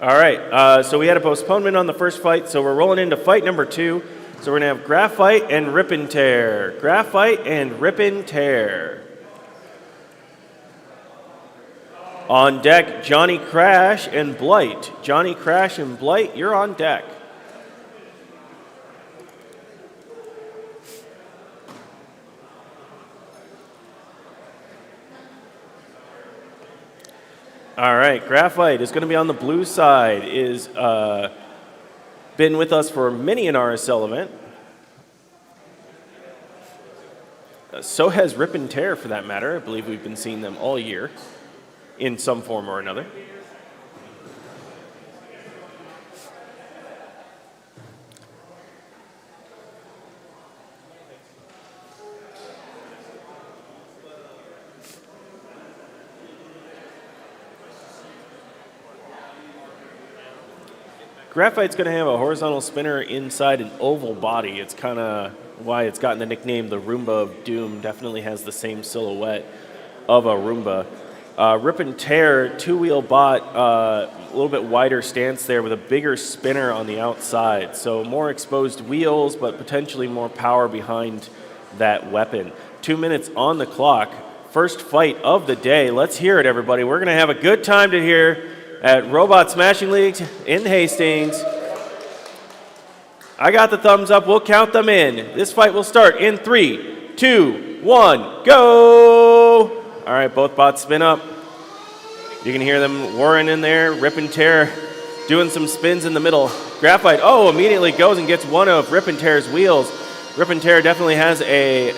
All right, so we had a postponement on the first fight, so we're rolling into fight number 2. So we're going to have GraFight and Rip and Tear. GraFight and Rip and Tear. On deck, Johhny Crash and Blight. Johhny Crash and Blight, you're on deck. All right, GraFight is going to be on the blue side. Is been with us for many an RSL event. So has Rip and Tear, for that matter. I believe we've been seeing them all year in some form or another. GraFight's going to have a horizontal spinner inside an oval body. It's kind of why it's gotten the nickname the Roomba of Doom. Definitely has the same silhouette of a Roomba. Rip and Tear, two-wheel bot, a little bit wider stance there with a bigger spinner on the outside. So more exposed wheels, but potentially more power behind that weapon. 2 minutes on the clock. First fight of the day. Let's hear it, everybody. We're going to have a good time to hear at Robot Smashing League in Hastings. I got the thumbs up. We'll count them in. This fight will start in 3, 2, 1, go! All right, both bots spin up. You can hear them whirring in there. Rip and Tear doing some spins in the middle. GraFight, immediately goes and gets one of Rip and Tear's wheels. Rip and Tear definitely has a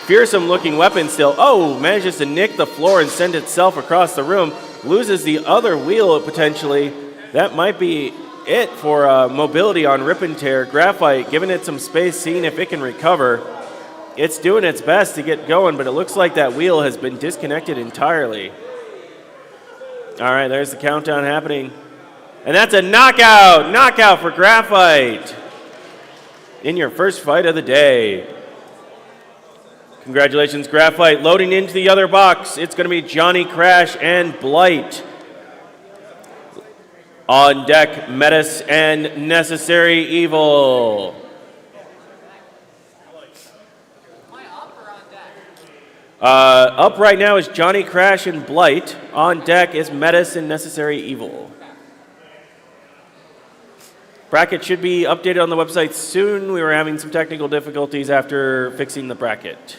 fearsome-looking weapon still. Manages to nick the floor and send itself across the room. Loses the other wheel potentially. That might be it for mobility on Rip and Tear. GraFight giving it some space, seeing if it can recover. It's doing its best to get going, but it looks like that wheel has been disconnected entirely. All right, there's the countdown happening. And that's a knockout! Knockout for GraFight in your first fight of the day. Congratulations, GraFight. Loading into the other box, it's going to be Johhny Crash and Blight. On deck, Metis and Necessary Evil. Up right now is Johhny Crash and Blight. On deck is Metis and Necessary Evil. Bracket should be updated on the website soon. We were having some technical difficulties after fixing the bracket.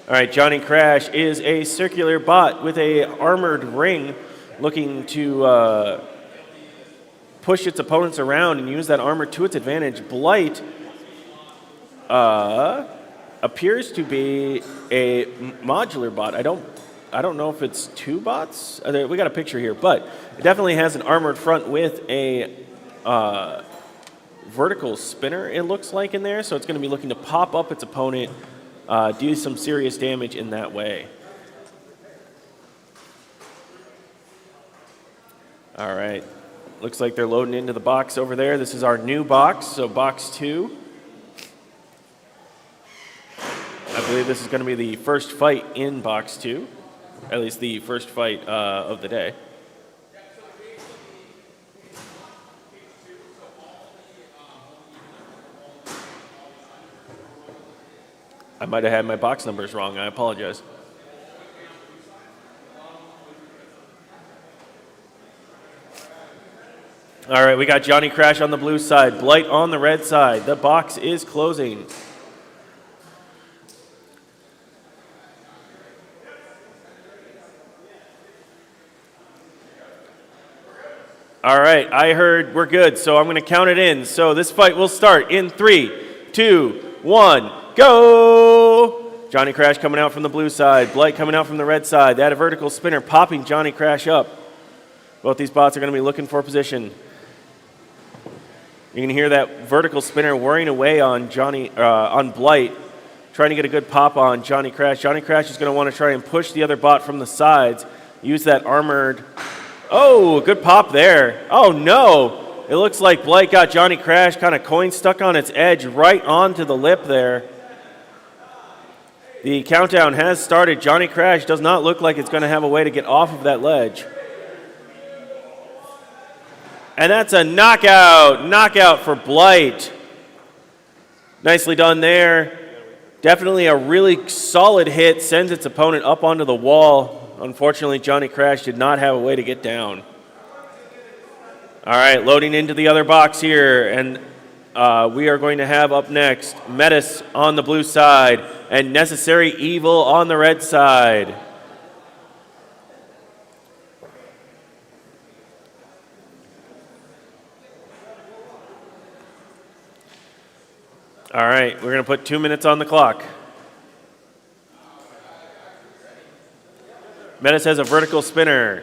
All right, Johhny Crash is a circular bot with a armored ring looking to push its opponents around and use that armor to its advantage. Blight appears to be a modular bot. I don't know if it's two bots. We got a picture here, but it definitely has an armored front with a vertical spinner, it looks like, in there. So it's going to be looking to pop up its opponent, do some serious damage in that way. All right. Looks like they're loading into the box over there. This is our new box, so box 2. I believe this is going to be the first fight in box 2, at least the first fight of the day. I might have had my box numbers wrong. I apologize. All right, we got Johhny Crash on the blue side, Blight on the red side. The box is closing. All right, I heard we're good, so I'm going to count it in. So this fight will start in 3, 2, 1, go! Johhny Crash coming out from the blue side, Blight coming out from the red side. They had a vertical spinner popping Johhny Crash up. Both these bots are going to be looking for position. You can hear that vertical spinner whirring away on on Blight, trying to get a good pop on Johhny Crash. Johhny Crash is going to want to try and push the other bot from the sides. use that armored. Oh, good pop there. Oh, no. It looks like Blight got Johhny Crash kind of coin stuck on its edge right onto the lip there. The countdown has started. Johhny Crash does not look like it's going to have a way to get off of that ledge. And that's a knockout. Knockout for Blight. Nicely done there. Definitely a really solid hit. Sends its opponent up onto the wall. Unfortunately, Johhny Crash did not have a way to get down. All right, loading into the other box here. And we are going to have up next Metis on the blue side and Necessary Evil on the red side. All right, we're going to put 2 minutes on the clock. Metis has a vertical spinner.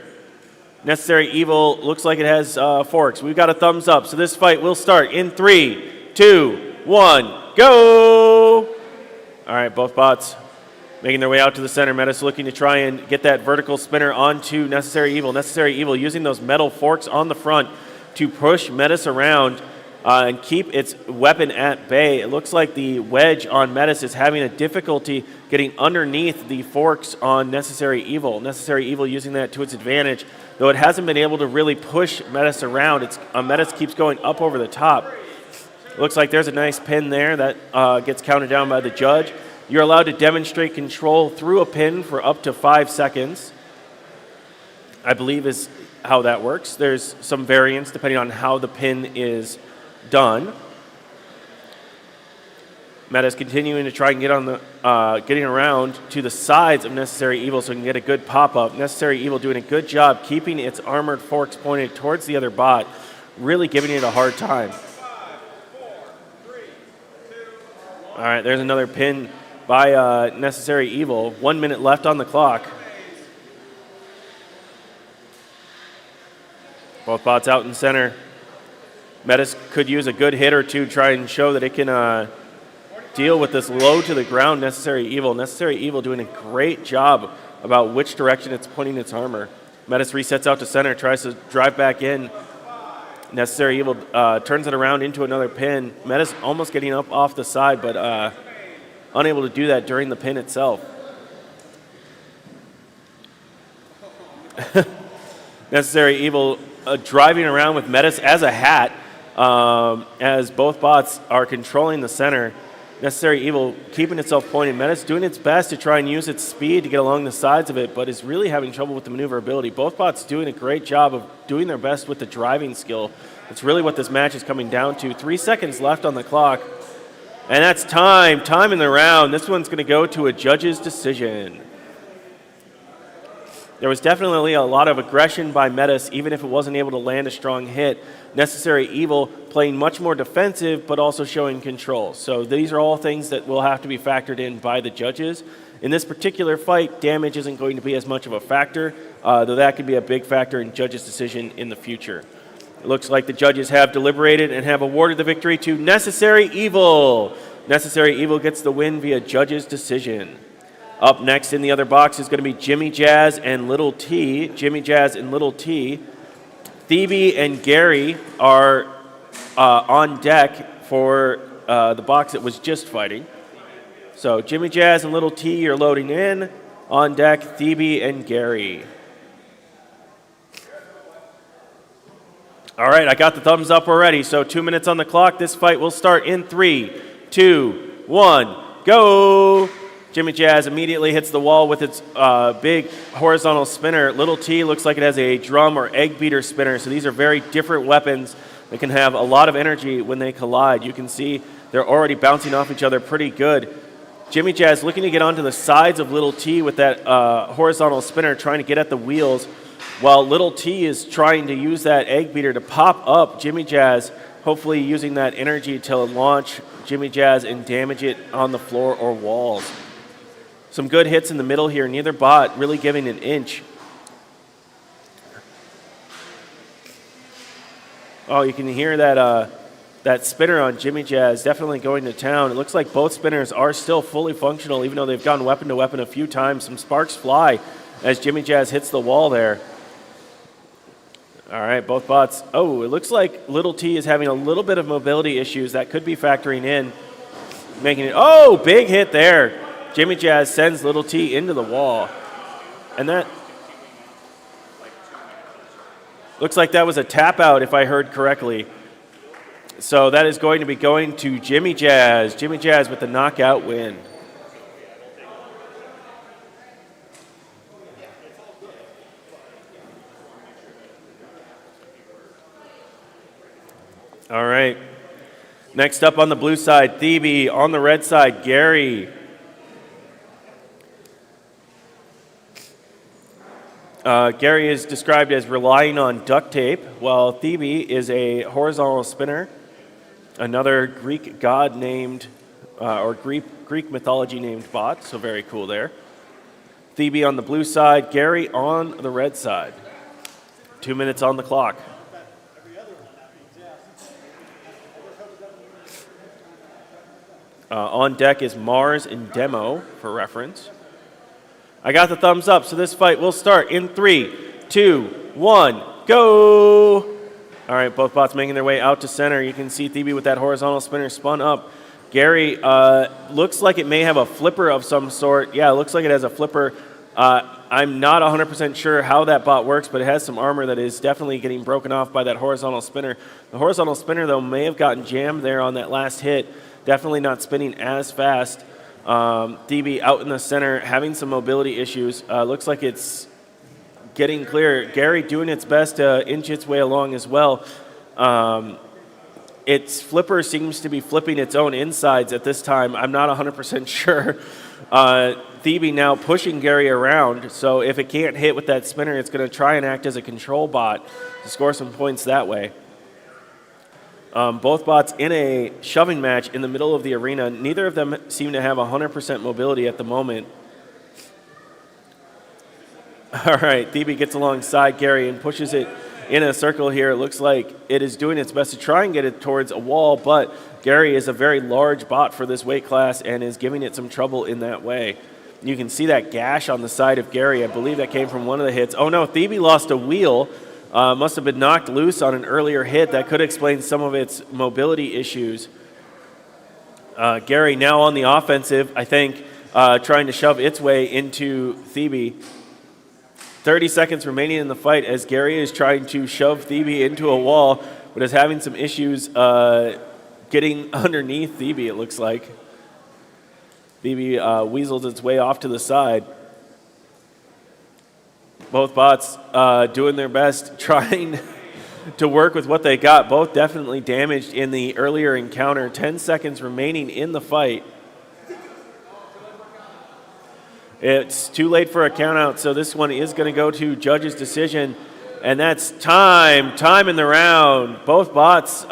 Necessary Evil looks like it has forks. We've got a thumbs up, so this fight will start in 3, 2, 1, go! All right, both bots making their way out to the center. Metis looking to try and get that vertical spinner onto Necessary Evil. Necessary Evil using those metal forks on the front to push Metis around and keep its weapon at bay. It looks like the wedge on Metis is having a difficulty getting underneath the forks on Necessary Evil. Necessary Evil using that to its advantage, though it hasn't been able to really push Metis around. Metis keeps going up over the top. It looks like there's a nice pin there that gets counted down by the judge. You're allowed to demonstrate control through a pin for up to 5 seconds, I believe is how that works. There's some variance depending on how the pin is done. Metis continuing to try and get on the getting around to the sides of Necessary Evil so it can get a good pop-up. Necessary Evil doing a good job keeping its armored forks pointed towards the other bot, really giving it a hard time. All right, there's another pin by Necessary Evil. 1 minute left on the clock. Both bots out in center. Metis could use a good hit or two to try and show that it can deal with this low to the ground Necessary Evil. Necessary Evil doing a great job about which direction it's pointing its armor. Metis resets out to center, tries to drive back in. Necessary Evil turns it around into another pin. Metis almost getting up off the side, but unable to do that during the pin itself. Necessary Evil driving around with Metis as a hat as both bots are controlling the center. Necessary Evil keeping itself pointed. Metis doing its best to try and use its speed to get along the sides of it, but is really having trouble with the maneuverability. Both bots doing a great job of doing their best with the driving skill. It's really what this match is coming down to. 3 seconds left on the clock. And that's time in the round. This one's going to go to a judge's decision. There was definitely a lot of aggression by Metis, even if it wasn't able to land a strong hit. Necessary Evil playing much more defensive, but also showing control. So these are all things that will have to be factored in by the judges. In this particular fight, damage isn't going to be as much of a factor, though that could be a big factor in judges' decision in the future. It looks like the judges have deliberated and have awarded the victory to Necessary Evil. Necessary Evil gets the win via judges' decision. Up next in the other box is going to be Jimmy Jazz and Lil T. Jimmy Jazz and Lil T. Thebe and Gary are on deck for the box that was just fighting. So Jimmy Jazz and Lil T are loading in. On deck, Thebe and Gary. All right, I got the thumbs up already. So 2 minutes on the clock. This fight will start in 3, 2, 1, go! Jimmy Jazz immediately hits the wall with its big horizontal spinner. Lil T looks like it has a drum or egg beater spinner, so these are very different weapons that can have a lot of energy when they collide. You can see they're already bouncing off each other pretty good. Jimmy Jazz looking to get onto the sides of Lil T with that horizontal spinner, trying to get at the wheels, while Lil T is trying to use that egg beater to pop up Jimmy Jazz, hopefully using that energy to launch Jimmy Jazz and damage it on the floor or walls. Some good hits in the middle here. Neither bot really giving an inch. Oh, you can hear that that spinner on Jimmy Jazz definitely going to town. It looks like both spinners are still fully functional, even though they've gone weapon to weapon a few times. Some sparks fly as Jimmy Jazz hits the wall there. All right, both bots. Oh, it looks like Lil T is having a little bit of mobility issues. That could be factoring in, making it. Oh, big hit there. Jimmy Jazz sends Lil T into the wall. And that looks like that was a tap out, if I heard correctly. So that is going to be going to Jimmy Jazz. Jimmy Jazz with the knockout win. All right. Next up on the blue side, Thebe. On the red side, Gary. Gary is described as relying on duct tape, while Thebe is a horizontal spinner. Another Greek god named, or Greek mythology named bot, so very cool there. Thebe on the blue side, Gary on the red side. 2 minutes on the clock. On deck is Mars and Demo, for reference. I got the thumbs up, so this fight will start in 3, 2, 1, go! All right, both bots making their way out to center. You can see Thebe with that horizontal spinner spun up. Gary looks like it may have a flipper of some sort. Yeah, it looks like it has a flipper. I'm not 100% sure how that bot works, but it has some armor that is definitely getting broken off by that horizontal spinner. The horizontal spinner, though, may have gotten jammed there on that last hit. Definitely not spinning as fast. Thebe out in the center, having some mobility issues. Looks like it's getting clear. Gary doing its best to inch its way along as well. Its flipper seems to be flipping its own insides at this time. I'm not 100% sure. Thebe now pushing Gary around, so if it can't hit with that spinner, it's going to try and act as a control bot to score some points that way. Both bots in a shoving match in the middle of the arena. Neither of them seem to have 100% mobility at the moment. All right, Thebe gets alongside Gary and pushes it in a circle here. It looks like it is doing its best to try and get it towards a wall, but Gary is a very large bot for this weight class and is giving it some trouble in that way. You can see that gash on the side of Gary. I believe that came from one of the hits. Oh no, Thebe lost a wheel. Must have been knocked loose on an earlier hit. That could explain some of its mobility issues. Gary now on the offensive, I think, trying to shove its way into Thebe. 30 seconds remaining in the fight as Gary is trying to shove Thebe into a wall, but is having some issues getting underneath Thebe, it looks like. Thebe weasels its way off to the side. Both bots doing their best, trying to work with what they got. Both definitely damaged in the earlier encounter. 10 seconds remaining in the fight. It's too late for a countout, so this one is going to go to judge's decision. And that's time. Time in the round. Both bots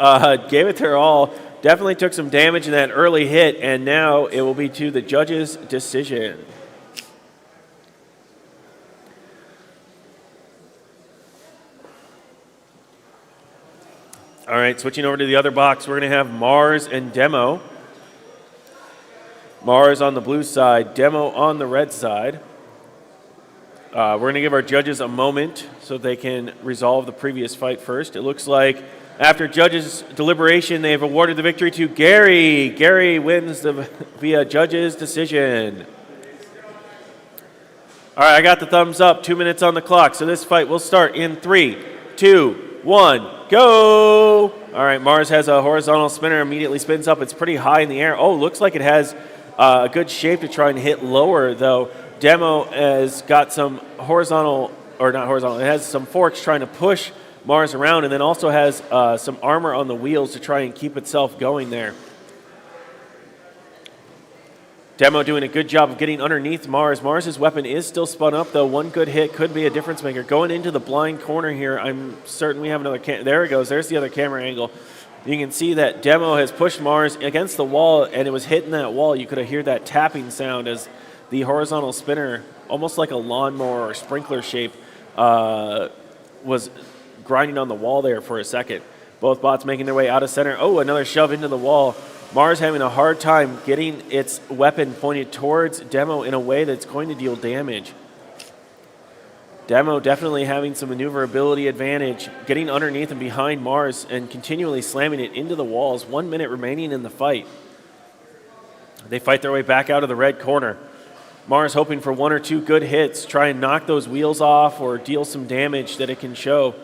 gave it their all. Definitely took some damage in that early hit, and now it will be to the judge's decision. All right, switching over to the other box, we're going to have Mars and Demo. Mars on the blue side, Demo on the red side. We're going to give our judges a moment so they can resolve the previous fight first. It looks like after judges' deliberation, they have awarded the victory to Gary. Gary wins via judges' decision. All right, I got the thumbs up. 2 minutes on the clock, so this fight will start in 3, 2, 1, go! All right, Mars has a horizontal spinner, immediately spins up. It's pretty high in the air. Oh, looks like it has a good shape to try and hit lower, though. Demo has got some horizontal, or not horizontal, it has some forks trying to push Mars around, and then also has some armor on the wheels to try and keep itself going there. Demo doing a good job of getting underneath Mars. Mars's weapon is still spun up, though. One good hit could be a difference maker. Going into the blind corner here, I'm certain we have another there it goes. There's the other camera angle. You can see that Demo has pushed Mars against the wall, and it was hitting that wall. You could hear that tapping sound as the horizontal spinner, almost like a lawnmower or sprinkler shape, was grinding on the wall there for a second. Both bots making their way out of center. Oh, another shove into the wall. Mars having a hard time getting its weapon pointed towards Demo in a way that's going to deal damage. Demo definitely having some maneuverability advantage, getting underneath and behind Mars and continually slamming it into the walls. 1 minute remaining in the fight. They fight their way back out of the red corner. Mars hoping for 1 or 2 good hits, try and knock those wheels off or deal some damage that it can show.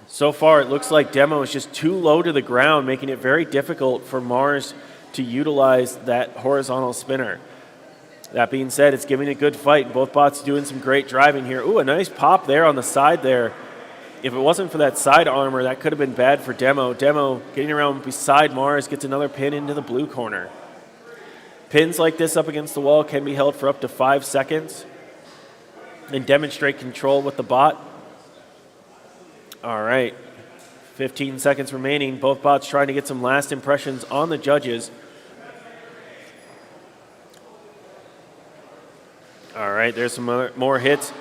So far, it looks like Demo is just too low to the ground, making it very difficult for Mars to utilize that horizontal spinner. That being said, it's giving a good fight. Both bots doing some great driving here. Ooh, a nice pop there on the side there. If it wasn't for that side armor, that could have been bad for Demo. Demo getting around beside Mars, gets another pin into the blue corner. Pins like this up against the wall can be held for up to 5 seconds and demonstrate control with the bot. All right, 15 seconds remaining. Both bots trying to get some last impressions on the judges. All right, there's some more hits.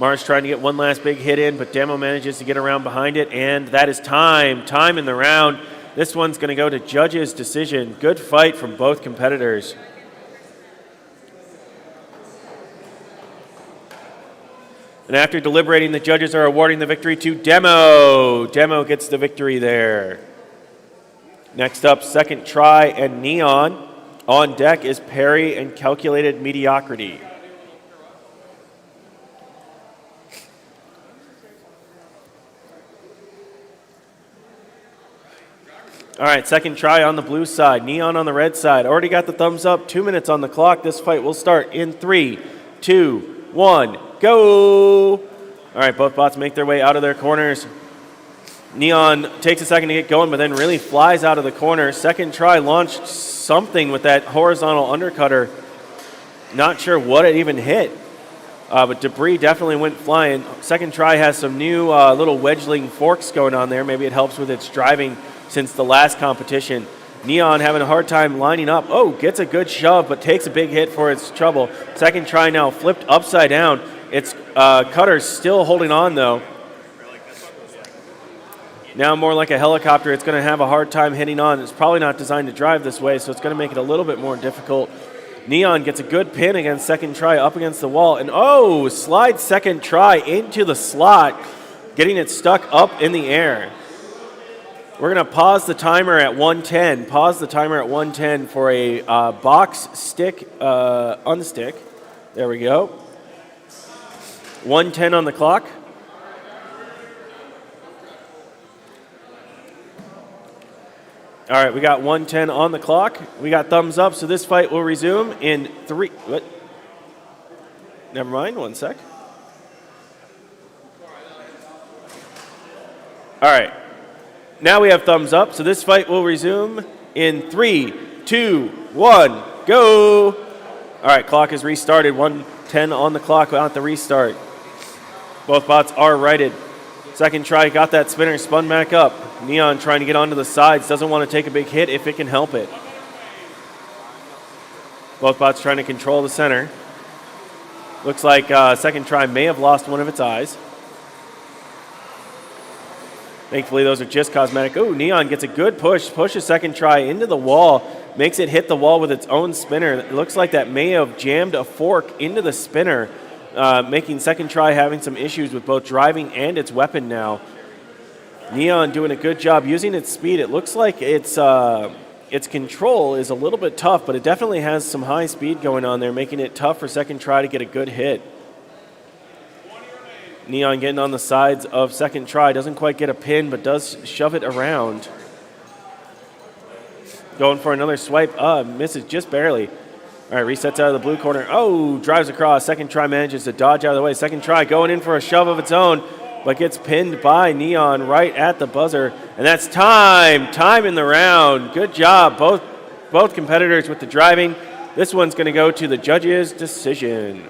Mars trying to get one last big hit in, but Demo manages to get around behind it, and that is time. Time in the round. This one's going to go to judges' decision. Good fight from both competitors. And after deliberating, the judges are awarding the victory to Demo. Demo gets the victory there. Next up, Second Try and Neon. On deck is Perry and Calculated Mediocrity. All right, Second Try on the blue side, Neon on the red side. Already got the thumbs up, 2 minutes on the clock. This fight will start in 3, 2, 1, go. All right, both bots make their way out of their corners. Neon takes a second to get going, but then really flies out of the corner. Second Try launched something with that horizontal undercutter. Not sure what it even hit, but debris definitely went flying. Second Try has some new little wedgeling forks going on there. Maybe it helps with its driving since the last competition. Neon having a hard time lining up. Oh, gets a good shove, but takes a big hit for its trouble. Second Try now flipped upside down. Its cutter's still holding on, though. Now more like a helicopter. It's going to have a hard time hitting on. It's probably not designed to drive this way, so it's going to make it a little bit more difficult. Neon gets a good pin against Second Try up against the wall. And oh, slides Second Try into the slot, getting it stuck up in the air. We're going to pause the timer at 110. Pause the timer at 110 for a box stick unstick. There we go. 110 on the clock. All right, we got 110 on the clock. We got thumbs up, so this fight will resume in 3. What? Never mind, 1 sec. All right. Now we have thumbs up, so this fight will resume in 3, 2, 1, go. All right, clock is restarted. 110 on the clock without the restart. Both bots are righted. Second Try got that spinner, spun back up. Neon trying to get onto the sides, doesn't want to take a big hit if it can help it. Both bots trying to control the center. Looks like Second Try may have lost one of its eyes. Thankfully, those are just cosmetic. Oh, Neon gets a good push, pushes Second Try into the wall, makes it hit the wall with its own spinner. It looks like that may have jammed a fork into the spinner, making Second Try having some issues with both driving and its weapon now. Neon doing a good job using its speed. It looks like its control is a little bit tough, but it definitely has some high speed going on there, making it tough for Second Try to get a good hit. Neon getting on the sides of Second Try. Doesn't quite get a pin, but does shove it around. Going for another swipe. Misses just barely. All right, resets out of the blue corner. Oh, drives across. Second Try manages to dodge out of the way. Second Try going in for a shove of its own, but gets pinned by Neon right at the buzzer. And that's time. Time in the round. Good job. Both competitors with the driving. This one's going to go to the judges' decision.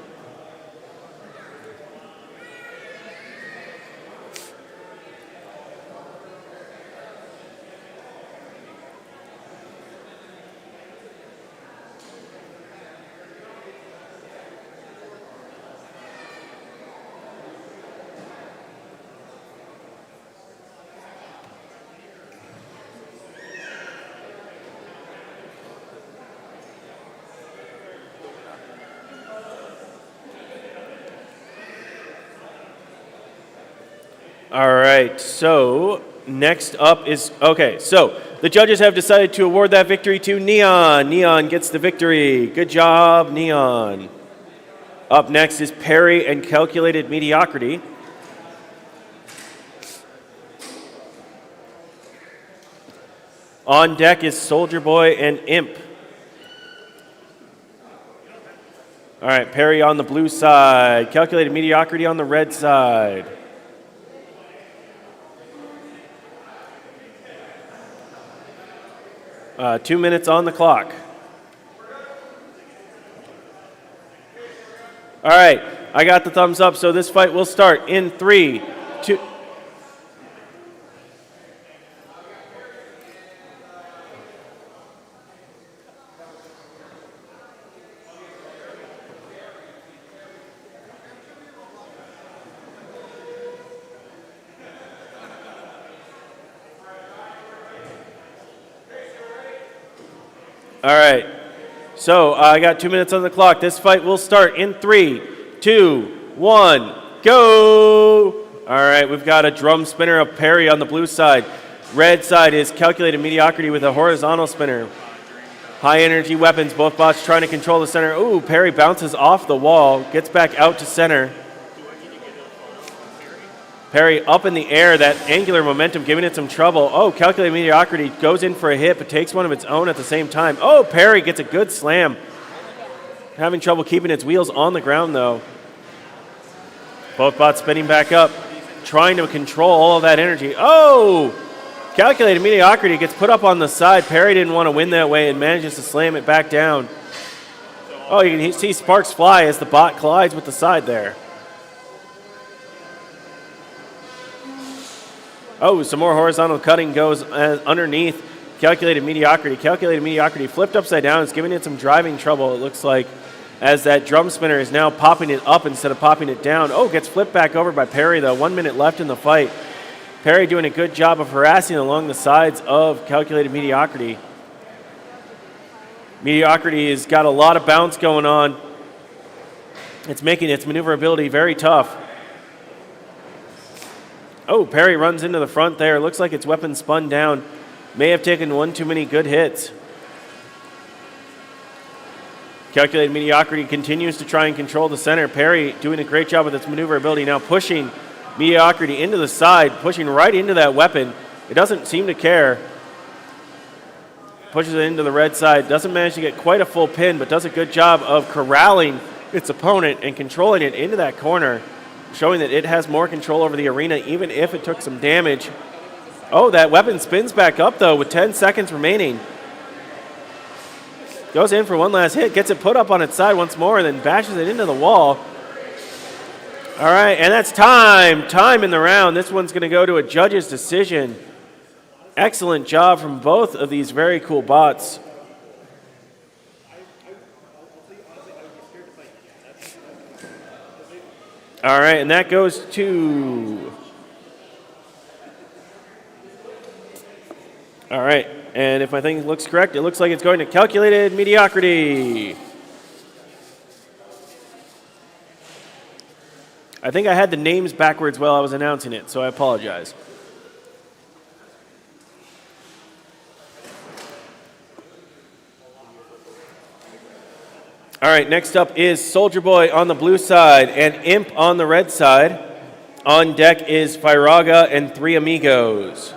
All right, so next up is, okay, so the judges have decided to award that victory to Neon. Neon gets the victory. Good job, Neon. Up next is Perry and Calculated Mediocrity. On deck is Soldier Boy and Imp. All right, Perry on the blue side. Calculated Mediocrity on the red side. Two minutes on the clock. All right, I got the thumbs up, so this fight will start in 3, 2. All right, so I got 2 minutes on the clock. This fight will start in 3, 2, 1, go! All right, we've got a drum spinner of Perry on the blue side. Red side is Calculated Mediocrity with a horizontal spinner. High energy weapons, both bots trying to control the center. Ooh, Perry bounces off the wall, gets back out to center. Perry up in the air, that angular momentum giving it some trouble. Oh, Calculated Mediocrity goes in for a hit, but takes one of its own at the same time. Oh, Perry gets a good slam. Having trouble keeping its wheels on the ground, though. Both bots spinning back up, trying to control all of that energy. Oh! Calculated Mediocrity gets put up on the side. Perry didn't want to win that way and manages to slam it back down. Oh, you can see sparks fly as the bot collides with the side there. Oh, some more horizontal cutting goes underneath Calculated Mediocrity. Calculated Mediocrity flipped upside down. It's giving it some driving trouble, it looks like, as that drum spinner is now popping it up instead of popping it down. Oh, gets flipped back over by Perry, though. 1 minute left in the fight. Perry doing a good job of harassing along the sides of Calculated Mediocrity. Mediocrity has got a lot of bounce going on. It's making its maneuverability very tough. Oh, Perry runs into the front there. Looks like its weapon spun down. May have taken one too many good hits. Calculated Mediocrity continues to try and control the center. Perry doing a great job with its maneuverability, now pushing Mediocrity into the side, pushing right into that weapon. It doesn't seem to care. Pushes it into the red side. Doesn't manage to get quite a full pin, but does a good job of corralling its opponent and controlling it into that corner, showing that it has more control over the arena, even if it took some damage. Oh, that weapon spins back up, though, with 10 seconds remaining. Goes in for one last hit, gets it put up on its side once more, and then bashes it into the wall. All right, and that's time. Time in the round. This one's going to go to a judge's decision. Excellent job from both of these very cool bots. All right, and that goes to... All right, and if my thing looks correct, it looks like it's going to Calculated Mediocrity. I think I had the names backwards while I was announcing it, so I apologize. All right, next up is Soldier Boy on the blue side and Imp on the red side. On deck is Firaga and 3 Amigos.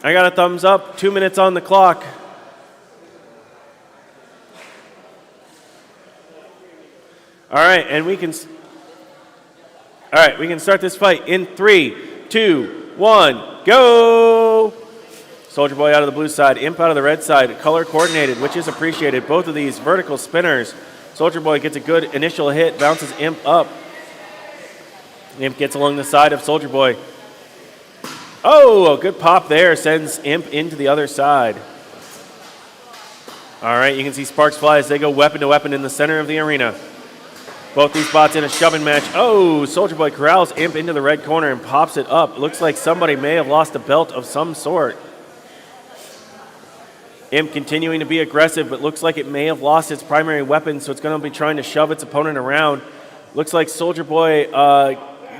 I got a thumbs up, 2 minutes on the clock. All right, and we can start this fight in 3, 2, 1, go! Soldier Boy out of the blue side, Imp out of the red side, color coordinated, which is appreciated. Both of these vertical spinners. Soldier Boy gets a good initial hit, bounces Imp up. Imp gets along the side of Soldier Boy. Oh, a good pop there, sends Imp into the other side. All right, you can see sparks fly as they go weapon to weapon in the center of the arena. Both these bots in a shoving match. Oh, Soldier Boy corrals Imp into the red corner and pops it up. It looks like somebody may have lost a belt of some sort. Imp continuing to be aggressive, but looks like it may have lost its primary weapon, so it's going to be trying to shove its opponent around. Looks like Soldier Boy,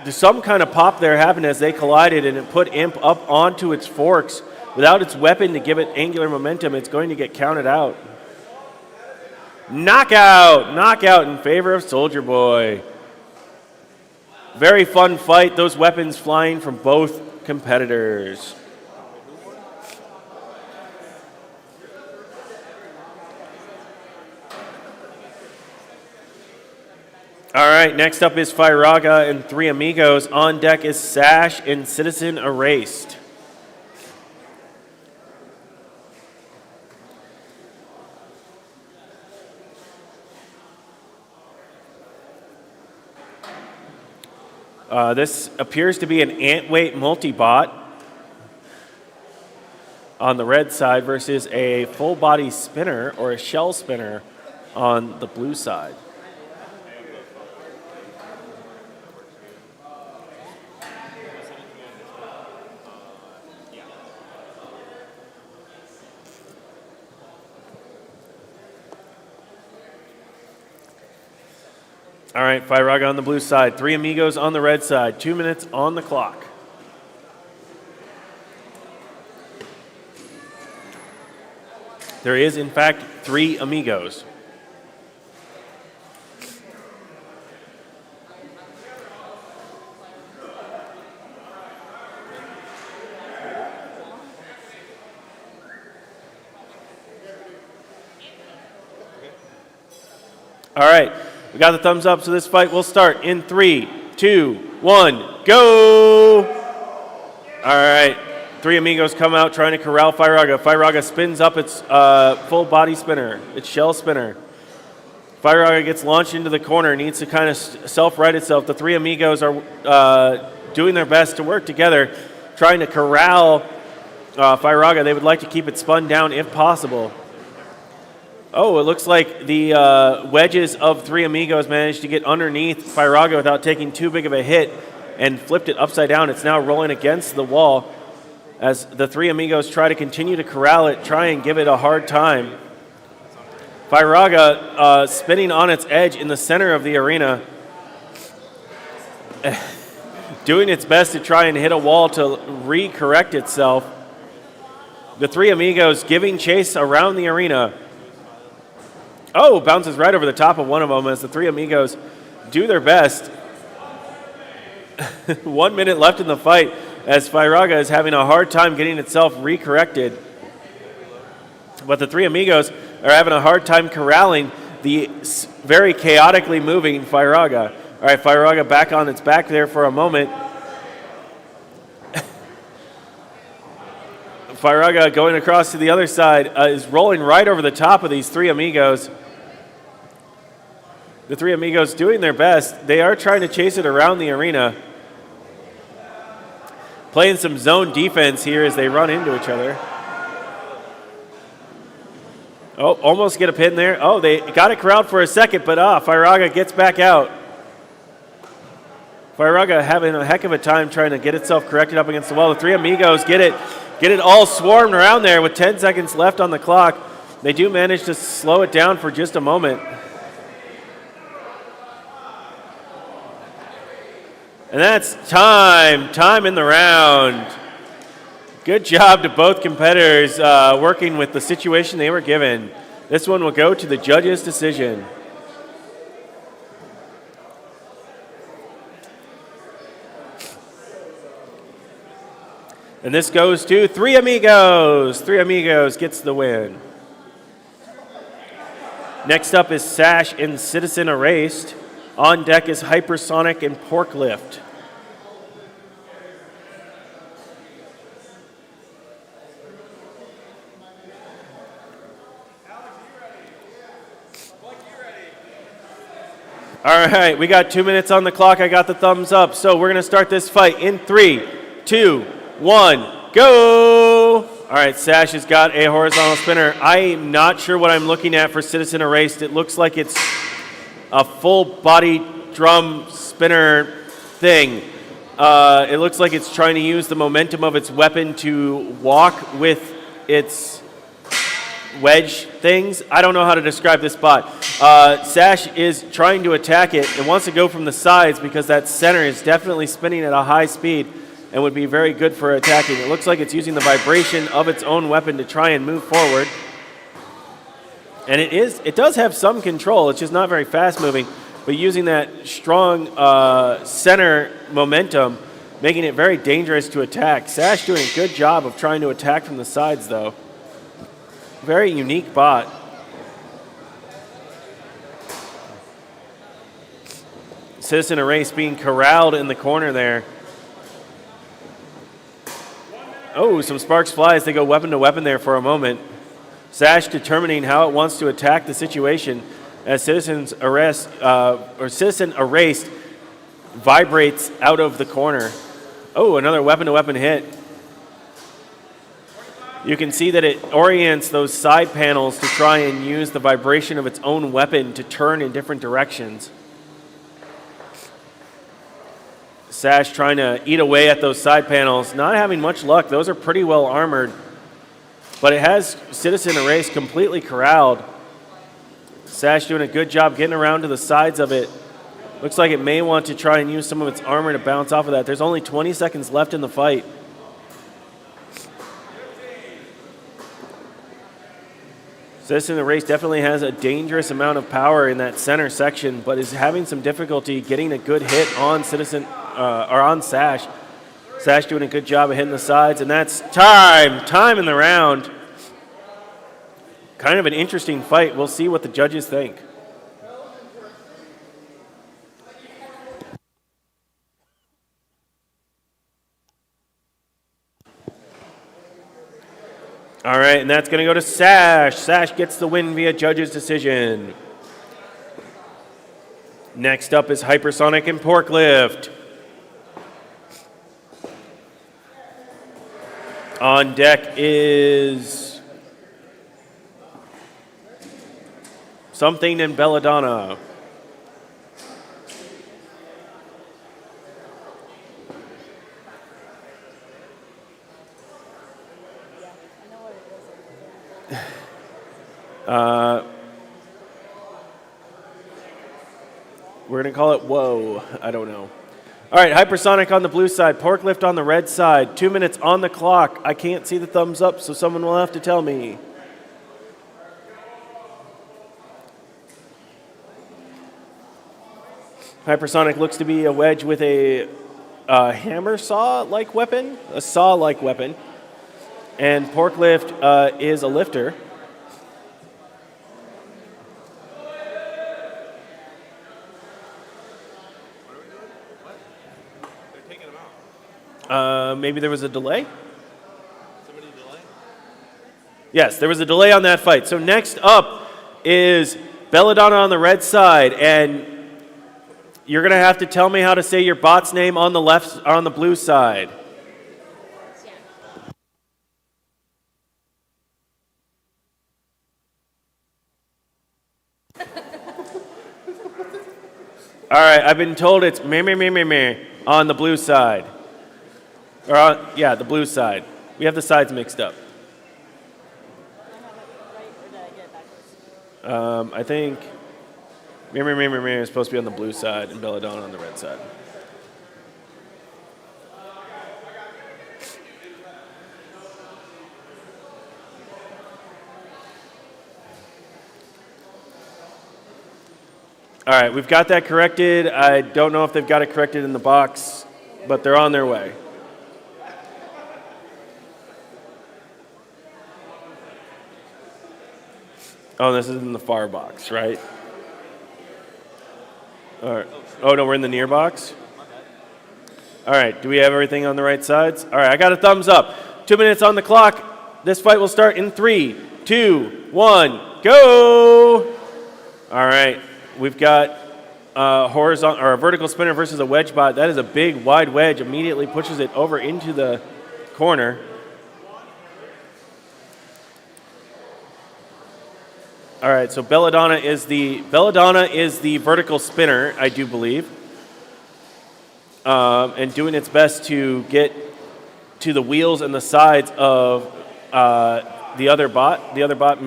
some kind of pop there happened as they collided, and it put Imp up onto its forks. Without its weapon to give it angular momentum, it's going to get counted out. Knockout in favor of Soldier Boy. Very fun fight, those weapons flying from both competitors. All right, next up is Firaga and 3 Amigos. On deck is Sash and Citizen Erased. This appears to be an ant-weight multi-bot on the red side versus a full-body spinner or a shell spinner on the blue side. All right, Firaga on the blue side, 3 Amigos on the red side, 2 minutes on the clock. There is, in fact, 3 Amigos. All right. We got the thumbs up, so this fight will start in 3, 2, 1, go! All right, 3 Amigos come out trying to corral Firaga. Firaga spins up its full body spinner, its shell spinner. Firaga gets launched into the corner, needs to kind of self-right itself. The 3 Amigos are doing their best to work together, trying to corral Firaga. They would like to keep it spun down if possible. Oh, it looks like the wedges of 3 Amigos managed to get underneath Firaga without taking too big of a hit and flipped it upside down. It's now rolling against the wall as the 3 Amigos try to continue to corral it, try and give it a hard time. Firaga spinning on its edge in the center of the arena, doing its best to try and hit a wall to re-correct itself. The 3 Amigos giving chase around the arena. Oh, bounces right over the top of one of them as the 3 Amigos do their best. 1 minute left in the fight as Firaga is having a hard time getting itself re-corrected. But the 3 Amigos are having a hard time corralling the very chaotically moving Firaga. All right, Firaga back on its back there for a moment. Firaga going across to the other side is rolling right over the top of these 3 Amigos. The 3 Amigos doing their best. They are trying to chase it around the arena. Playing some zone defense here as they run into each other. Oh, almost get a pin there. Oh, they got it corralled for a second, but Firaga gets back out. Firaga having a heck of a time trying to get itself corrected up against the wall. The 3 Amigos get it all swarmed around there with 10 seconds left on the clock. They do manage to slow it down for just a moment. And that's time in the round. Good job to both competitors working with the situation they were given. This one will go to the judges' decision. And this goes to 3 Amigos. 3 Amigos gets the win. Next up is Sash and Citizen Erased. On deck is Hypersonic and Pork Lift. All right, we got 2 minutes on the clock. I got the thumbs up. So we're going to start this fight in 3, 2, 1, go! All right, Sash has got a horizontal spinner. I'm not sure what I'm looking at for Citizen Erased. It looks like it's a full body drum spinner thing. It looks like it's trying to use the momentum of its weapon to walk with its wedge things. I don't know how to describe this bot. Sash is trying to attack it. It wants to go from the sides because that center is definitely spinning at a high speed and would be very good for attacking. It looks like it's using the vibration of its own weapon to try and move forward. And it does have some control. It's just not very fast moving, but using that strong center momentum, making it very dangerous to attack. Sash doing a good job of trying to attack from the sides, though. Very unique bot. Citizen Erase being corralled in the corner there. Oh, some sparks fly as they go weapon to weapon there for a moment. Sash determining how it wants to attack the situation as Citizen Erased vibrates out of the corner. Oh, another weapon to weapon hit. You can see that it orients those side panels to try and use the vibration of its own weapon to turn in different directions. Sash trying to eat away at those side panels, not having much luck. Those are pretty well armored, but it has Citizen Erase completely corralled. Sash doing a good job getting around to the sides of it. Looks like it may want to try and use some of its armor to bounce off of that. There's only 20 seconds left in the fight. Citizen Erase definitely has a dangerous amount of power in that center section, but is having some difficulty getting a good hit on on Sash. Sash doing a good job of hitting the sides, and that's time in the round. Kind of an interesting fight. We'll see what the judges think. All right, and that's going to go to Sash. Sash gets the win via judge's decision. Next up is Hypersonic and Porklift. On deck is something in Belladonna. We're going to call it Whoa. I don't know. All right, Hypersonic on the blue side, Porklift on the red side. 2 minutes on the clock. I can't see the thumbs up, so someone will have to tell me. Hypersonic looks to be a wedge with a hammer saw-like weapon, a saw-like weapon. And Porklift is a lifter. Maybe there was a delay? Somebody delay? Yes, there was a delay on that fight. So next up is Belladonna on the red side, and you're going to have to tell me how to say your bot's name on the left, or on the blue side. All right, I've been told it's meh on the blue side. Or on, yeah, the blue side. We have the sides mixed up. I think meh is supposed to be on the blue side and Belladonna on the red side. All right, we've got that corrected. I don't know if they've got it corrected in the box, but they're on their way. Oh, this is in the far box, right? All right. Oh, no, we're in the near box? All right, do we have everything on the right sides? All right, I got a thumbs up. 2 minutes on the clock. This fight will start in 3, 2, 1, go! All right, we've got a vertical spinner versus a wedge bot. That is a big, wide wedge. Immediately pushes it over into the corner. All right, so Belladonna is the vertical spinner, I do believe, and doing its best to get to the wheels and the sides of the other bot. The other bot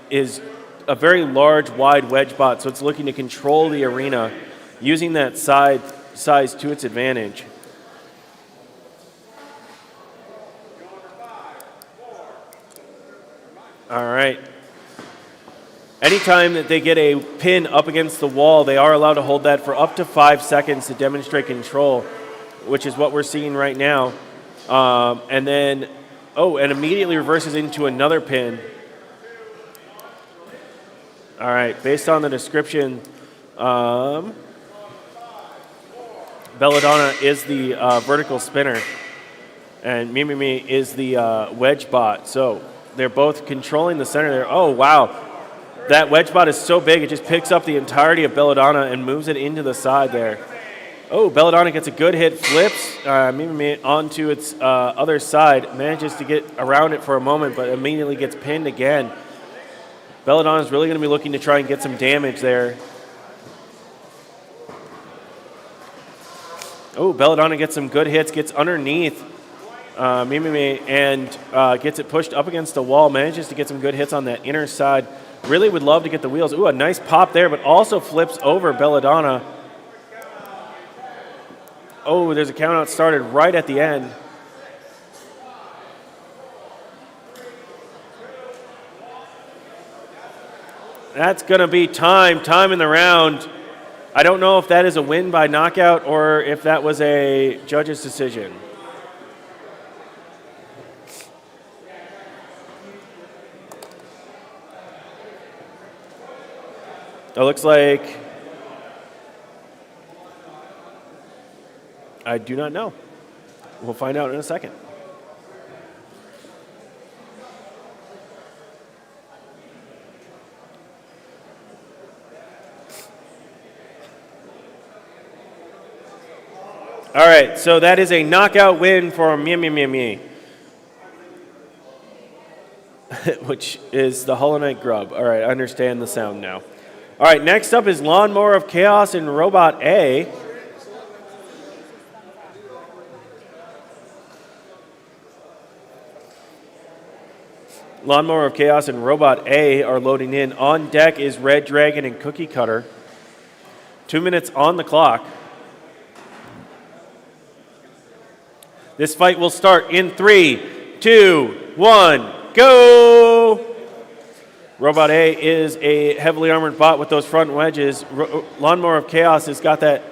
is a very large, wide wedge bot, so it's looking to control the arena using that size to its advantage. All right. Anytime that they get a pin up against the wall, they are allowed to hold that for up to 5 seconds to demonstrate control, which is what we're seeing right now. And then, and immediately reverses into another pin. All right, based on the description, Belladonna is the vertical spinner, and mimœmœmwœ is the wedge bot. So they're both controlling the center there. Oh, wow. That wedge bot is so big, it just picks up the entirety of Belladonna and moves it into the side there. Oh, Belladonna gets a good hit, flips mimœmœmwœ onto its other side, manages to get around it for a moment, but immediately gets pinned again. Belladonna is really going to be looking to try and get some damage there. Oh, Belladonna gets some good hits, gets underneath mimœmœmwœ and gets it pushed up against the wall, manages to get some good hits on that inner side. Really would love to get the wheels. Ooh, a nice pop there, but also flips over Belladonna. Oh, there's a count out started right at the end. That's going to be time in the round. I don't know if that is a win by knockout or if that was a judge's decision. It looks like I do not know. We'll find out in a second. All right, so that is a knockout win for mimœmœmwœ, which is the Hollow Knight Grub. All right, I understand the sound now. All right, next up is Lawnmower of Chaos and Robot A. Lawnmower of Chaos and Robot A are loading in. On deck is RedDragon and CookieCutter. 2 minutes on the clock. This fight will start in 3, 2, 1, go! Robot A is a heavily armored bot with those front wedges. Lawnmower of Chaos has got that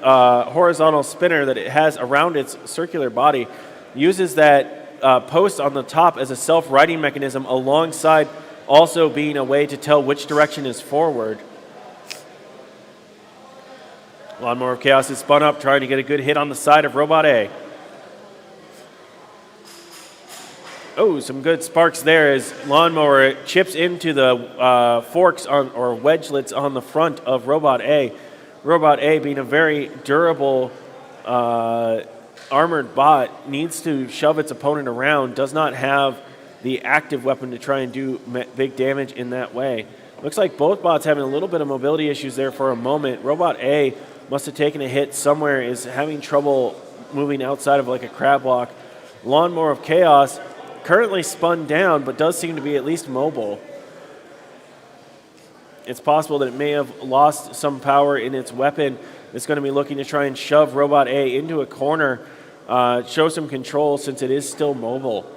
horizontal spinner that it has around its circular body. Uses that post on the top as a self-righting mechanism, alongside also being a way to tell which direction is forward. Lawnmower of Chaos is spun up, trying to get a good hit on the side of Robot A. Oh, some good sparks there as Lawnmower chips into the forks or wedgelets on the front of Robot A. Robot A, being a very durable armored bot, needs to shove its opponent around, does not have the active weapon to try and do big damage in that way. Looks like both bots having a little bit of mobility issues there for a moment. Robot A must have taken a hit somewhere, is having trouble moving outside of like a crab walk. Lawnmower of Chaos currently spun down, but does seem to be at least mobile. It's possible that it may have lost some power in its weapon. It's going to be looking to try and shove Robot A into a corner, show some control since it is still mobile.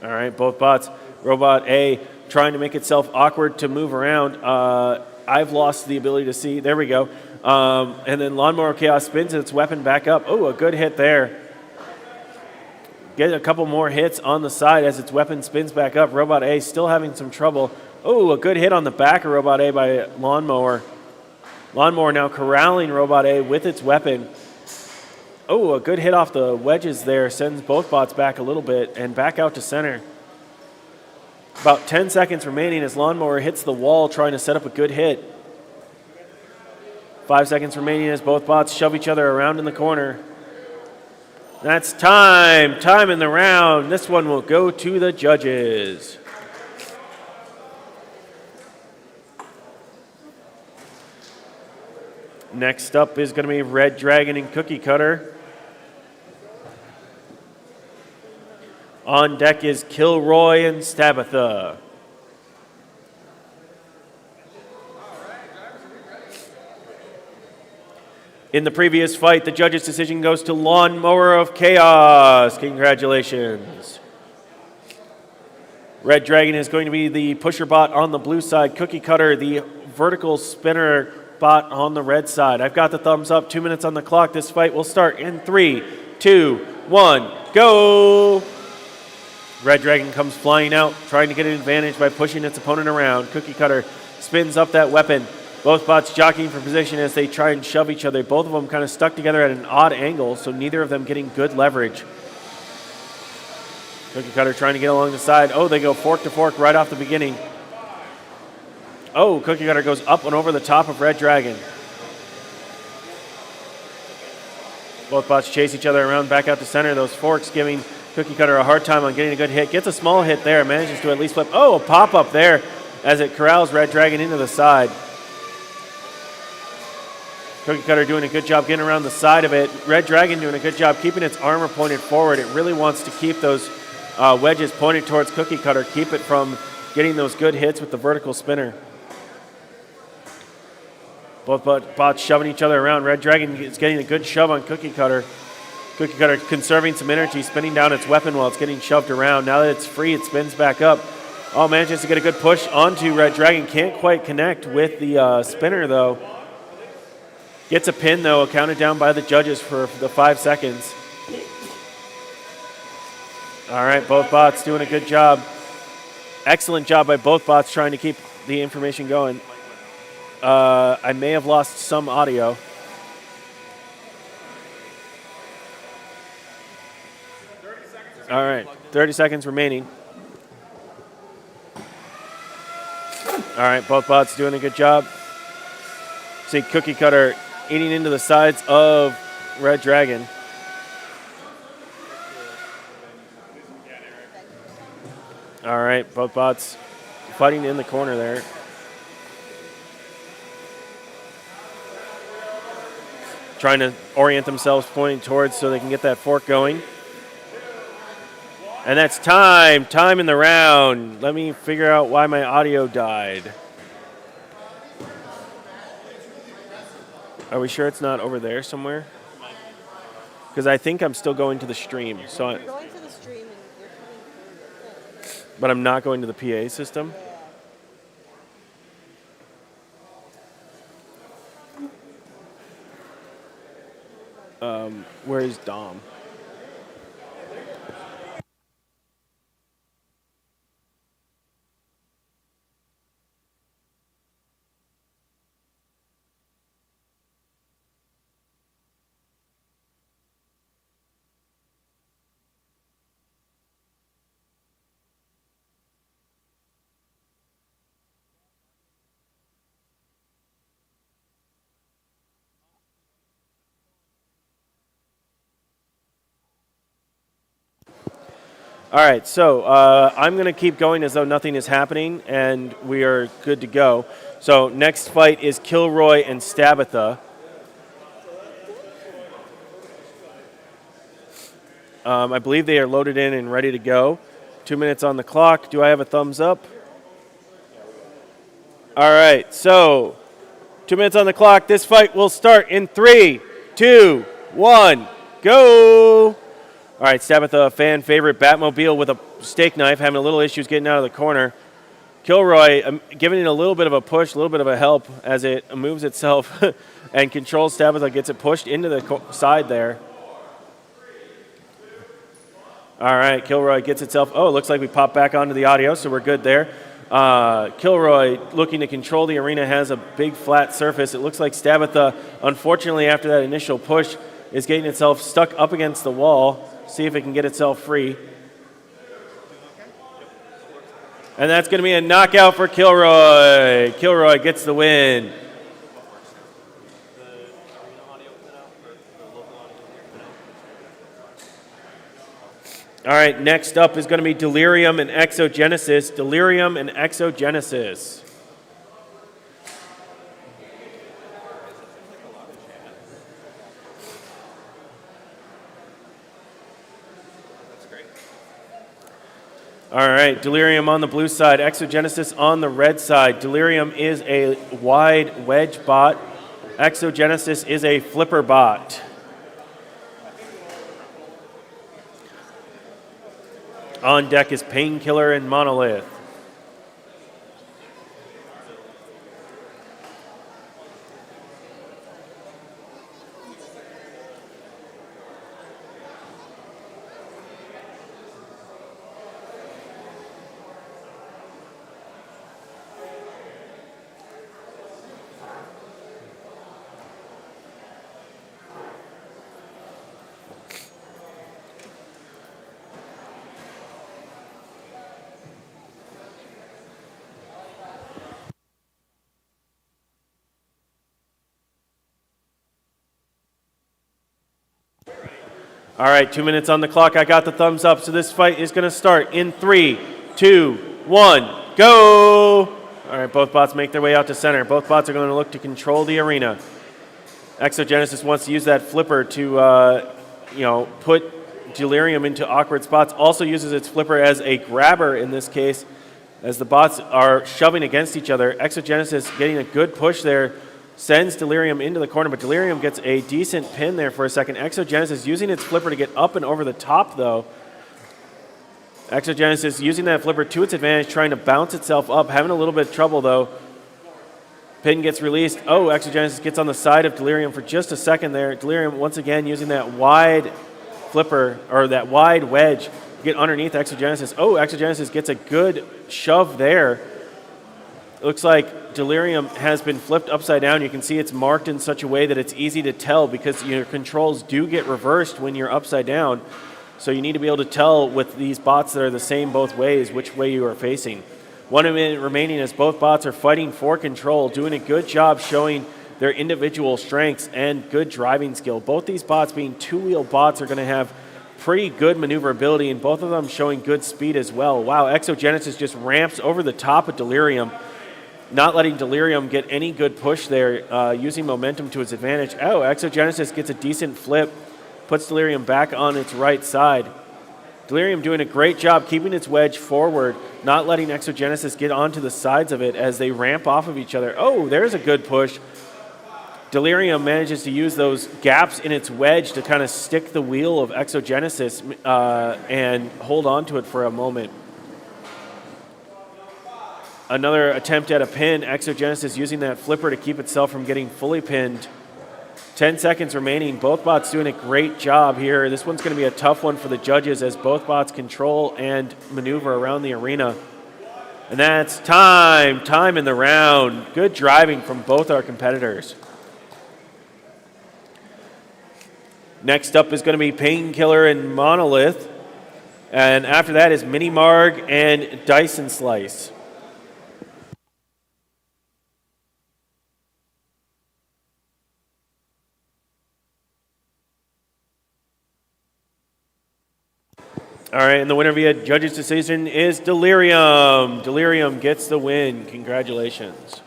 All right, both bots. Robot A trying to make itself awkward to move around. I've lost the ability to see. There we go. And then Lawnmower Chaos spins its weapon back up. Oh, a good hit there. Get a couple more hits on the side as its weapon spins back up. Robot A still having some trouble. Oh, a good hit on the back of Robot A by Lawnmower. Lawnmower now corralling Robot A with its weapon. Oh, a good hit off the wedges there. Sends both bots back a little bit and back out to center. About 10 seconds remaining as Lawnmower hits the wall trying to set up a good hit. 5 seconds remaining as both bots shove each other around in the corner. That's time. Time in the round. This one will go to the judges. Next up is going to be RedDragon and CookieCutter. On deck is Kilroy and Stabitha. In the previous fight, the judge's decision goes to Lawnmower of Chaos. Congratulations. RedDragon is going to be the pusher bot on the blue side. CookieCutter, the vertical spinner bot on the red side. I've got the thumbs up. 2 minutes on the clock. This fight will start in 3, 2, 1, go! RedDragon comes flying out, trying to get an advantage by pushing its opponent around. CookieCutter spins up that weapon. Both bots jockeying for position as they try and shove each other. Both of them kind of stuck together at an odd angle, so neither of them getting good leverage. CookieCutter trying to get along the side. Oh, they go fork to fork right off the beginning. Oh, CookieCutter goes up and over the top of RedDragon. Both bots chase each other around back out to center. Those forks giving CookieCutter a hard time on getting a good hit. Gets a small hit there. Manages to at least flip. Oh, a pop-up there as it corrals RedDragon into the side. CookieCutter doing a good job getting around the side of it. RedDragon doing a good job keeping its armor pointed forward. It really wants to keep those wedges pointed towards CookieCutter. Keep it from getting those good hits with the vertical spinner. Both bots shoving each other around. RedDragon is getting a good shove on CookieCutter. CookieCutter conserving some energy, spinning down its weapon while it's getting shoved around. Now that it's free, it spins back up. Oh, manages to get a good push onto RedDragon. Can't quite connect with the spinner, though. Gets a pin, though, counted down by the judges for the 5 seconds. All right, both bots doing a good job. Excellent job by both bots trying to keep the information going. I may have lost some audio. All right, 30 seconds remaining. All right, both bots doing a good job. See CookieCutter eating into the sides of RedDragon. All right, both bots fighting in the corner there. Trying to orient themselves, pointing towards so they can get that fork going. And that's time. Time in the round. Let me figure out why my audio died. Are we sure it's not over there somewhere? Because I think I'm still going to the stream. So You're going to the stream and you're coming through the thing. but I'm not going to the PA system. Where is Dom? All right, so I'm going to keep going as though nothing is happening, and we are good to go. So next fight is Kilroy and Stabitha. I believe they are loaded in and ready to go. 2 minutes on the clock. Do I have a thumbs up? All right, so 2 minutes on the clock. This fight will start in 3, 2, 1, go! All right, Stabitha, a fan favorite Batmobile with a steak knife, having a little issues getting out of the corner. Kilroy giving it a little bit of a push, a little bit of a help as it moves itself and controls Stabitha, gets it pushed into the side there. All right, Kilroy gets itself, oh, it looks like we popped back onto the audio, so we're good there. Kilroy looking to control the arena, has a big flat surface. It looks like Stabitha, unfortunately after that initial push, is getting itself stuck up against the wall. See if it can get itself free. And that's going to be a knockout for Kilroy. Kilroy gets the win. All right, next up is going to be Delirium and Exogenesis. Delirium and Exogenesis. All right, Delirium on the blue side, Exogenesis on the red side. Delirium is a wide wedge bot. Exogenesis is a flipper bot. On deck is Painkiller and Monolith. All right, 2 minutes on the clock. I got the thumbs up. So this fight is going to start in 3, 2, 1, go! All right, both bots make their way out to center. Both bots are going to look to control the arena. Exogenesis wants to use that flipper to, put Delirium into awkward spots. Also uses its flipper as a grabber in this case, as the bots are shoving against each other. Exogenesis getting a good push there. Sends Delirium into the corner, but Delirium gets a decent pin there for a second. Exogenesis using its flipper to get up and over the top, though. Exogenesis using that flipper to its advantage, trying to bounce itself up, having a little bit of trouble, though. Pin gets released. Oh, Exogenesis gets on the side of Delirium for just a second there. Delirium, once again, using that wide flipper, or that wide wedge, to get underneath Exogenesis. Oh, Exogenesis gets a good shove there. It looks like Delirium has been flipped upside down. You can see it's marked in such a way that it's easy to tell because your controls do get reversed when you're upside down. So you need to be able to tell with these bots that are the same both ways which way you are facing. 1 minute remaining as both bots are fighting for control, doing a good job showing their individual strengths and good driving skill. Both these bots being two-wheel bots are going to have pretty good maneuverability, and both of them showing good speed as well. Wow, Exogenesis just ramps over the top of Delirium, not letting Delirium get any good push there, using momentum to its advantage. Oh, Exogenesis gets a decent flip, puts Delirium back on its right side. Delirium doing a great job keeping its wedge forward, not letting Exogenesis get onto the sides of it as they ramp off of each other. Oh, there's a good push. Delirium manages to use those gaps in its wedge to kind of stick the wheel of Exogenesis and hold on to it for a moment. Another attempt at a pin. Exogenesis using that flipper to keep itself from getting fully pinned. 10 seconds remaining. Both bots doing a great job here. This one's going to be a tough one for the judges as both bots control and maneuver around the arena. And that's time. Time in the round. Good driving from both our competitors. Next up is going to be Painkiller and Monolith. And after that is Mini Marg and Dyson Slice. All right, and the winner via judges' decision is Delirium. Delirium gets the win. Congratulations.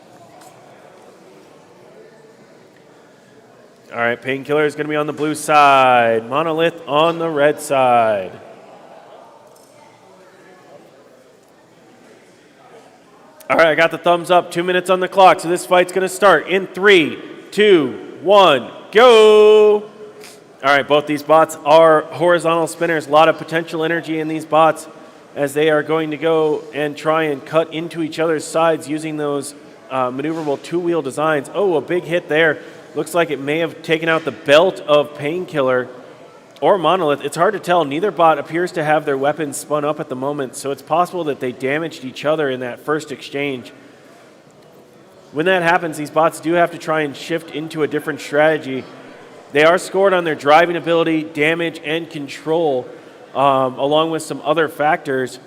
All right, Painkiller is going to be on the blue side. Monolith on the red side. All right, I got the thumbs up. 2 minutes on the clock, so this fight's going to start in 3, 2, 1, go! All right, both these bots are horizontal spinners. A lot of potential energy in these bots as they are going to go and try and cut into each other's sides using those maneuverable two-wheel designs. Oh, a big hit there. Looks like it may have taken out the belt of Painkiller or Monolith. It's hard to tell. Neither bot appears to have their weapons spun up at the moment, so it's possible that they damaged each other in that first exchange. When that happens, these bots do have to try and shift into a different strategy. They are scored on their driving ability, damage, and control, along with some other factors.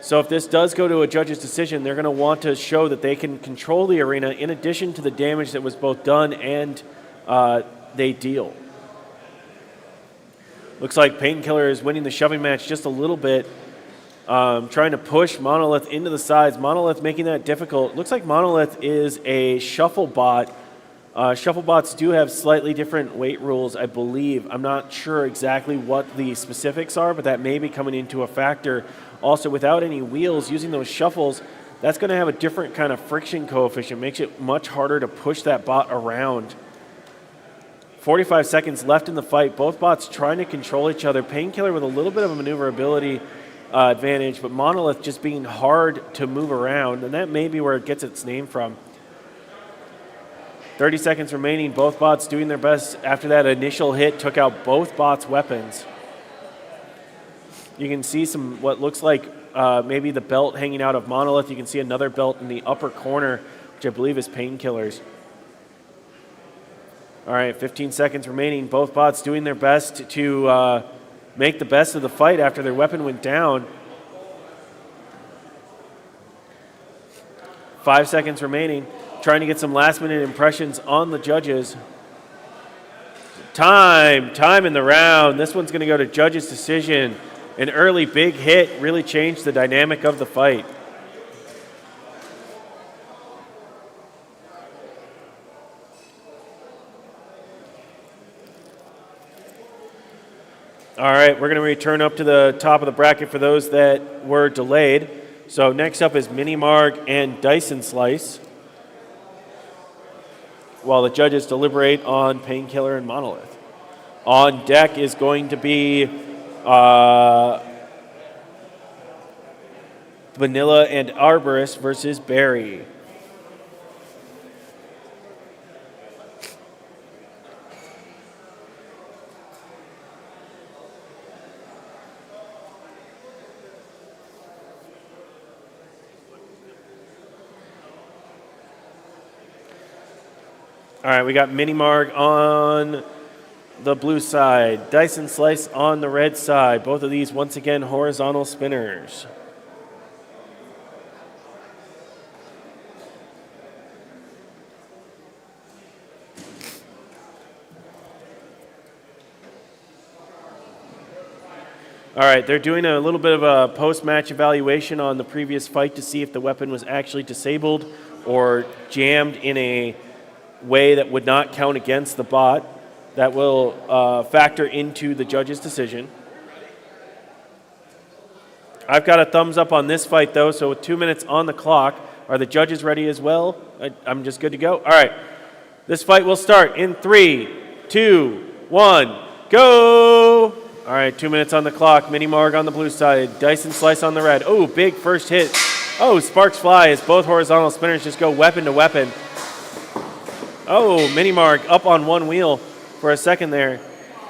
So if this does go to a judge's decision, they're going to want to show that they can control the arena in addition to the damage that was both done and they deal. Looks like Painkiller is winning the shoving match just a little bit, trying to push Monolith into the sides. Monolith making that difficult. Looks like Monolith is a shuffle bot. Shufflebots do have slightly different weight rules, I believe. I'm not sure exactly what the specifics are, but that may be coming into a factor. Also, without any wheels, using those shuffles, that's going to have a different kind of friction coefficient. Makes it much harder to push that bot around. 45 seconds left in the fight. Both bots trying to control each other. Painkiller with a little bit of a maneuverability advantage, but Monolith just being hard to move around, and that may be where it gets its name from. 30 seconds remaining. Both bots doing their best after that initial hit took out both bots' weapons. You can see some what looks like maybe the belt hanging out of Monolith. You can see another belt in the upper corner, which I believe is Painkiller's. All right, 15 seconds remaining. Both bots doing their best to make the best of the fight after their weapon went down. 5 seconds remaining. Trying to get some last-minute impressions on the judges. Time in the round. This one's going to go to judges' decision. An early big hit really changed the dynamic of the fight. All right, we're going to return up to the top of the bracket for those that were delayed. So next up is Mini Marg and Dyson Slice, while the judges deliberate on Painkiller and Monolith. On deck is going to be Banila and Arborist versus Barry. All right, we got Mini Marg on the blue side, Dyson Slice on the red side. Both of these, once again, horizontal spinners. All right, they're doing a little bit of a post-match evaluation on the previous fight to see if the weapon was actually disabled or jammed in a way that would not count against the bot. That will factor into the judge's decision. I've got a thumbs up on this fight, though, so with 2 minutes on the clock. Are the judges ready as well? I'm just good to go. All right, this fight will start in 3, 2, 1, go! All right, 2 minutes on the clock. Mini Marg on the blue side, Dyson Slice on the red. Oh, big first hit. Oh, sparks fly as both horizontal spinners just go weapon to weapon. Oh, Mini Marg up on one wheel for a second there.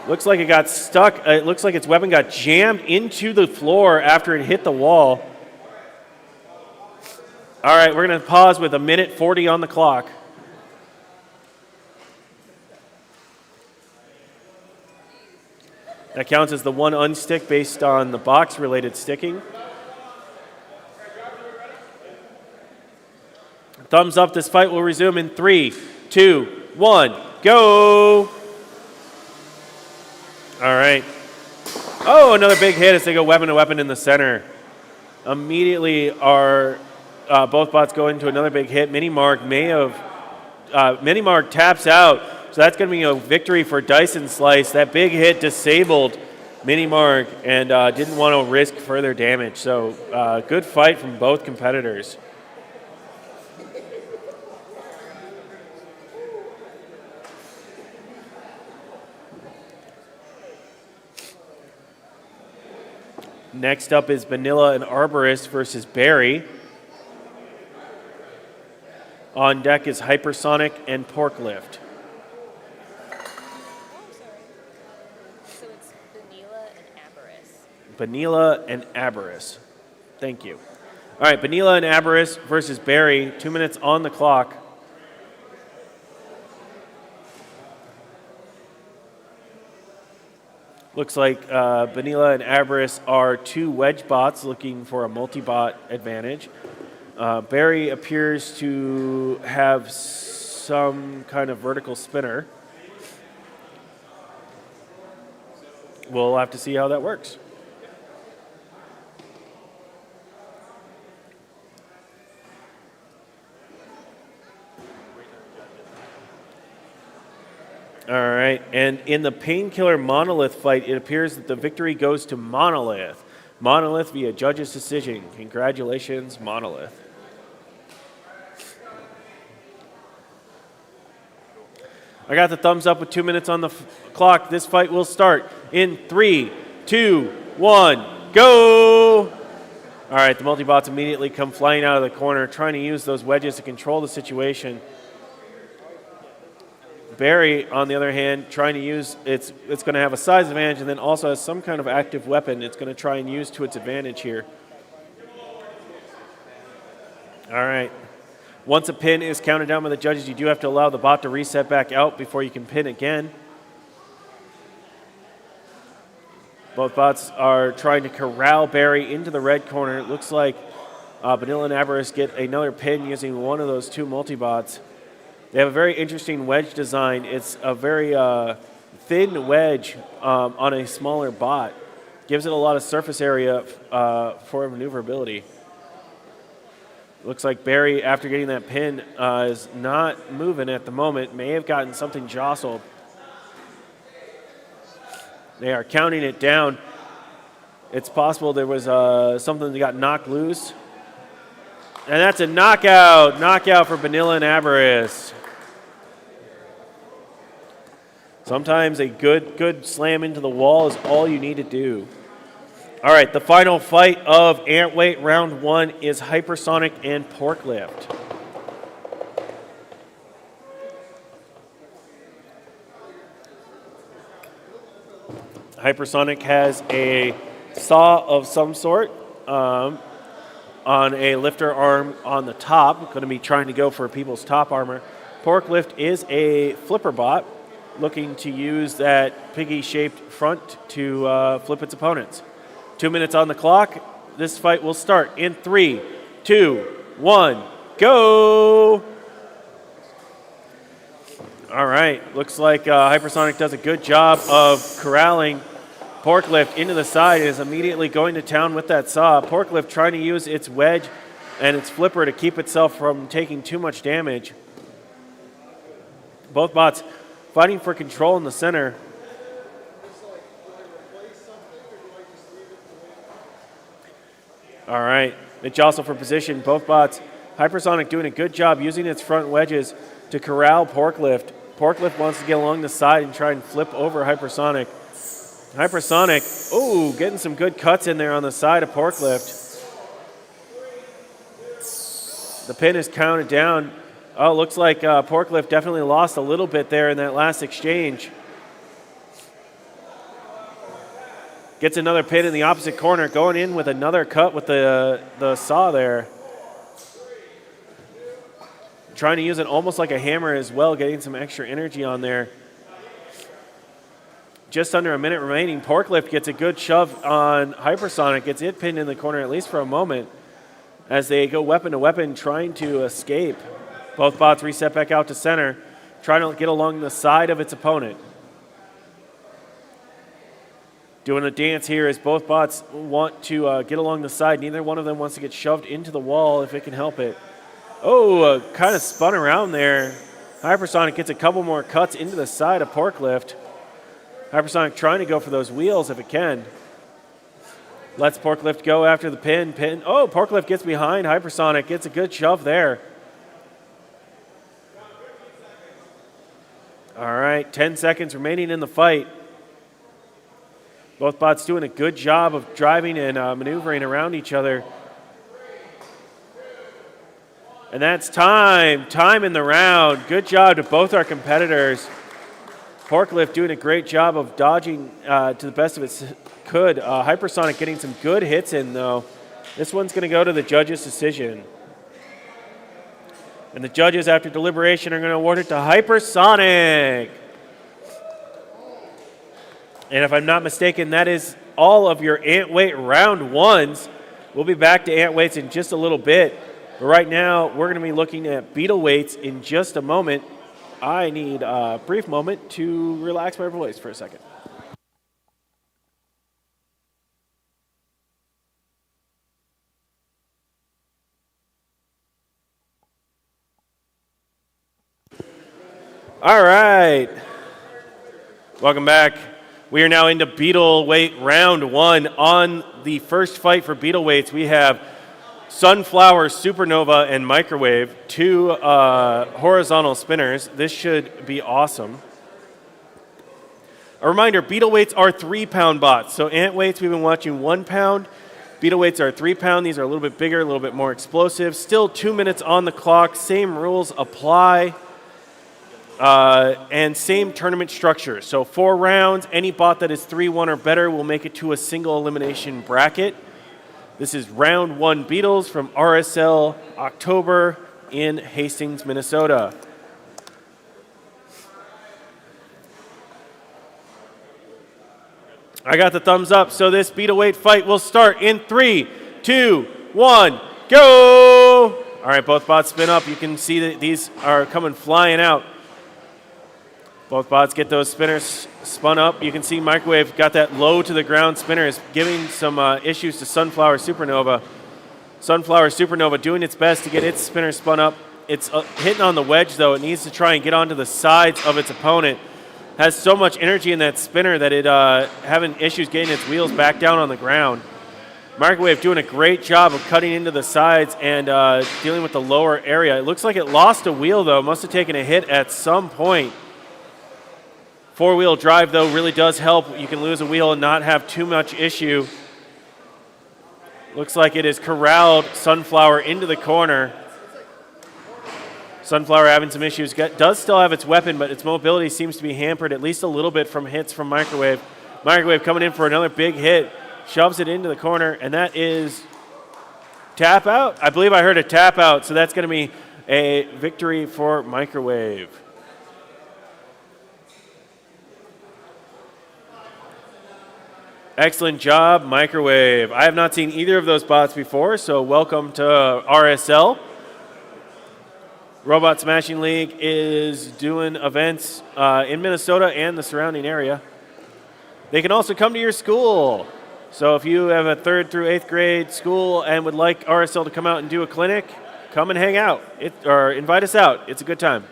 Looks like it got stuck. It looks like its weapon got jammed into the floor after it hit the wall. All right, we're going to pause with 1:40 on the clock. That counts as the one unstick based on the box-related sticking. Thumbs up. This fight will resume in 3, 2, 1, go! All right. Oh, another big hit as they go weapon to weapon in the center. Immediately, both bots go into another big hit. Mini Marg taps out, so that's going to be a victory for Dyson Slice. That big hit disabled Mini Marg and didn't want to risk further damage. So good fight from both competitors. Next up is Banila and Arborist versus Barry. On deck is Hypersonic and Pork Lift. Oh, sorry. So it's Banila and Aboras. Banila and Aboras. Thank you. All right, Banila and Aboras versus Barry. 2 minutes on the clock. Looks like Banila and Aboras are two wedge bots looking for a multi-bot advantage. Barry appears to have some kind of vertical spinner. We'll have to see how that works. All right, and in the Painkiller Monolith fight, it appears that the victory goes to Monolith. Monolith via judge's decision. Congratulations, Monolith. I got the thumbs up with 2 minutes on the clock. This fight will start in 3, 2, 1, go! All right, the multi-bots immediately come flying out of the corner, trying to use those wedges to control the situation. Barry, on the other hand, trying to use, it's going to have a size advantage and then also has some kind of active weapon it's going to try and use to its advantage here. All right. Once a pin is counted down by the judges, you do have to allow the bot to reset back out before you can pin again. Both bots are trying to corral Barry into the red corner. It looks like Banila and Aboras get another pin using one of those two multi-bots. They have a very interesting wedge design. It's a very thin wedge on a smaller bot. Gives it a lot of surface area for maneuverability. Looks like Barry, after getting that pin, is not moving at the moment. May have gotten something jostled. They are counting it down. It's possible there was something that got knocked loose. And that's a knockout. Knockout for Banila and Aboras. Sometimes a good slam into the wall is all you need to do. All right, the final fight of Ant Weight Round 1 is Hypersonic and Porklift. Hypersonic has a saw of some sort on a lifter arm on the top. Going to be trying to go for people's top armor. Porklift is a flipper bot looking to use that piggy-shaped front to flip its opponents. 2 minutes on the clock. This fight will start in 3, 2, 1, go! All right, looks like Hypersonic does a good job of corralling Porklift into the side and is immediately going to town with that saw. Porklift trying to use its wedge and its flipper to keep itself from taking too much damage. Both bots fighting for control in the center. All right, they jostle for position. Both bots. Hypersonic doing a good job using its front wedges to corral Porklift. Porklift wants to get along the side and try and flip over Hypersonic. Hypersonic, ooh, getting some good cuts in there on the side of Porklift. The pin is counted down. Oh, looks like Porklift definitely lost a little bit there in that last exchange. Gets another pin in the opposite corner, going in with another cut with the saw there. Trying to use it almost like a hammer as well, getting some extra energy on there. Just under a minute remaining. Porklift gets a good shove on Hypersonic, gets it pinned in the corner at least for a moment as they go weapon to weapon trying to escape. Both bots reset back out to center, trying to get along the side of its opponent. Doing a dance here as both bots want to get along the side. Neither one of them wants to get shoved into the wall if it can help it. Oh, kind of spun around there. Hypersonic gets a couple more cuts into the side of Porklift. Hypersonic trying to go for those wheels if it can. Lets Porklift go after the pin. Oh, Porklift gets behind Hypersonic. Gets a good shove there. All right, 10 seconds remaining in the fight. Both bots doing a good job of driving and maneuvering around each other. And that's time. Time in the round. Good job to both our competitors. Porklift doing a great job of dodging to the best of its could. Hypersonic getting some good hits in, though. This one's going to go to the judges' decision. And the judges, after deliberation, are going to award it to Hypersonic. And if I'm not mistaken, that is all of your Ant Weight round ones. We'll be back to Ant Weights in just a little bit. But right now, we're going to be looking at Beetle Weights in just a moment. I need a brief moment to relax my voice for a second. All right. Welcome back. We are now into Beetle Weight round 1. On the first fight for Beetle Weights, we have Sunflower, Supernova, and Microwave, 2 horizontal spinners. This should be awesome. A reminder, Beetle Weights are 3-pound bots. So Ant Weights, we've been watching 1 pound. Beetle Weights are 3-pound. These are a little bit bigger, a little bit more explosive. Still 2 minutes on the clock. Same rules apply. And same tournament structure. So 4 rounds. Any bot that is 3-1 or better will make it to a single elimination bracket. This is round 1 Beetles from RSL October in Hastings, Minnesota. I got the thumbs up, so this Beetle Weight fight will start in 3, 2, 1, go! All right, both bots spin up. You can see that these are coming flying out. Both bots get those spinners spun up. You can see Microwave got that low to the ground spinner, is giving some issues to Sunflower Supernova. Sunflower Supernova doing its best to get its spinner spun up. It's hitting on the wedge, though. It needs to try and get onto the sides of its opponent. Has so much energy in that spinner that it having issues getting its wheels back down on the ground. Microwave doing a great job of cutting into the sides and dealing with the lower area. It looks like it lost a wheel, though. Must have taken a hit at some point. 4-wheel drive, though, really does help. You can lose a wheel and not have too much issue. Looks like it has corralled Sunflower into the corner. Sunflower having some issues. Does still have its weapon, but its mobility seems to be hampered at least a little bit from hits from Microwave. Microwave coming in for another big hit. Shoves it into the corner, and that is tap out. I believe I heard a tap out, so that's going to be a victory for Microwave. Excellent job, Microwave. I have not seen either of those bots before, so welcome to RSL. Robot Smashing League is doing events in Minnesota and the surrounding area. They can also come to your school. So if you have a 3rd through 8th grade school and would like RSL to come out and do a clinic, come and hang out or invite us out. It's a good time.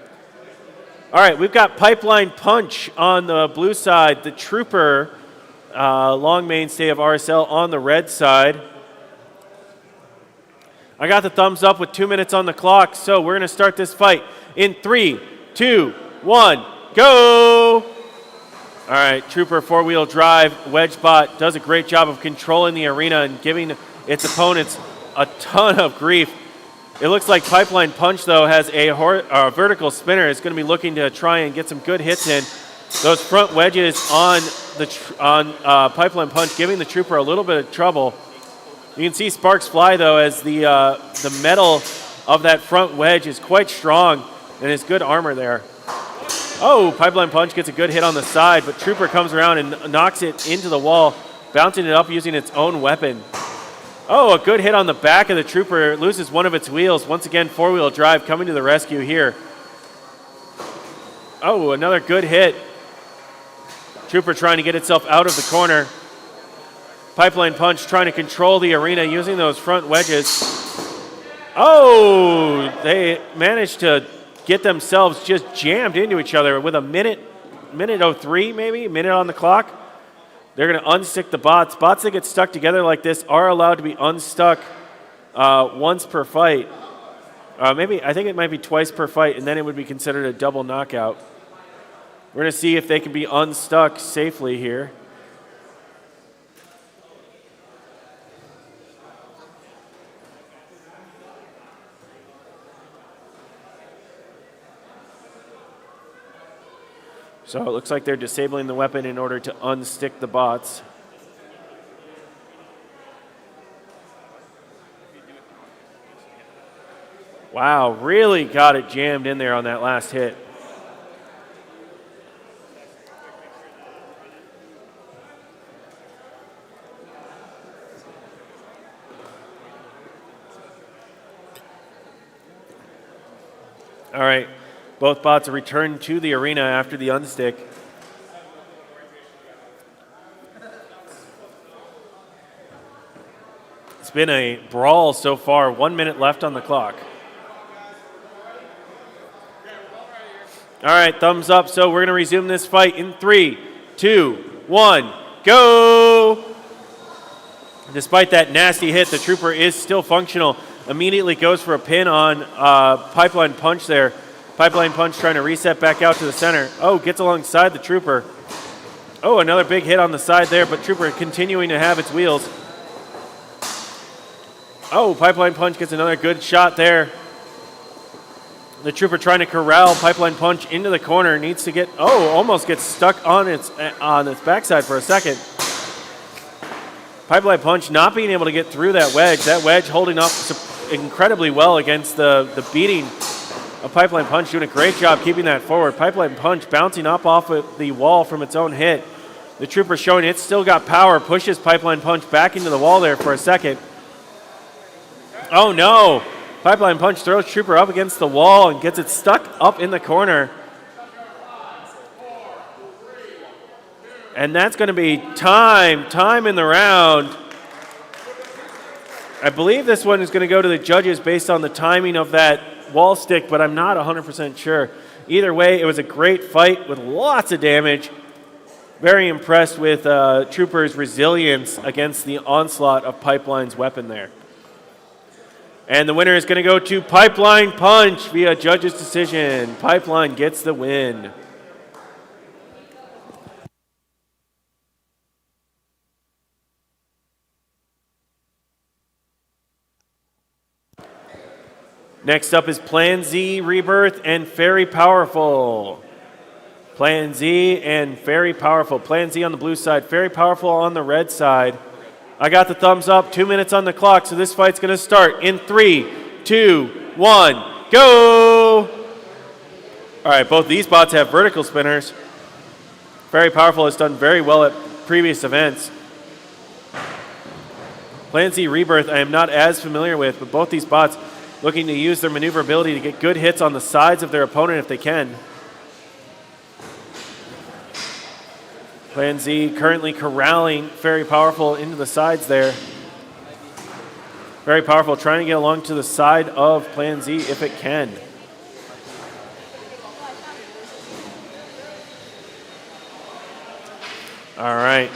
All right, we've got Pipeline Punch on the blue side, the Trooper, long mainstay of RSL on the red side. I got the thumbs up with 2 minutes on the clock, so we're going to start this fight in 3, 2, 1, go! All right, Trooper 4-wheel drive, Wedge bot does a great job of controlling the arena and giving its opponents a ton of grief. It looks like Pipeline Punch, though, has a vertical spinner. It's going to be looking to try and get some good hits in. Those front wedges on Pipeline Punch giving the Trooper a little bit of trouble. You can see sparks fly, though, as the metal of that front wedge is quite strong and is good armor there. Oh, Pipeline Punch gets a good hit on the side, but Trooper comes around and knocks it into the wall, bouncing it up using its own weapon. Oh, a good hit on the back of the Trooper. Loses one of its wheels. Once again, 4-wheel drive coming to the rescue here. Oh, another good hit. Trooper trying to get itself out of the corner. Pipeline Punch trying to control the arena using those front wedges. Oh, they managed to get themselves just jammed into each other with a minute 03 maybe, minute on the clock. They're going to unstick the bots. Bots that get stuck together like this are allowed to be unstuck once per fight. I think it might be twice per fight, and then it would be considered a double knockout. We're going to see if they can be unstuck safely here. So it looks like they're disabling the weapon in order to unstick the bots. Wow, really got it jammed in there on that last hit. All right. Both bots are returned to the arena after the unstick. It's been a brawl so far. 1 minute left on the clock. All right, thumbs up. So we're going to resume this fight in 3, 2, 1, go! Despite that nasty hit, the Trooper is still functional. Immediately goes for a pin on Pipeline Punch there. Pipeline Punch trying to reset back out to the center. Oh, gets alongside the Trooper. Oh, another big hit on the side there, but Trooper continuing to have its wheels. Oh, Pipeline Punch gets another good shot there. The Trooper trying to corral Pipeline Punch into the corner. Needs to get, almost gets stuck on its backside for a second. Pipeline Punch not being able to get through that wedge. That wedge holding up incredibly well against the beating of Pipeline Punch, doing a great job keeping that forward. Pipeline Punch bouncing up off of the wall from its own hit. The Trooper showing it's still got power, pushes Pipeline Punch back into the wall there for a second. Oh no! Pipeline Punch throws Trooper up against the wall and gets it stuck up in the corner. And that's going to be time in the round. I believe this one is going to go to the judges based on the timing of that wall stick, but I'm not 100% sure. Either way, it was a great fight with lots of damage. Very impressed with Trooper's resilience against the onslaught of Pipeline's weapon there. And the winner is going to go to Pipeline Punch via judge's decision. Pipeline gets the win. Next up is Plan Z, Rebirth, and Very Powerful. Plan Z and Very Powerful. Plan Z on the blue side, Very Powerful on the red side. I got the thumbs up, 2 minutes on the clock, so this fight's gonna start in 3, 2, 1, go! All right, both these bots have vertical spinners. Very Powerful has done very well at previous events. Plan Z Rebirth I am not as familiar with, but both these bots looking to use their maneuverability to get good hits on the sides of their opponent if they can. Plan Z currently corralling Very Powerful into the sides there. Very Powerful trying to get along to the side of Plan Z if it can. All right.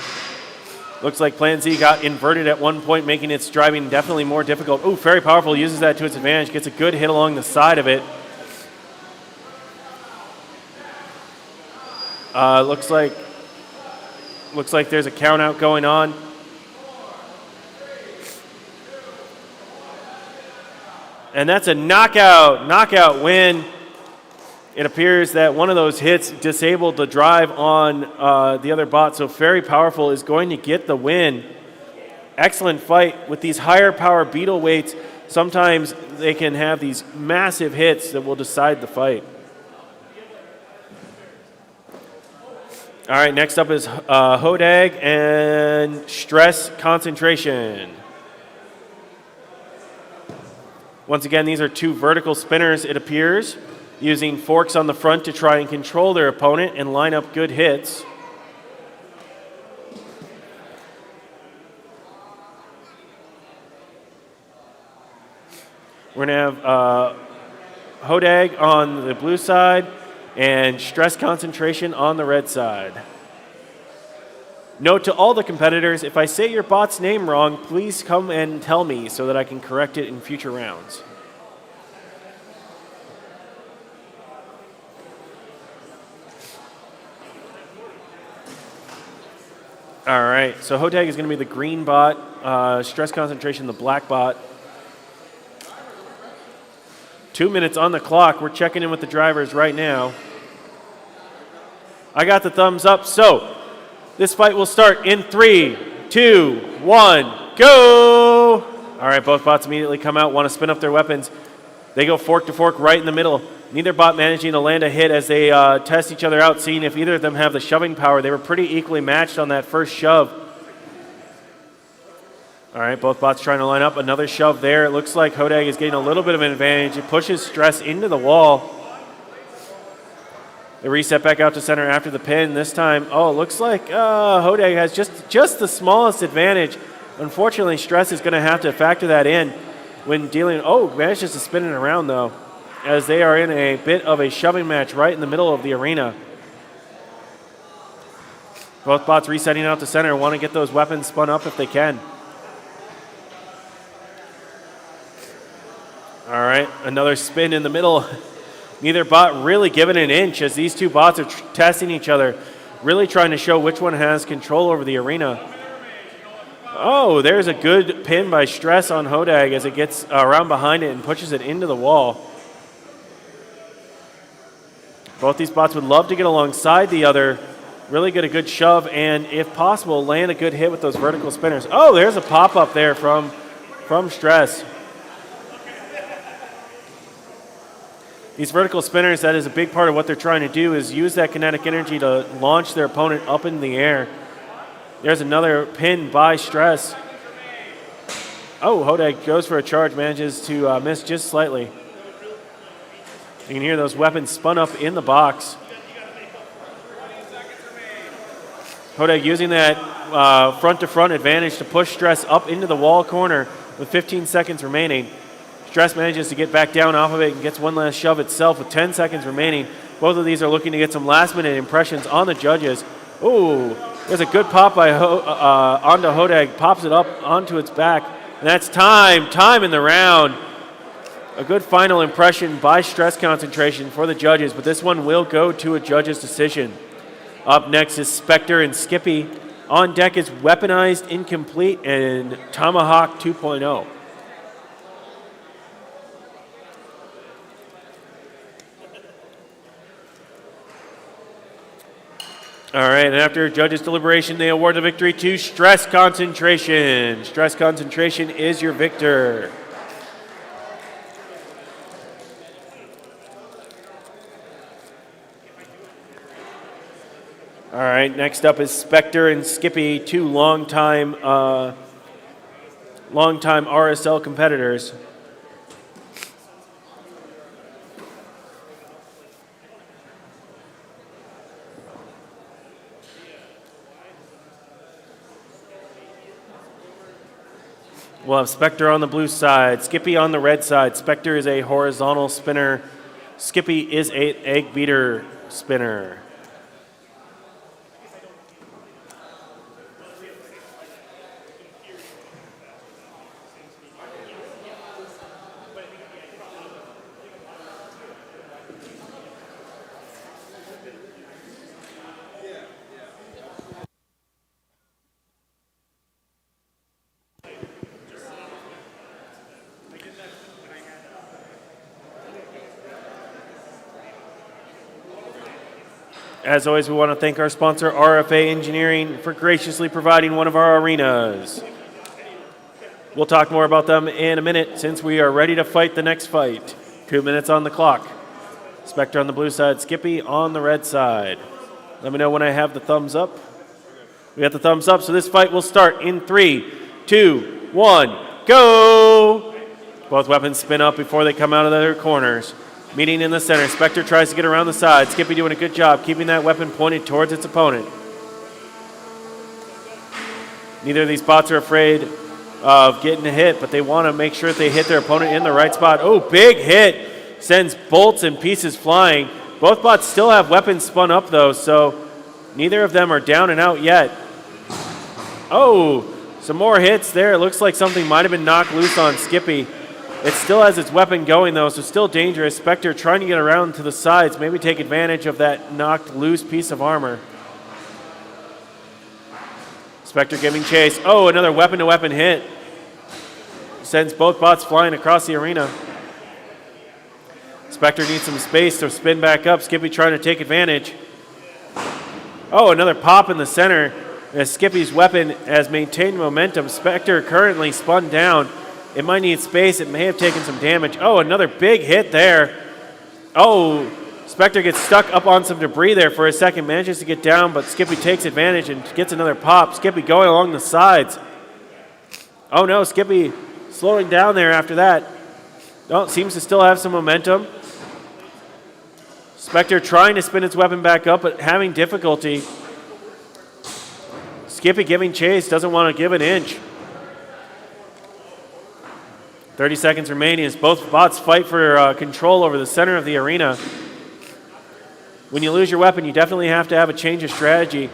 Looks like Plan Z got inverted at one point, making its driving definitely more difficult. Oh, Very Powerful uses that to its advantage, gets a good hit along the side of it. Looks like there's a count out going on. And that's a knockout win. It appears that one of those hits disabled the drive on the other bot, so Very Powerful is going to get the win. Excellent fight with these higher power beetle weights. Sometimes they can have these massive hits that will decide the fight. All right, next up is Hodag and Stress Concentration. Once again, these are two vertical spinners, it appears, using forks on the front to try and control their opponent and line up good hits. We're going to have Hodag on the blue side and Stress Concentration on the red side. Note to all the competitors, if I say your bot's name wrong, please come and tell me so that I can correct it in future rounds. All right, so Hodag is going to be the green bot, Stress Concentration the black bot. 2 minutes on the clock. We're checking in with the drivers right now. I got the thumbs up, so this fight will start in 3, 2, 1, go! All right, both bots immediately come out, want to spin up their weapons. They go fork to fork right in the middle. Neither bot managing to land a hit as they test each other out, seeing if either of them have the shoving power. They were pretty equally matched on that first shove. All right, both bots trying to line up. Another shove there. It looks like Hodag is getting a little bit of an advantage. It pushes Stress into the wall. They reset back out to center after the pin. This time, it looks like Hodag has just the smallest advantage. Unfortunately, Stress is going to have to factor that in when dealing. Manages to spin it around, though, as they are in a bit of a shoving match right in the middle of the arena. Both bots resetting out the center, want to get those weapons spun up if they can. All right, another spin in the middle. Neither bot really giving an inch as these two bots are testing each other, really trying to show which one has control over the arena. Oh, there's a good pin by Stress on Hodag as it gets around behind it and pushes it into the wall. Both these bots would love to get alongside the other, really get a good shove, and if possible, land a good hit with those vertical spinners. Oh, there's a pop-up there from Stress. These vertical spinners, that is a big part of what they're trying to do, is use that kinetic energy to launch their opponent up in the air. There's another pin by Stress. Oh, Hodag goes for a charge, manages to miss just slightly. You can hear those weapons spun up in the box. Hodag using that front-to-front advantage to push Stress up into the wall corner with 15 seconds remaining. Stress manages to get back down off of it and gets one last shove itself with 10 seconds remaining. Both of these are looking to get some last-minute impressions on the judges. Ooh, there's a good pop by onto Hodag, pops it up onto its back. And that's time in the round. A good final impression by Stress Concentration for the judges, but this one will go to a judge's decision. Up next is Specture and Skippy. On deck is Weaponized, Incomplete, and Tomahawk 2.0. All right, and after judges' deliberation, they award the victory to Stress Concentration. Stress Concentration is your victor. All right, next up is Specture and Skippy, two longtime RSL competitors. We'll have Specture on the blue side, Skippy on the red side. Specture is a horizontal spinner. Skippy is an egg beater spinner. As always, we want to thank our sponsor, RFA Engineering, for graciously providing one of our arenas. We'll talk more about them in a minute since we are ready to fight the next fight. 2 minutes on the clock. Spectre on the blue side, Skippy on the red side. Let me know when I have the thumbs up. We got the thumbs up, so this fight will start in 3, 2, 1, go! Both weapons spin up before they come out of their corners. Meeting in the center, Spectre tries to get around the side. Skippy doing a good job keeping that weapon pointed towards its opponent. Neither of these bots are afraid of getting a hit, but they want to make sure that they hit their opponent in the right spot. Oh, big hit! Sends bolts and pieces flying. Both bots still have weapons spun up though, so neither of them are down and out yet. Oh, some more hits there. It looks like something might have been knocked loose on Skippy. It still has its weapon going though, so still dangerous. Spectre trying to get around to the sides, maybe take advantage of that knocked loose piece of armor. Spectre giving chase. Oh, another weapon-to-weapon hit. Sends both bots flying across the arena. Spectre needs some space to spin back up. Skippy trying to take advantage. Oh, another pop in the center as Skippy's weapon has maintained momentum. Spectre currently spun down. It might need space. It may have taken some damage. Oh, another big hit there. Oh, Spectre gets stuck up on some debris there for a second. Manages to get down, but Skippy takes advantage and gets another pop. Skippy going along the sides. Oh no, Skippy slowing down there after that. Oh, seems to still have some momentum. Spectre trying to spin its weapon back up, but having difficulty. Skippy giving chase, doesn't want to give an inch. 30 seconds remaining as both bots fight for control over the center of the arena. When you lose your weapon, you definitely have to have a change of strategy.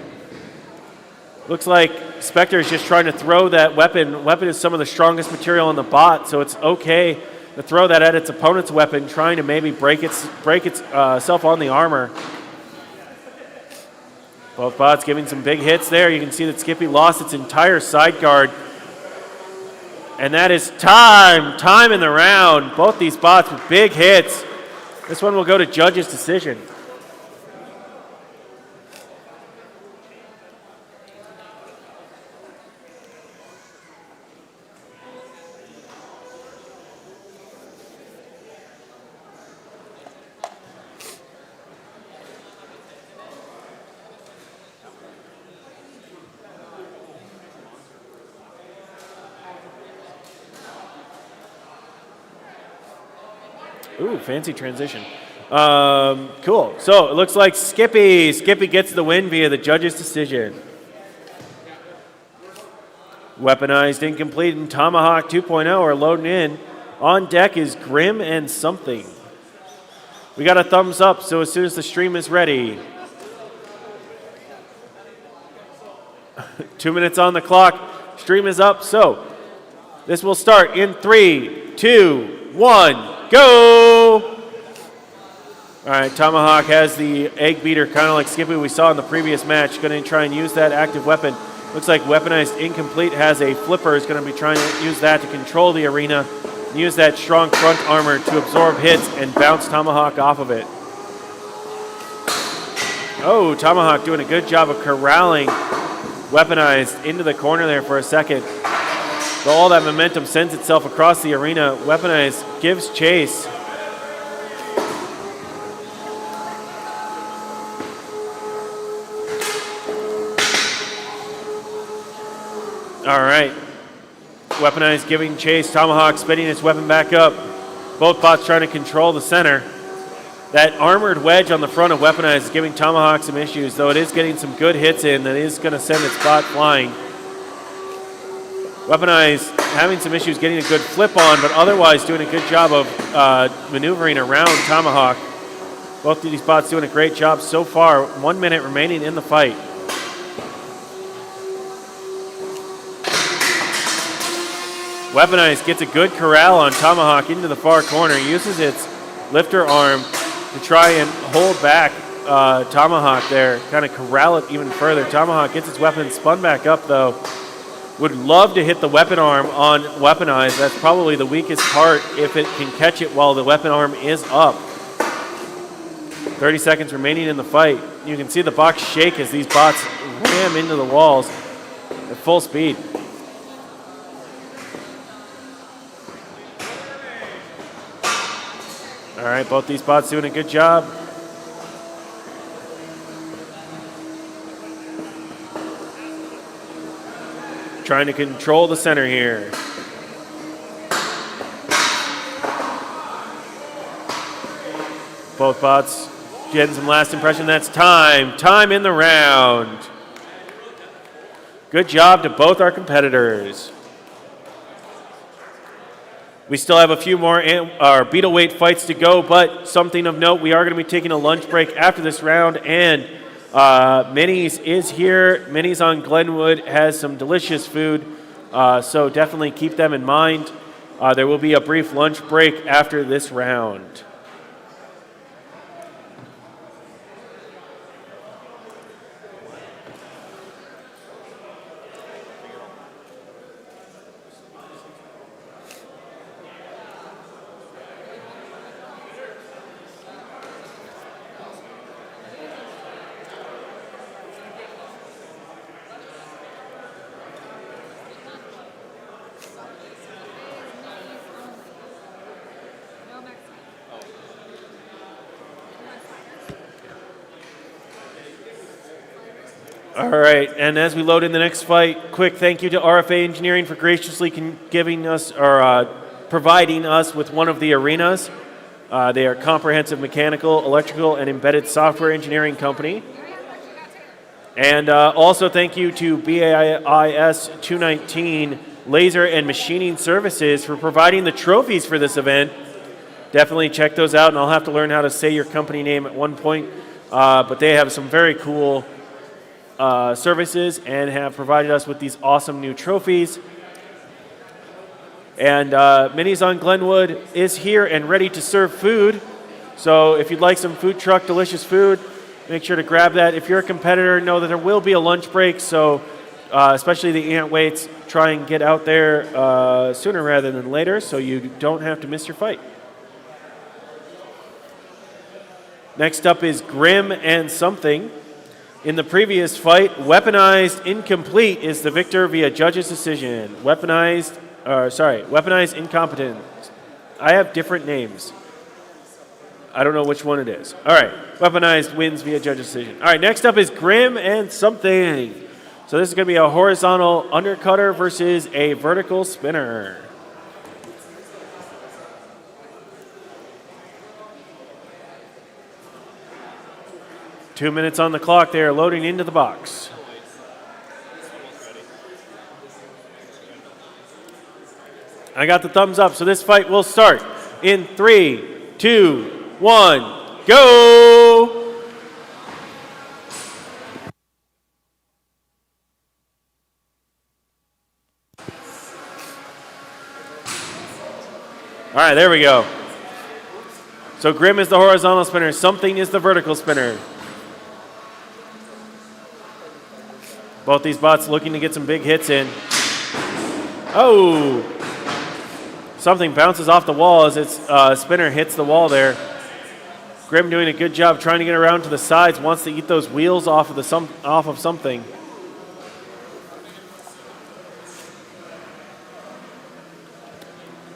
Looks like Specture is just trying to throw that weapon. Weapon is some of the strongest material on the bot, so it's okay to throw that at its opponent's weapon, trying to maybe break itself on the armor. Both bots giving some big hits there. You can see that Skippy lost its entire side guard. And that is time in the round. Both these bots with big hits. This one will go to judge's decision. Ooh, fancy transition. Cool. So it looks like Skippy gets the win via the judge's decision. Weaponized, Incomplete, and Tomahawk 2.0 are loading in. On deck is Grim and Something. We got a thumbs up, so as soon as the stream is ready. 2 minutes on the clock. Stream is up, so this will start in 3, 2, 1. Go! All right, Tomahawk has the egg beater, kind of like Skippy we saw in the previous match. Going to try and use that active weapon. Looks like Weaponized Incomplete has a flipper. Is going to be trying to use that to control the arena. Use that strong front armor to absorb hits and bounce Tomahawk off of it. Oh, Tomahawk doing a good job of corralling Weaponized into the corner there for a second. So all that momentum sends itself across the arena. Weaponized gives chase. All right. Weaponized giving chase. Tomahawk spinning its weapon back up. Both bots trying to control the center. That armored wedge on the front of Weaponized is giving Tomahawk some issues, though it is getting some good hits in that is going to send its bot flying. Weaponized having some issues getting a good flip on, but otherwise doing a good job of maneuvering around Tomahawk. Both of these bots doing a great job so far. 1 minute remaining in the fight. Weaponized gets a good corral on Tomahawk into the far corner. Uses its lifter arm to try and hold back Tomahawk there. Kind of corral it even further. Tomahawk gets its weapon spun back up though. Would love to hit the weapon arm on Weaponized. That's probably the weakest part if it can catch it while the weapon arm is up. 30 seconds remaining in the fight. You can see the box shake as these bots ram into the walls at full speed. All right, both these bots doing a good job. Trying to control the center here. Both bots getting some last impression. That's time. Time in the round. Good job to both our competitors. We still have a few more beetle weight fights to go, but something of note, we are going to be taking a lunch break after this round, and Minis is here. Minis on Glenwood has some delicious food, so definitely keep them in mind. There will be a brief lunch break after this round. All right, and as we load in the next fight, quick thank you to RFA Engineering for graciously giving us or providing us with one of the arenas. They are comprehensive mechanical, electrical, and embedded software engineering company. And also thank you to BAIS 219 Laser and Machining Services for providing the trophies for this event. Definitely check those out, and I'll have to learn how to say your company name at one point. But they have some very cool services and have provided us with these awesome new trophies. And Minis on Glenwood is here and ready to serve food. So if you'd like some food truck delicious food, make sure to grab that. If you're a competitor, know that there will be a lunch break. So especially the ant weights, try and get out there sooner rather than later so you don't have to miss your fight. Next up is Grim and Something. In the previous fight, Weaponized Incomplete is the victor via judge's decision. Weaponized Incompetence. I have different names. I don't know which one it is. All right, Weaponized wins via judge's decision. All right, next up is Grim and Something. So this is going to be a horizontal undercutter versus a vertical spinner. Two minutes on the clock. They are loading into the box. I got the thumbs up, so this fight will start in 3, 2, 1, go! All right, there we go. So Grim is the horizontal spinner. Something is the vertical spinner. Both these bots looking to get some big hits in. Oh! Something bounces off the wall as its spinner hits the wall there. Grim doing a good job trying to get around to the sides. Wants to eat those wheels off of something.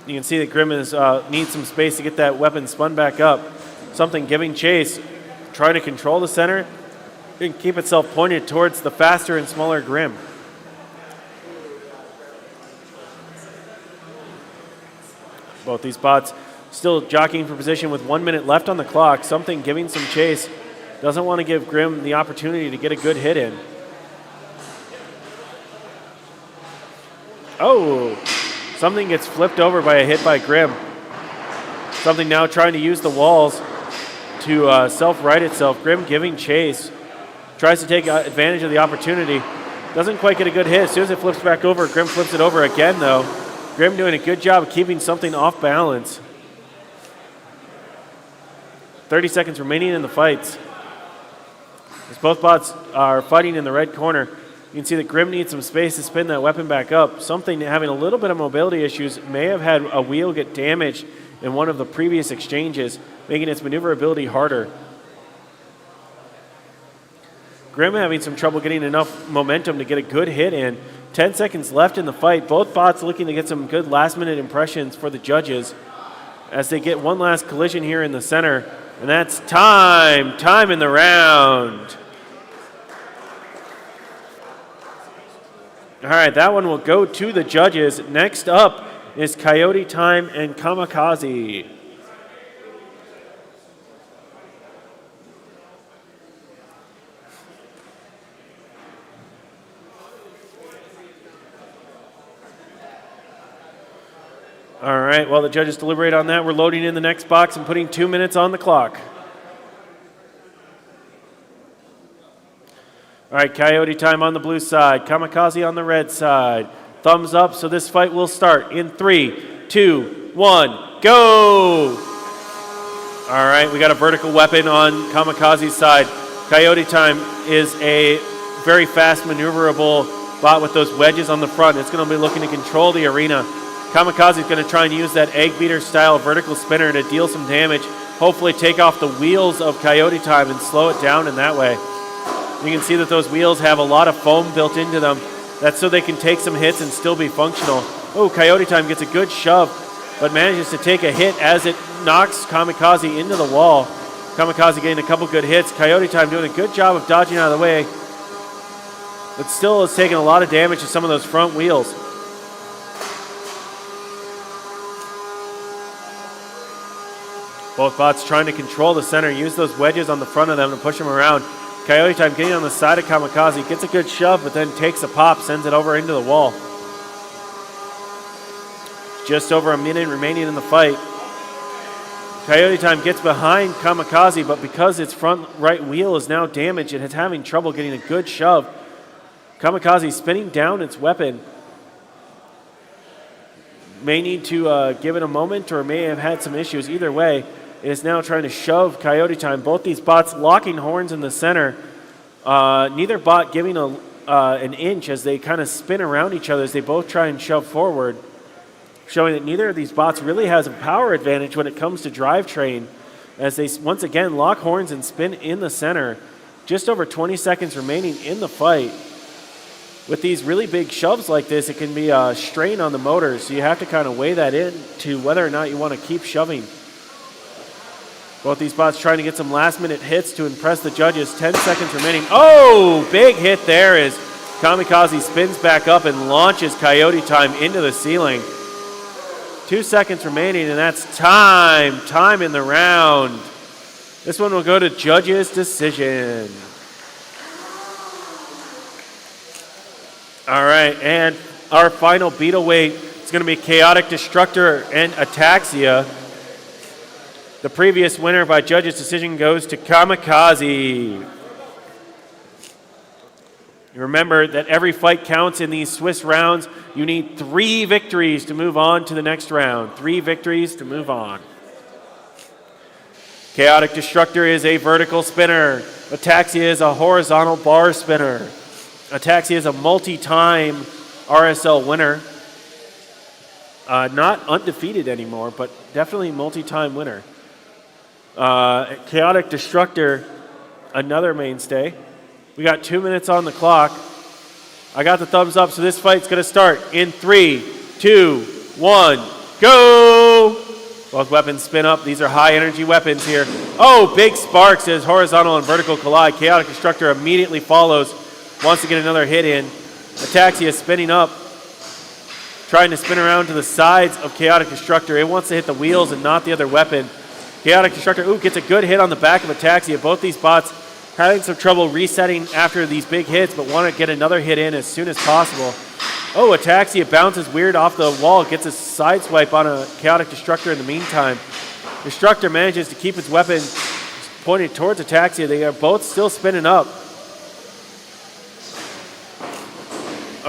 You can see that Grim needs some space to get that weapon spun back up. Something giving chase, trying to control the center and keep itself pointed towards the faster and smaller Grim. Both these bots still jockeying for position with 1 minute left on the clock. Something giving some chase. Doesn't want to give Grim the opportunity to get a good hit in. Oh! Something gets flipped over by a hit by Grim. Something now trying to use the walls to self-right itself. Grim giving chase. Tries to take advantage of the opportunity. Doesn't quite get a good hit. As soon as it flips back over, Grim flips it over again, though. Grim doing a good job of keeping something off balance. 30 seconds remaining in the fights. As both bots are fighting in the red corner, you can see that Grim needs some space to spin that weapon back up. Something having a little bit of mobility issues, may have had a wheel get damaged in one of the previous exchanges, making its maneuverability harder. Grim having some trouble getting enough momentum to get a good hit in. 10 seconds left in the fight. Both bots looking to get some good last-minute impressions for the judges as they get one last collision here in the center. And that's time. Time in the round. All right, that one will go to the judges. Next up is Coyote Time and Kamikaze. All right, while the judges deliberate on that, we're loading in the next box and putting 2 minutes on the clock. All right, Coyote Time on the blue side, Kamikaze on the red side. Thumbs up, so this fight will start in 3, 2, 1, go! All right, we got a vertical weapon on Kamikaze's side. Coyote Time is a very fast maneuverable bot with those wedges on the front. It's going to be looking to control the arena. Kamikaze is going to try and use that egg beater style vertical spinner to deal some damage, hopefully take off the wheels of Coyote Time and slow it down in that way. You can see that those wheels have a lot of foam built into them. That's so they can take some hits and still be functional. Oh, Coyote Time gets a good shove, but manages to take a hit as it knocks Kamikaze into the wall. Kamikaze getting a couple good hits. Coyote Time doing a good job of dodging out of the way, but still is taking a lot of damage to some of those front wheels. Both bots trying to control the center, use those wedges on the front of them to push them around. Coyote Time getting on the side of Kamikaze, gets a good shove, but then takes a pop, sends it over into the wall. Just over a minute remaining in the fight. Coyote Time gets behind Kamikaze, but because its front right wheel is now damaged and it's having trouble getting a good shove, Kamikaze spinning down its weapon. May need to give it a moment or may have had some issues. Either way, it is now trying to shove Coyote Time. Both these bots locking horns in the center. Neither bot giving an inch as they kind of spin around each other as they both try and shove forward, showing that neither of these bots really has a power advantage when it comes to drivetrain as they once again lock horns and spin in the center. Just over 20 seconds remaining in the fight. With these really big shoves like this, it can be a strain on the motors, so you have to kind of weigh that in to whether or not you want to keep shoving. Both these bots trying to get some last-minute hits to impress the judges. 10 seconds remaining. Oh, big hit there as Kamikaze spins back up and launches Coyote Time into the ceiling. 2 seconds remaining, and that's time. Time in the round. This one will go to judges' decision. All right, and our final beetle weight is going to be Chaotic Destructor and Ataxia. The previous winner by judges' decision goes to Kamikaze. Remember that every fight counts in these Swiss rounds. You need 3 victories to move on to the next round. 3 victories to move on. Chaotic Destructor is a vertical spinner. Ataxia is a horizontal bar spinner. Ataxia is a multi-time RSL winner. Not undefeated anymore, but definitely multi-time winner. Chaotic Destructor, another mainstay. We got 2 minutes on the clock. I got the thumbs up, so this fight's going to start in 3, 2, 1, go! Both weapons spin up. These are high-energy weapons here. Oh, big sparks as horizontal and vertical collide. Chaotic Destructor immediately follows. Wants to get another hit in. Ataxia spinning up. Trying to spin around to the sides of Chaotic Destructor. It wants to hit the wheels and not the other weapon. Chaotic Destructor, gets a good hit on the back of Ataxia. Both these bots having some trouble resetting after these big hits, but want to get another hit in as soon as possible. Oh, Ataxia bounces weird off the wall. Gets a side swipe on a Chaotic Destructor in the meantime. Destructor manages to keep its weapon pointed towards Ataxia. They are both still spinning up.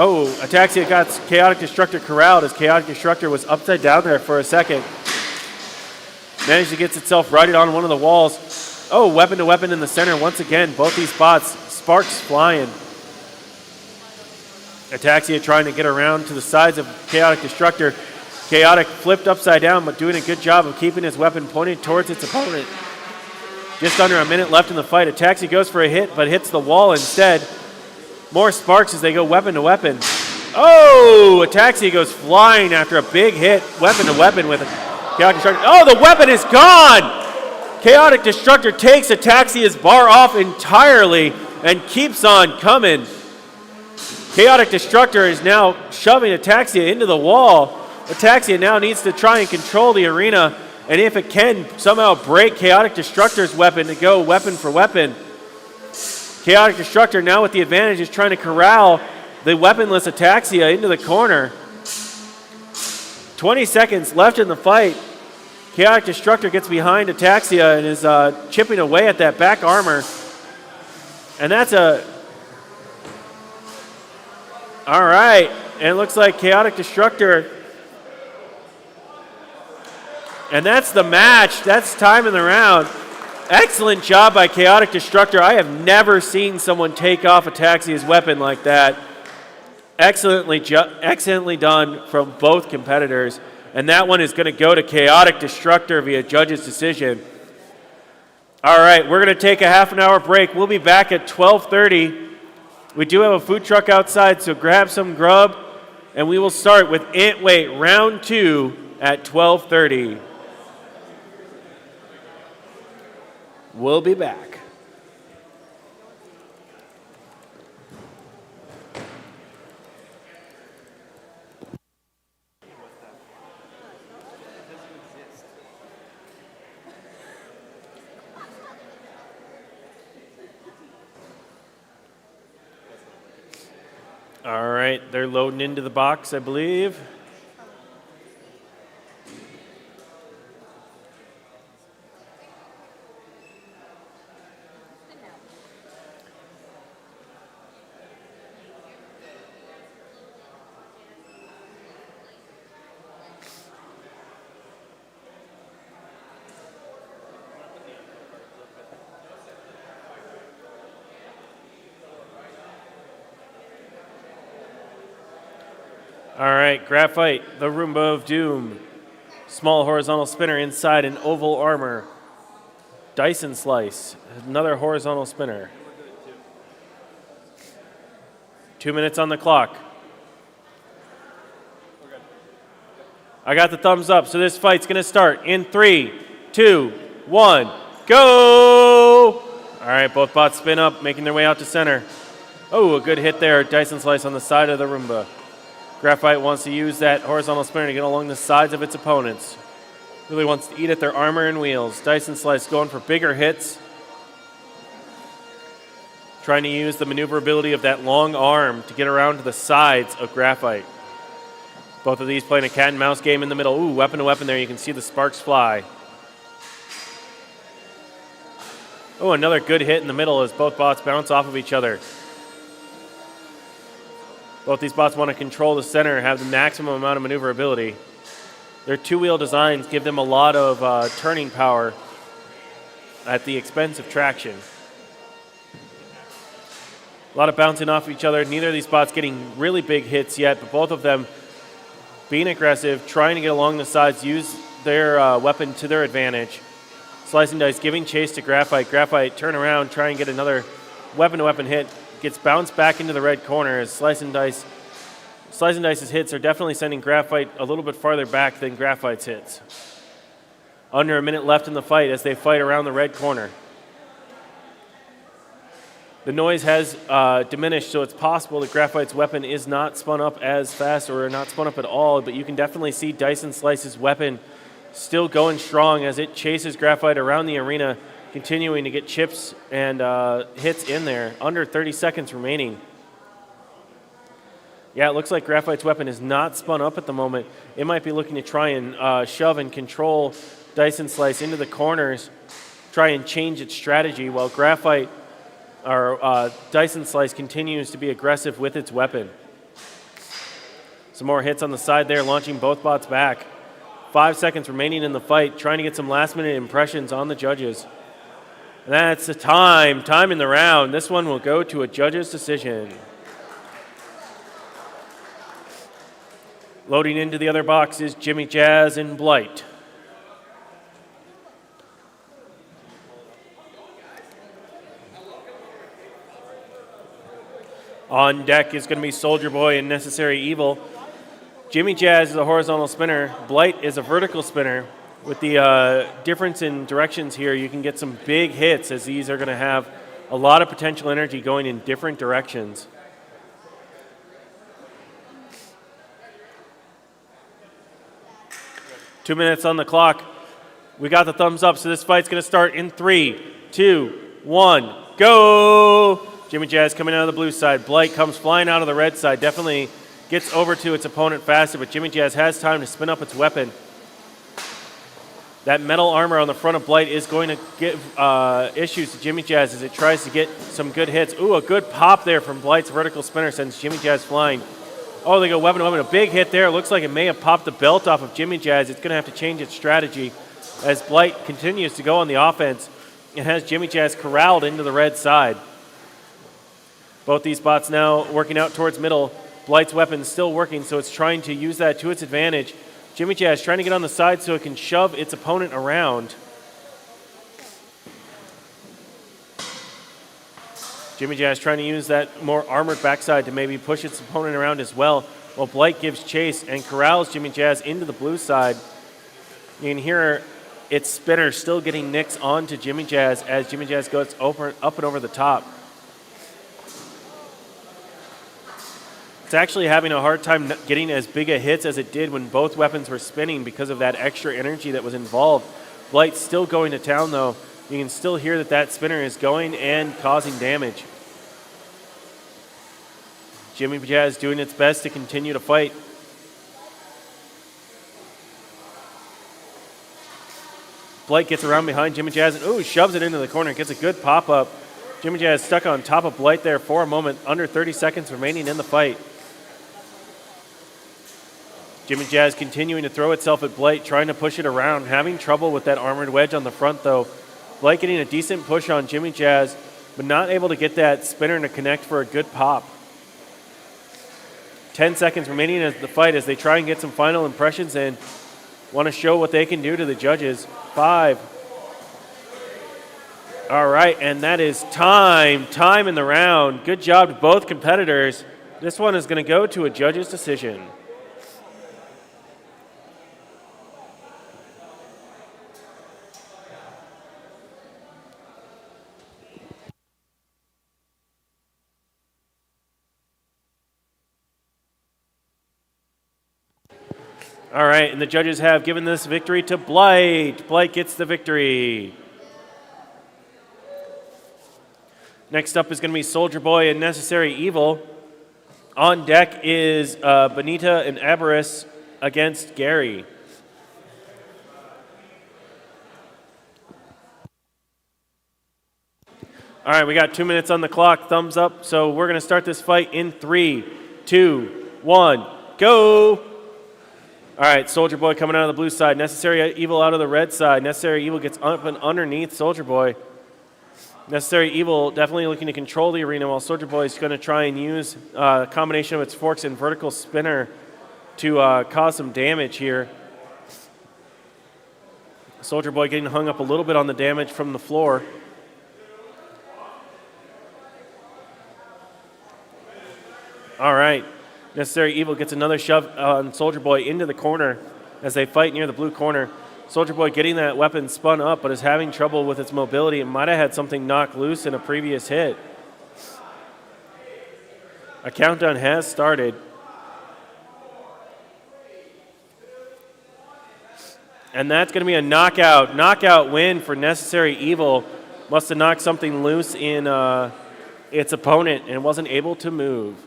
Oh, Ataxia got Chaotic Destructor corralled as Chaotic Destructor was upside down there for a second. Managed to get itself righted on one of the walls. Oh, weapon to weapon in the center once again. Both these spots, sparks flying. Ataxia trying to get around to the sides of Chaotic Destructor. Chaotic flipped upside down, but doing a good job of keeping his weapon pointed towards its opponent. Just under a minute left in the fight. Ataxia goes for a hit, but hits the wall instead. More sparks as they go weapon to weapon. Oh, Ataxia goes flying after a big hit, weapon to weapon with Chaotic Destructor. Oh, the weapon is gone! Chaotic Destructor takes Ataxia's bar off entirely and keeps on coming. Chaotic Destructor is now shoving Ataxia into the wall. Ataxia now needs to try and control the arena, and if it can, somehow break Chaotic Destructor's weapon to go weapon for weapon. Chaotic Destructor now with the advantage is trying to corral the weaponless Ataxia into the corner. 20 seconds left in the fight. Chaotic Destructor gets behind Ataxia and is chipping away at that back armor. And that's a... All right. And it looks like Chaotic Destructor... And that's the match. That's time in the round. Excellent job by Chaotic Destructor. I have never seen someone take off Ataxia's weapon like that. Excellently done from both competitors. And that one is going to go to Chaotic Destructor via judge's decision. All right, we're going to take a half an hour break. We'll be back at 12:30. We do have a food truck outside, so grab some grub. And we will start with Ant Weight Round 2 at 12:30. We'll be back. All right, they're loading into the box, I believe. All right, GraFight, the Roomba of Doom. Small horizontal spinner inside an oval armor. Dyson Slice, another horizontal spinner. 2 minutes on the clock. I got the thumbs up, so this fight's gonna start in 3, 2, 1, go! All right, both bots spin up, making their way out to center. Oh, a good hit there, Dyson Slice on the side of the Roomba. GraFight wants to use that horizontal spinner to get along the sides of its opponents. Really wants to eat at their armor and wheels. Dyson Slice going for bigger hits. Trying to use the maneuverability of that long arm to get around to the sides of GraFight. Both of these playing a cat and mouse game in the middle. Ooh, weapon to weapon there. You can see the sparks fly. Oh, another good hit in the middle as both bots bounce off of each other. Both these bots want to control the center and have the maximum amount of maneuverability. Their two-wheel designs give them a lot of turning power at the expense of traction. A lot of bouncing off each other. Neither of these bots getting really big hits yet, but both of them being aggressive, trying to get along the sides, use their weapon to their advantage. Slicing Dice giving chase to GraFight. GraFight turn around, try and get another weapon-to-weapon hit. Gets bounced back into the red corner as Slicing Dice's hits are definitely sending GraFight a little bit farther back than GraFight's hits. Under a minute left in the fight as they fight around the red corner. The noise has diminished, so it's possible that GraFight's weapon is not spun up as fast or not spun up at all, but you can definitely see Dyson Slice's weapon still going strong as it chases GraFight around the arena, continuing to get chips and hits in there. Under 30 seconds remaining. Yeah, it looks like GraFight's weapon is not spun up at the moment. It might be looking to try and shove and control Dyson Slice into the corners, try and change its strategy while GraFight or Dyson Slice continues to be aggressive with its weapon. Some more hits on the side there, launching both bots back. 5 seconds remaining in the fight, trying to get some last-minute impressions on the judges. And that's the time in the round. This one will go to a judge's decision. Loading into the other box is Jimmy Jazz and Blight. On deck is going to be Soldier Boy and Necessary Evil. Jimmy Jazz is a horizontal spinner. Blight is a vertical spinner. With the difference in directions here, you can get some big hits as these are going to have a lot of potential energy going in different directions. Two minutes on the clock. We got the thumbs up, so this fight's going to start in 3, 2, 1, go! Jimmy Jazz coming out of the blue side. Blight comes flying out of the red side. Definitely gets over to its opponent faster, but Jimmy Jazz has time to spin up its weapon. That metal armor on the front of Blight is going to give issues to Jimmy Jazz as it tries to get some good hits. Ooh, a good pop there from Blight's vertical spinner sends Jimmy Jazz flying. Oh, they go weapon to weapon. A big hit there. It looks like it may have popped the belt off of Jimmy Jazz. It's going to have to change its strategy as Blight continues to go on the offense and has Jimmy Jazz corralled into the red side. Both these bots now working out towards middle. Blight's weapon still working, so it's trying to use that to its advantage. Jimmy Jazz trying to get on the side so it can shove its opponent around. Jimmy Jazz trying to use that more armored backside to maybe push its opponent around as well, while Blight gives chase and corrals Jimmy Jazz into the blue side. You can hear its spinner still getting nicks onto Jimmy Jazz as Jimmy Jazz goes up and over the top. It's actually having a hard time getting as big a hits as it did when both weapons were spinning because of that extra energy that was involved. Blight's still going to town though. You can still hear that spinner is going and causing damage. Jimmy Jazz doing its best to continue to fight. Blight gets around behind Jimmy Jazz and ooh, shoves it into the corner. Gets a good pop-up. Jimmy Jazz stuck on top of Blight there for a moment. Under 30 seconds remaining in the fight. Jimmy Jazz continuing to throw itself at Blight, trying to push it around. Having trouble with that armored wedge on the front though. Blight getting a decent push on Jimmy Jazz, but not able to get that spinner to connect for a good pop. 10 seconds remaining in the fight as they try and get some final impressions and want to show what they can do to the judges. 5. All right, and that is time. Time in the round. Good job to both competitors. This one is going to go to a judge's decision. All right, and the judges have given this victory to Blight. Blight gets the victory. Next up is going to be Soldier Boy and Necessary Evil. On deck is Bonita and Aboras against Gary. All right, we got 2 minutes on the clock. Thumbs up. So we're going to start this fight in 3, 2, 1, go. All right, Soldier Boy coming out of the blue side. Necessary Evil out of the red side. Necessary Evil gets up and underneath Soldier Boy. Necessary Evil definitely looking to control the arena, while Soldier Boy is going to try and use a combination of its forks and vertical spinner to cause some damage here. Soldier Boy getting hung up a little bit on the damage from the floor. All right. Necessary Evil gets another shove on Soldier Boy into the corner as they fight near the blue corner. Soldier Boy getting that weapon spun up, but is having trouble with its mobility. It might have had something knocked loose in a previous hit. A countdown has started. And that's going to be a knockout win for Necessary Evil. Must have knocked something loose in its opponent and wasn't able to move.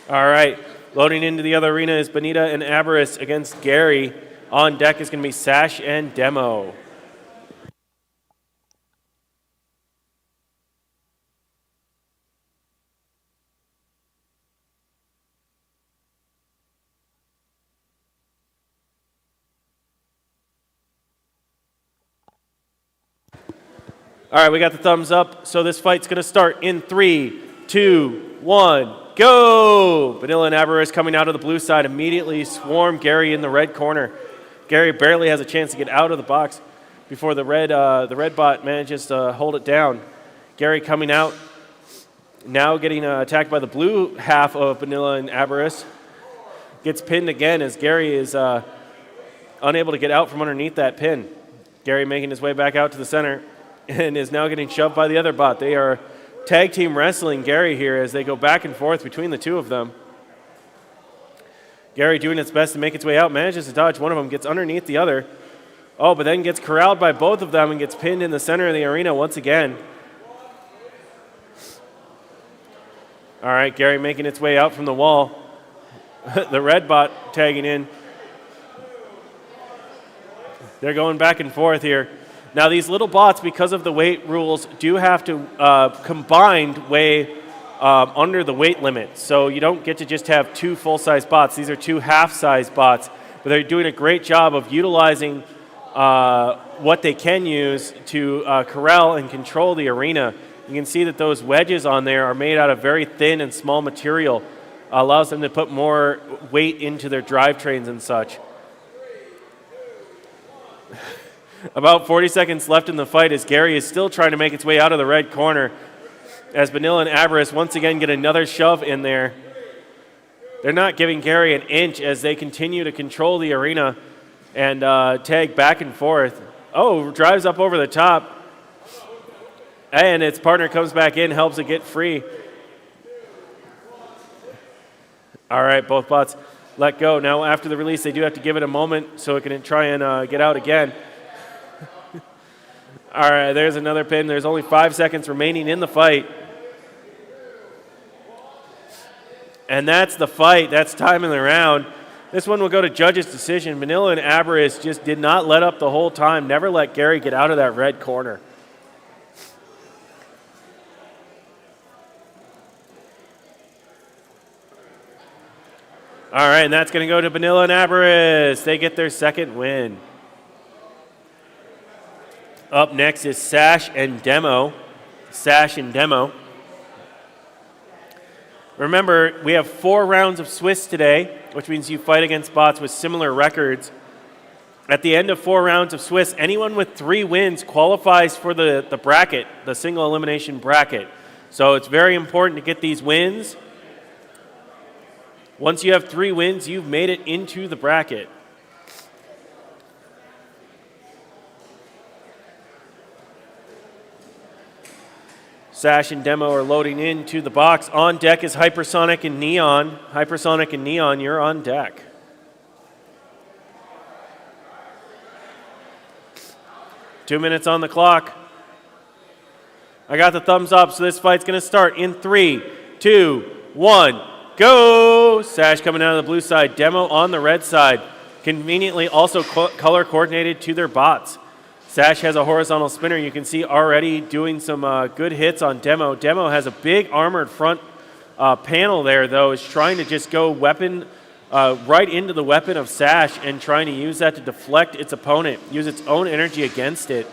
All right, loading into the other arena is Bonita and Aboras against Gary. On deck is going to be Sash and Demo. All right, we got the thumbs up. So this fight's going to start in 3, 2, 1, go! Vanilla and Aboras coming out of the blue side immediately swarm Gary in the red corner. Gary barely has a chance to get out of the box before the red bot manages to hold it down. Gary coming out, now getting attacked by the blue half of Vanilla and Aboras. Gets pinned again as Gary is unable to get out from underneath that pin. Gary making his way back out to the center and is now getting shoved by the other bot. They are tag team wrestling Gary here as they go back and forth between the two of them. Gary doing its best to make its way out, manages to dodge one of them, gets underneath the other. Oh, but then gets corralled by both of them and gets pinned in the center of the arena once again. All right, Gary making its way out from the wall. The red bot tagging in. They're going back and forth here. Now these little bots, because of the weight rules, do have to combined weigh under the weight limit. So you don't get to just have 2 full-size bots. These are 2 half-size bots. But they're doing a great job of utilizing what they can use to corral and control the arena. You can see that those wedges on there are made out of very thin and small material. Allows them to put more weight into their drivetrains and such. About 40 seconds left in the fight as Gary is still trying to make its way out of the red corner. As Vanilla and Aboras once again get another shove in there. They're not giving Gary an inch as they continue to control the arena and tag back and forth. Oh, drives up over the top. And its partner comes back in, helps it get free. All right, both bots let go. Now after the release, they do have to give it a moment so it can try and get out again. All right, there's another pin. There's only 5 seconds remaining in the fight. And that's the fight. That's time in the round. This one will go to judge's decision. Vanilla and Aboras just did not let up the whole time. Never let Gary get out of that red corner. All right, and that's going to go to Vanilla and Aboras. They get their second win. Up next is Sash and Demo. Sash and Demo. Remember, we have 4 rounds of Swiss today, which means you fight against bots with similar records. At the end of 4 rounds of Swiss, anyone with 3 wins qualifies for the bracket, the single elimination bracket. So it's very important to get these wins. Once you have 3 wins, you've made it into the bracket. Sash and Demo are loading into the box. On deck is Hypersonic and Neon. Hypersonic and Neon, you're on deck. Two minutes on the clock. I got the thumbs up, so this fight's going to start in 3, 2, 1, go! Sash coming out of the blue side. Demo on the red side. Conveniently also color coordinated to their bots. Sash has a horizontal spinner. You can see already doing some good hits on Demo. Demo has a big armored front panel there, though, is trying to just go weapon right into the weapon of Sash and trying to use that to deflect its opponent, use its own energy against it.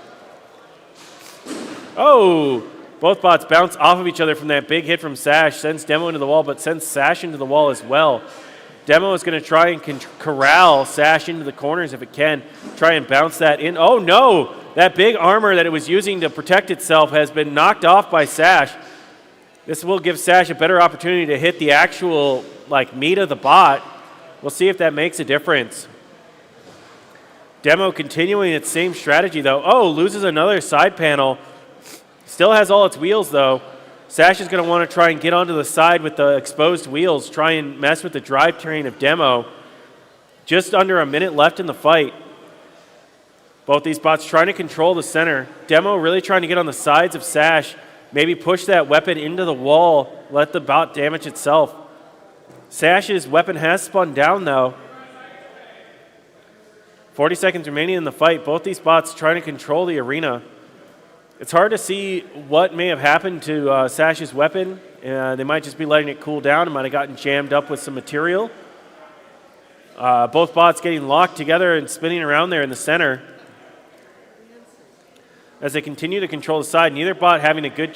Oh, both bots bounce off of each other from that big hit from Sash, sends Demo into the wall, but sends Sash into the wall as well. Demo is going to try and corral Sash into the corners if it can. Try and bounce that in. Oh, no! That big armor that it was using to protect itself has been knocked off by Sash. This will give Sash a better opportunity to hit the actual meat of the bot. We'll see if that makes a difference. Demo continuing its same strategy, though. Oh, loses another side panel. Still has all its wheels, though. Sash is going to want to try and get onto the side with the exposed wheels, try and mess with the drivetrain of Demo. Just under a minute left in the fight. Both these bots trying to control the center. Demo really trying to get on the sides of Sash, maybe push that weapon into the wall, let the bot damage itself. Sash's weapon has spun down, though. 40 seconds remaining in the fight. Both these bots trying to control the arena. It's hard to see what may have happened to Sash's weapon. They might just be letting it cool down. It might have gotten jammed up with some material. Both bots getting locked together and spinning around there in the center. As they continue to control the side, neither bot having a good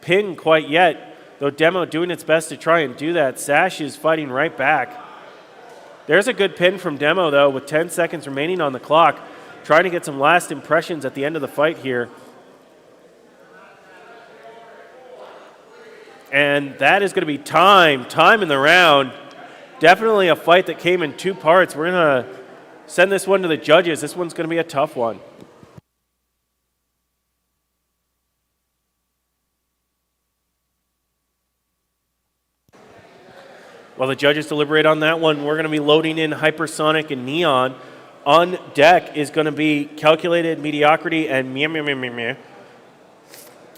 pin quite yet, though Demo doing its best to try and do that. Sash is fighting right back. There's a good pin from Demo, though, with 10 seconds remaining on the clock. Trying to get some last impressions at the end of the fight here. And that is going to be time in the round. Definitely a fight that came in 2 parts. We're going to send this one to the judges. This one's going to be a tough one. While the judges deliberate on that one, we're going to be loading in Hypersonic and Neon. On deck is going to be Calculated Mediocrity and mimœmœmwœ.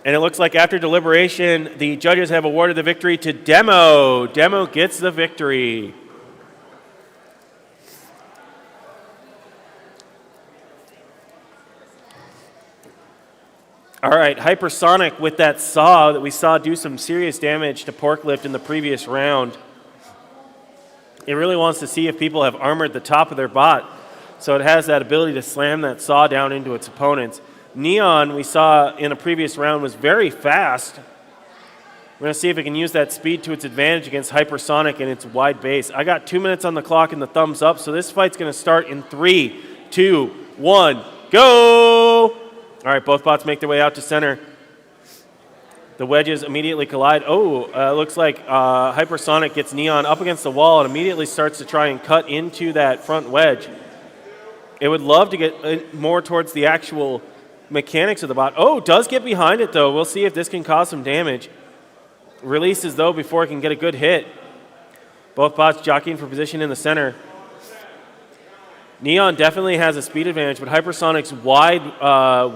And it looks like after deliberation, the judges have awarded the victory to Demo. Demo gets the victory. All right, Hypersonic with that saw that we saw do some serious damage to Porklift in the previous round. It really wants to see if people have armored the top of their bot. So it has that ability to slam that saw down into its opponents. Neon, we saw in a previous round, was very fast. We're going to see if it can use that speed to its advantage against Hypersonic and its wide base. I got 2 minutes on the clock and the thumbs up, so this fight's going to start in 3, 2, 1, go! All right, both bots make their way out to center. The wedges immediately collide. Looks like Hypersonic gets Neon up against the wall and immediately starts to try and cut into that front wedge. It would love to get more towards the actual mechanics of the bot. Oh, does get behind it, though. We'll see if this can cause some damage. Releases, though, before it can get a good hit. Both bots jockeying for position in the center. Neon definitely has a speed advantage, but Hypersonic's wide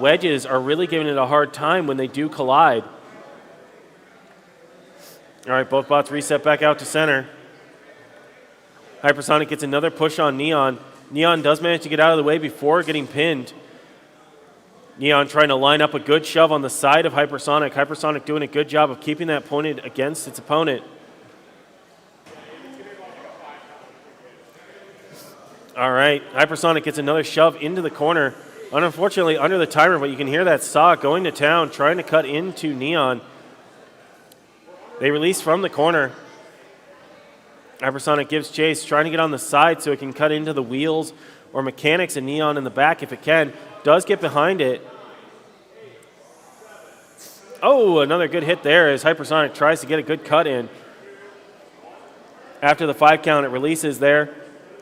wedges are really giving it a hard time when they do collide. All right, both bots reset back out to center. Hypersonic gets another push on Neon. Neon does manage to get out of the way before getting pinned. Neon trying to line up a good shove on the side of Hypersonic. Hypersonic doing a good job of keeping that pointed against its opponent. All right, Hypersonic gets another shove into the corner. Unfortunately, under the timer, but you can hear that saw going to town, trying to cut into Neon. They release from the corner. Hypersonic gives chase, trying to get on the side so it can cut into the wheels or mechanics, and Neon in the back if it can. Does get behind it. Oh, another good hit there as Hypersonic tries to get a good cut in. After the 5 count, it releases there.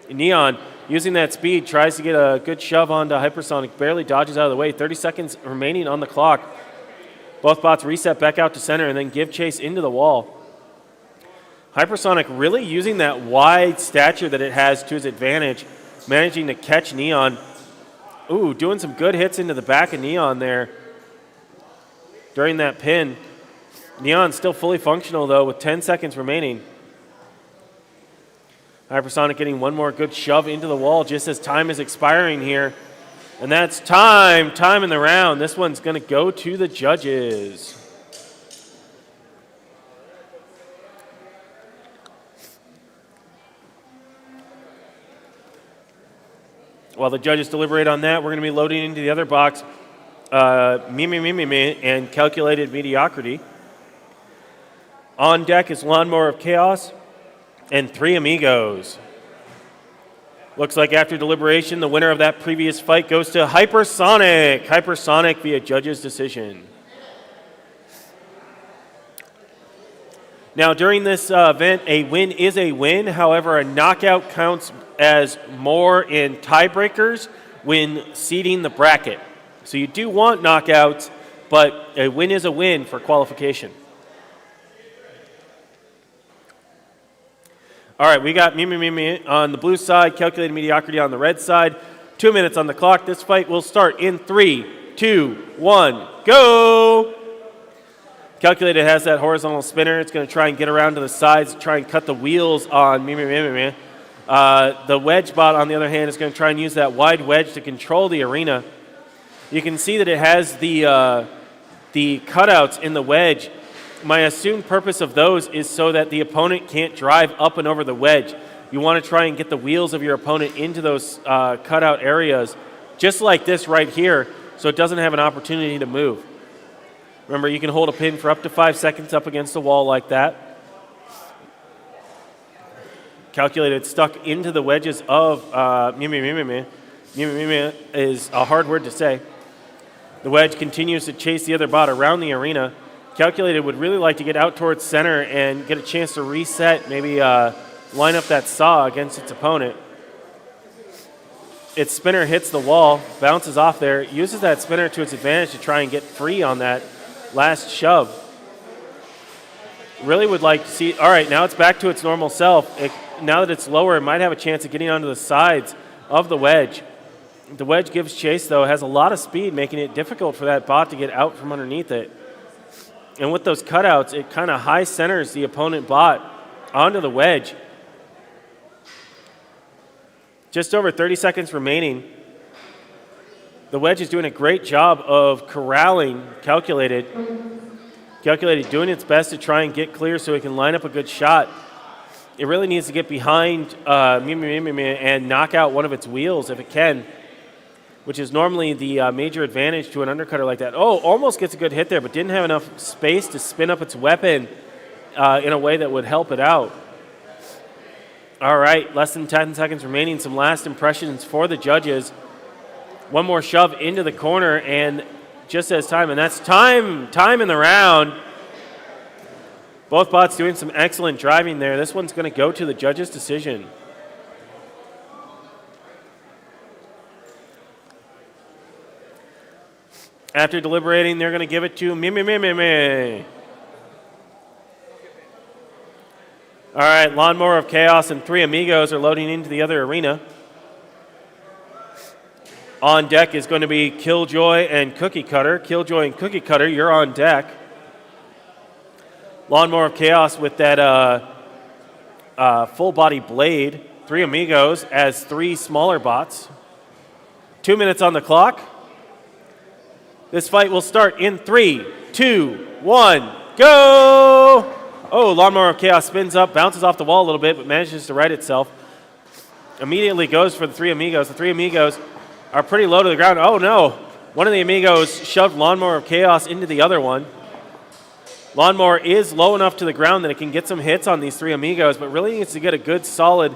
Neon, using that speed, tries to get a good shove onto Hypersonic, barely dodges out of the way. 30 seconds remaining on the clock. Both bots reset back out to center and then give chase into the wall. Hypersonic really using that wide stature that it has to his advantage, managing to catch Neon. Ooh, doing some good hits into the back of Neon there during that pin. Neon still fully functional, though, with 10 seconds remaining. Hypersonic getting one more good shove into the wall just as time is expiring here. And that's time in the round. This one's going to go to the judges. While the judges deliberate on that, we're going to be loading into the other box mimœmœmwœ and Calculated Mediocrity. On deck is Lawnmower of Chaos and 3 Amigos. Looks like after deliberation, the winner of that previous fight goes to Hypersonic. Hypersonic via judge's decision. Now, during this event, a win is a win. However, a knockout counts as more in tiebreakers when seeding the bracket. So you do want knockouts, but a win is a win for qualification. All right, we got mimœmœmwœ on the blue side, Calculated Mediocrity on the red side. 2 minutes on the clock. This fight will start in 3, 2, 1, go! Calculated has that horizontal spinner. It's going to try and get around to the sides, try and cut the wheels on mimœmœmwœ. The wedge bot, on the other hand, is going to try and use that wide wedge to control the arena. You can see that it has the cutouts in the wedge. My assumed purpose of those is so that the opponent can't drive up and over the wedge. You want to try and get the wheels of your opponent into those cutout areas, just like this right here, so it doesn't have an opportunity to move. Remember, you can hold a pin for up to 5 seconds up against the wall like that. Calculated stuck into the wedges of mimœmœmwœ. Mimœmœmwœ is a hard word to say. The wedge continues to chase the other bot around the arena. Calculated would really like to get out towards center and get a chance to reset, maybe line up that saw against its opponent. Its spinner hits the wall, bounces off there, uses that spinner to its advantage to try and get free on that last shove. Really would like to see, all right, now it's back to its normal self. Now that it's lower, it might have a chance of getting onto the sides of the wedge. The wedge gives chase, though, has a lot of speed, making it difficult for that bot to get out from underneath it. And with those cutouts, it kind of high centers the opponent bot onto the wedge. Just over 30 seconds remaining. The wedge is doing a great job of corralling Calculated. Calculated doing its best to try and get clear so it can line up a good shot. It really needs to get behind mimœmœmwœ and knock out one of its wheels if it can, which is normally the major advantage to an undercutter like that. Oh, almost gets a good hit there, but didn't have enough space to spin up its weapon in a way that would help it out. All right, less than 10 seconds remaining. Some last impressions for the judges. One more shove into the corner, and just as time, and that's time in the round. Both bots doing some excellent driving there. This one's going to go to the judges' decision. After deliberating, they're going to give it to mimœmœmwœ. All right, Lawnmower of Chaos and 3 Amigos are loading into the other arena. On deck is going to be Killjoy and CookieCutter. Killjoy and CookieCutter, you're on deck. Lawnmower of Chaos with that full-body blade. 3 Amigos as 3 smaller bots. 2 minutes on the clock. This fight will start in 3, 2, 1, go! Oh, Lawnmower of Chaos spins up, bounces off the wall a little bit, but manages to right itself. Immediately goes for the 3 Amigos. The 3 Amigos are pretty low to the ground. Oh no, one of the Amigos shoved Lawnmower of Chaos into the other one. Lawnmower is low enough to the ground that it can get some hits on these three Amigos, but really needs to get a good solid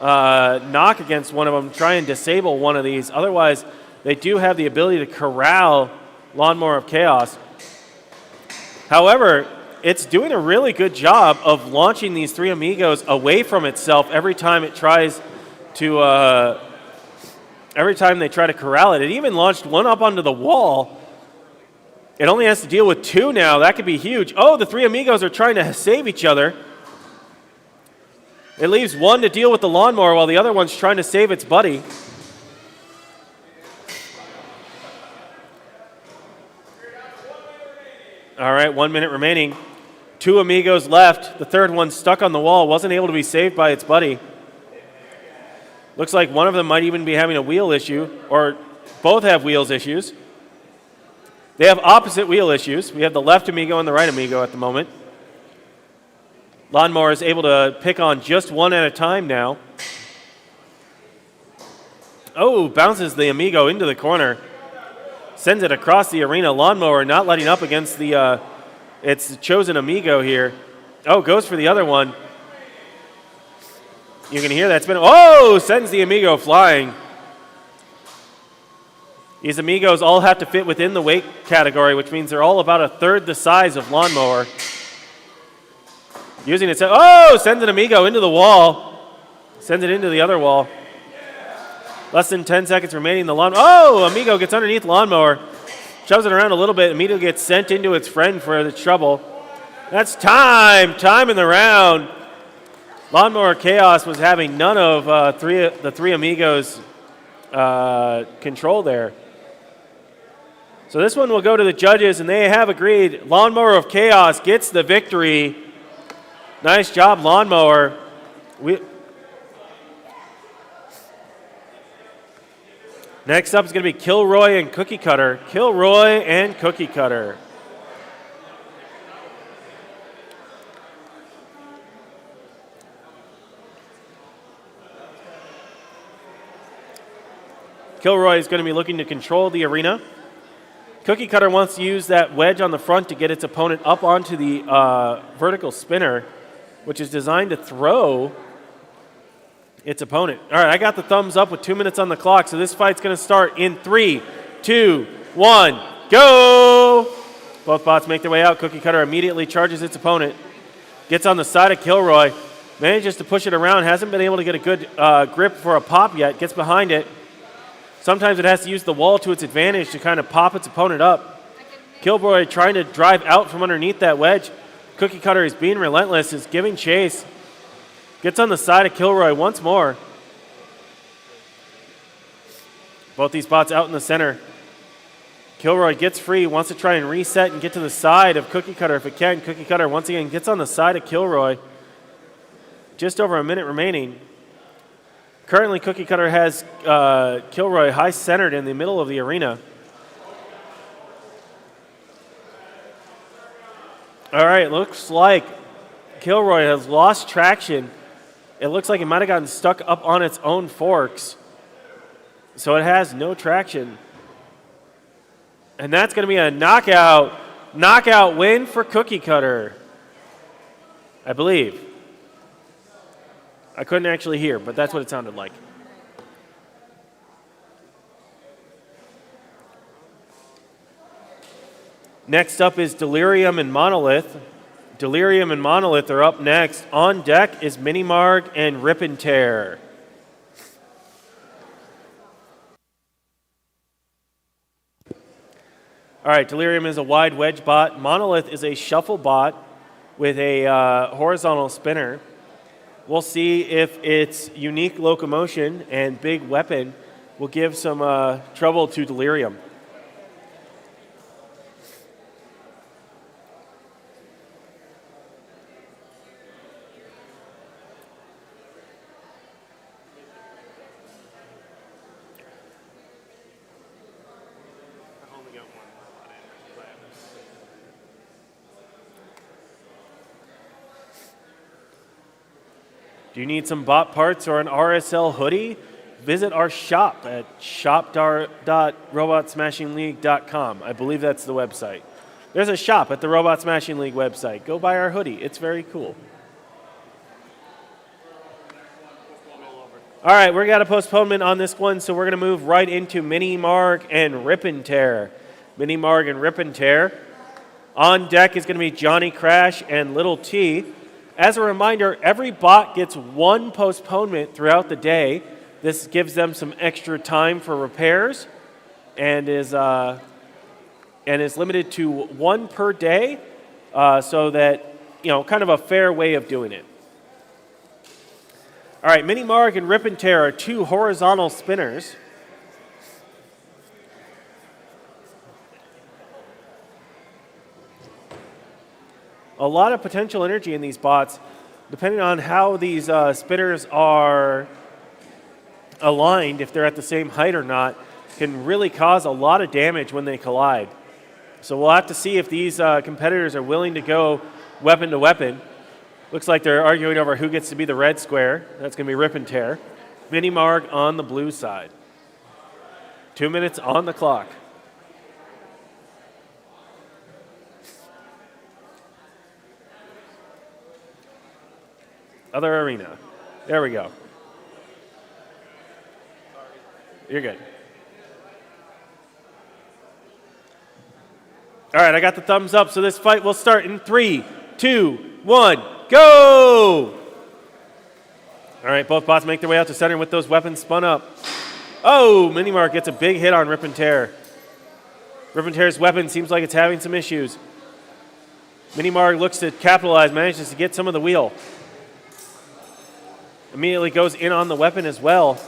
knock against one of them, try and disable one of these. Otherwise, they do have the ability to corral Lawnmower of Chaos. However, it's doing a really good job of launching these three Amigos away from itself every time it tries to, every time they try to corral it. It even launched one up onto the wall. It only has to deal with two now. That could be huge. Oh, the three Amigos are trying to save each other. It leaves one to deal with the Lawnmower while the other one's trying to save its buddy. All right, 1 minute remaining. Two Amigos left. The third one stuck on the wall. Wasn't able to be saved by its buddy. Looks like one of them might even be having a wheel issue, or both have wheels issues. They have opposite wheel issues. We have the left Amigo and the right Amigo at the moment. Lawnmower is able to pick on just one at a time now. Oh, bounces the Amigo into the corner. Sends it across the arena. Lawnmower not letting up against the its chosen Amigo here. Oh, goes for the other one. You can hear that spin. Oh, sends the Amigo flying. These Amigos all have to fit within the weight category, which means they're all about a third the size of Lawnmower. Using it, oh, sends an Amigo into the wall. Sends it into the other wall. Less than 10 seconds remaining. Oh, Amigo gets underneath Lawnmower. Shoves it around a little bit. Immediately gets sent into its friend for the trouble. That's time. Time in the round. Lawnmower Chaos was having none of the three Amigos control there. So this one will go to the judges, and they have agreed. Lawnmower of Chaos gets the victory. Nice job, Lawnmower. Next up is going to be Kilroy and CookieCutter. Kilroy and CookieCutter. Kilroy is going to be looking to control the arena. CookieCutter wants to use that wedge on the front to get its opponent up onto the vertical spinner, which is designed to throw its opponent. All right, I got the thumbs up with 2 minutes on the clock, so this fight's going to start in 3, 2, 1, go! Both bots make their way out. CookieCutter immediately charges its opponent, gets on the side of Kilroy, manages to push it around, hasn't been able to get a good grip for a pop yet, gets behind it. Sometimes it has to use the wall to its advantage to kind of pop its opponent up. Kilroy trying to drive out from underneath that wedge. CookieCutter is being relentless, is giving chase. Gets on the side of Kilroy once more. Both these bots out in the center. Kilroy gets free, wants to try and reset and get to the side of CookieCutter if it can. CookieCutter once again gets on the side of Kilroy. Just over a minute remaining. Currently, CookieCutter has Kilroy high-centered in the middle of the arena. All right, looks like Kilroy has lost traction. It looks like it might have gotten stuck up on its own forks. So it has no traction. And that's going to be a knockout win for CookieCutter, I believe. I couldn't actually hear, but that's what it sounded like. Next up is Delirium and Monolith. Delirium and Monolith are up next. On deck is Mini Marg and Rip and Tear. All right, Delirium is a wide wedge bot. Monolith is a shuffle bot with a horizontal spinner. We'll see if its unique locomotion and big weapon will give some trouble to Delirium. Do you need some bot parts or an RSL hoodie? visit our shop at shop.robotsmashingleague.com. I believe that's the website. There's a shop at the Robot Smashing League website. Go buy our hoodie. It's very cool. All right, we got a postponement on this one, so we're going to move right into Mini Marg and Rip and Tear. Mini Marg and Rip and Tear. On deck is going to be Johhny Crash and Lil T. As a reminder, every bot gets one postponement throughout the day. This gives them some extra time for repairs and is limited to one per day, so that, kind of a fair way of doing it. All right, Mini Marg and Rip and Tear are two horizontal spinners. A lot of potential energy in these bots, depending on how these spinners are aligned, if they're at the same height or not, can really cause a lot of damage when they collide. So we'll have to see if these competitors are willing to go weapon to weapon. Looks like they're arguing over who gets to be the red square. That's going to be Rip and Tear. Mini Marg on the blue side. 2 minutes on the clock. Other arena. There we go. You're good. All right, I got the thumbs up, so this fight will start in 3, 2, 1, go! All right, both bots make their way out to center with those weapons spun up. Oh, Mini Marg gets a big hit on Rip and Tear. Rip and Tear's weapon seems like it's having some issues. Mini Marg looks to capitalize, manages to get some of the wheel. Immediately goes in on the weapon as well.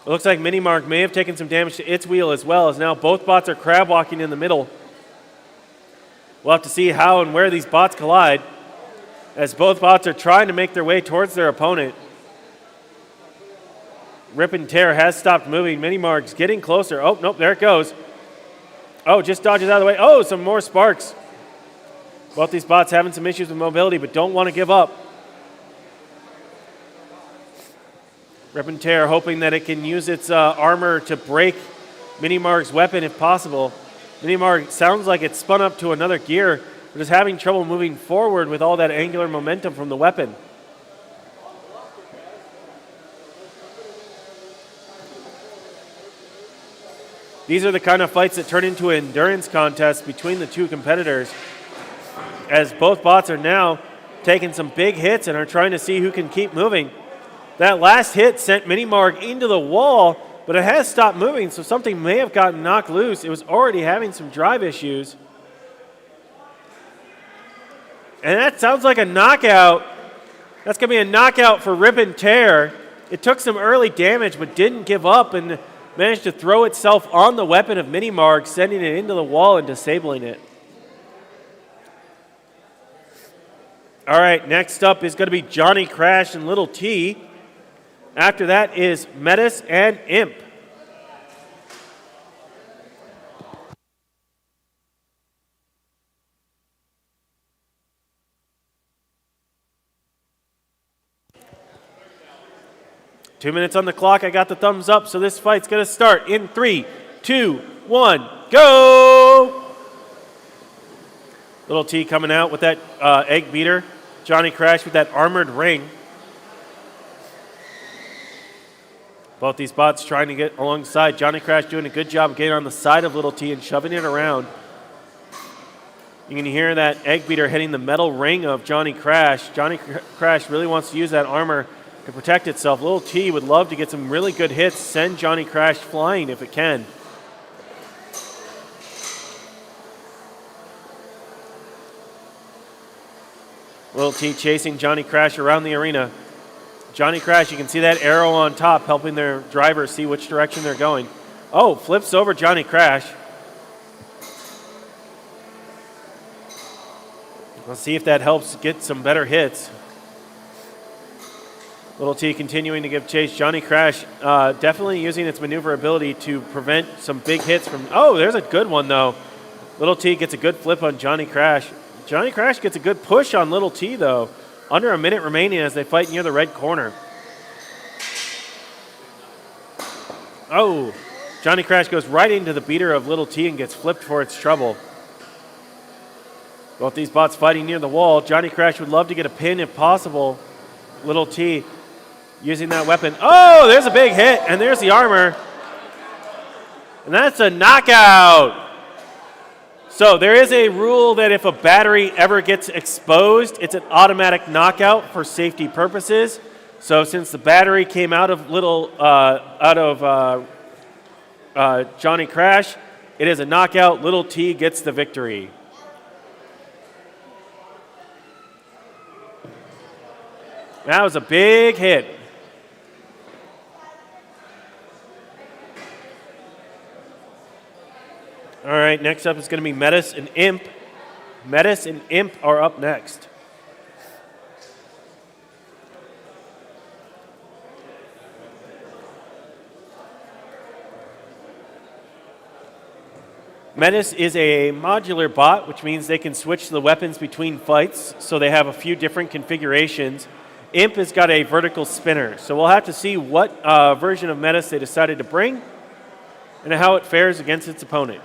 It looks like Mini Marg may have taken some damage to its wheel as well, as now both bots are crab walking in the middle. We'll have to see how and where these bots collide, as both bots are trying to make their way towards their opponent. Rip and Tear has stopped moving. Mini Marg's getting closer. Oh, nope, there it goes. Oh, just dodges out of the way. Oh, some more sparks. Both these bots having some issues with mobility, but don't want to give up. Rip and Tear hoping that it can use its armor to break Mini Marg's weapon if possible. Mini Marg sounds like it's spun up to another gear, but is having trouble moving forward with all that angular momentum from the weapon. These are the kind of fights that turn into an endurance contest between the two competitors, as both bots are now taking some big hits and are trying to see who can keep moving. That last hit sent Mini Marg into the wall, but it has stopped moving, so something may have gotten knocked loose. It was already having some drive issues. And that sounds like a knockout. That's going to be a knockout for Rip and Tear. It took some early damage, but didn't give up and managed to throw itself on the weapon of Mini Marg, sending it into the wall and disabling it. All right, next up is going to be Johhny Crash and Lil T. After that is Metis and Imp. Two minutes on the clock. I got the thumbs up, so this fight's going to start in 3, 2, 1, go! Lil T coming out with that egg beater. Johhny Crash with that armored ring. Both these bots trying to get alongside. Johhny Crash doing a good job getting on the side of Lil T and shoving it around. You can hear that egg beater hitting the metal ring of Johhny Crash. Johhny Crash really wants to use that armor to protect itself. Lil T would love to get some really good hits, send Johhny Crash flying if it can. Lil T chasing Johhny Crash around the arena. Johhny Crash, you can see that arrow on top helping their driver see which direction they're going. Oh, flips over Johhny Crash. Let's see if that helps get some better hits. Lil T continuing to give chase. Johhny Crash definitely using its maneuverability to prevent some big hits from... Oh, there's a good one, though. Lil T gets a good flip on Johhny Crash. Johhny Crash gets a good push on Lil T, though. Under a minute remaining as they fight near the red corner. Oh, Johhny Crash goes right into the beater of Lil T and gets flipped for its trouble. Both these bots fighting near the wall. Johhny Crash would love to get a pin if possible. Lil T using that weapon. Oh, there's a big hit, and there's the armor. And that's a knockout. So there is a rule that if a battery ever gets exposed, it's an automatic knockout for safety purposes. So since the battery came out of Johhny Crash, it is a knockout. Lil T gets the victory. That was a big hit. All right, next up is going to be Metis and Imp. Metis and Imp are up next. Metis is a modular bot, which means they can switch the weapons between fights, so they have a few different configurations. Imp has got a vertical spinner, so we'll have to see what version of Metis they decided to bring and how it fares against its opponent.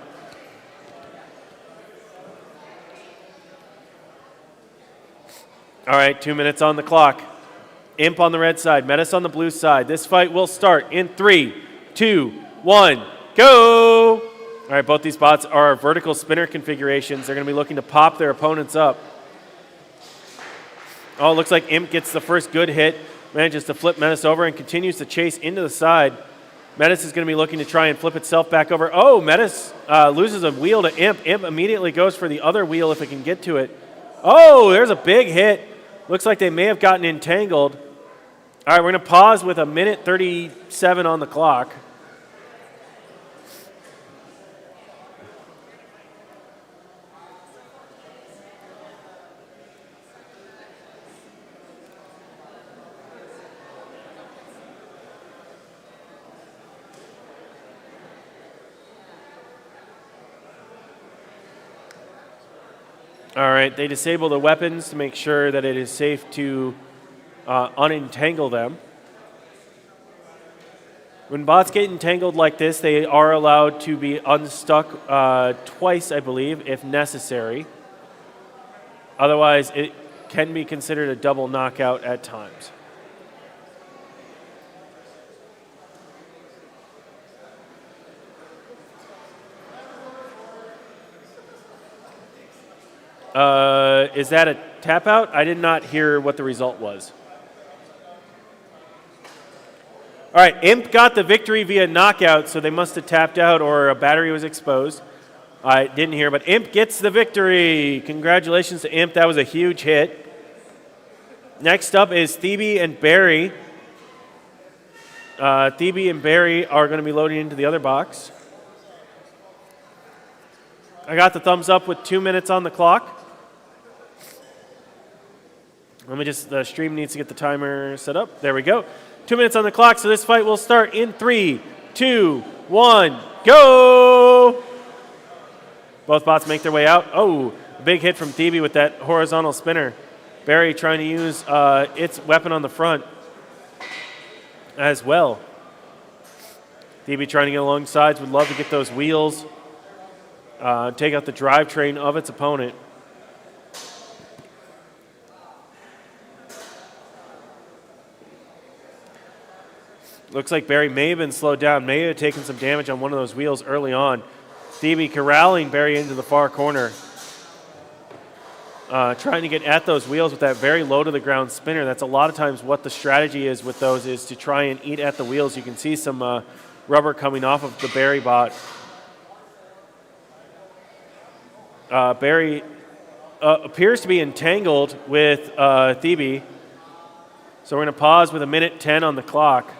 All right, 2 minutes on the clock. Imp on the red side, Metis on the blue side. This fight will start in 3, 2, 1, go! All right, both these bots are vertical spinner configurations. They're going to be looking to pop their opponents up. Oh, it looks like Imp gets the first good hit, manages to flip Metis over and continues to chase into the side. Metis is going to be looking to try and flip itself back over. Oh, Metis loses a wheel to Imp. Imp immediately goes for the other wheel if it can get to it. Oh, there's a big hit. Looks like they may have gotten entangled. All right, we're going to pause with 1:37 on the clock. All right, they disable the weapons to make sure that it is safe to unentangle them. When bots get entangled like this, they are allowed to be unstuck twice, I believe, if necessary. Otherwise, it can be considered a double knockout at times. Is that a tap out? I did not hear what the result was. All right, Imp got the victory via knockout, so they must have tapped out or a battery was exposed. I didn't hear, but Imp gets the victory. Congratulations to Imp. That was a huge hit. Next up is Thebe and Barry. Thebe and Barry are going to be loading into the other box. I got the thumbs up with 2 minutes on the clock. Let me just, the stream needs to get the timer set up. There we go. 2 minutes on the clock, so this fight will start in 3, 2, 1, go! Both bots make their way out. Oh, big hit from Thebe with that horizontal spinner. Barry trying to use its weapon on the front as well. Thebe trying to get along sides, would love to get those wheels, take out the drivetrain of its opponent. Looks like Barry may have been slowed down, may have taken some damage on one of those wheels early on. Thebe corralling Barry into the far corner. Trying to get at those wheels with that very low to the ground spinner. That's a lot of times what the strategy is with those, is to try and eat at the wheels. You can see some rubber coming off of the Barry bot. Barry appears to be entangled with Thebe. So we're going to pause with 1:10 on the clock.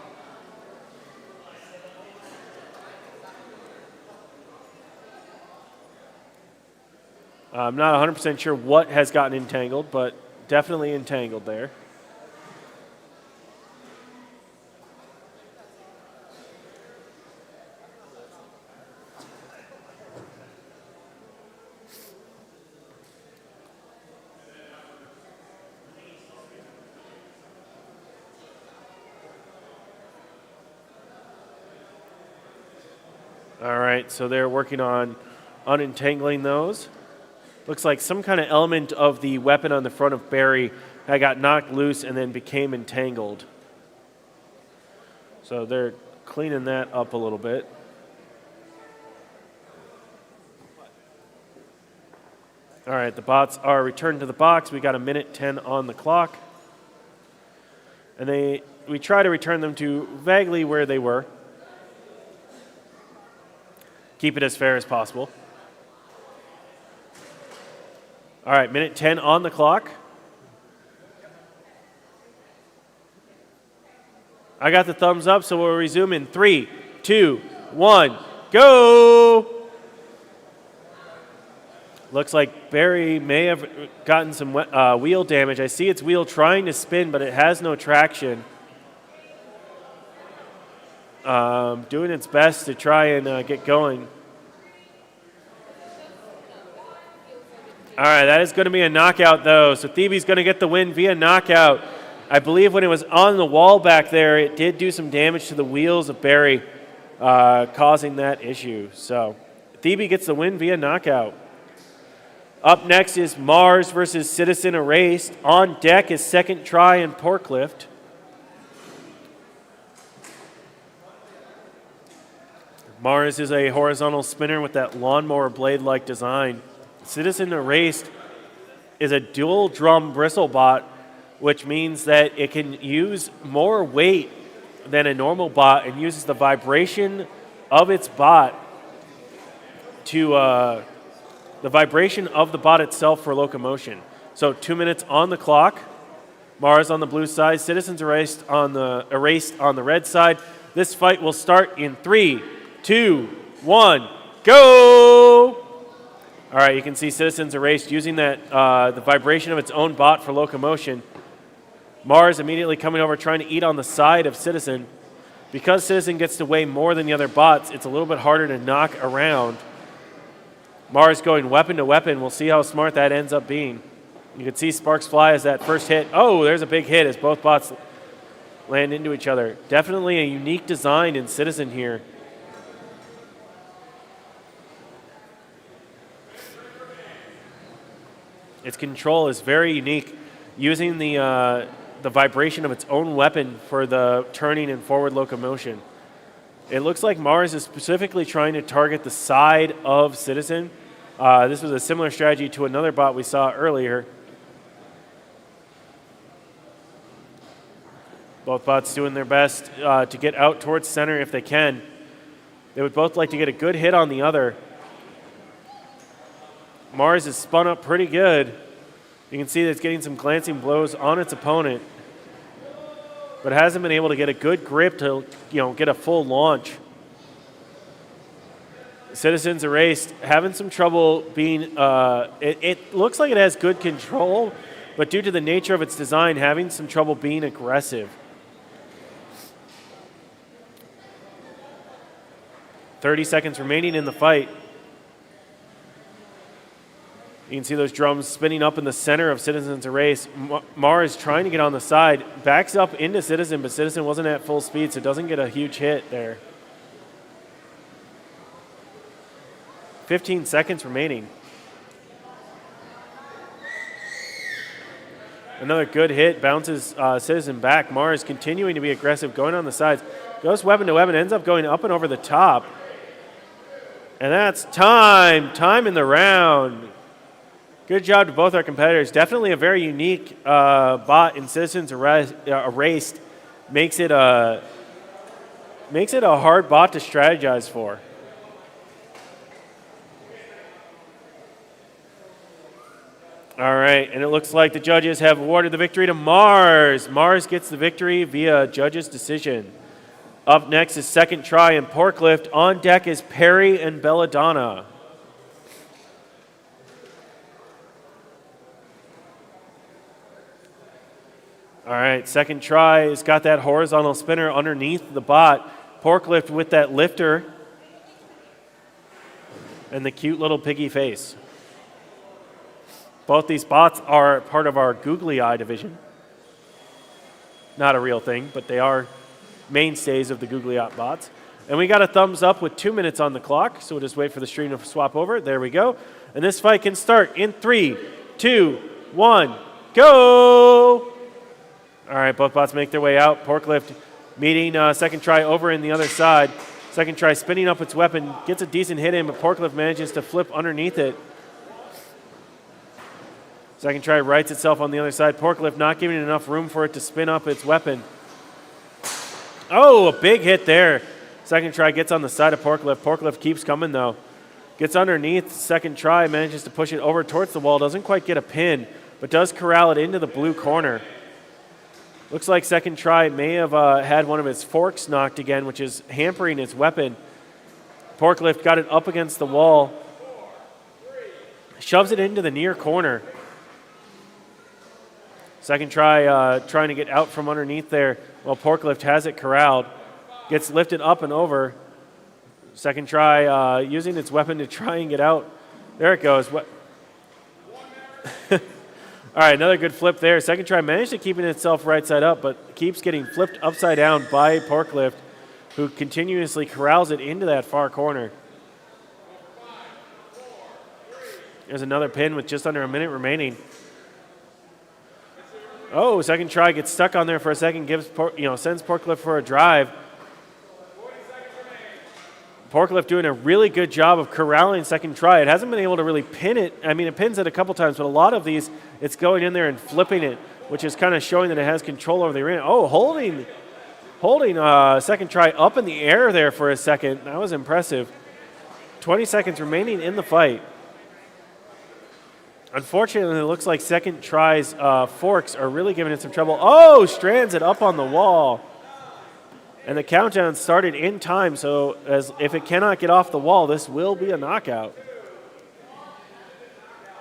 I'm not 100% sure what has gotten entangled, but definitely entangled there. All right, so they're working on unentangling those. Looks like some kind of element of the weapon on the front of Barry that got knocked loose and then became entangled. So they're cleaning that up a little bit. All right, the bots are returned to the box. We got a minute 10 on the clock. And we try to return them to vaguely where they were. Keep it as fair as possible. All right, minute 10 on the clock. I got the thumbs up, so we'll resume in 3, 2, 1, go! Looks like Barry may have gotten some wheel damage. I see its wheel trying to spin, but it has no traction. Doing its best to try and get going. All right, that is going to be a knockout, though. So Thebe's going to get the win via knockout. I believe when it was on the wall back there, it did do some damage to the wheels of Barry, causing that issue. So Thebe gets the win via knockout. Up next is Mars versus Citizen Erased. On deck is Second Try and Pork Lift. Mars is a horizontal spinner with that lawnmower blade-like design. Citizen Erased is a dual drum bristle bot, which means that it can use more weight than a normal bot and uses the vibration of its bot to the vibration of the bot itself for locomotion. So 2 minutes on the clock. Mars on the blue side, Citizens Erased on the red side. This fight will start in 3, 2, 1, go! All right, you can see Citizens Erased using that the vibration of its own bot for locomotion. Mars immediately coming over trying to eat on the side of Citizen. Because Citizen gets to weigh more than the other bots, it's a little bit harder to knock around. Mars going weapon to weapon. We'll see how smart that ends up being. You can see sparks fly as that first hit. Oh, there's a big hit as both bots land into each other. Definitely a unique design in Citizen here. Its control is very unique, using the vibration of its own weapon for the turning and forward locomotion. It looks like Mars is specifically trying to target the side of Citizen. This was a similar strategy to another bot we saw earlier. Both bots doing their best to get out towards center if they can. They would both like to get a good hit on the other. Mars is spun up pretty good. You can see that it's getting some glancing blows on its opponent, but hasn't been able to get a good grip to, get a full launch. Citizens Erased having some trouble being, it looks like it has good control, but due to the nature of its design, having some trouble being aggressive. 30 seconds remaining in the fight. You can see those drums spinning up in the center of Citizens Erased. Mars trying to get on the side, backs up into Citizen, but Citizen wasn't at full speed, so doesn't get a huge hit there. 15 seconds remaining. Another good hit, bounces Citizen back. Mars continuing to be aggressive, going on the sides. Goes weapon to weapon, ends up going up and over the top. And that's time. Time in the round. Good job to both our competitors. Definitely a very unique bot in Citizens Erased. Makes it a hard bot to strategize for. All right, and it looks like the judges have awarded the victory to Mars. Mars gets the victory via judges' decision. Up next is Second Try and Pork Lift. On deck is Perry and Belladonna. All right, Second Try has got that horizontal spinner underneath the bot. Pork Lift with that lifter and the cute little piggy face. Both these bots are part of our Googly Eye division. Not a real thing, but they are mainstays of the Googly Eye bots. And we got a thumbs up with 2 minutes on the clock, so we'll just wait for the stream to swap over. There we go. And this fight can start in 3, 2, 1, go! All right, both bots make their way out. Porklift meeting second try over in the other side. Second try spinning up its weapon, gets a decent hit in, but Porklift manages to flip underneath it. Second try rights itself on the other side. Porklift not giving enough room for it to spin up its weapon. Oh, a big hit there. Second try gets on the side of Porklift. Porklift keeps coming though. Gets underneath, second try, manages to push it over towards the wall. Doesn't quite get a pin, but does corral it into the blue corner. Looks like second try may have had one of its forks knocked again, which is hampering its weapon. Porklift got it up against the wall. Shoves it into the near corner. Second try trying to get out from underneath there while Porklift has it corralled. Gets lifted up and over. Second try using its weapon to try and get out. There it goes. All right, another good flip there. Second try managed to keep itself right side up, but keeps getting flipped upside down by Porklift, who continuously corrals it into that far corner. There's another pin with just under a minute remaining. Oh, second try gets stuck on there for a second, sends Porklift for a drive. Porklift doing a really good job of corralling second try. It hasn't been able to really pin it. I mean, it pins it a couple times, but a lot of these, it's going in there and flipping it, which is kind of showing that it has control over the arena. Oh, holding second try up in the air there for a second. That was impressive. 20 seconds remaining in the fight. Unfortunately, it looks like second try's forks are really giving it some trouble. Oh, strands it up on the wall. And the countdown started in time, so if it cannot get off the wall, this will be a knockout.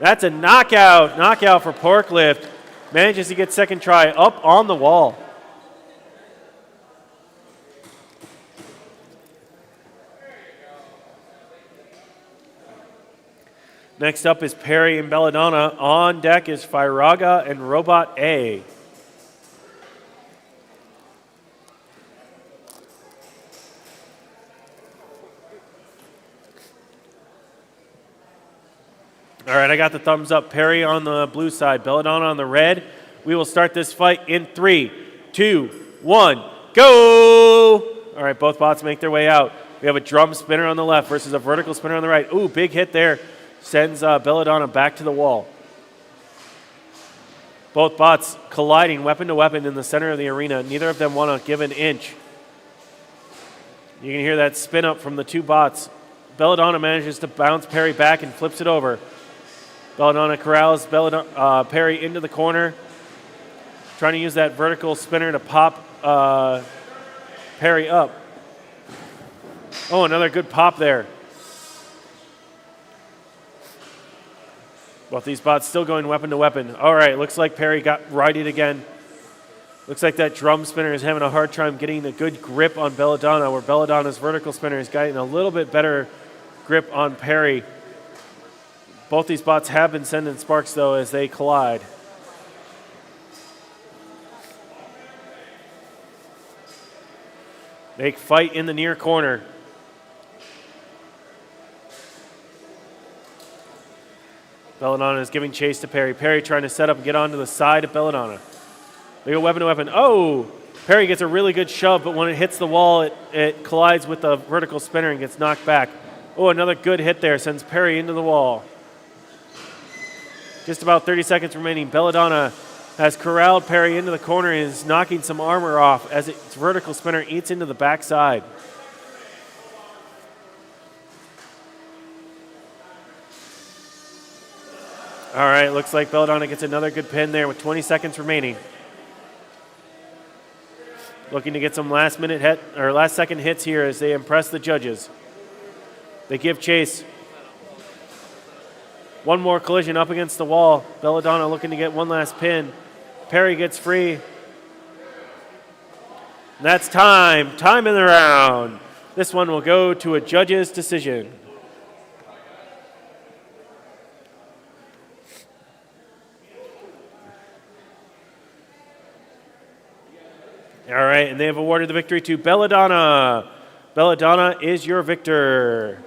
That's a knockout. Knockout for Porklift. Manages to get second try up on the wall. Next up is Perry and Belladonna. On deck is Firaga and Robot A. All right, I got the thumbs up. Perry on the blue side, Belladonna on the red. We will start this fight in 3, 2, 1, go! All right, both bots make their way out. We have a drum spinner on the left versus a vertical spinner on the right. Ooh, big hit there. Sends Belladonna back to the wall. Both bots colliding weapon to weapon in the center of the arena. Neither of them want to give an inch. You can hear that spin up from the two bots. Belladonna manages to bounce Perry back and flips it over. Belladonna corrals Perry into the corner. Trying to use that vertical spinner to pop Perry up. Oh, another good pop there. Both these bots still going weapon to weapon. All right, looks like Perry got righted again. Looks like that drum spinner is having a hard time getting a good grip on Belladonna, where Belladonna's vertical spinner is getting a little bit better grip on Perry. Both these bots have been sending sparks, though, as they collide. They fight in the near corner. Belladonna is giving chase to Perry. Perry trying to set up and get onto the side of Belladonna. They go weapon to weapon. Oh! Perry gets a really good shove, but when it hits the wall, it collides with the vertical spinner and gets knocked back. Oh, another good hit there. Sends Perry into the wall. Just about 30 seconds remaining. Belladonna has corralled Perry into the corner and is knocking some armor off as its vertical spinner eats into the backside. All right, looks like Belladonna gets another good pin there with 20 seconds remaining. Looking to get some last second hits here as they impress the judges. They give chase. One more collision up against the wall. Belladonna looking to get one last pin. Perry gets free. And that's time. Time in the round. This one will go to a judge's decision. All right, and they have awarded the victory to Belladonna. Belladonna is your victor.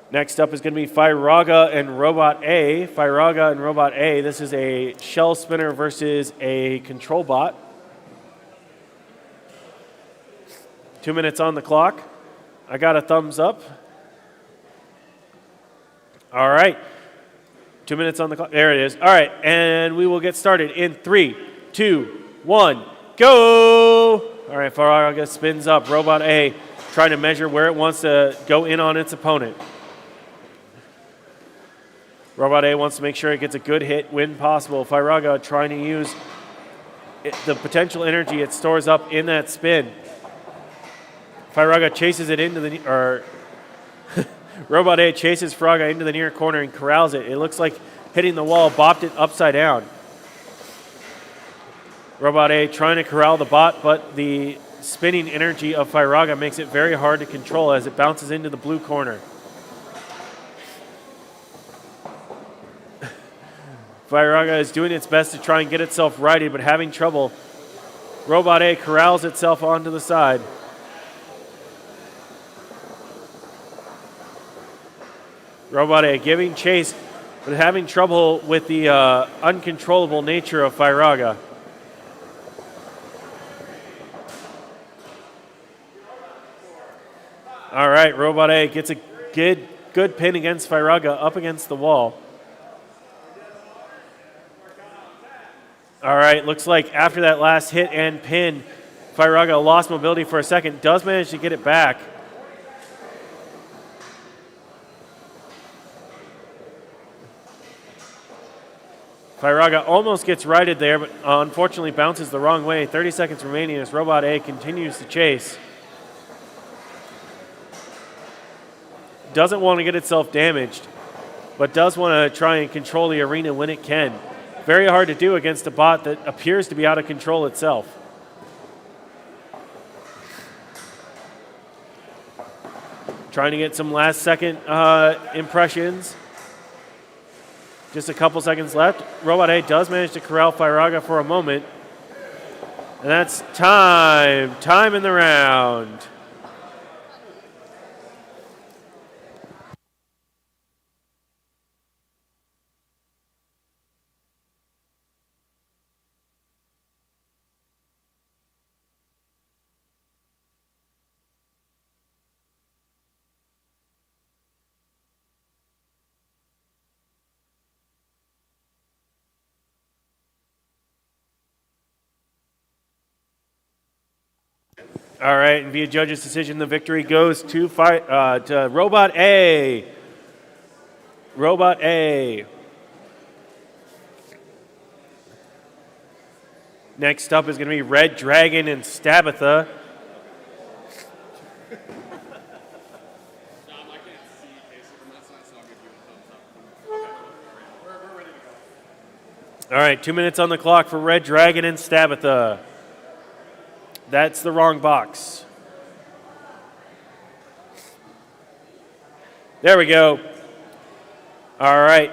Next up is going to be Firaga and Robot A. Firaga and Robot A. This is a shell spinner versus a control bot. 2 minutes on the clock. I got a thumbs up. All right. 2 minutes on the clock. There it is. All right. And we will get started in 3, 2, 1, go. All right. Firaga spins up. Robot A trying to measure where it wants to go in on its opponent. Robot A wants to make sure it gets a good hit when possible. Firaga trying to use the potential energy it stores up in that spin. Firaga chases it into the, Robot A chases Firaga into the near corner and corrals it. It looks like hitting the wall, bopped it upside down. Robot A trying to corral the bot, but the spinning energy of Firaga makes it very hard to control as it bounces into the blue corner. Firaga is doing its best to try and get itself righted, but having trouble. Robot A corrals itself onto the side. Robot A giving chase, but having trouble with the uncontrollable nature of Firaga. All right, Robot A gets a good pin against Firaga up against the wall. All right, looks like after that last hit and pin, Firaga lost mobility for a second, does manage to get it back. Firaga almost gets righted there, but unfortunately bounces the wrong way. 30 seconds remaining as Robot A continues to chase. Doesn't want to get itself damaged, but does want to try and control the arena when it can. Very hard to do against a bot that appears to be out of control itself. Trying to get some last second impressions. Just a couple seconds left. Robot A does manage to corral Firaga for a moment. And that's time. Time in the round. All right, and via judge's decision, the victory goes to Robot A. Robot A. Next up is going to be RedDragon and Stabitha. All right, 2 minutes on the clock for RedDragon and Stabitha. That's the wrong box. There we go. All right.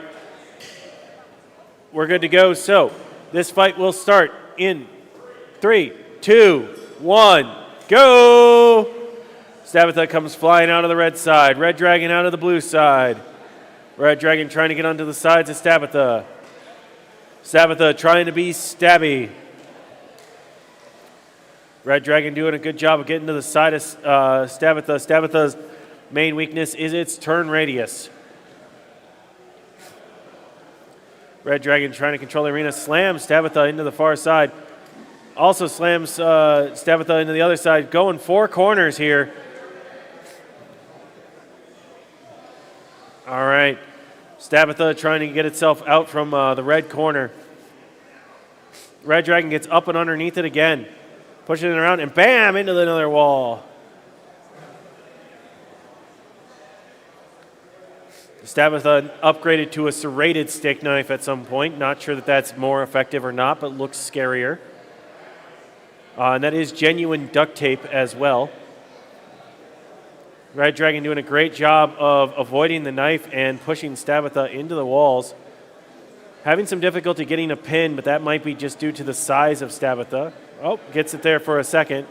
We're good to go. So this fight will start in 3, 2, 1, go! Stabitha comes flying out of the red side. RedDragon out of the blue side. RedDragon trying to get onto the sides of Stabitha. Stabitha trying to be stabby. RedDragon doing a good job of getting to the side of Stabitha. Stabitha's main weakness is its turn radius. RedDragon trying to control the arena, slams Stabitha into the far side. Also slams Stabitha into the other side. Going 4 corners here. All right. Stabitha trying to get itself out from the red corner. RedDragon gets up and underneath it again. Pushing it around, and bam, into another wall. Stabitha upgraded to a serrated stick knife at some point. Not sure that that's more effective or not, but looks scarier. And that is genuine duct tape as well. RedDragon doing a great job of avoiding the knife and pushing Stabitha into the walls. Having some difficulty getting a pin, but that might be just due to the size of Stabitha. Oh, gets it there for a second.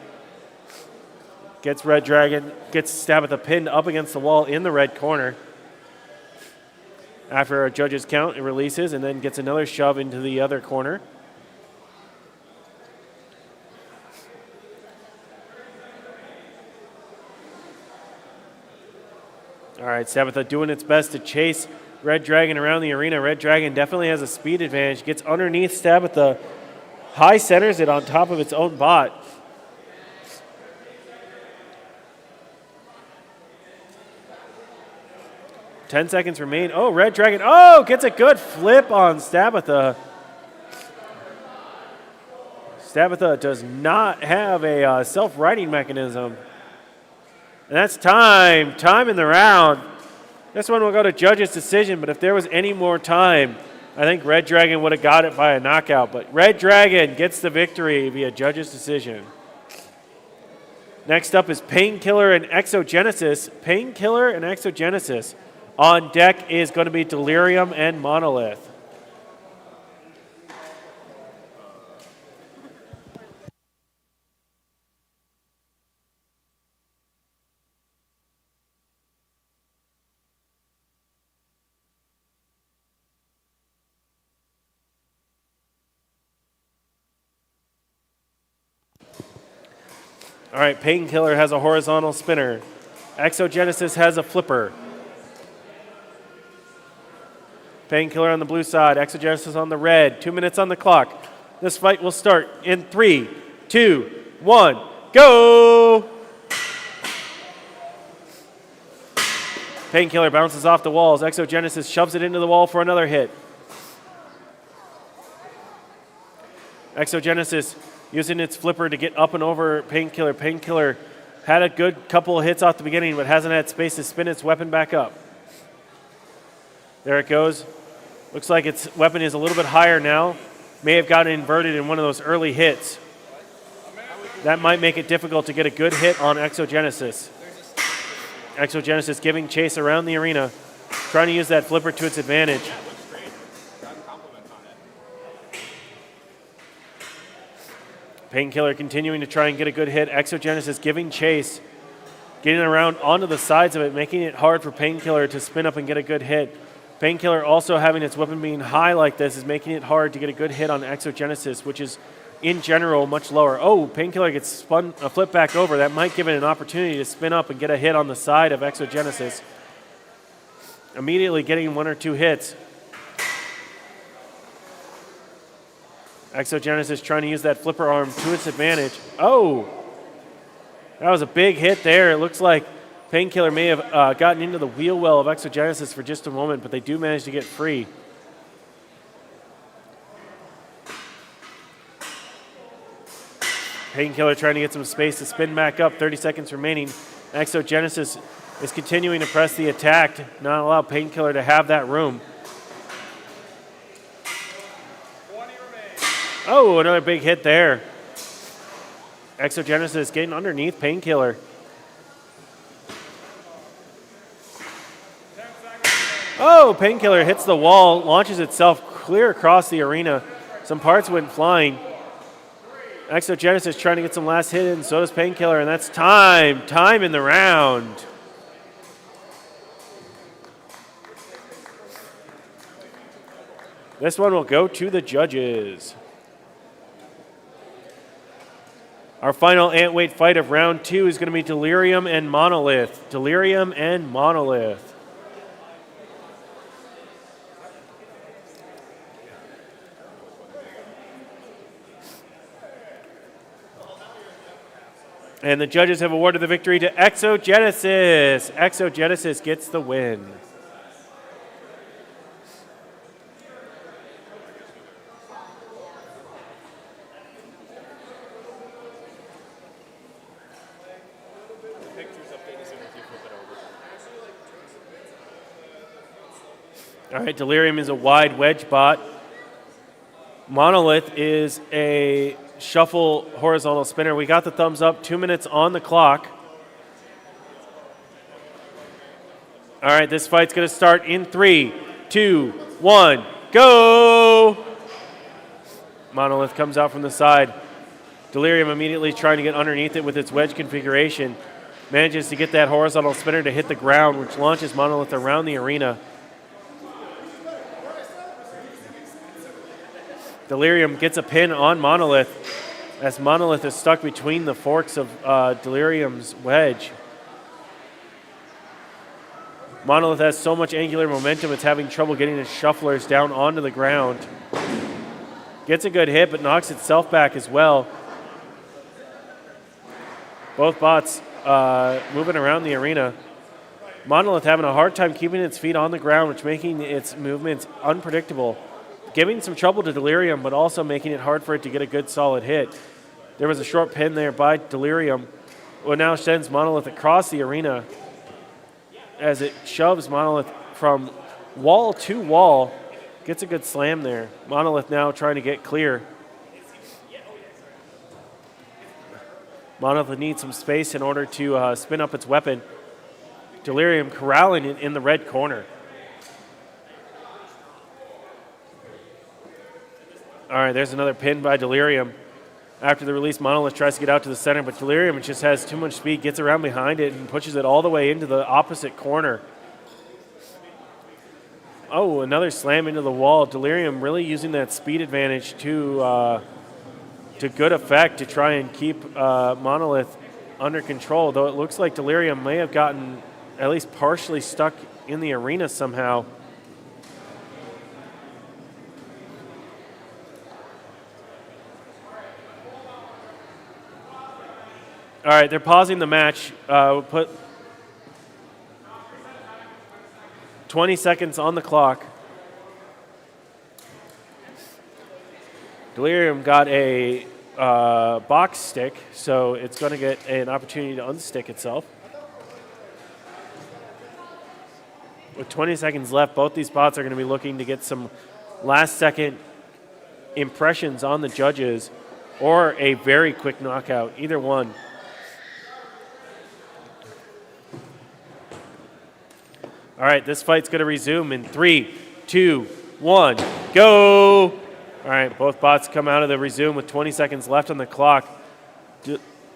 Gets RedDragon, gets Stabitha pinned up against the wall in the red corner. After a judge's count, it releases and then gets another shove into the other corner. All right, Stabitha doing its best to chase RedDragon around the arena. RedDragon definitely has a speed advantage. Gets underneath Stabitha, high centers it on top of its own bot. Ten seconds remain. Oh, RedDragon. Oh, gets a good flip on Stabitha. Stabitha does not have a self-righting mechanism. And that's time. Time in the round. This one will go to judge's decision, but if there was any more time, I think RedDragon would have got it by a knockout. But RedDragon gets the victory via judge's decision. Next up is Painkiller and Exogenesis. Painkiller and Exogenesis. On deck is going to be Delirium and Monolith. All right, Painkiller has a horizontal spinner. Exogenesis has a flipper. Painkiller on the blue side, Exogenesis on the red. 2 minutes on the clock. This fight will start in 3, 2, 1, go! Painkiller bounces off the walls. Exogenesis shoves it into the wall for another hit. Exogenesis using its flipper to get up and over Painkiller. Painkiller had a good couple of hits off the beginning, but hasn't had space to spin its weapon back up. There it goes. Looks like its weapon is a little bit higher now. May have gotten inverted in one of those early hits. That might make it difficult to get a good hit on Exogenesis. Exogenesis giving chase around the arena, trying to use that flipper to its advantage. Painkiller continuing to try and get a good hit. Exogenesis giving chase, getting around onto the sides of it, making it hard for Painkiller to spin up and get a good hit. Painkiller also having its weapon being high like this is making it hard to get a good hit on Exogenesis, which is in general much lower. Oh, Painkiller gets spun a flip back over. That might give it an opportunity to spin up and get a hit on the side of Exogenesis. Immediately getting 1 or 2 hits. Exogenesis trying to use that flipper arm to its advantage. Oh, that was a big hit there. It looks like Painkiller may have gotten into the wheel well of Exogenesis for just a moment, but they do manage to get free. Painkiller trying to get some space to spin back up. 30 seconds remaining. Exogenesis is continuing to press the attack, not allow Painkiller to have that room. Oh, another big hit there. Exogenesis getting underneath Painkiller. Oh, Painkiller hits the wall, launches itself clear across the arena. Some parts went flying. Exogenesis trying to get some last hit in, so does Painkiller, and that's time. Time in the round. This one will go to the judges. Our final ant-weight fight of round 2 is going to be Delirium and Monolith. Delirium and Monolith. And the judges have awarded the victory to Exogenesis. Exogenesis gets the win. All right, Delirium is a wide wedge bot. Monolith is a shuffle horizontal spinner. We got the thumbs up. 2 minutes on the clock. All right, this fight's going to start in 3, 2, 1, go! Monolith comes out from the side. Delirium immediately trying to get underneath it with its wedge configuration. Manages to get that horizontal spinner to hit the ground, which launches Monolith around the arena. Delirium gets a pin on Monolith as Monolith is stuck between the forks of Delirium's wedge. Monolith has so much angular momentum, it's having trouble getting its shufflers down onto the ground. Gets a good hit, but knocks itself back as well. Both bots moving around the arena. Monolith having a hard time keeping its feet on the ground, which making its movements unpredictable. Giving some trouble to Delirium, but also making it hard for it to get a good solid hit. There was a short pin there by Delirium, what now sends Monolith across the arena as it shoves Monolith from wall to wall. Gets a good slam there. Monolith now trying to get clear. Monolith needs some space in order to spin up its weapon. Delirium corralling it in the red corner. All right, there's another pin by Delirium. After the release, Monolith tries to get out to the center, but Delirium just has too much speed, gets around behind it, and pushes it all the way into the opposite corner. Oh, another slam into the wall. Delirium really using that speed advantage to good effect to try and keep Monolith under control, though it looks like Delirium may have gotten at least partially stuck in the arena somehow. All right, they're pausing the match. We'll put 20 seconds on the clock. Delirium got a box stick, so it's going to get an opportunity to unstick itself. With 20 seconds left, both these bots are going to be looking to get some last-second impressions on the judges or a very quick knockout, either one. All right, this fight's going to resume in 3, 2, 1, go! All right, both bots come out of the resume with 20 seconds left on the clock.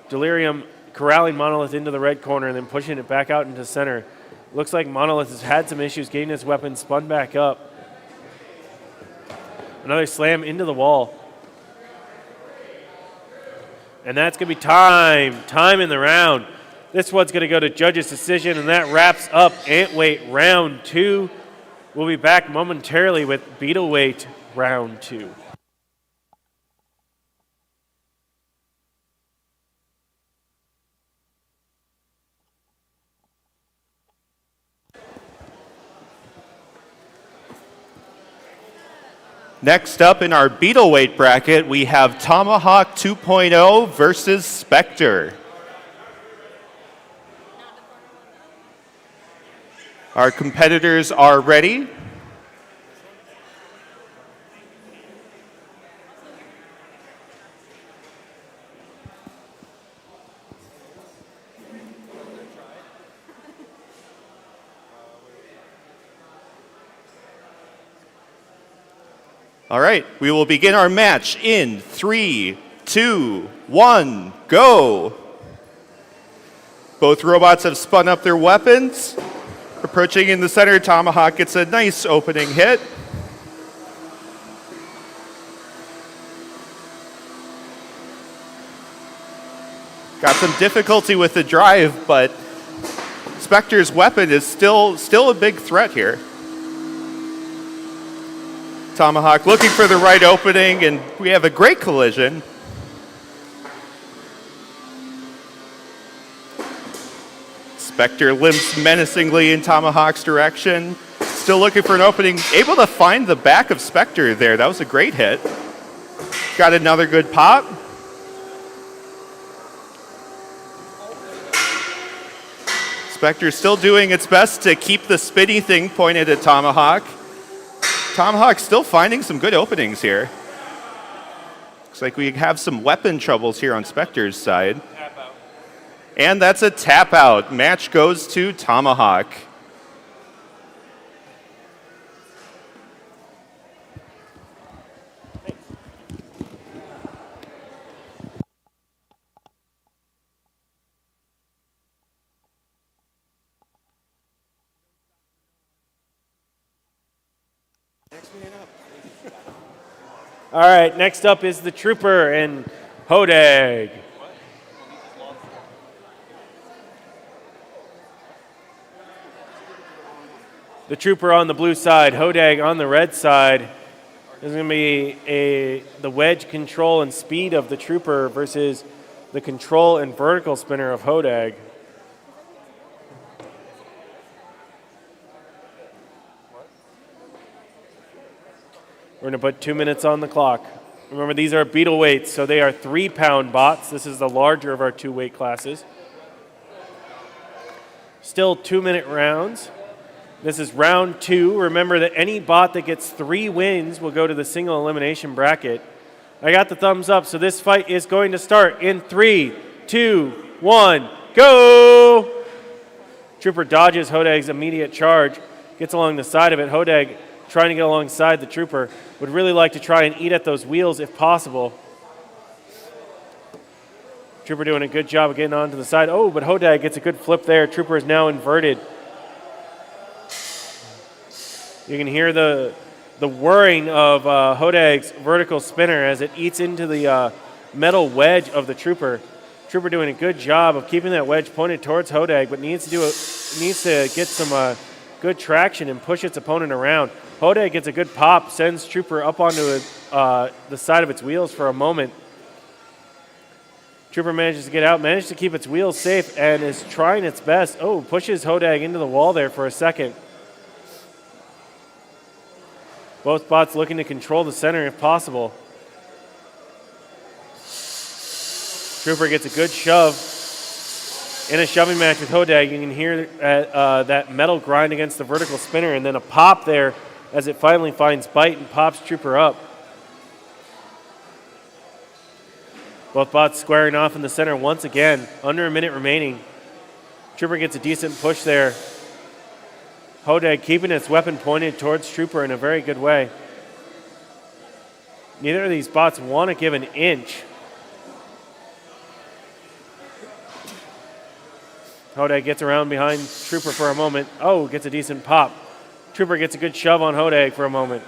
Delirium corralling Monolith into the red corner and then pushing it back out into center. Looks like Monolith has had some issues getting his weapon spun back up. Another slam into the wall. And that's going to be time in the round. This one's going to go to judge's decision, and that wraps up Antweight round 2. We'll be back momentarily with Beetleweight round 2. Next up in our Beetleweight bracket, we have Tomahawk 2.0 versus Specture. Our competitors are ready. All right, we will begin our match in 3, 2, 1, go. Both robots have spun up their weapons. Approaching in the center, Tomahawk gets a nice opening hit. Got some difficulty with the drive, but Spectre's weapon is still a big threat here. Tomahawk looking for the right opening, and we have a great collision. Specture limps menacingly in Tomahawk's direction. Still looking for an opening. Able to find the back of Specture there. That was a great hit. Got another good pop. Specture still doing its best to keep the spinny thing pointed at Tomahawk. Tomahawk still finding some good openings here. Looks like we have some weapon troubles here on Spectre's side. And that's a tap out. Match goes to Tomahawk. All right, next up is the Trooper and Hodag. The Trooper on the blue side, Hodag on the red side. There's going to be the wedge control and speed of the Trooper versus the control and vertical spinner of Hodag. We're going to put 2 minutes on the clock. Remember, these are beetle weights, so they are 3-pound bots. This is the larger of our 2 weight classes. Still 2-minute rounds. This is round 2. Remember that any bot that gets 3 wins will go to the single elimination bracket. I got the thumbs up, so this fight is going to start in 3, 2, 1, go! Trooper dodges Hodag's immediate charge, gets along the side of it. Hodag trying to get alongside the Trooper. Would really like to try and eat at those wheels if possible. Trooper doing a good job of getting onto the side. Oh, but Hodag gets a good flip there. Trooper is now inverted. You can hear the whirring of Hodag's vertical spinner as it eats into the metal wedge of the Trooper. Trooper doing a good job of keeping that wedge pointed towards Hodag, but needs to get some good traction and push its opponent around. Hodag gets a good pop, sends Trooper up onto the side of its wheels for a moment. Trooper manages to get out, manages to keep its wheels safe, and is trying its best. Oh, pushes Hodag into the wall there for a second. Both bots looking to control the center if possible. Trooper gets a good shove. In a shoving match with Hodag, you can hear that metal grind against the vertical spinner, and then a pop there as it finally finds bite and pops Trooper up. Both bots squaring off in the center once again. Under a minute remaining. Trooper gets a decent push there. Hodag keeping its weapon pointed towards Trooper in a very good way. Neither of these bots want to give an inch. Hodag gets around behind Trooper for a moment. Oh, gets a decent pop. Trooper gets a good shove on Hodag for a moment.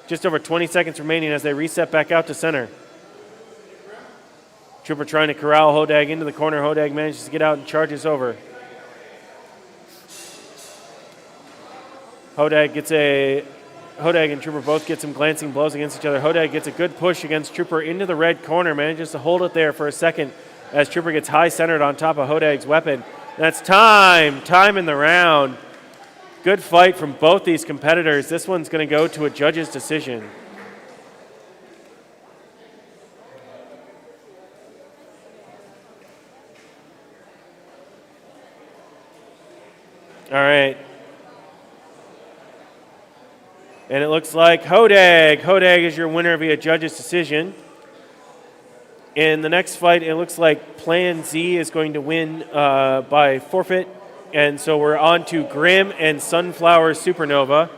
Just over 20 seconds remaining as they reset back out to center. Trooper trying to corral Hodag into the corner. Hodag manages to get out and charges over. Hodag and Trooper both get some glancing blows against each other. Hodag gets a good push against Trooper into the red corner, manages to hold it there for a second as Trooper gets high-centered on top of Hodag's weapon. That's time in the round. Good fight from both these competitors. This one's going to go to a judge's decision. All right. And it looks like Hodag. Hodag is your winner via judge's decision. In the next fight, it looks like Plan Z is going to win by forfeit. And so we're on to Grim and Sunflower Supernova.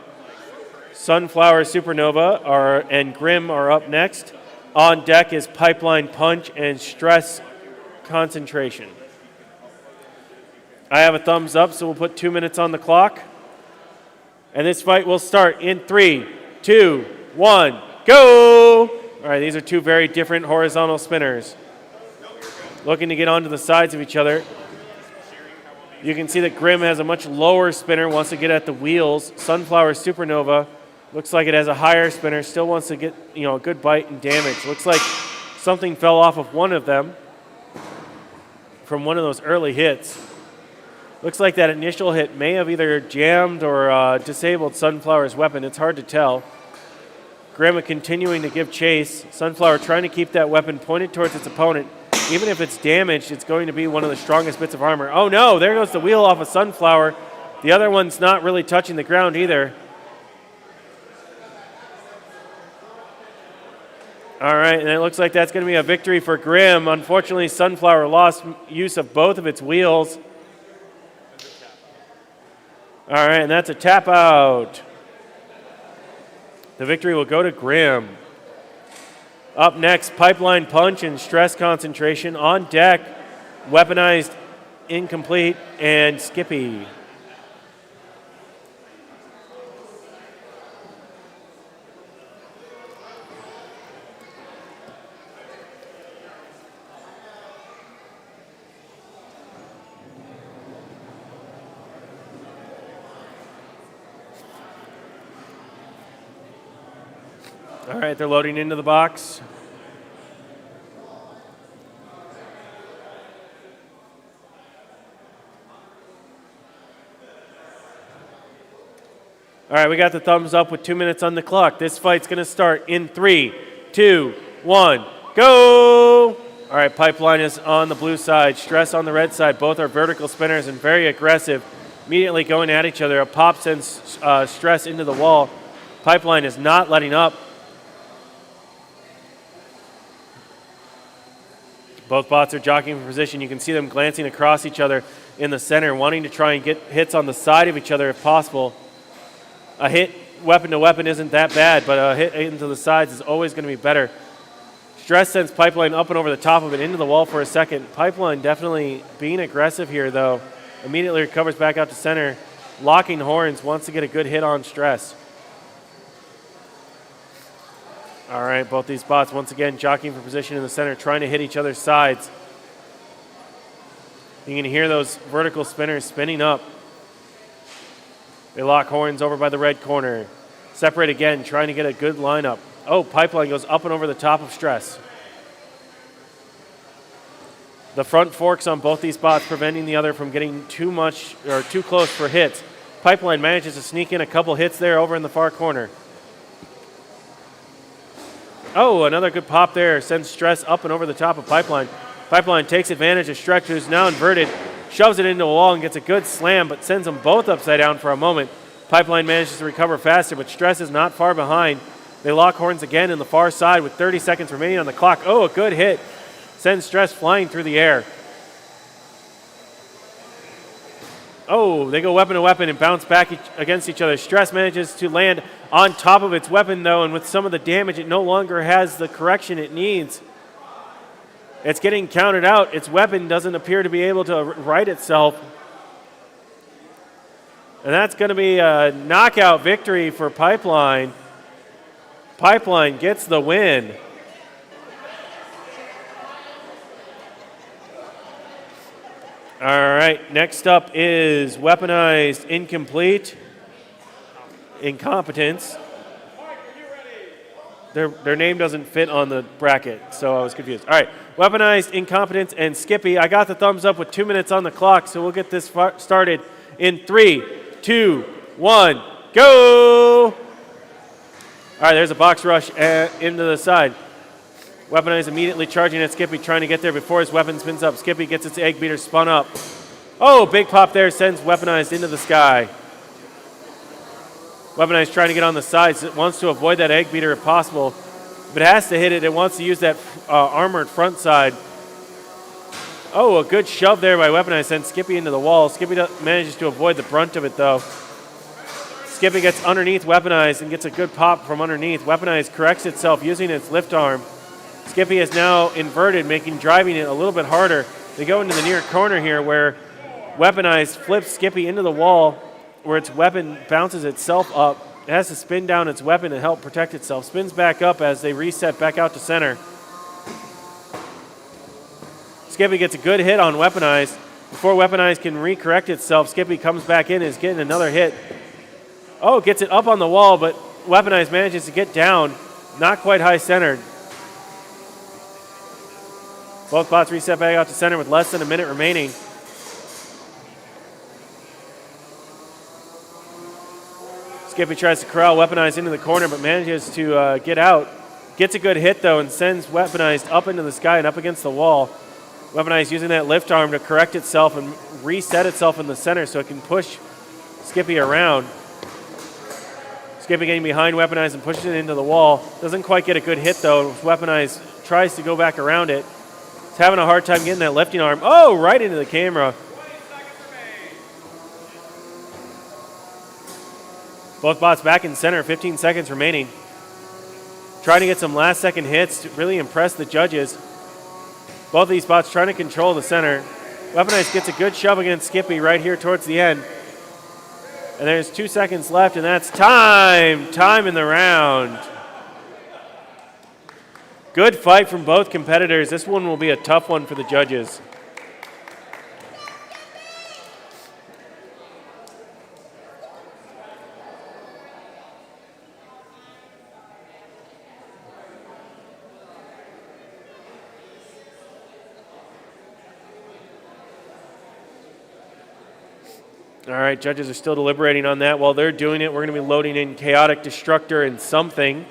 Sunflower Supernova and Grim are up next. On deck is Pipeline Punch and Stress Concentration. I have a thumbs up, so we'll put 2 minutes on the clock. And this fight will start in 3, 2, 1, go! All right, these are 2 very different horizontal spinners. Looking to get onto the sides of each other. You can see that Grim has a much lower spinner, wants to get at the wheels. Sunflower Supernova looks like it has a higher spinner, still wants to get a good bite and damage. Looks like something fell off of one of them from one of those early hits. Looks like that initial hit may have either jammed or disabled Sunflower's weapon. It's hard to tell. Grim continuing to give chase. Sunflower trying to keep that weapon pointed towards its opponent. Even if it's damaged, it's going to be one of the strongest bits of armor. Oh no, there goes the wheel off of Sunflower. The other one's not really touching the ground either. All right, and it looks like that's going to be a victory for Grim. Unfortunately, Sunflower lost use of both of its wheels. All right, and that's a tap out. The victory will go to Grim. Up next, Pipeline Punch and Stress Concentration. On deck, Weaponized, Incomplete, and Skippy. All right, they're loading into the box. All right, we got the thumbs up with 2 minutes on the clock. This fight's going to start in 3, 2, 1, go! All right, Pipeline is on the blue side, Stress on the red side. Both are vertical spinners and very aggressive, immediately going at each other. A pop sends Stress into the wall. Pipeline is not letting up. Both bots are jockeying for position. You can see them glancing across each other in the center, wanting to try and get hits on the side of each other if possible. A hit weapon to weapon isn't that bad, but a hit into the sides is always going to be better. Stress sends Pipeline up and over the top of it into the wall for a second. Pipeline definitely being aggressive here, though. Immediately recovers back out to center. Locking horns, wants to get a good hit on Stress. All right, both these bots once again jockeying for position in the center, trying to hit each other's sides. You can hear those vertical spinners spinning up. They lock horns over by the red corner. Separate again, trying to get a good lineup. Oh, Pipeline goes up and over the top of Stress. The front forks on both these bots, preventing the other from getting too much or too close for hits. Pipeline manages to sneak in a couple hits there over in the far corner. Oh, another good pop there. Sends Stress up and over the top of Pipeline. Pipeline takes advantage of Stress, who's now inverted. Shoves it into a wall and gets a good slam, but sends them both upside down for a moment. Pipeline manages to recover faster, but Stress is not far behind. They lock horns again in the far side with 30 seconds remaining on the clock. Oh, a good hit. Sends Stress flying through the air. Oh, they go weapon to weapon and bounce back against each other. Stress manages to land on top of its weapon, though, and with some of the damage, it no longer has the correction it needs. It's getting counted out. Its weapon doesn't appear to be able to right itself. And that's going to be a knockout victory for Pipeline. Pipeline gets the win. All right, next up is Weaponized Incomplete. Incompetence. Their name doesn't fit on the bracket, so I was confused. All right, Weaponized, Incompetence, and Skippy. I got the thumbs up with 2 minutes on the clock, so we'll get this started in 3, 2, 1, go! All right, there's a box rush into the side. Weaponized immediately charging at Skippy, trying to get there before his weapon spins up. Skippy gets its egg beater spun up. Oh, big pop there, sends Weaponized into the sky. Weaponized trying to get on the sides. It wants to avoid that egg beater if possible. If it has to hit it, it wants to use that armored front side. Oh, a good shove there by Weaponized sends Skippy into the wall. Skippy manages to avoid the brunt of it, though. Skippy gets underneath Weaponized and gets a good pop from underneath. Weaponized corrects itself using its lift arm. Skippy is now inverted, driving it a little bit harder. They go into the near corner here where Weaponized flips Skippy into the wall, where its weapon bounces itself up. It has to spin down its weapon to help protect itself. Spins back up as they reset back out to center. Skippy gets a good hit on Weaponized. Before Weaponized can recorrect itself, Skippy comes back in and is getting another hit. Oh, gets it up on the wall, but Weaponized manages to get down. Not quite high centered. Both bots reset back out to center with less than a minute remaining. Skippy tries to corral Weaponized into the corner, but manages to get out. Gets a good hit, though, and sends Weaponized up into the sky and up against the wall. Weaponized using that lift arm to correct itself and reset itself in the center so it can push Skippy around. Skippy getting behind Weaponized and pushes it into the wall. Doesn't quite get a good hit, though. Weaponized tries to go back around it. It's having a hard time getting that lifting arm. Oh, right into the camera. Both bots back in center, 15 seconds remaining. Trying to get some last second hits to really impress the judges. Both of these bots trying to control the center. Weaponized gets a good shove against Skippy right here towards the end. And there's 2 seconds left, and that's time. Time in the round. Good fight from both competitors. This one will be a tough one for the judges. All right, judges are still deliberating on that. While they're doing it, we're going to be loading in Chaotic Destructor and something.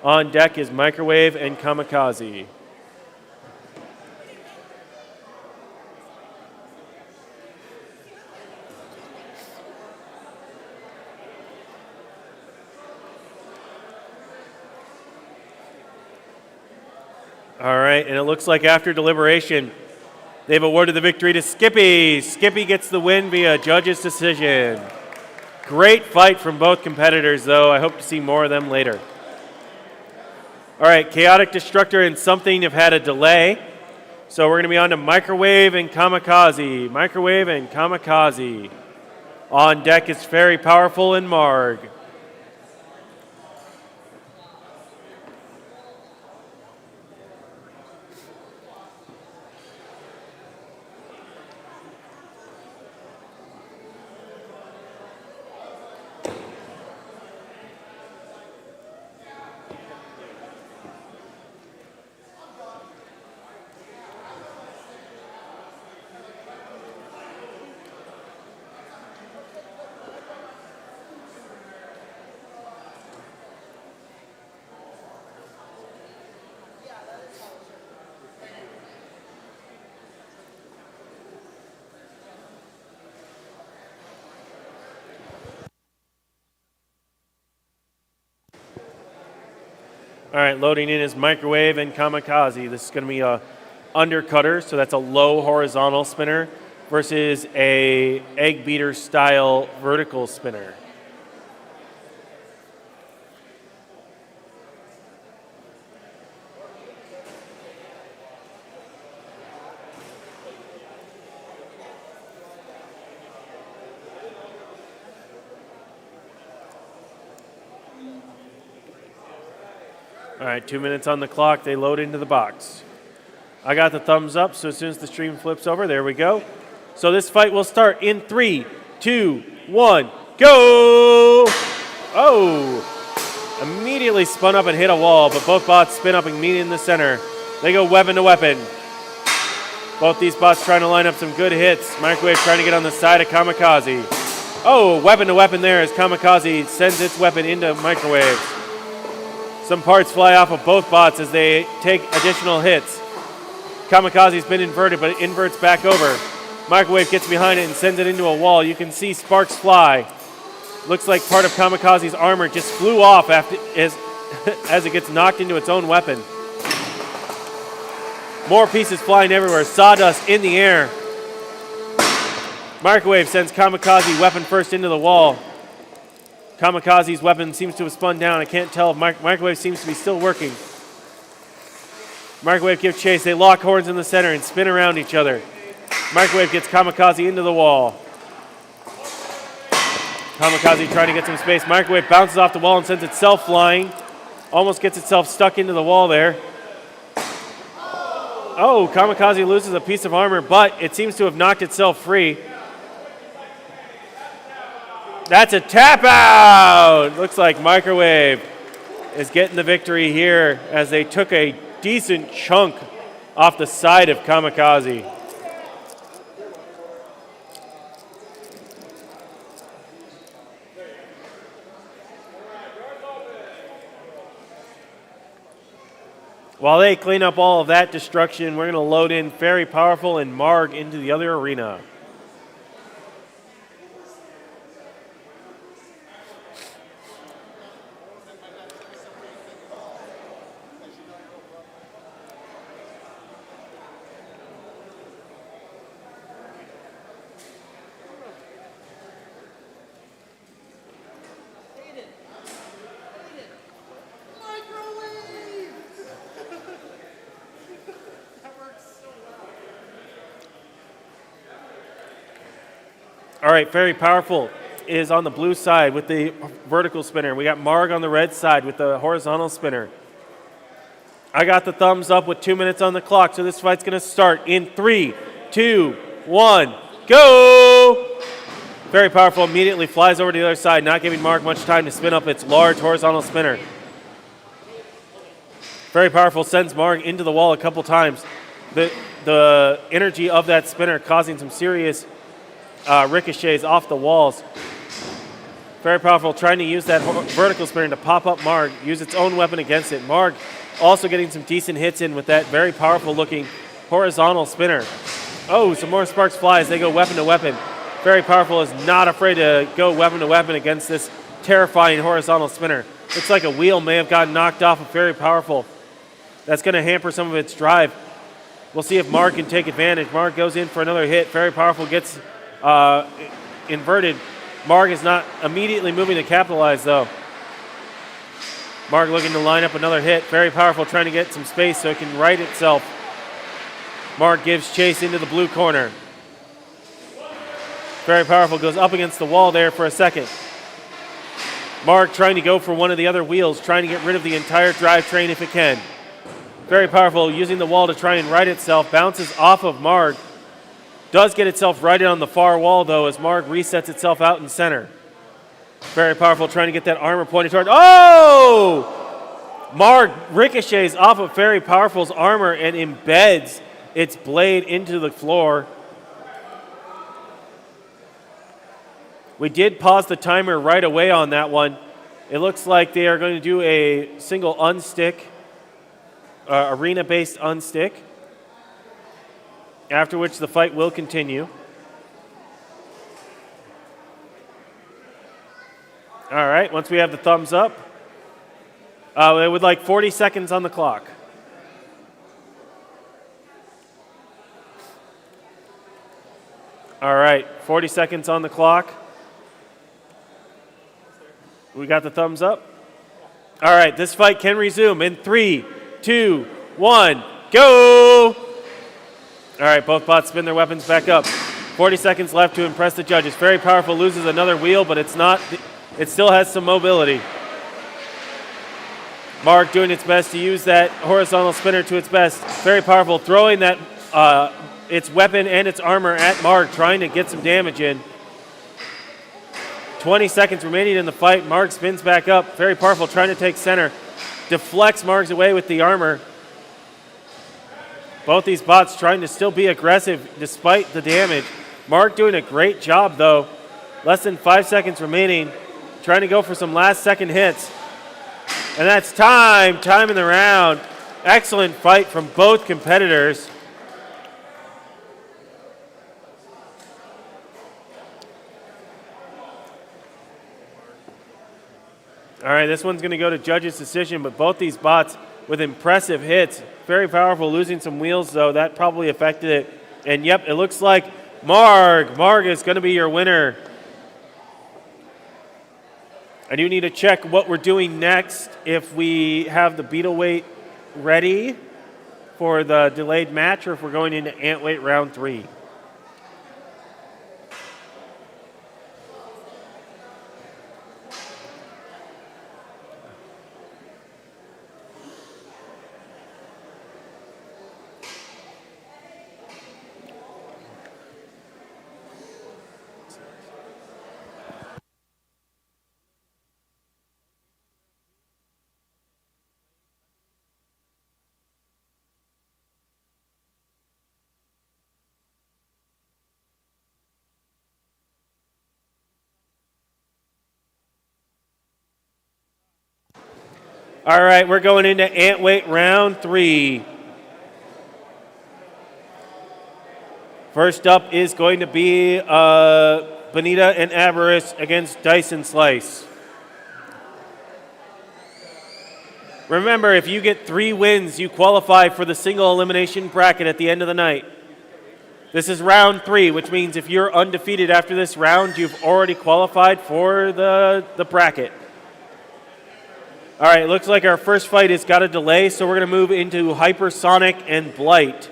On deck is Microwave and Kamikaze. All right, and it looks like after deliberation, they've awarded the victory to Skippy. Skippy gets the win via judge's decision. Great fight from both competitors, though. I hope to see more of them later. All right, Chaotic Destructor and something have had a delay. So we're going to be on to Microwave and Kamikaze. Microwave and Kamikaze. On deck is Very Powerful and Marg. All right, loading in is Microwave and Kamikaze. This is going to be a undercutter, so that's a low horizontal spinner versus a egg beater style vertical spinner. All right, 2 minutes on the clock. They load into the box. I got the thumbs up, so as soon as the stream flips over, there we go. So this fight will start in 3, 2, 1, go! Oh! Immediately spun up and hit a wall, but both bots spin up and meet in the center. They go weapon to weapon. Both these bots trying to line up some good hits. Microwave trying to get on the side of Kamikaze. Oh, weapon to weapon there as Kamikaze sends its weapon into Microwave. Some parts fly off of both bots as they take additional hits. Kamikaze's been inverted, but it inverts back over. Microwave gets behind it and sends it into a wall. You can see sparks fly. Looks like part of Kamikaze's armor just flew off after as it gets knocked into its own weapon. More pieces flying everywhere. Sawdust in the air. Microwave sends Kamikaze weapon first into the wall. Kamikaze's weapon seems to have spun down. I can't tell if Microwave seems to be still working. Microwave gives chase. They lock horns in the center and spin around each other. Microwave gets Kamikaze into the wall. Kamikaze trying to get some space. Microwave bounces off the wall and sends itself flying. Almost gets itself stuck into the wall there. Oh, Kamikaze loses a piece of armor, but it seems to have knocked itself free. That's a tap out! Looks like Microwave is getting the victory here as they took a decent chunk off the side of Kamikaze. While they clean up all of that destruction, we're going to load in Very Powerful and Marg into the other arena. All right, Very Powerful is on the blue side with the vertical spinner. We got Marg on the red side with the horizontal spinner. I got the thumbs up with 2 minutes on the clock, so this fight's going to start in 3, 2, 1, go! Very Powerful immediately flies over to the other side, not giving Marg much time to spin up its large horizontal spinner. Very Powerful sends Marg into the wall a couple times. The energy of that spinner causing some serious ricochets off the walls. Very powerful, trying to use that vertical spinner to pop up Marg, use its own weapon against it. Marg also getting some decent hits in with that very powerful looking horizontal spinner. Oh, some more sparks fly as they go weapon to weapon. Very powerful, is not afraid to go weapon to weapon against this terrifying horizontal spinner. Looks like a wheel may have gotten knocked off of very powerful. That's going to hamper some of its drive. We'll see if Marg can take advantage. Marg goes in for another hit. Very powerful, gets inverted. Marg is not immediately moving to capitalize, though. Marg looking to line up another hit. Very powerful, trying to get some space so it can right itself. Marg gives chase into the blue corner. Very powerful, goes up against the wall there for a second. Marg trying to go for one of the other wheels, trying to get rid of the entire drivetrain if it can. Very powerful, using the wall to try and right itself. Bounces off of Marg. Does get itself righted on the far wall, though, as Marg resets itself out in center. Very powerful, trying to get that armor pointed toward. Oh! Marg ricochets off of Very Powerful's armor and embeds its blade into the floor. We did pause the timer right away on that one. It looks like they are going to do a single unstick, arena-based unstick, after which the fight will continue. All right, once we have the thumbs up, I would like 40 seconds on the clock. All right, 40 seconds on the clock. We got the thumbs up. All right, this fight can resume in 3, 2, 1, go! All right, both bots spin their weapons back up. 40 seconds left to impress the judges. Very Powerful loses another wheel, but it's not. It still has some mobility. Marg doing its best to use that horizontal spinner to its best. Very Powerful throwing that its weapon and its armor at Marg, trying to get some damage in. 20 seconds remaining in the fight. Marg spins back up. Very Powerful trying to take center. Deflects Marg's away with the armor. Both these bots trying to still be aggressive despite the damage. Marg doing a great job, though. Less than 5 seconds remaining. Trying to go for some last second hits. And that's time. Time in the round. Excellent fight from both competitors. All right, this one's going to go to judges' decision, but both these bots with impressive hits. Very Powerful, losing some wheels, though. That probably affected it. And, yep, it looks like Marg is going to be your winner. I do need to check what we're doing next if we have the beetle weight ready for the delayed match or if we're going into ant weight round 3. All right, we're going into ant weight round 3. First up is going to be Bonita and Aboras against Dyson Slice. Remember, if you get 3 wins, you qualify for the single elimination bracket at the end of the night. This is round 3, which means if you're undefeated after this round, you've already qualified for the bracket. All right, it looks like our first fight has got a delay, so we're going to move into Hypersonic and Blight.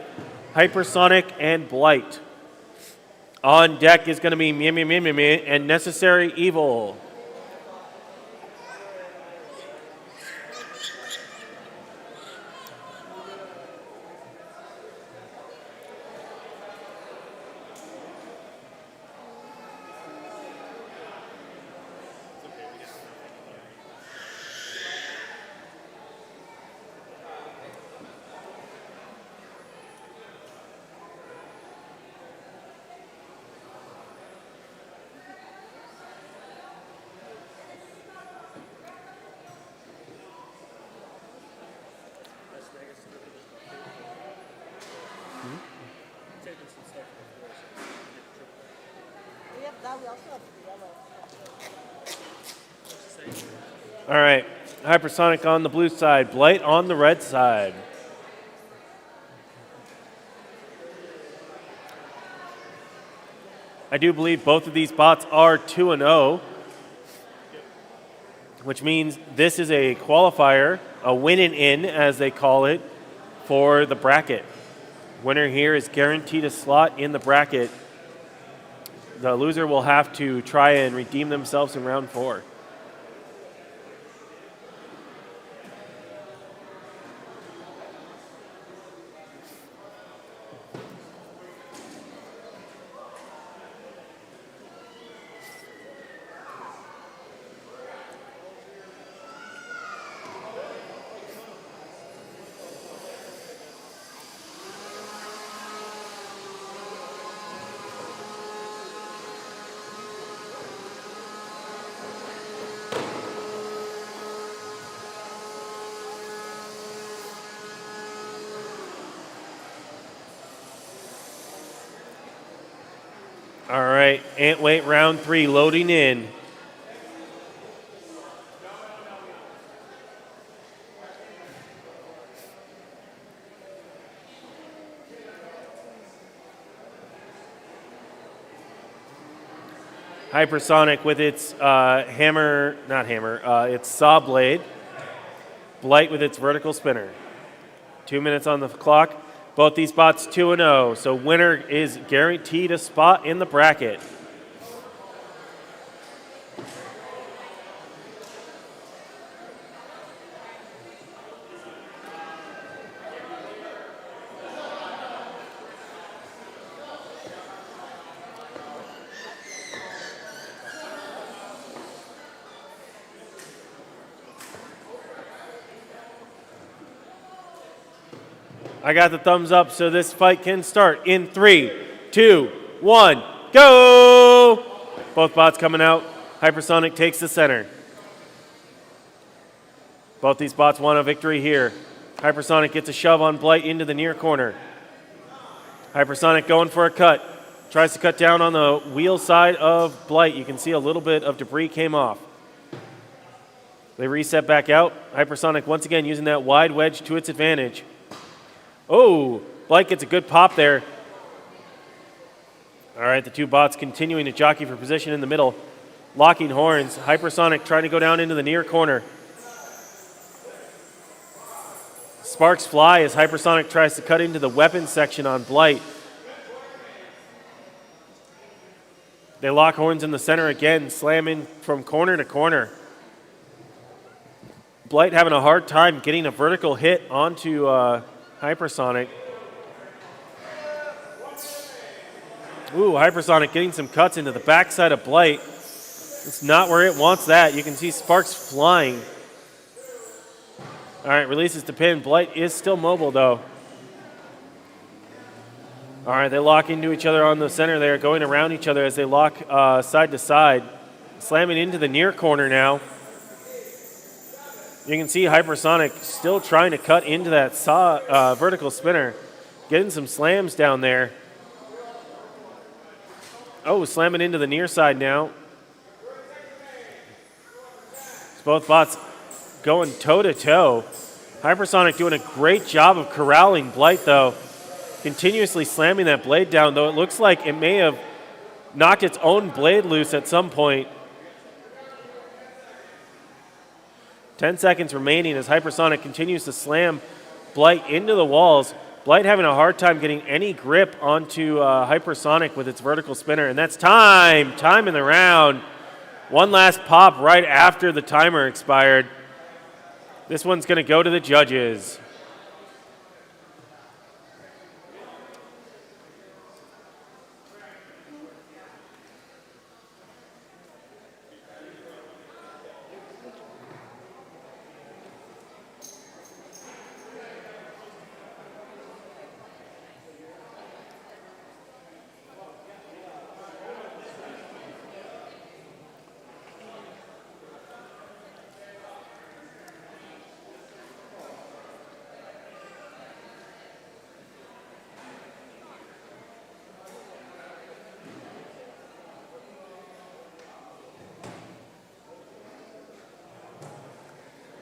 Hypersonic and Blight. On deck is going to be mimœmœmwœ and Necessary Evil. that we also have the yellow. All right. Hypersonic on the blue side. Blight on the red side. I do believe both of these bots are 2-0, which means this is a qualifier, a win and in, as they call it, for the bracket. Winner here is guaranteed a slot in the bracket. The loser will have to try and redeem themselves in round 4. All right, ant weight round 3 loading in. Hypersonic with its its saw blade. Blight with its vertical spinner. 2 minutes on the clock. Both these bots 2-0, so winner is guaranteed a spot in the bracket. I got the thumbs up, so this fight can start in 3, 2, 1, go! Both bots coming out. Hypersonic takes the center. Both these bots want a victory here. Hypersonic gets a shove on Blight into the near corner. Hypersonic going for a cut. Tries to cut down on the wheel side of Blight. You can see a little bit of debris came off. They reset back out. Hypersonic once again using that wide wedge to its advantage. Oh, Blight gets a good pop there. All right, the two bots continuing to jockey for position in the middle. Locking horns. Hypersonic trying to go down into the near corner. Sparks fly as Hypersonic tries to cut into the weapons section on Blight. They lock horns in the center again, slamming from corner to corner. Blight having a hard time getting a vertical hit onto Hypersonic. Ooh, Hypersonic getting some cuts into the backside of Blight. It's not where it wants that. You can see sparks flying. All right, releases to pin. Blight is still mobile, though. All right, they lock into each other on the center there, going around each other as they lock side to side. Slamming into the near corner now. You can see Hypersonic still trying to cut into that vertical spinner. Getting some slams down there. Oh, slamming into the near side now. Both bots going toe-to-toe. Hypersonic doing a great job of corralling Blight, though. Continuously slamming that blade down, though it looks like it may have knocked its own blade loose at some point. 10 seconds remaining as Hypersonic continues to slam Blight into the walls. Blight having a hard time getting any grip onto Hypersonic with its vertical spinner. And that's time. Time in the round. One last pop right after the timer expired. This one's going to go to the judges.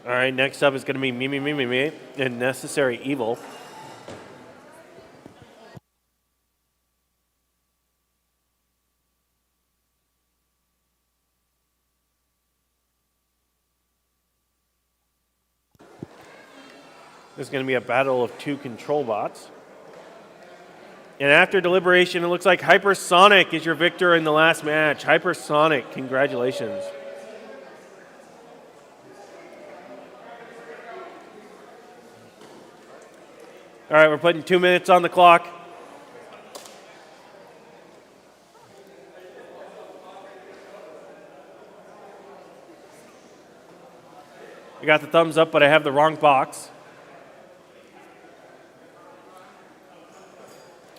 All right, next up is going to be mimœmœmwœ and Necessary Evil. There's going to be a battle of two control bots. And after deliberation, it looks like Hypersonic is your victor in the last match. Hypersonic, congratulations. All right, we're putting 2 minutes on the clock. I got the thumbs up, but I have the wrong box.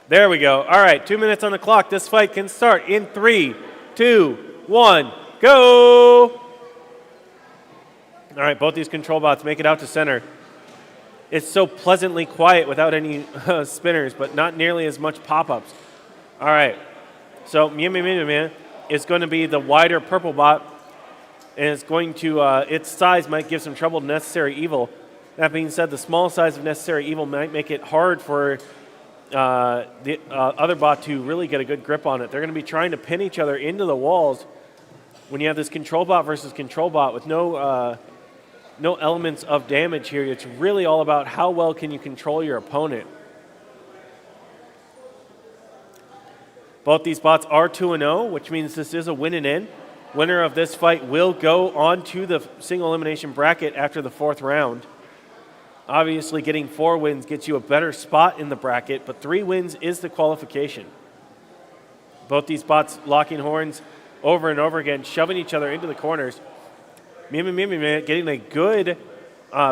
There we go. All right, 2 minutes on the clock. This fight can start in 3, 2, 1, go! All right, both these control bots make it out to center. It's so pleasantly quiet without any spinners, but not nearly as much pop-ups. All right, so mimœmœmwœ is going to be the wider purple bot, and it's going to, its size might give some trouble to Necessary Evil. That being said, the small size of Necessary Evil might make it hard for the other bot to really get a good grip on it. They're going to be trying to pin each other into the walls when you have this control bot versus control bot with no elements of damage here. It's really all about how well can you control your opponent. Both these bots are 2-0, which means this is a win and in. Winner of this fight will go on to the single elimination bracket after the 4th round. Obviously, getting 4 wins gets you a better spot in the bracket, but 3 wins is the qualification. Both these bots locking horns over and over again, shoving each other into the corners. mimœmœmwœ getting a good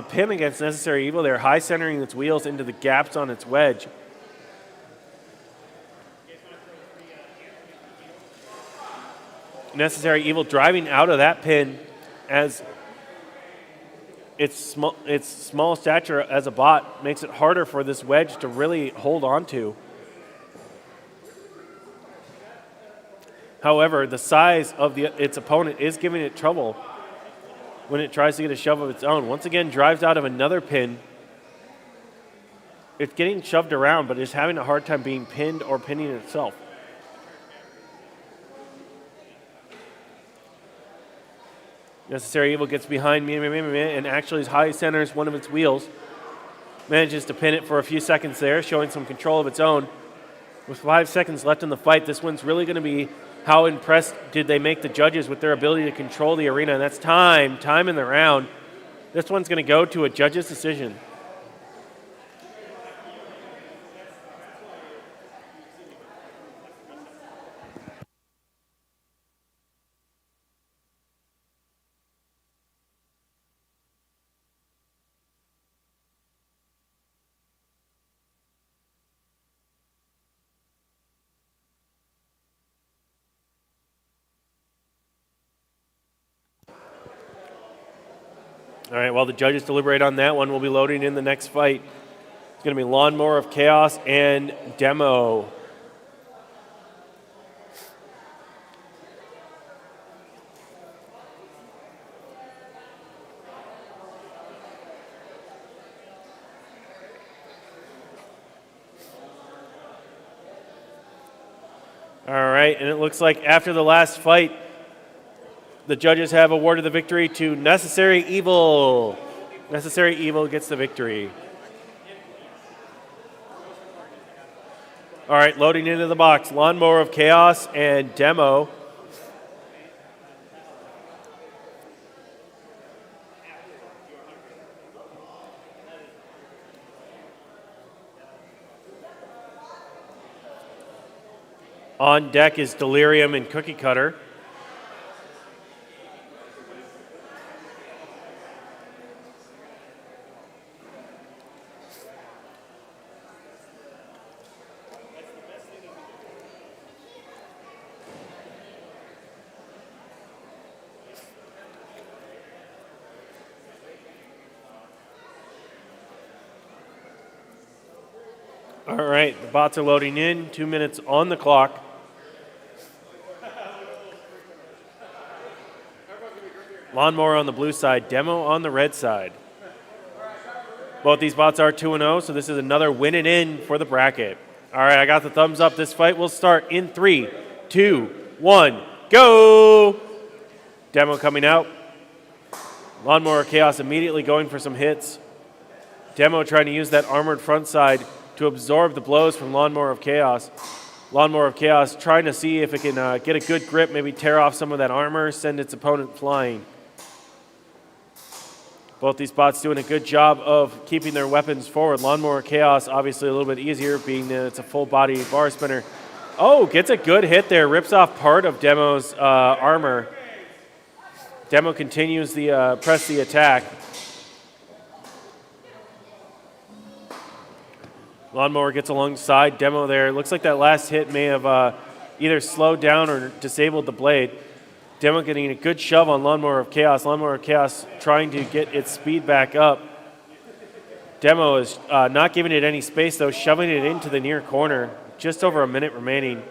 pin against Necessary Evil. They're high centering its wheels into the gaps on its wedge. Necessary Evil driving out of that pin as its small stature as a bot makes it harder for this wedge to really hold on to. However, the size of its opponent is giving it trouble when it tries to get a shove of its own. Once again, drives out of another pin. It's getting shoved around, but is having a hard time being pinned or pinning itself. Necessary Evil gets behind mimœmœmwœ and actually high centers one of its wheels. Manages to pin it for a few seconds there, showing some control of its own. With 5 seconds left in the fight, this one's really going to be how impressed did they make the judges with their ability to control the arena. And that's time in the round. This one's going to go to a judge's decision. All right, while the judges deliberate on that one, we'll be loading in the next fight. It's going to be Lawnmower of Chaos and Demo. All right, and it looks like after the last fight, the judges have awarded the victory to Necessary Evil. Necessary Evil gets the victory. All right, loading into the box. Lawnmower of Chaos and Demo. On deck is Delirium and CookieCutter. All right, the bots are loading in. 2 minutes on the clock. Lawnmower on the blue side, Demo on the red side. Both these bots are 2-0, so this is another win and in for the bracket. All right, I got the thumbs up. This fight will start in 3, 2, 1, go! Demo coming out. Lawnmower Chaos immediately going for some hits. Demo trying to use that armored front side to absorb the blows from Lawnmower of Chaos. Lawnmower of Chaos trying to see if it can get a good grip, maybe tear off some of that armor, send its opponent flying. Both these bots doing a good job of keeping their weapons forward. Lawnmower Chaos obviously a little bit easier, being that it's a full body bar spinner. Oh, gets a good hit there, rips off part of Demo's armor. Demo continues the press the attack. Lawnmower gets alongside Demo there. Looks like that last hit may have either slowed down or disabled the blade. Demo getting a good shove on Lawnmower of Chaos. Lawnmower of Chaos trying to get its speed back up. Demo is not giving it any space though, shoving it into the near corner. Just over a minute remaining.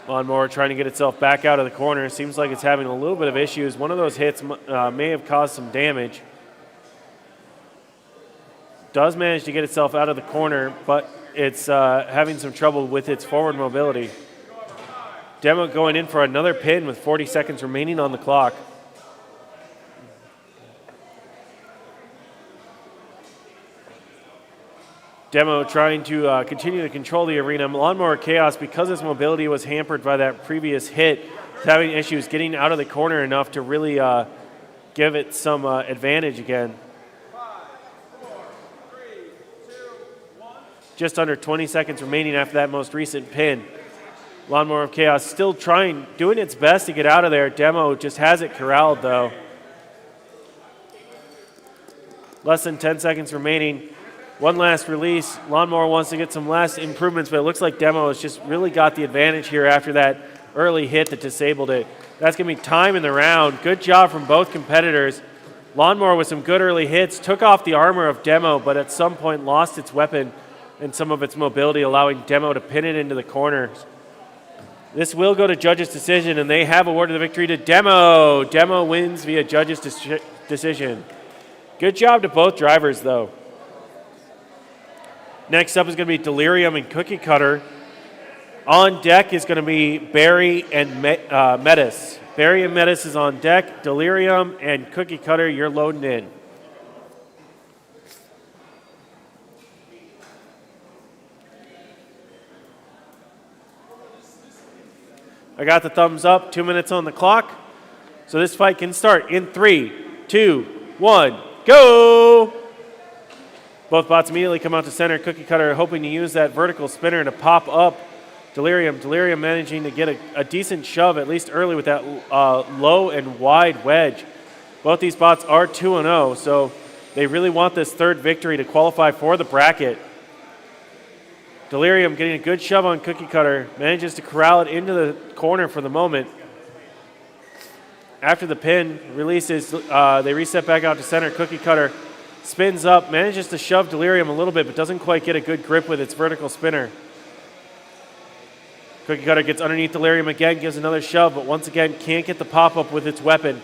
Lawnmower trying to get itself back out of the corner. Seems like it's having a little bit of issues. One of those hits may have caused some damage. Does manage to get itself out of the corner, but it's having some trouble with its forward mobility. Demo going in for another pin with 40 seconds remaining on the clock. Demo trying to continue to control the arena. Lawnmower Chaos, because its mobility was hampered by that previous hit, is having issues getting out of the corner enough to really give it some advantage again. Just under 20 seconds remaining after that most recent pin. Lawnmower of Chaos still trying, doing its best to get out of there. Demo just has it corralled though. Less than 10 seconds remaining. One last release. Lawnmower wants to get some last improvements, but it looks like Demo has just really got the advantage here after that early hit that disabled it. That's going to be time in the round. Good job from both competitors. Lawnmower with some good early hits, took off the armor of Demo, but at some point lost its weapon and some of its mobility, allowing Demo to pin it into the corner. This will go to judges' decision, and they have awarded the victory to Demo. Demo wins via judges' decision. Good job to both drivers, though. Next up is going to be Delirium and CookieCutter. On deck is going to be Barry and Metis. Barry and Metis is on deck. Delirium and CookieCutter, you're loading in. I got the thumbs up, 2 minutes on the clock. So this fight can start in 3, 2, 1, go! Both bots immediately come out to center. CookieCutter hoping to use that vertical spinner to pop up Delirium. Delirium managing to get a decent shove, at least early, with that low and wide wedge. Both these bots are 2-0, so they really want this third victory to qualify for the bracket. Delirium getting a good shove on CookieCutter, manages to corral it into the corner for the moment. After the pin releases, they reset back out to center. CookieCutter spins up, manages to shove Delirium a little bit, but doesn't quite get a good grip with its vertical spinner. CookieCutter gets underneath Delirium again, gives another shove, but once again can't get the pop-up with its weapon.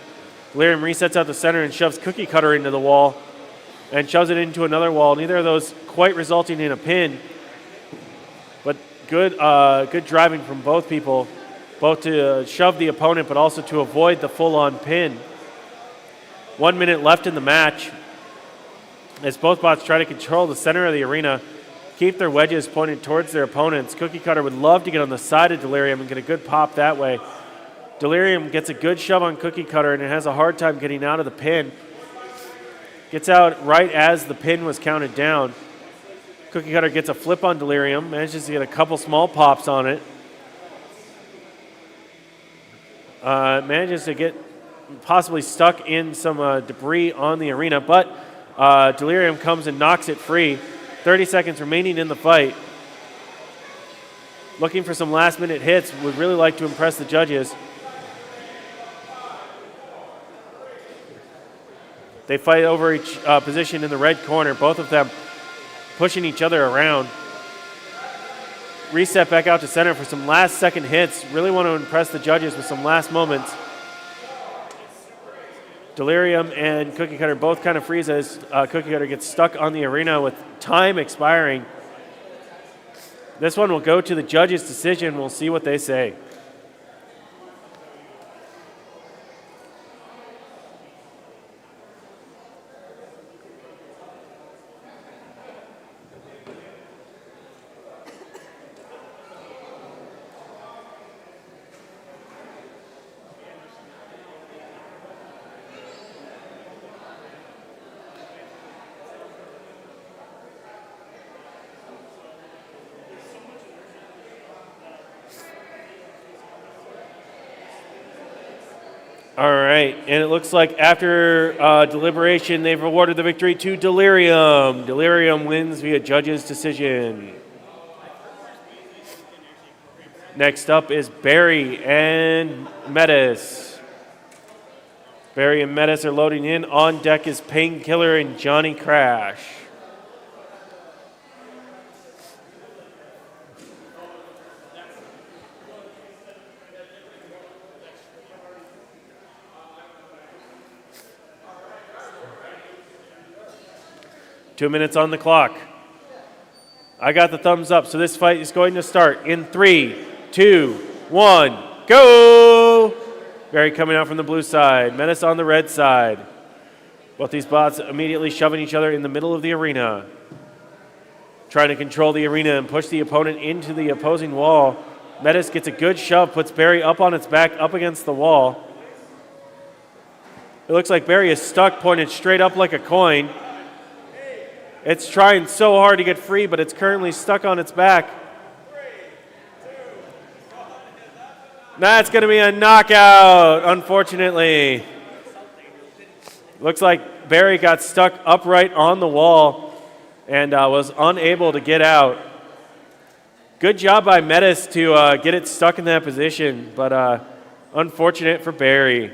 Delirium resets out the center and shoves CookieCutter into the wall and shoves it into another wall. Neither of those quite resulting in a pin. But good driving from both people, both to shove the opponent but also to avoid the full-on pin. 1 minute left in the match as both bots try to control the center of the arena, keep their wedges pointed towards their opponents. CookieCutter would love to get on the side of Delirium and get a good pop that way. Delirium gets a good shove on CookieCutter and it has a hard time getting out of the pin. Gets out right as the pin was counted down. CookieCutter gets a flip on Delirium, manages to get a couple small pops on it. Manages to get possibly stuck in some debris on the arena, but Delirium comes and knocks it free. 30 seconds remaining in the fight. Looking for some last minute hits, would really like to impress the judges. They fight over each position in the red corner, both of them pushing each other around. reset back out to center for some last second hits. Really want to impress the judges with some last moments. Delirium and CookieCutter both kind of freeze as CookieCutter gets stuck on the arena with time expiring. This one will go to the judges' decision. We'll see what they say. All right, and it looks like after deliberation, they've awarded the victory to Delirium. Delirium wins via judge's decision. Next up is Barry and Metis. Barry and Metis are loading in. On deck is Painkiller and Johhny Crash. Two minutes on the clock. I got the thumbs up, so this fight is going to start in 3, 2, 1, go! Barry coming out from the blue side, Metis on the red side. Both these bots immediately shoving each other in the middle of the arena. Trying to control the arena and push the opponent into the opposing wall. Metis gets a good shove, puts Barry up on its back, up against the wall. It looks like Barry is stuck, pointed straight up like a coin. It's trying so hard to get free, but it's currently stuck on its back. That's going to be a knockout, unfortunately. Looks like Barry got stuck upright on the wall and was unable to get out. Good job by Metis to get it stuck in that position, but unfortunate for Barry.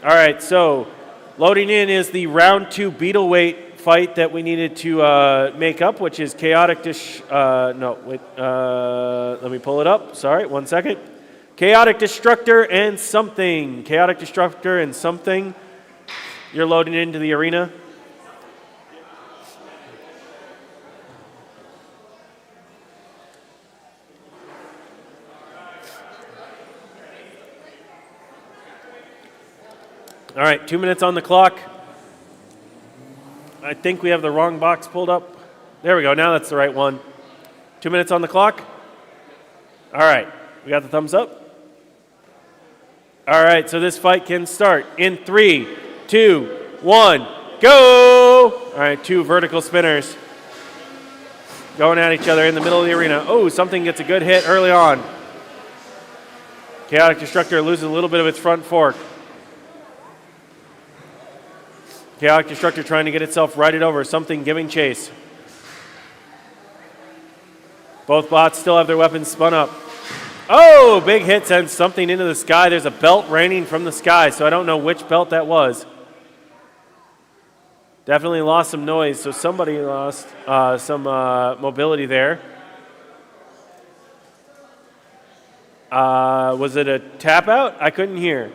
All right, so loading in is the round 2 beetle weight fight that we needed to make up, which is Chaotic let me pull it up. Sorry, 1 second. Chaotic Destructor and something. Chaotic Destructor and something. You're loading into the arena. All right, 2 minutes on the clock. I think we have the wrong box pulled up. There we go, now that's the right one. 2 minutes on the clock. All right, we got the thumbs up. All right, so this fight can start in 3, 2, 1, go! All right, 2 vertical spinners going at each other in the middle of the arena. Oh, something gets a good hit early on. Chaotic Destructor loses a little bit of its front fork. Chaotic Destructor trying to get itself righted over. Something giving chase. Both bots still have their weapons spun up. Oh, big hit sends something into the sky. There's a belt raining from the sky, so I don't know which belt that was. Definitely lost some noise, so somebody lost some mobility there. Was it a tap out? I couldn't hear.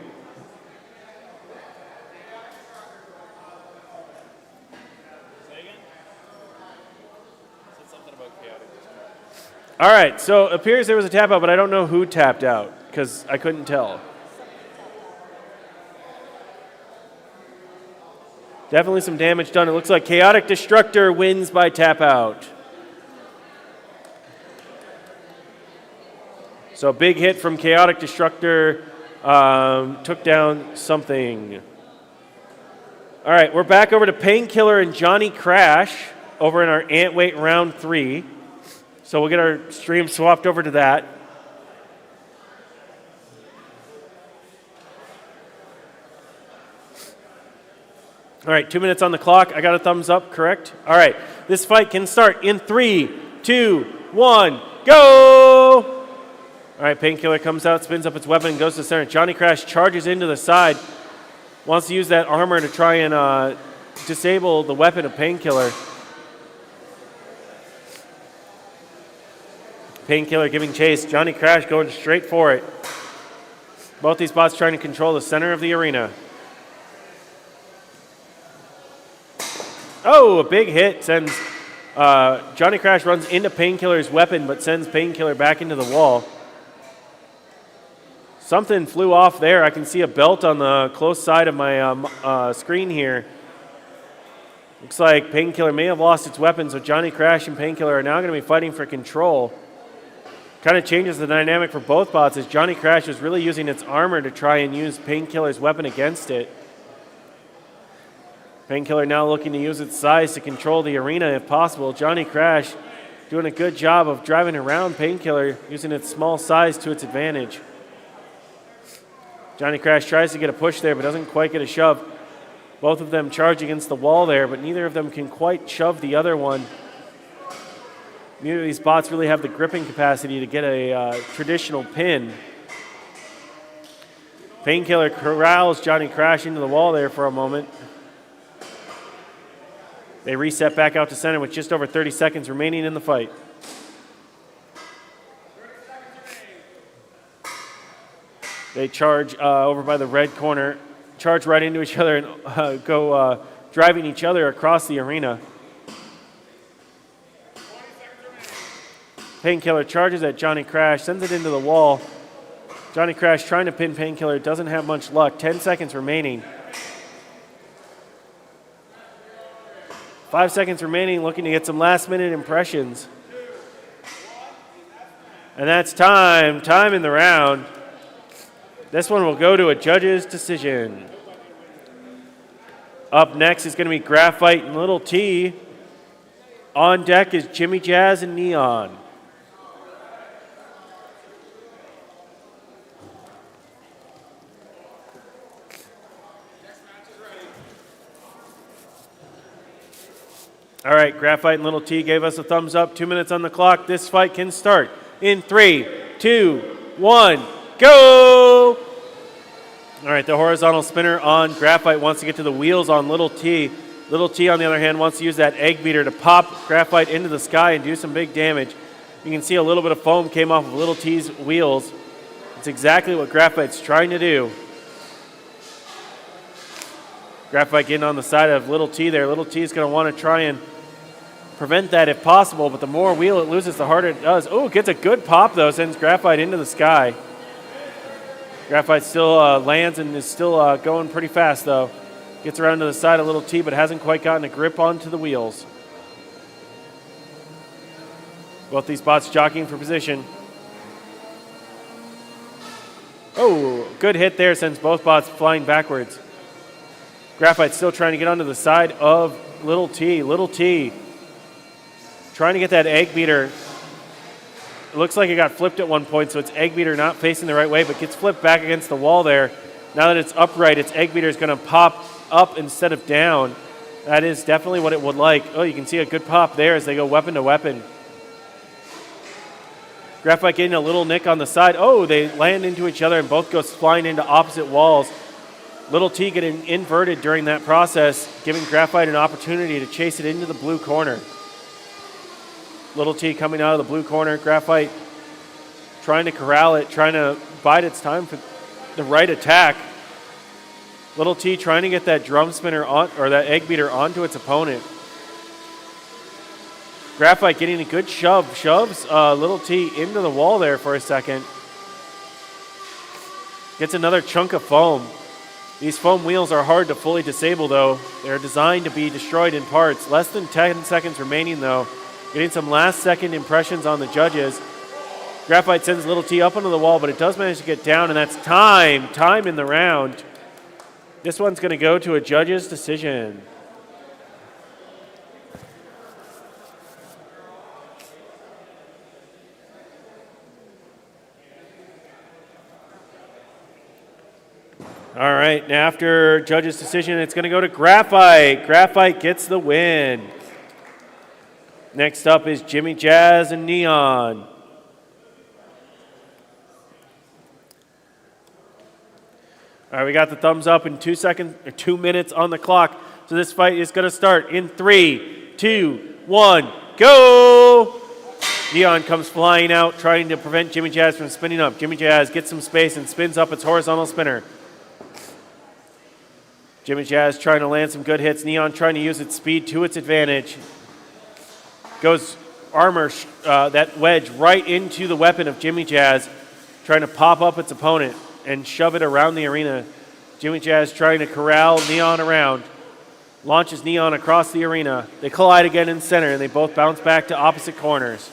All right, so it appears there was a tap out, but I don't know who tapped out because I couldn't tell. Definitely some damage done. It looks like Chaotic Destructor wins by tap out. So big hit from Chaotic Destructor, took down something. All right, we're back over to Painkiller and Johhny Crash over in our ant weight round 3. So we'll get our stream swapped over to that. All right, 2 minutes on the clock. I got a thumbs up, correct? All right, this fight can start in 3, 2, 1, go! All All right, Painkiller comes out, spins up its weapon, and goes to the center. Johhny Crash charges into the side, wants to use that armor to try and disable the weapon of Painkiller. Painkiller giving chase. Johhny Crash going straight for it. Both these bots trying to control the center of the arena. Oh, a big hit sends Johhny Crash runs into Painkiller's weapon, but sends Painkiller back into the wall. Something flew off there. I can see a belt on the close side of my screen here. Looks like Painkiller may have lost its weapon, so Johhny Crash and Painkiller are now going to be fighting for control. Kind of changes the dynamic for both bots as Johhny Crash is really using its armor to try and use Painkiller's weapon against it. Painkiller now looking to use its size to control the arena if possible. Johhny Crash doing a good job of driving around Painkiller, using its small size to its advantage. Johhny Crash tries to get a push there but doesn't quite get a shove. Both of them charge against the wall there, but neither of them can quite shove the other one. Neither of these bots really have the gripping capacity to get a traditional pin. Painkiller corrals Johhny Crash into the wall there for a moment. They reset back out to center with just over 30 seconds remaining in the fight. They charge over by the red corner, charge right into each other and go driving each other across the arena. Painkiller charges at Johhny Crash, sends it into the wall. Johhny Crash trying to pin Painkiller, doesn't have much luck. 10 seconds remaining. 5 seconds remaining, looking to get some last minute impressions. And that's time. Time in the round. This one will go to a judge's decision. Up next is going to be GraFight and Lil T. On deck is Jimmy Jazz and Neon. All right, GraFight and Lil T gave us a thumbs up. 2 minutes on the clock. This fight can start in 3, 2, 1, go! All right, the horizontal spinner on GraFight wants to get to the wheels on Lil T. Lil T, on the other hand, wants to use that egg beater to pop GraFight into the sky and do some big damage. You can see a little bit of foam came off of Lil T's wheels. It's exactly what GraFight's trying to do. GraFight getting on the side of Lil T there. Lil T is going to want to try and prevent that if possible, but the more wheel it loses, the harder it does. Oh, gets a good pop, though, sends GraFight into the sky. GraFight still lands and is still going pretty fast, though. Gets around to the side of Lil T, but hasn't quite gotten a grip onto the wheels. Both these bots jockeying for position. Oh, good hit there, sends both bots flying backwards. GraFight still trying to get onto the side of Lil T. Lil T trying to get that egg beater. It looks like it got flipped at one point, so its egg beater not facing the right way, but gets flipped back against the wall there. Now that it's upright, its egg beater is going to pop up instead of down. That is definitely what it would like. Oh, you can see a good pop there as they go weapon to weapon. GraFight getting a little nick on the side. Oh, they land into each other and both go flying into opposite walls. Lil T getting inverted during that process, giving GraFight an opportunity to chase it into the blue corner. Lil T coming out of the blue corner. GraFight trying to corral it, trying to bide its time for the right attack. Lil T trying to get that drum spinner on, or that egg beater onto its opponent. GraFight getting a good shove. Shoves Lil T into the wall there for a second. Gets another chunk of foam. These foam wheels are hard to fully disable, though. They're designed to be destroyed in parts. Less than 10 seconds remaining, though. Getting some last-second impressions on the judges. GraFight sends Lil T up onto the wall, but it does manage to get down, and that's time. Time in the round. This one's going to go to a judge's decision. All right, now after judge's decision, it's going to go to GraFight. GraFight gets the win. Next up is Jimmy Jazz and Neon. All right, we got the thumbs up in 2 seconds or 2 minutes on the clock. So this fight is going to start in 3, 2, 1, go! Neon comes flying out, trying to prevent Jimmy Jazz from spinning up. Jimmy Jazz gets some space and spins up its horizontal spinner. Jimmy Jazz trying to land some good hits. Neon trying to use its speed to its advantage. Goes armor, that wedge right into the weapon of Jimmy Jazz, trying to pop up its opponent and shove it around the arena. Jimmy Jazz trying to corral Neon around. Launches Neon across the arena. They collide again in center, and they both bounce back to opposite corners.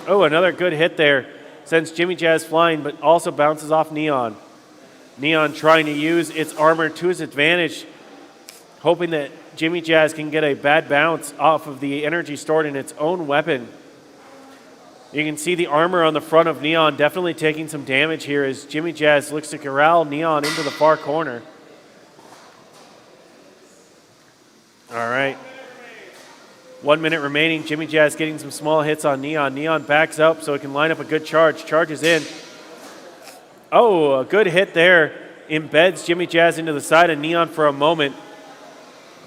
Oh, another good hit there. Sends Jimmy Jazz flying, but also bounces off Neon. Neon trying to use its armor to its advantage, hoping that Jimmy Jazz can get a bad bounce off of the energy stored in its own weapon. You can see the armor on the front of Neon definitely taking some damage here as Jimmy Jazz looks to corral Neon into the far corner. All right. 1 minute remaining. Jimmy Jazz getting some small hits on Neon. Neon backs up so it can line up a good charge. Charges in. Oh, a good hit there. Embeds Jimmy Jazz into the side of Neon for a moment.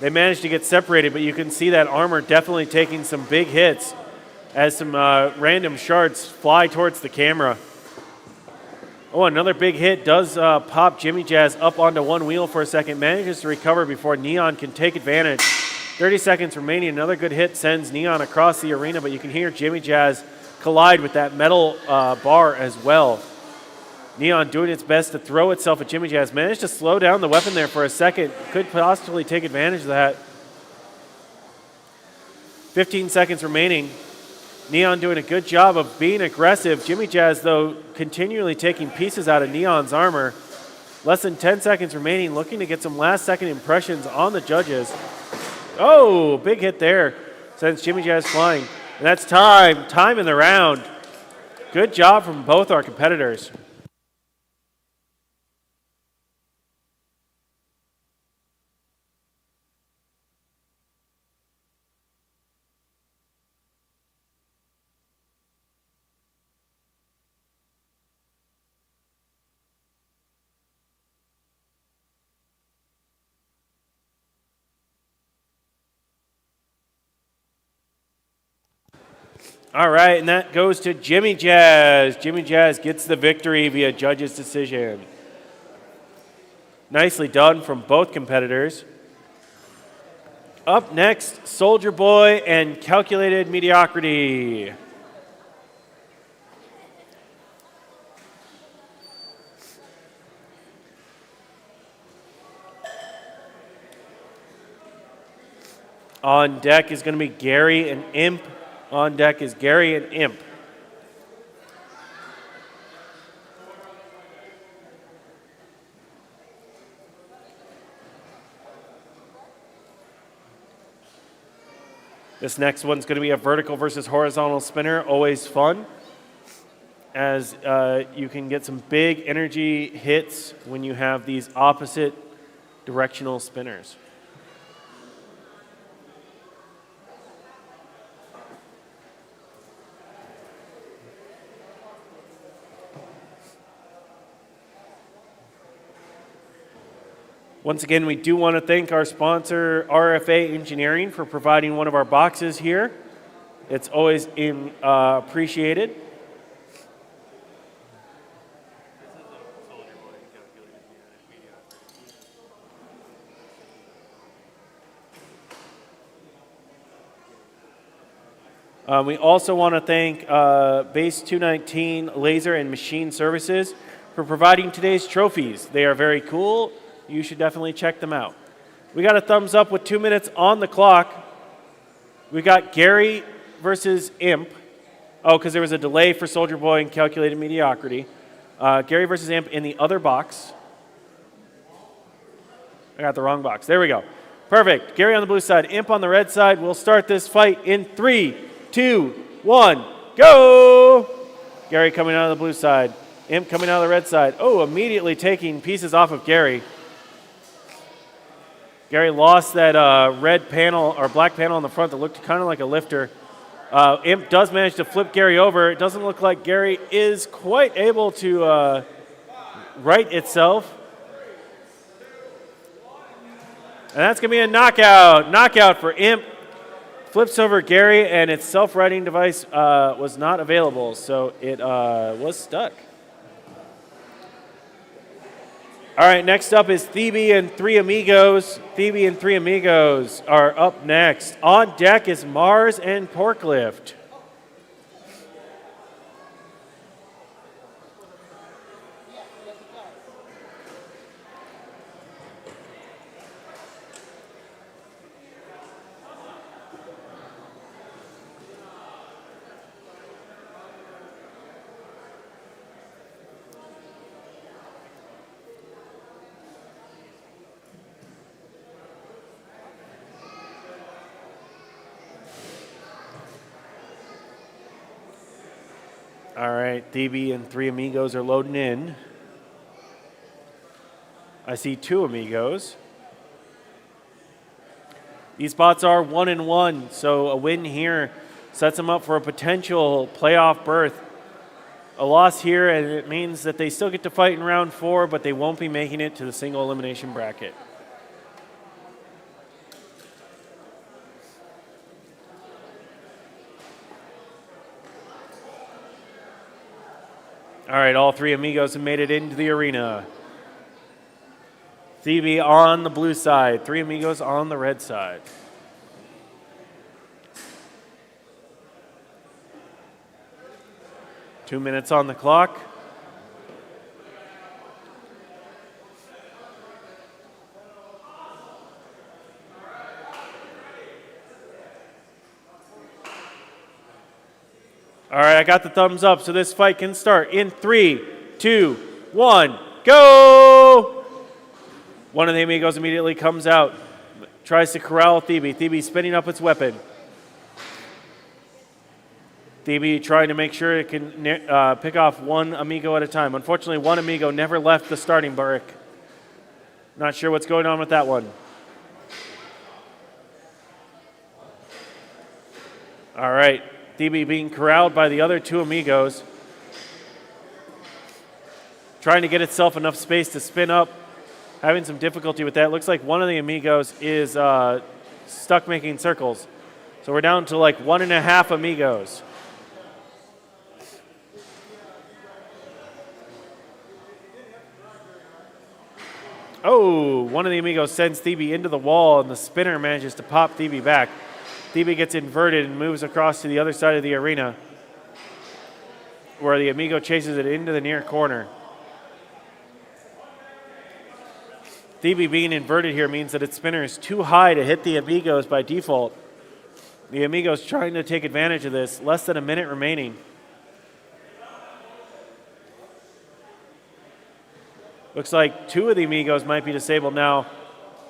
They managed to get separated, but you can see that armor definitely taking some big hits as some random shards fly towards the camera. Oh, another big hit does pop Jimmy Jazz up onto one wheel for a second. Manages to recover before Neon can take advantage. 30 seconds remaining. Another good hit sends Neon across the arena, but you can hear Jimmy Jazz collide with that metal bar as well. Neon doing its best to throw itself at Jimmy Jazz. Managed to slow down the weapon there for a second. Could possibly take advantage of that. 15 seconds remaining. Neon doing a good job of being aggressive. Jimmy Jazz, though, continually taking pieces out of Neon's armor. Less than 10 seconds remaining, looking to get some last-second impressions on the judges. Oh, big hit there. Sends Jimmy Jazz flying. And that's time. Time in the round. Good job from both our competitors. All right, and that goes to Jimmy Jazz. Jimmy Jazz gets the victory via judge's decision. Nicely done from both competitors. Up next, Soldier Boy and Calculated Mediocrity. On deck is going to be Gary and Imp. On deck is Gary and Imp. This next one's going to be a vertical versus horizontal spinner. Always fun, as you can get some big energy hits when you have these opposite directional spinners. Once again, we do want to thank our sponsor, RFA Engineering, for providing one of our boxes here. It's always appreciated. We also want to thank Base 219 Laser and Machine Services for providing today's trophies. They are very cool. You should definitely check them out. We got a thumbs up with 2 minutes on the clock. We got Gary versus Imp. Oh, because there was a delay for Soldier Boy and Calculated Mediocrity. Gary versus Imp in the other box. I got the wrong box. There we go. Perfect. Gary on the blue side, Imp on the red side. We'll start this fight in 3, 2, 1, go! Gary coming out of the blue side. Imp coming out of the red side. Oh, immediately taking pieces off of Gary. Gary lost that red panel or black panel on the front that looked kind of like a lifter. Imp does manage to flip Gary over. It doesn't look like Gary is quite able to right itself. And that's going to be a knockout. Knockout for Imp. Flips over Gary, and its self-righting device was not available, so it was stuck. All right, next up is Thebe and Three Amigos. Thebe and Three Amigos are up next. On deck is Mars and Porklift. All right, Thebe and Three Amigos are loading in. I see two Amigos. These spots are 1-1, so a win here sets them up for a potential playoff berth. A loss here, and it means that they still get to fight in round 4, but they won't be making it to the single elimination bracket. All right, all three Amigos have made it into the arena. Thebe on the blue side, Three Amigos on the red side. Two minutes on the clock. All right, I got the thumbs up, so this fight can start in 3, 2, 1, go! One of the Amigos immediately comes out, tries to corral Thebe. Thebe spinning up its weapon. Thebe trying to make sure it can pick off one Amigo at a time. Unfortunately, one Amigo never left the starting brick. Not sure what's going on with that one. All right. Thebe being corralled by the other two Amigos. Trying to get itself enough space to spin up. Having some difficulty with that. Looks like one of the Amigos is stuck making circles. So we're down to like 1.5 Amigos. Oh, one of the Amigos sends Thebe into the wall, and the spinner manages to pop Thebe back. Thebe gets inverted and moves across to the other side of the arena, where the Amigo chases it into the near corner. Thebe being inverted here means that its spinner is too high to hit the Amigos by default. The Amigos trying to take advantage of this. Less than a minute remaining. Looks like two of the Amigos might be disabled now.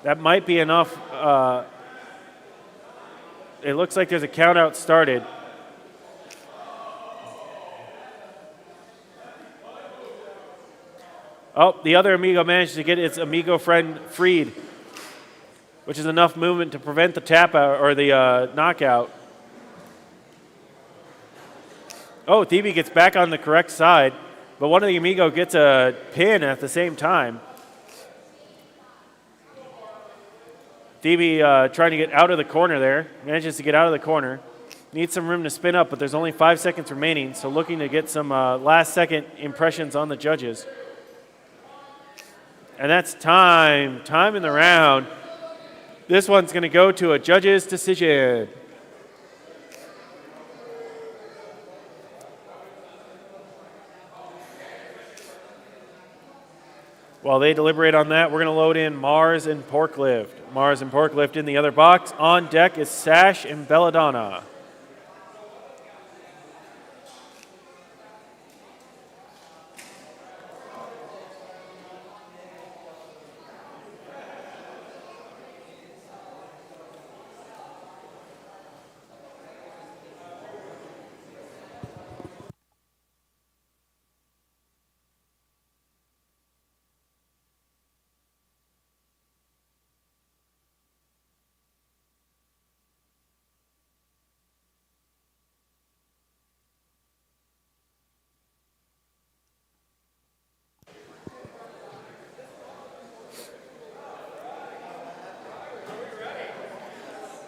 That might be enough. It looks like there's a count out started. Oh, the other Amigo managed to get its Amigo friend freed, which is enough movement to prevent the tap out or the knockout. Oh, Thebe gets back on the correct side, but one of the Amigo gets a pin at the same time. Thebe trying to get out of the corner there. Manages to get out of the corner. Needs some room to spin up, but there's only 5 seconds remaining, so looking to get some last-second impressions on the judges. And that's time. Time in the round. This one's going to go to a judge's decision. While they deliberate on that, we're going to load in Mars and Porklift. Mars and Porklift in the other box. On deck is Sash and Belladonna.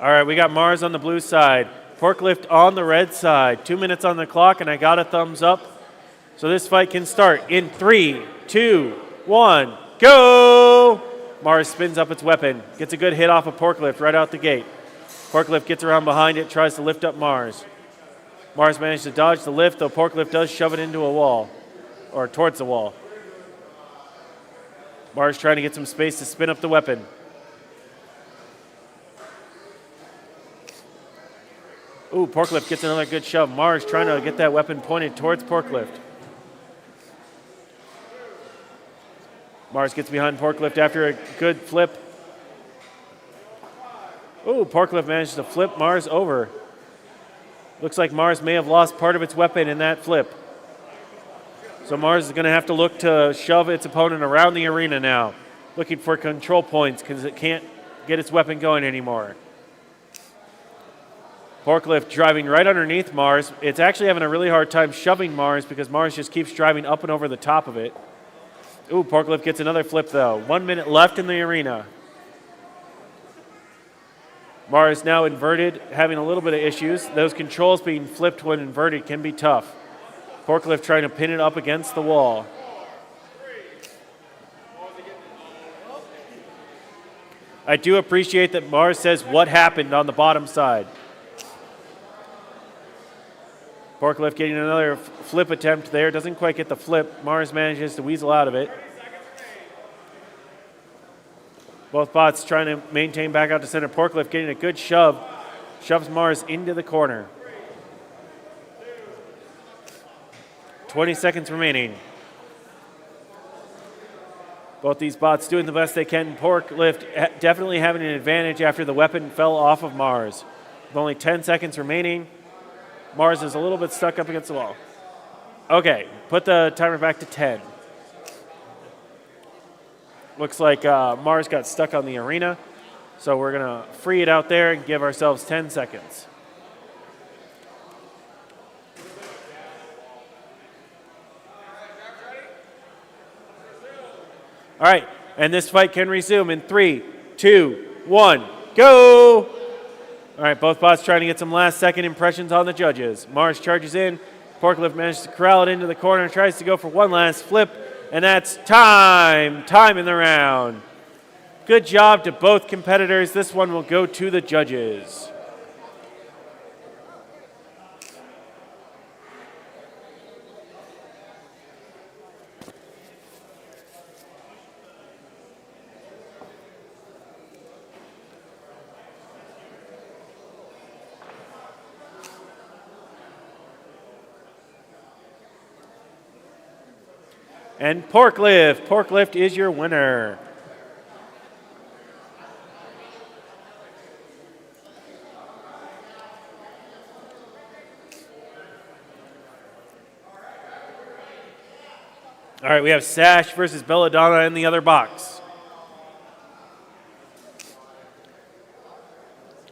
All right, we got Mars on the blue side. Forklift on the red side. 2 minutes on the clock, and I got a thumbs up. So this fight can start in 3, 2, 1, go! Mars spins up its weapon. Gets a good hit off of Forklift right out the gate. Forklift gets around behind it, tries to lift up Mars. Mars managed to dodge the lift, though Forklift does shove it into a wall, or towards the wall. Mars trying to get some space to spin up the weapon. Ooh, Forklift gets another good shove. Mars trying to get that weapon pointed towards Forklift. Mars gets behind Forklift after a good flip. Ooh, Forklift managed to flip Mars over. Looks like Mars may have lost part of its weapon in that flip. So Mars is going to have to look to shove its opponent around the arena now, looking for control points because it can't get its weapon going anymore. Forklift driving right underneath Mars. It's actually having a really hard time shoving Mars because Mars just keeps driving up and over the top of it. Ooh, Forklift gets another flip though. 1 minute left in the arena. Mars now inverted, having a little bit of issues. Those controls being flipped when inverted can be tough. Forklift trying to pin it up against the wall. I do appreciate that Mars says what happened on the bottom side. Forklift getting another flip attempt there. Doesn't quite get the flip. Mars manages to weasel out of it. Both bots trying to maintain back out to center. Forklift getting a good shove. Shoves Mars into the corner. 20 seconds remaining. Both these bots doing the best they can. Forklift definitely having an advantage after the weapon fell off of Mars. With only 10 seconds remaining. Mars is a little bit stuck up against the wall. Okay, put the timer back to 10. Looks like Mars got stuck on the arena. So we're going to free it out there and give ourselves 10 seconds. All right, and this fight can resume in 3, 2, 1, go! All right, both bots trying to get some last-second impressions on the judges. Mars charges in. Forklift manages to corral it into the corner and tries to go for one last flip, and that's time. Time in the round. Good job to both competitors. This one will go to the judges. And Forklift is your winner. All right, we have Sash versus Belladonna in the other box.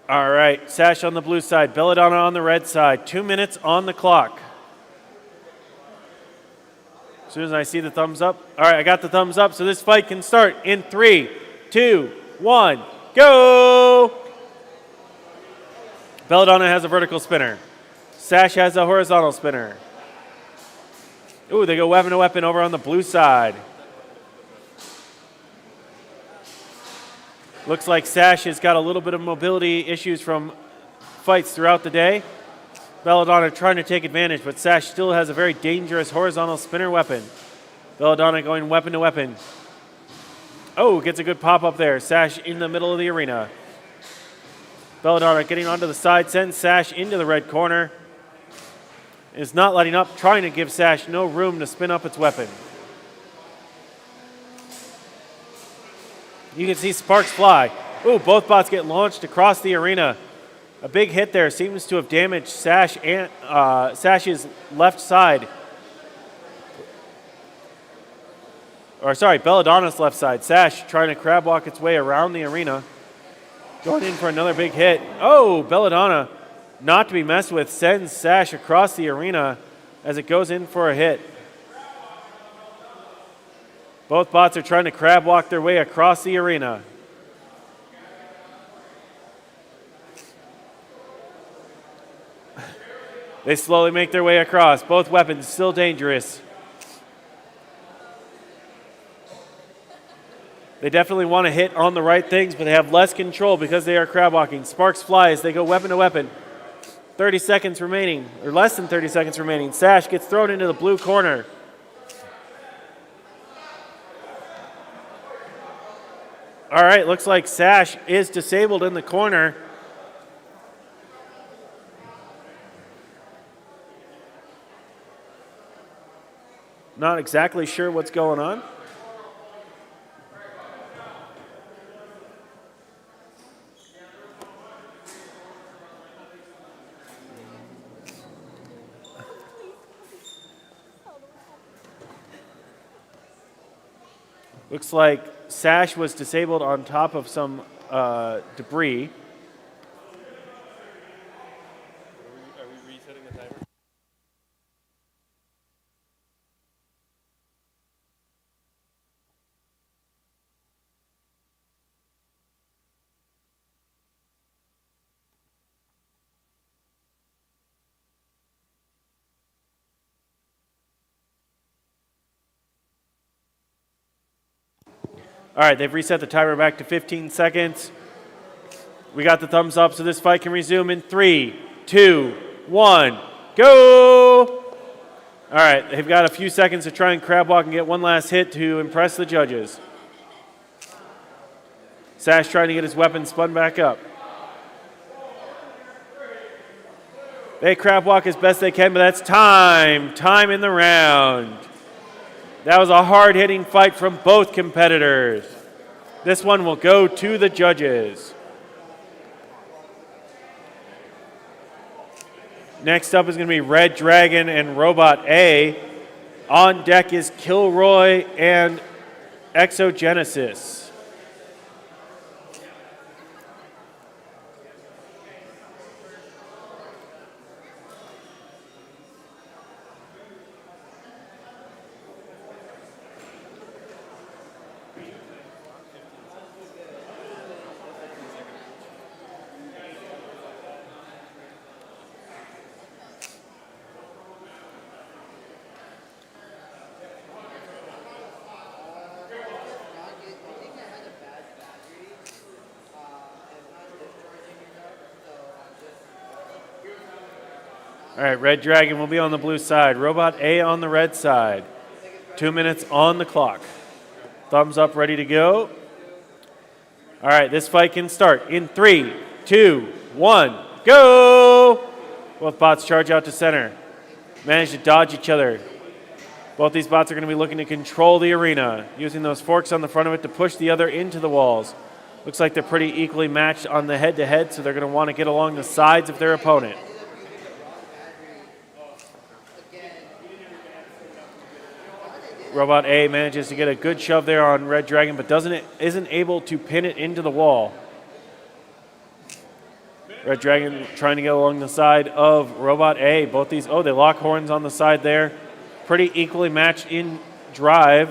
All right, Sash on the blue side, Belladonna on the red side. 2 minutes on the clock. As soon as I see the thumbs up. All right, I got the thumbs up, so this fight can start in 3, 2, 1, go! Belladonna has a vertical spinner. Sash has a horizontal spinner. Ooh, they go weapon to weapon over on the blue side. Looks like Sash has got a little bit of mobility issues from fights throughout the day. Belladonna trying to take advantage, but Sash still has a very dangerous horizontal spinner weapon. Belladonna going weapon to weapon. Oh, gets a good pop up there. Sash in the middle of the arena. Belladonna getting onto the side, sends Sash into the red corner. Is not letting up, trying to give Sash no room to spin up its weapon. You can see sparks fly. Ooh, both bots get launched across the arena. A big hit there seems to have damaged Sash's left side. Or sorry, Belladonna's left side. Sash trying to crab walk its way around the arena. Going in for another big hit. Oh, Belladonna, not to be messed with, sends Sash across the arena as it goes in for a hit. Both bots are trying to crab walk their way across the arena. They slowly make their way across. Both weapons still dangerous. They definitely want to hit on the right things, but they have less control because they are crab walking. Sparks fly as they go weapon to weapon. 30 seconds remaining, or less than 30 seconds remaining. Sash gets thrown into the blue corner. All right, looks like Sash is disabled in the corner. Not exactly sure what's going on. Looks like Sash was disabled on top of some debris. Are we resetting the timer? All right, they've reset the timer back to 15 seconds. We got the thumbs up, so this fight can resume in 3, 2, 1, go! All right, they've got a few seconds to try and crab walk and get one last hit to impress the judges. Sash trying to get his weapon spun back up. They crab walk as best they can, but that's time. Time in the round. That was a hard-hitting fight from both competitors. This one will go to the judges. Next up is going to be RedDragon and Robot A. On deck is Kilroy and Exogenesis. All right, RedDragon will be on the blue side. Robot A on the red side. 2 minutes on the clock. Thumbs up, ready to go. All right, this fight can start in 3, 2, 1, go! Both bots charge out to center. Manage to dodge each other. Both these bots are going to be looking to control the arena, using those forks on the front of it to push the other into the walls. Looks like they're pretty equally matched on the head-to-head, so they're going to want to get along the sides of their opponent. Robot A manages to get a good shove there on RedDragon, but isn't able to pin it into the wall. RedDragon trying to get along the side of Robot A. Both these, they lock horns on the side there. Pretty equally matched in drive.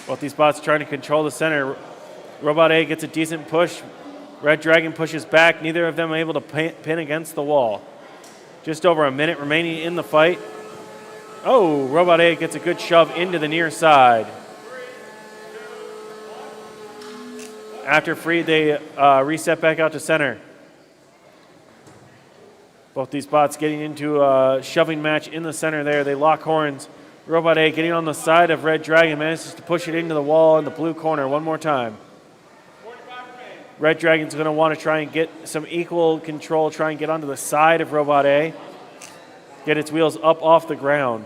Both these bots trying to control the center. Robot A gets a decent push. RedDragon pushes back. Neither of them are able to pin against the wall. Just over a minute remaining in the fight. Oh, Robot A gets a good shove into the near side. After free, they reset back out to center. Both these bots getting into a shoving match in the center there. They lock horns. Robot A getting on the side of RedDragon, manages to push it into the wall in the blue corner one more time. RedDragon's going to want to try and get some equal control, try and get onto the side of Robot A, get its wheels up off the ground.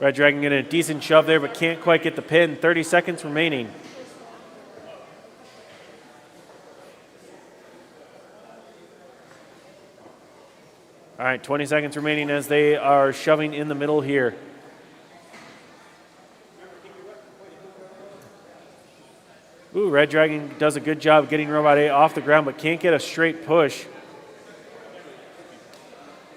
RedDragon getting a decent shove there, but can't quite get the pin. 30 seconds remaining. All right, 20 seconds remaining as they are shoving in the middle here. Ooh, RedDragon does a good job getting Robot A off the ground, but can't get a straight push.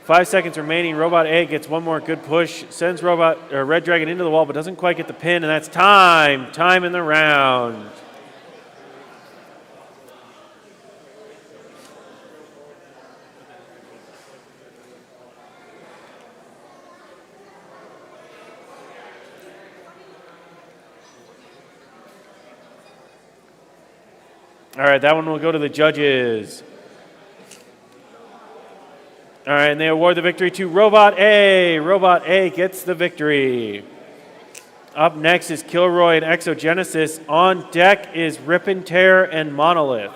5 seconds remaining. Robot A gets one more good push, sends RedDragon into the wall, but doesn't quite get the pin, and that's time. Time in the round. All right, that one will go to the judges. All right, and they award the victory to Robot A. Robot A gets the victory. Up next is Kilroy and Exogenesis. On deck is Rip and Tear and Monolith.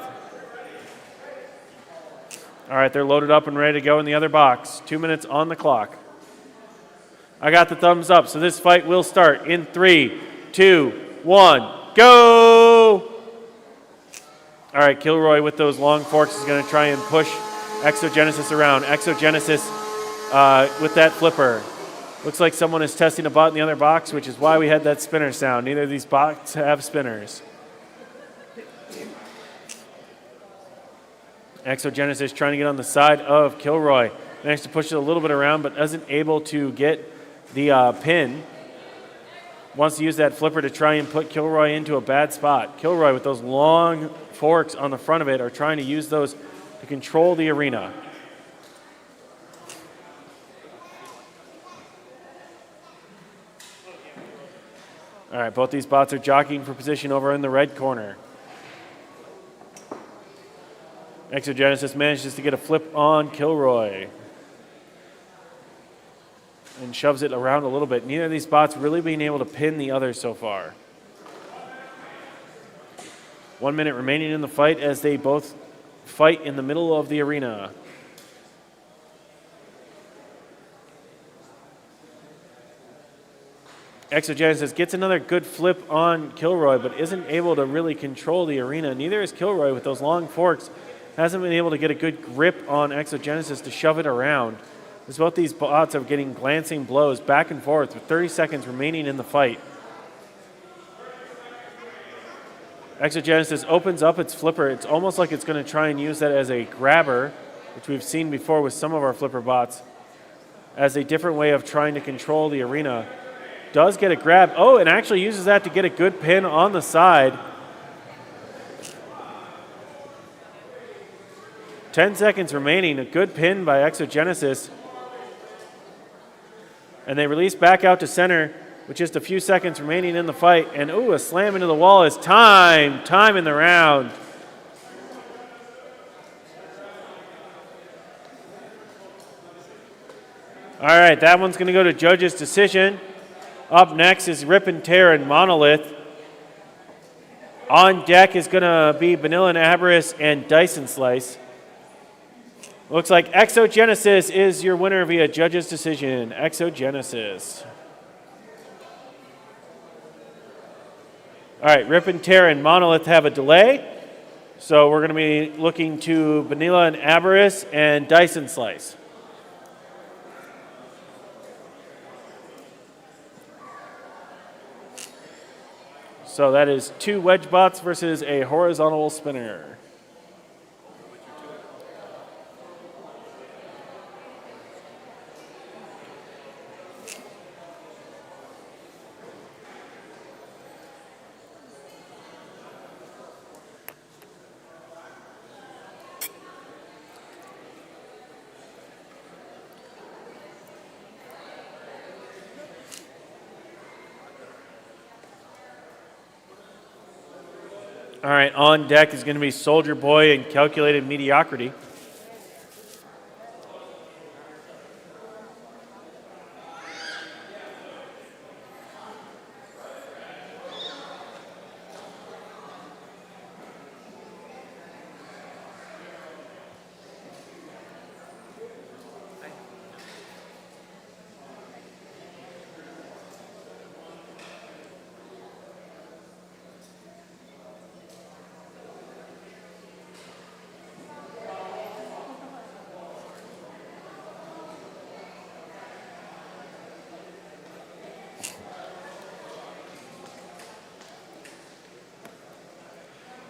All right, they're loaded up and ready to go in the other box. 2 minutes on the clock. I got the thumbs up, so this fight will start in 3, 2, 1, go! All right, Kilroy with those long forks is going to try and push Exogenesis around. Exogenesis with that flipper. Looks like someone is testing a bot in the other box, which is why we had that spinner sound. Neither of these bots have spinners. Exogenesis trying to get on the side of Kilroy. Managed to push it a little bit around, but isn't able to get the pin. Wants to use that flipper to try and put Kilroy into a bad spot. Kilroy with those long forks on the front of it are trying to use those to control the arena. All right, both these bots are jockeying for position over in the red corner. Exogenesis manages to get a flip on Kilroy and shoves it around a little bit. Neither of these bots really being able to pin the other so far. 1 minute remaining in the fight as they both fight in the middle of the arena. Exogenesis gets another good flip on Kilroy, but isn't able to really control the arena. Neither is Kilroy with those long forks. Hasn't been able to get a good grip on Exogenesis to shove it around. As both these bots are getting glancing blows back and forth with 30 seconds remaining in the fight. Exogenesis opens up its flipper. It's almost like it's going to try and use that as a grabber, which we've seen before with some of our flipper bots, as a different way of trying to control the arena. Does get a grab. Oh, and actually uses that to get a good pin on the side. 10 seconds remaining. A good pin by Exogenesis. And they release back out to center with just a few seconds remaining in the fight. And ooh, a slam into the wall is time. Time in the round. All right, that one's going to go to judges' decision. Up next is Rip and Tear and Monolith. On deck is going to be Banila and Aboras and Dyson Slice. Looks like Exogenesis is your winner via judges' decision. Exogenesis. All right, Rip and Tear and Monolith have a delay. So we're going to be looking to Banila and Aboras and Dyson Slice. So that is 2 wedge bots versus a horizontal spinner. All right, on deck is going to be Soldier Boy and Calculated Mediocrity.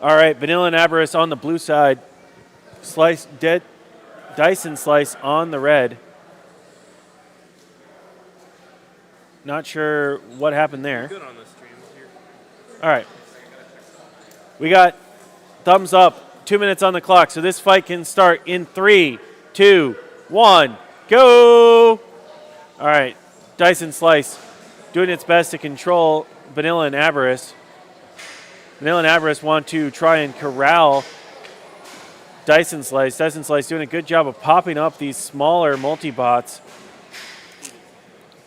All right, Banila and Aboras on the blue side. Dyson Slice on the red. Not sure what happened there. Good on the stream here. All right. We got thumbs up, 2 minutes on the clock. So this fight can start in 3, 2, 1, go. All right. Dyson Slice doing its best to control Vanilla and Aboras. Vanilla and Aboras want to try and corral Dyson Slice. Dyson Slice doing a good job of popping up these smaller multi-bots.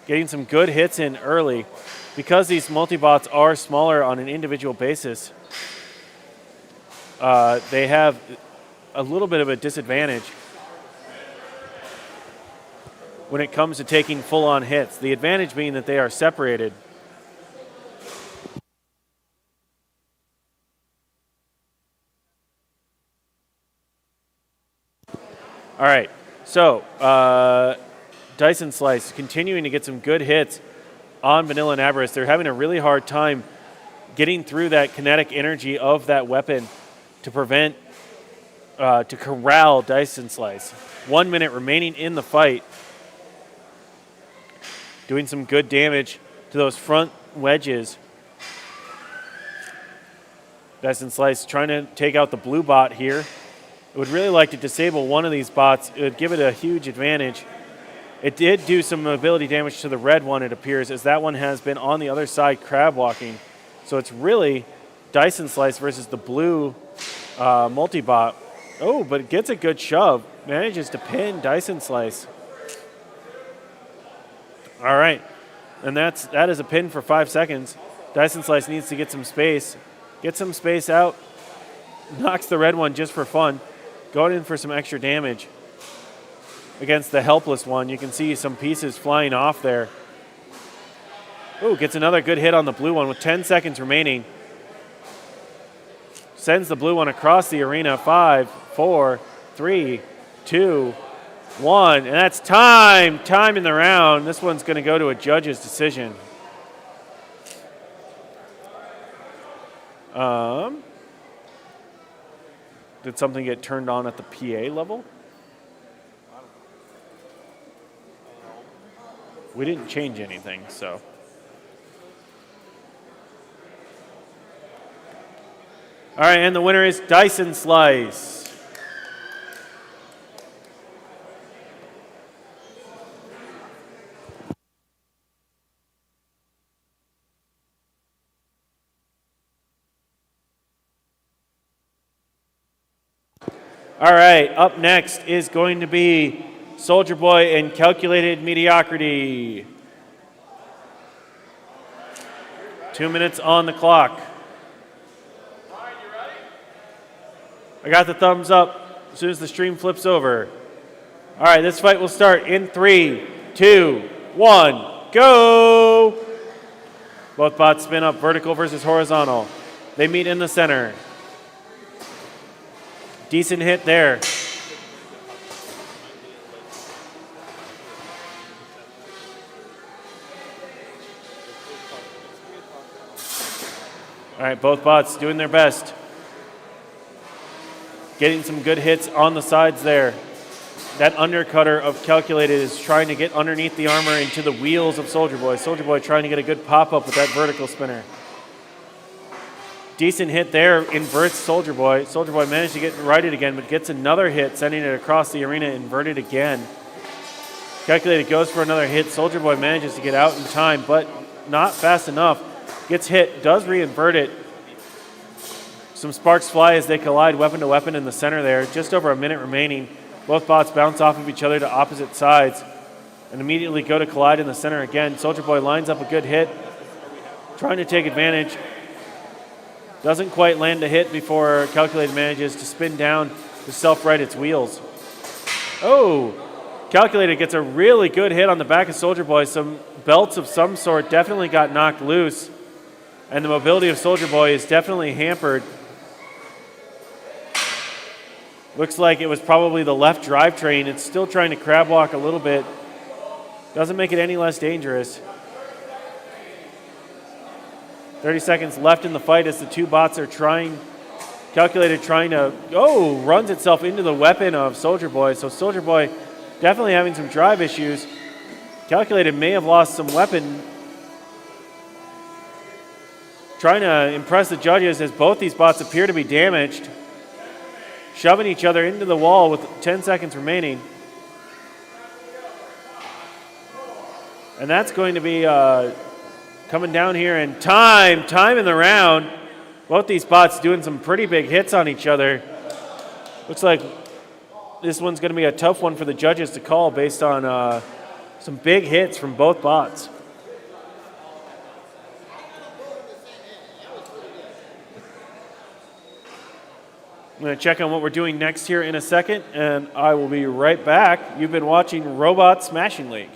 Getting some good hits in early. Because these multi-bots are smaller on an individual basis, they have a little bit of a disadvantage when it comes to taking full-on hits. The advantage being that they are separated. All right, so Dyson Slice continuing to get some good hits on Vanilla and Aboras. They're having a really hard time getting through that kinetic energy of that weapon to prevent, to corral Dyson Slice. 1 minute remaining in the fight. Doing some good damage to those front wedges. Dyson Slice trying to take out the blue bot here. I would really like to disable one of these bots. It would give it a huge advantage. It did do some mobility damage to the red one, it appears, as that one has been on the other side crab walking. So it's really Dyson Slice versus the blue multi-bot. Oh, but it gets a good shove. Manages to pin Dyson Slice. All right. And that is a pin for 5 seconds. Dyson Slice needs to get some space. Get some space out. Knocks the red one just for fun. Going in for some extra damage against the helpless one. You can see some pieces flying off there. Ooh, gets another good hit on the blue one with 10 seconds remaining. Sends the blue one across the arena. 5, 4, 3, 2, 1. And that's time. Time in the round. This one's going to go to a judge's decision. Did something get turned on at the PA level? We didn't change anything, so. All right, and the winner is Dyson Slice. All right, up next is going to be Soldier Boy and Calculated Mediocrity. 2 minutes on the clock. I got the thumbs up as soon as the stream flips over. All right, this fight will start in 3, 2, 1, go! Both bots spin up, vertical versus horizontal. They meet in the center. Decent hit there. All right, both bots doing their best. Getting some good hits on the sides there. That undercutter of Calculated is trying to get underneath the armor into the wheels of Soldier Boy. Soldier Boy trying to get a good pop-up with that vertical spinner. Decent hit there, inverts Soldier Boy. Soldier Boy managed to get righted again, but gets another hit, sending it across the arena, inverted again. Calculated goes for another hit. Soldier Boy manages to get out in time, but not fast enough. Gets hit, does re-invert it. Some sparks fly as they collide weapon to weapon in the center there. Just over a minute remaining. Both bots bounce off of each other to opposite sides and immediately go to collide in the center again. Soldier Boy lines up a good hit, trying to take advantage. Doesn't quite land a hit before Calculated manages to spin down to self-right its wheels. Oh, Calculated gets a really good hit on the back of Soldier Boy. Some belts of some sort definitely got knocked loose, and the mobility of Soldier Boy is definitely hampered. Looks like it was probably the left drivetrain. It's still trying to crab walk a little bit. Doesn't make it any less dangerous. 30 seconds left in the fight as the two bots are Calculated trying to, runs itself into the weapon of Soldier Boy. So Soldier Boy definitely having some drive issues. Calculated may have lost some weapon trying to impress the judges as both these bots appear to be damaged. Shoving each other into the wall with 10 seconds remaining. And that's going to be coming down here in time in the round. Both these bots doing some pretty big hits on each other. Looks like this one's going to be a tough one for the judges to call based on some big hits from both bots. I'm going to check on what we're doing next here in a second, and I will be right back. You've been watching Robot Smashing League.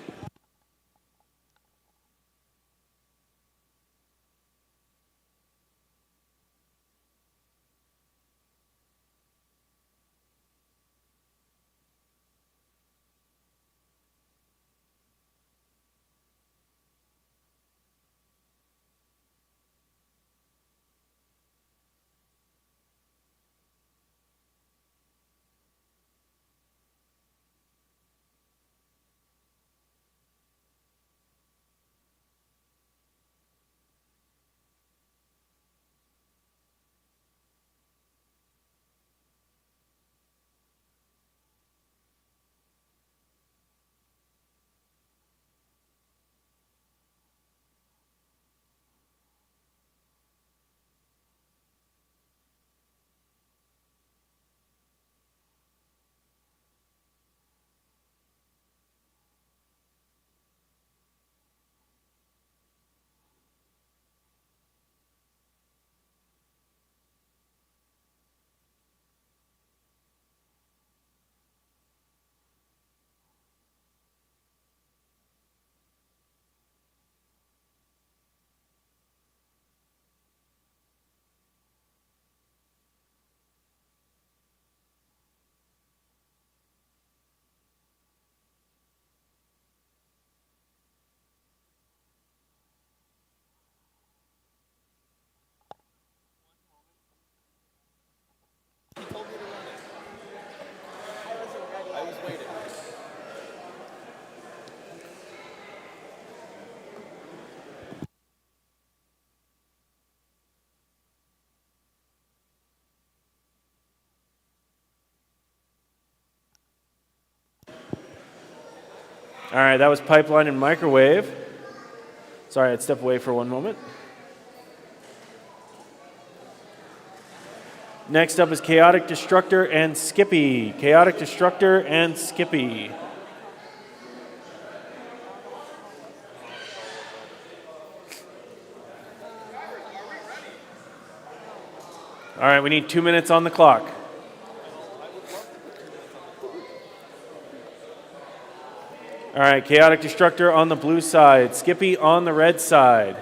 All right, that was Pipeline and Microwave. Sorry, I'd step away for one moment. Next up is Chaotic Destructor and Skippy. Chaotic Destructor and Skippy. All right, we need 2 minutes on the clock. All right, Chaotic Destructor on the blue side, Skippy on the red side.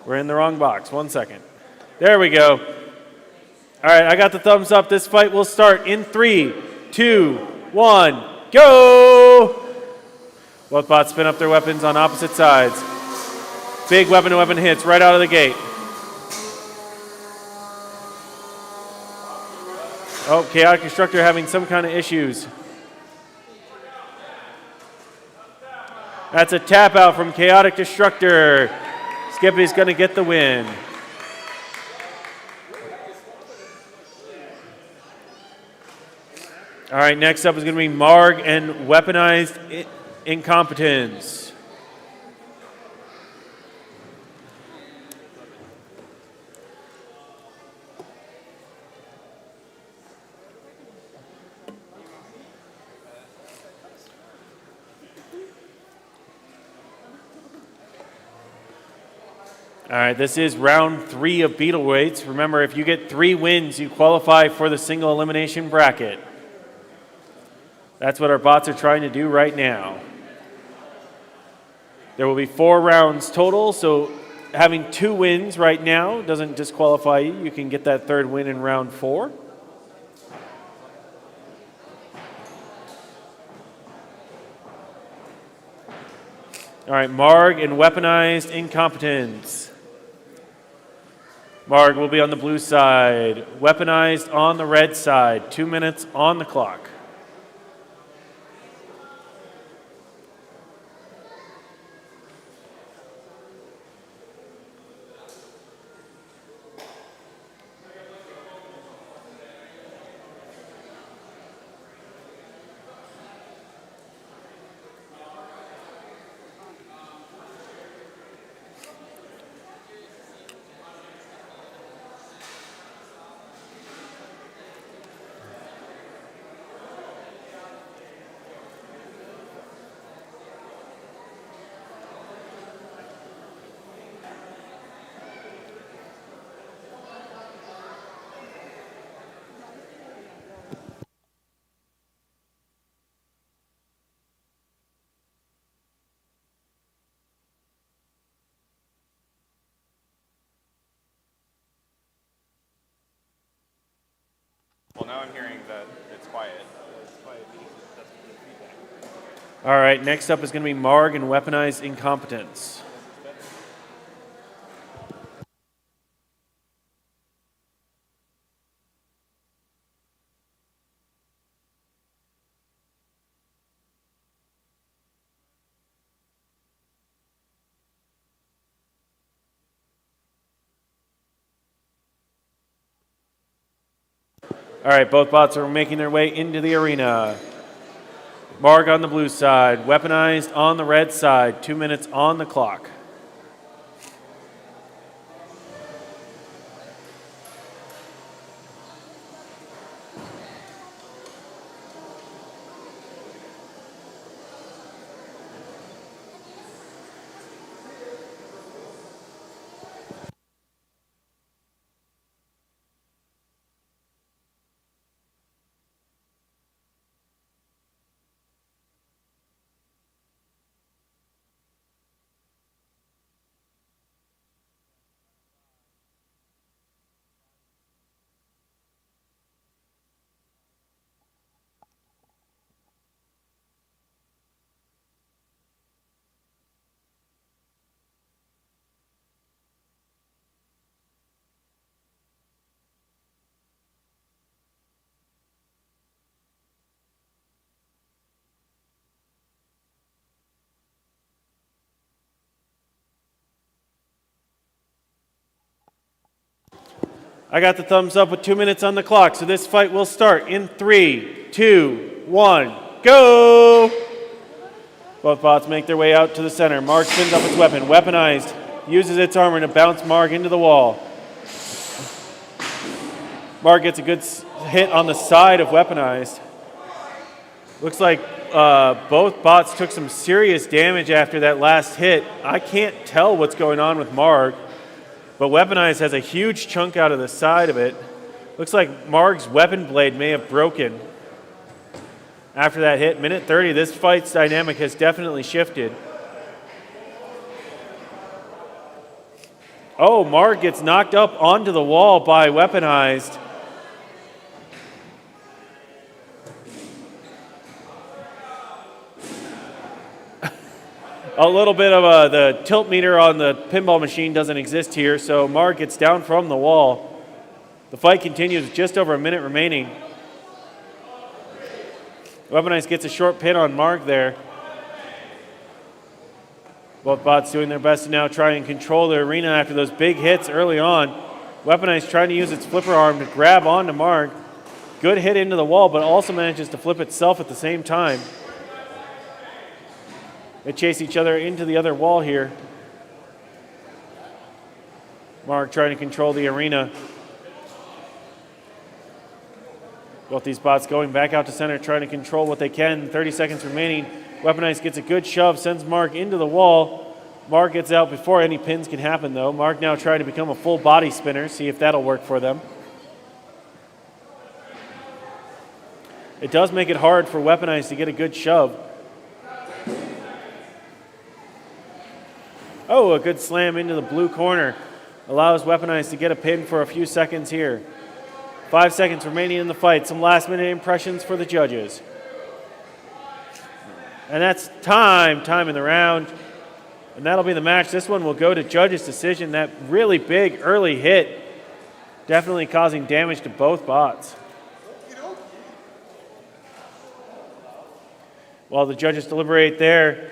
We're in the wrong box. 1 second. There we go. All right, I got the thumbs up. This fight will start in 3, 2, 1, go! Both bots spin up their weapons on opposite sides. Big weapon-to-weapon hits right out of the gate. Oh, Chaotic Destructor having some kind of issues. That's a tap out from Chaotic Destructor. Skippy's going to get the win. All right, next up is going to be Marg and Weaponized Incompetence. All right, this is round 3 of Beetle Weights. Remember, if you get 3 wins, you qualify for the single elimination bracket. That's what our bots are trying to do right now. There will be 4 rounds total, so having 2 wins right now doesn't disqualify you. You can get that 3rd win in round 4. All right, Marg and Weaponized Incompetence. Marg will be on the blue side. Weaponized on the red side. 2 minutes on the clock. Well, now I'm hearing that it's quiet. All right, next up is going to be Marg and Weaponized Incompetence. All right, both bots are making their way into the arena. Marg on the blue side, Weaponized on the red side, 2 minutes on the clock. I got the thumbs up with 2 minutes on the clock, so this fight will start in 3, 2, 1, go! Both bots make their way out to the center. Marg spins up its weapon. Weaponized uses its armor to bounce Marg into the wall. Marg gets a good hit on the side of Weaponized. Looks like both bots took some serious damage after that last hit. I can't tell what's going on with Marg. But Weaponized has a huge chunk out of the side of it. Looks like Marg's weapon blade may have broken after that hit. Minute 30, this fight's dynamic has definitely shifted. Oh, Marg gets knocked up onto the wall by Weaponized. A little bit of the tilt meter on the pinball machine doesn't exist here, so Marg gets down from the wall. The fight continues with just over a minute remaining. Weaponized gets a short pin on Marg there. Both bots doing their best to now try and control the arena after those big hits early on. Weaponized trying to use its flipper arm to grab onto Marg. Good hit into the wall, but also manages to flip itself at the same time. They chase each other into the other wall here. Marg trying to control the arena. Both these bots going back out to center, trying to control what they can. 30 seconds remaining. Weaponized gets a good shove, sends Marg into the wall. Marg gets out before any pins can happen, though. Marg now trying to become a full body spinner, see if that'll work for them. It does make it hard for Weaponized to get a good shove. Oh, a good slam into the blue corner. Allows Weaponized to get a pin for a few seconds here. 5 seconds remaining in the fight. Some last minute impressions for the judges. And that's time in the round. And that'll be the match. This one will go to judges' decision. That really big early hit definitely causing damage to both bots. While the judges deliberate there,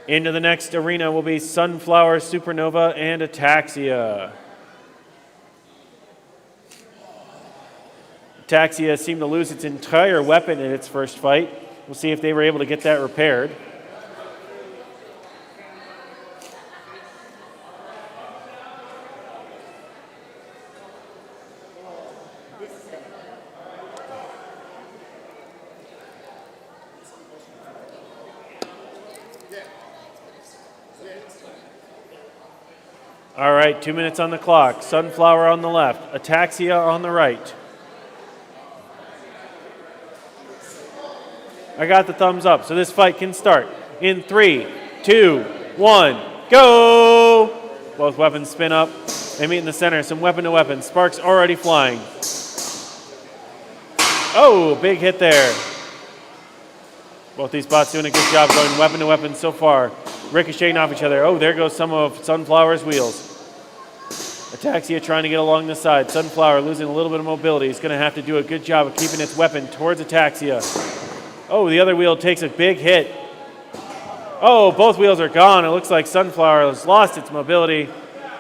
into the next arena will be Sunflower, Supernova, and Ataxia. Ataxia seemed to lose its entire weapon in its first fight. We'll see if they were able to get that repaired. All right, 2 minutes on the clock. Sunflower on the left, Ataxia on the right. I got the thumbs up, so this fight can start in 3, 2, 1, go! Both weapons spin up. They meet in the center, some weapon to weapon. Sparks already flying. Oh, big hit there. Both these bots doing a good job going weapon to weapon so far. Ricocheting off each other. Oh, there goes some of Sunflower's wheels. Ataxia trying to get along the side. Sunflower losing a little bit of mobility. He's going to have to do a good job of keeping its weapon towards Ataxia. Oh, the other wheel takes a big hit. Oh, both wheels are gone. It looks like Sunflower has lost its mobility.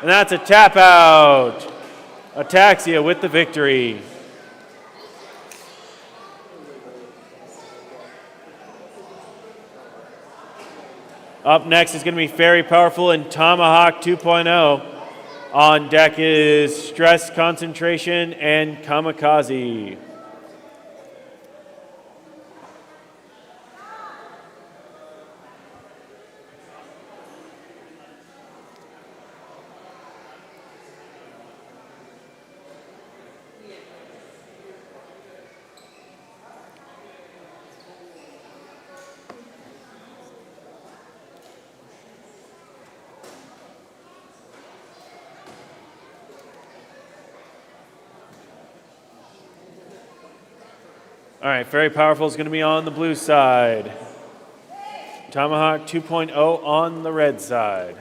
And that's a tap out. Ataxia with the victory. Up next is going to be Very Powerful and Tomahawk 2.0. On deck is Stress, Concentration, and Kamikaze. All right, Very Powerful is going to be on the blue side. Tomahawk 2.0 on the red side.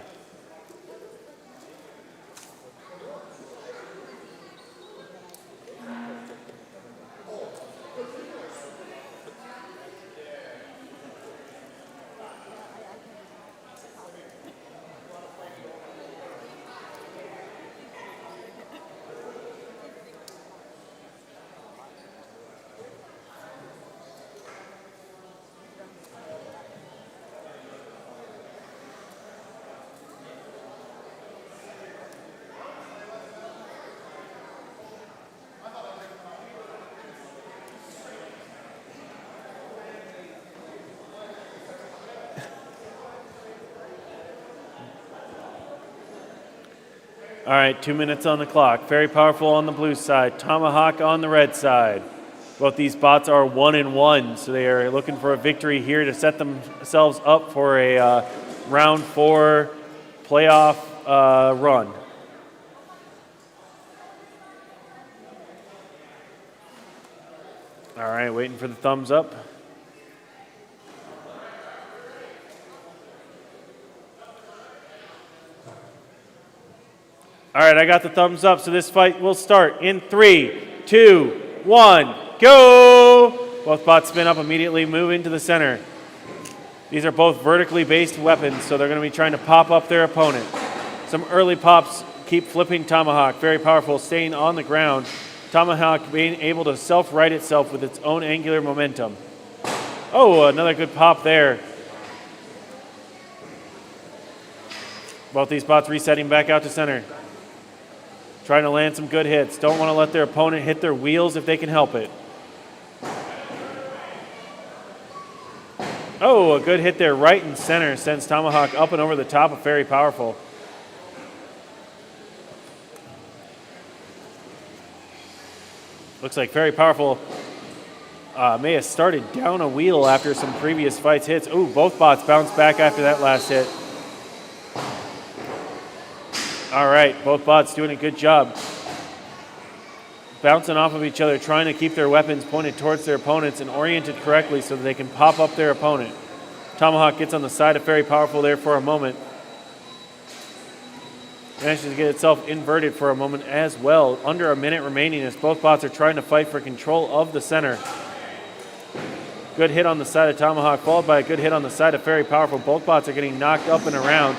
All right, 2 minutes on the clock. Very Powerful on the blue side, Tomahawk on the red side. Both these bots are 1-1, so they are looking for a victory here to set themselves up for a round 4 playoff run. All right, waiting for the thumbs up. All right, I got the thumbs up, so this fight will start in 3, 2, 1, go! Both bots spin up, immediately move into the center. These are both vertically based weapons, so they're going to be trying to pop up their opponent. Some early pops keep flipping Tomahawk. Very Powerful, staying on the ground. Tomahawk being able to self-right itself with its own angular momentum. Oh, another good pop there. Both these bots resetting back out to center. Trying to land some good hits. Don't want to let their opponent hit their wheels if they can help it. Oh, a good hit there right in center. Sends Tomahawk up and over the top of Very Powerful. Looks like Very Powerful may have started down a wheel after some previous fights hits. Ooh, both bots bounced back after that last hit. All right, both bots doing a good job. Bouncing off of each other, trying to keep their weapons pointed towards their opponents and oriented correctly so that they can pop up their opponent. Tomahawk gets on the side of Very Powerful there for a moment. Manages to get itself inverted for a moment as well. Under a minute remaining as both bots are trying to fight for control of the center. Good hit on the side of Tomahawk, followed by a good hit on the side of Very Powerful. Both bots are getting knocked up and around.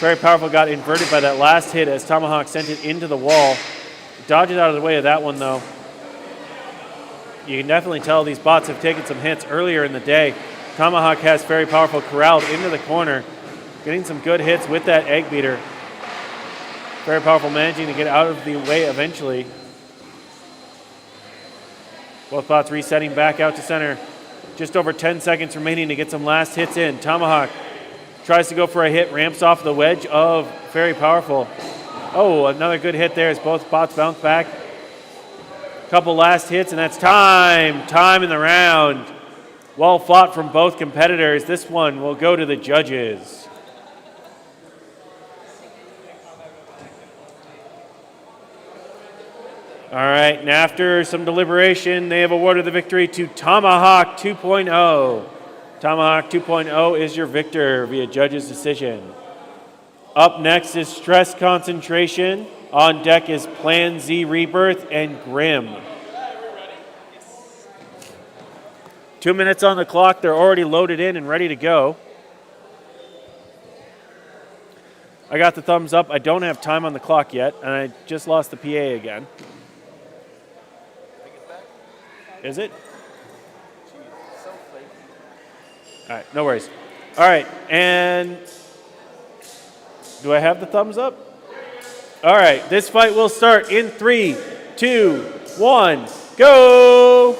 Very Powerful got inverted by that last hit as Tomahawk sent it into the wall. Dodges out of the way of that one, though. You can definitely tell these bots have taken some hits earlier in the day. Tomahawk has Very Powerful corralled into the corner, getting some good hits with that egg beater. Very Powerful managing to get out of the way eventually. Both bots resetting back out to center. Just over 10 seconds remaining to get some last hits in. Tomahawk tries to go for a hit, ramps off the wedge of Very Powerful. Oh, another good hit there as both bots bounce back. Couple last hits, and that's time. Time in the round. Well fought from both competitors. This one will go to the judges. All right, and after some deliberation, they have awarded the victory to Tomahawk 2.0. Tomahawk 2.0 is your victor via judge's decision. Up next is Stress Concentration. On deck is Plan Z Rebirth and Grim. 2 minutes on the clock. They're already loaded in and ready to go. I got the thumbs up. I don't have time on the clock yet, and I just lost the PA again. Is it? All right, no worries. All right, and do I have the thumbs up? All right, this fight will start in 3, 2, 1, go!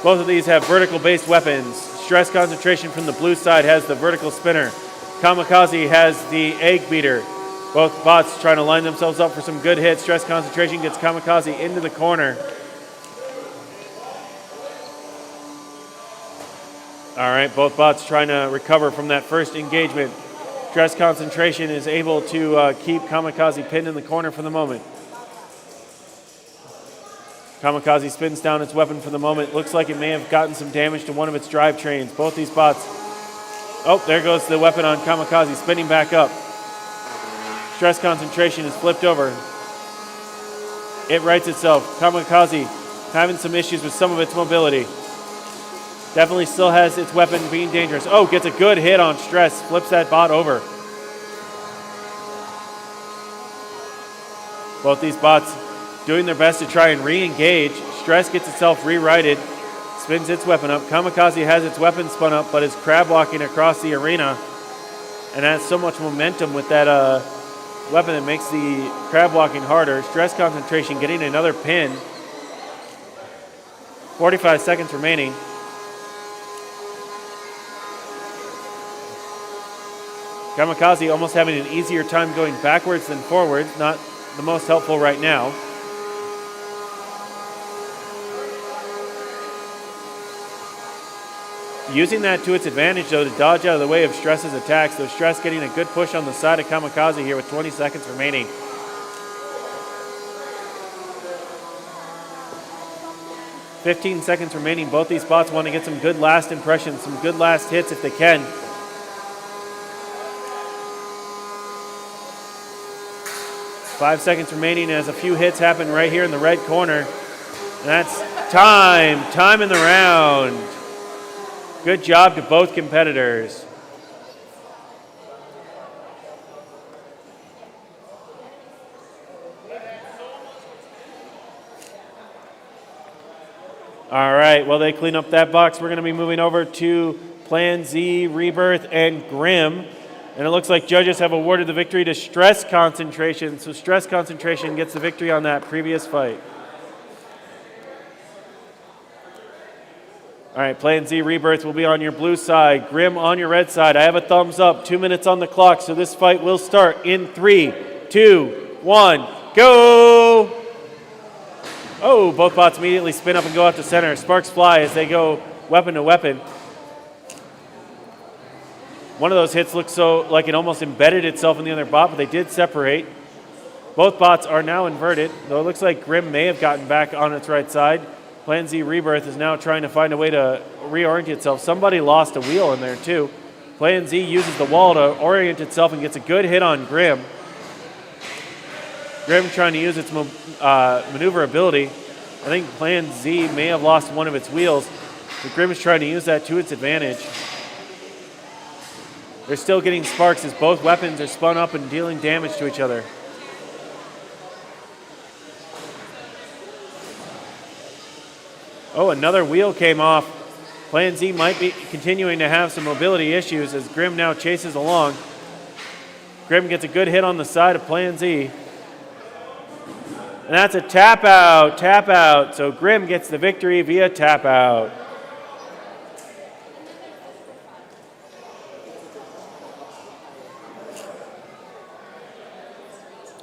Both of these have vertical-based weapons. Stress Concentration from the blue side has the vertical spinner. Kamikaze has the egg beater. Both bots trying to line themselves up for some good hits. Stress Concentration gets Kamikaze into the corner. All right, both bots trying to recover from that first engagement. Stress Concentration is able to keep Kamikaze pinned in the corner for the moment. Kamikaze spins down its weapon for the moment. Looks like it may have gotten some damage to one of its drivetrains. Both these bots. Oh, there goes the weapon on Kamikaze, spinning back up. Stress Concentration is flipped over. It rights itself. Kamikaze having some issues with some of its mobility. Definitely still has its weapon being dangerous. Oh, gets a good hit on Stress. Flips that bot over. Both these bots doing their best to try and re-engage. Stress gets itself re-righted. Spins its weapon up. Kamikaze has its weapon spun up, but is crab walking across the arena. And has so much momentum with that weapon that makes the crab walking harder. Stress Concentration getting another pin. 45 seconds remaining. Kamikaze almost having an easier time going backwards than forwards. Not the most helpful right now. Using that to its advantage, though, to dodge out of the way of Stress's attacks. Though Stress getting a good push on the side of Kamikaze here with 20 seconds remaining. "15 seconds remaining. Both these bots want to get some good last impressions, some good last hits if they can. Five seconds remaining as a few hits happen right here in the red corner. And that's time. Time in the round. Good job to both competitors. All right, well, they clean up that box. We're going to be moving over to Plan Z, Rebirth, and Grim. And it looks like judges have awarded the victory to Stress Concentration. So Stress Concentration gets the victory on that previous fight. All right, Plan Z Rebirth will be on your blue side. Grim on your red side. I have a thumbs up. 2 minutes on the clock. So this fight will start in 3, 2, 1, go! Oh, both bots immediately spin up and go out to center. Sparks fly as they go weapon to weapon. One of those hits looks so like it almost embedded itself in the other bot, but they did separate. Both bots are now inverted, though it looks like Grim may have gotten back on its right side. Plan Z Rebirth is now trying to find a way to reorient itself. Somebody lost a wheel in there too. Plan Z uses the wall to orient itself and gets a good hit on Grim. Grim trying to use its maneuverability. I think Plan Z may have lost one of its wheels, but Grim is trying to use that to its advantage. They're still getting sparks as both weapons are spun up and dealing damage to each other. Oh, another wheel came off. Plan Z might be continuing to have some mobility issues as Grim now chases along. Grim gets a good hit on the side of Plan Z. And that's a tap out. So Grim gets the victory via tap out.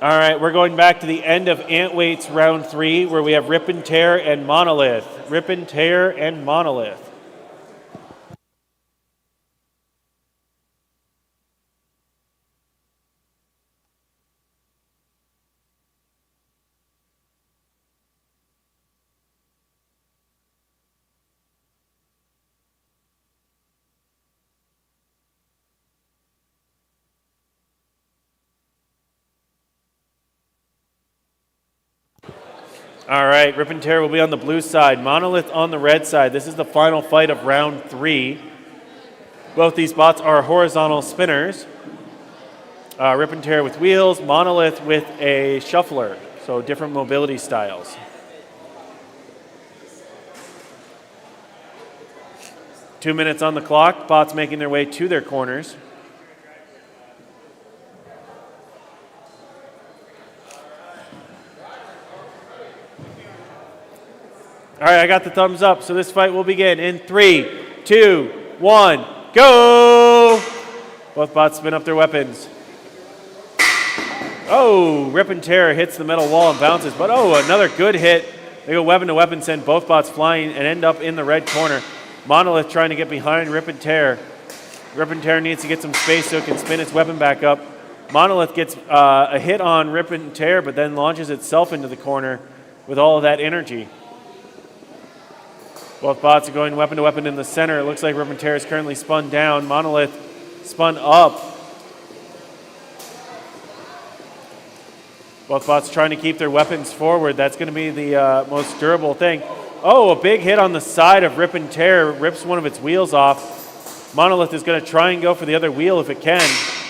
All right, we're going back to the end of Antweight's round 3 where we have Rip and Tear and Monolith. Rip and Tear and Monolith. All right, Rip and Tear will be on the blue side. Monolith on the red side. This is the final fight of round 3. Both these bots are horizontal spinners. Rip and Tear with wheels, Monolith with a shuffler. So different mobility styles. Two minutes on the clock. Bots making their way to their corners. All right, I got the thumbs up, so this fight will begin in 3, 2, 1, go! Both bots spin up their weapons. Oh, Rip and Tear hits the metal wall and bounces, but oh, another good hit. They go weapon to weapon, send both bots flying and end up in the red corner. Monolith trying to get behind Rip and Tear. Rip and Tear needs to get some space so it can spin its weapon back up. Monolith gets a hit on Rip and Tear, but then launches itself into the corner with all of that energy. Both bots are going weapon to weapon in the center. It looks like Rip and Tear is currently spun down. Monolith spun up. Both bots trying to keep their weapons forward. That's going to be the most durable thing. Oh, a big hit on the side of Rip and Tear. Rips one of its wheels off. Monolith is going to try and go for the other wheel if it can.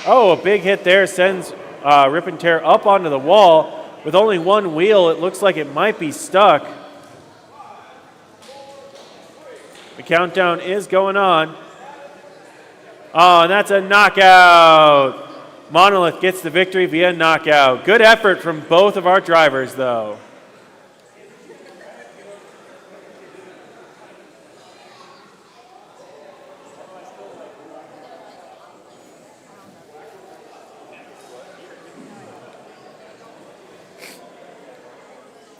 Oh, a big hit there sends Rip and Tear up onto the wall. With only one wheel, it looks like it might be stuck. The countdown is going on. Oh, and that's a knockout. Monolith gets the victory via knockout. Good effort from both of our drivers, though.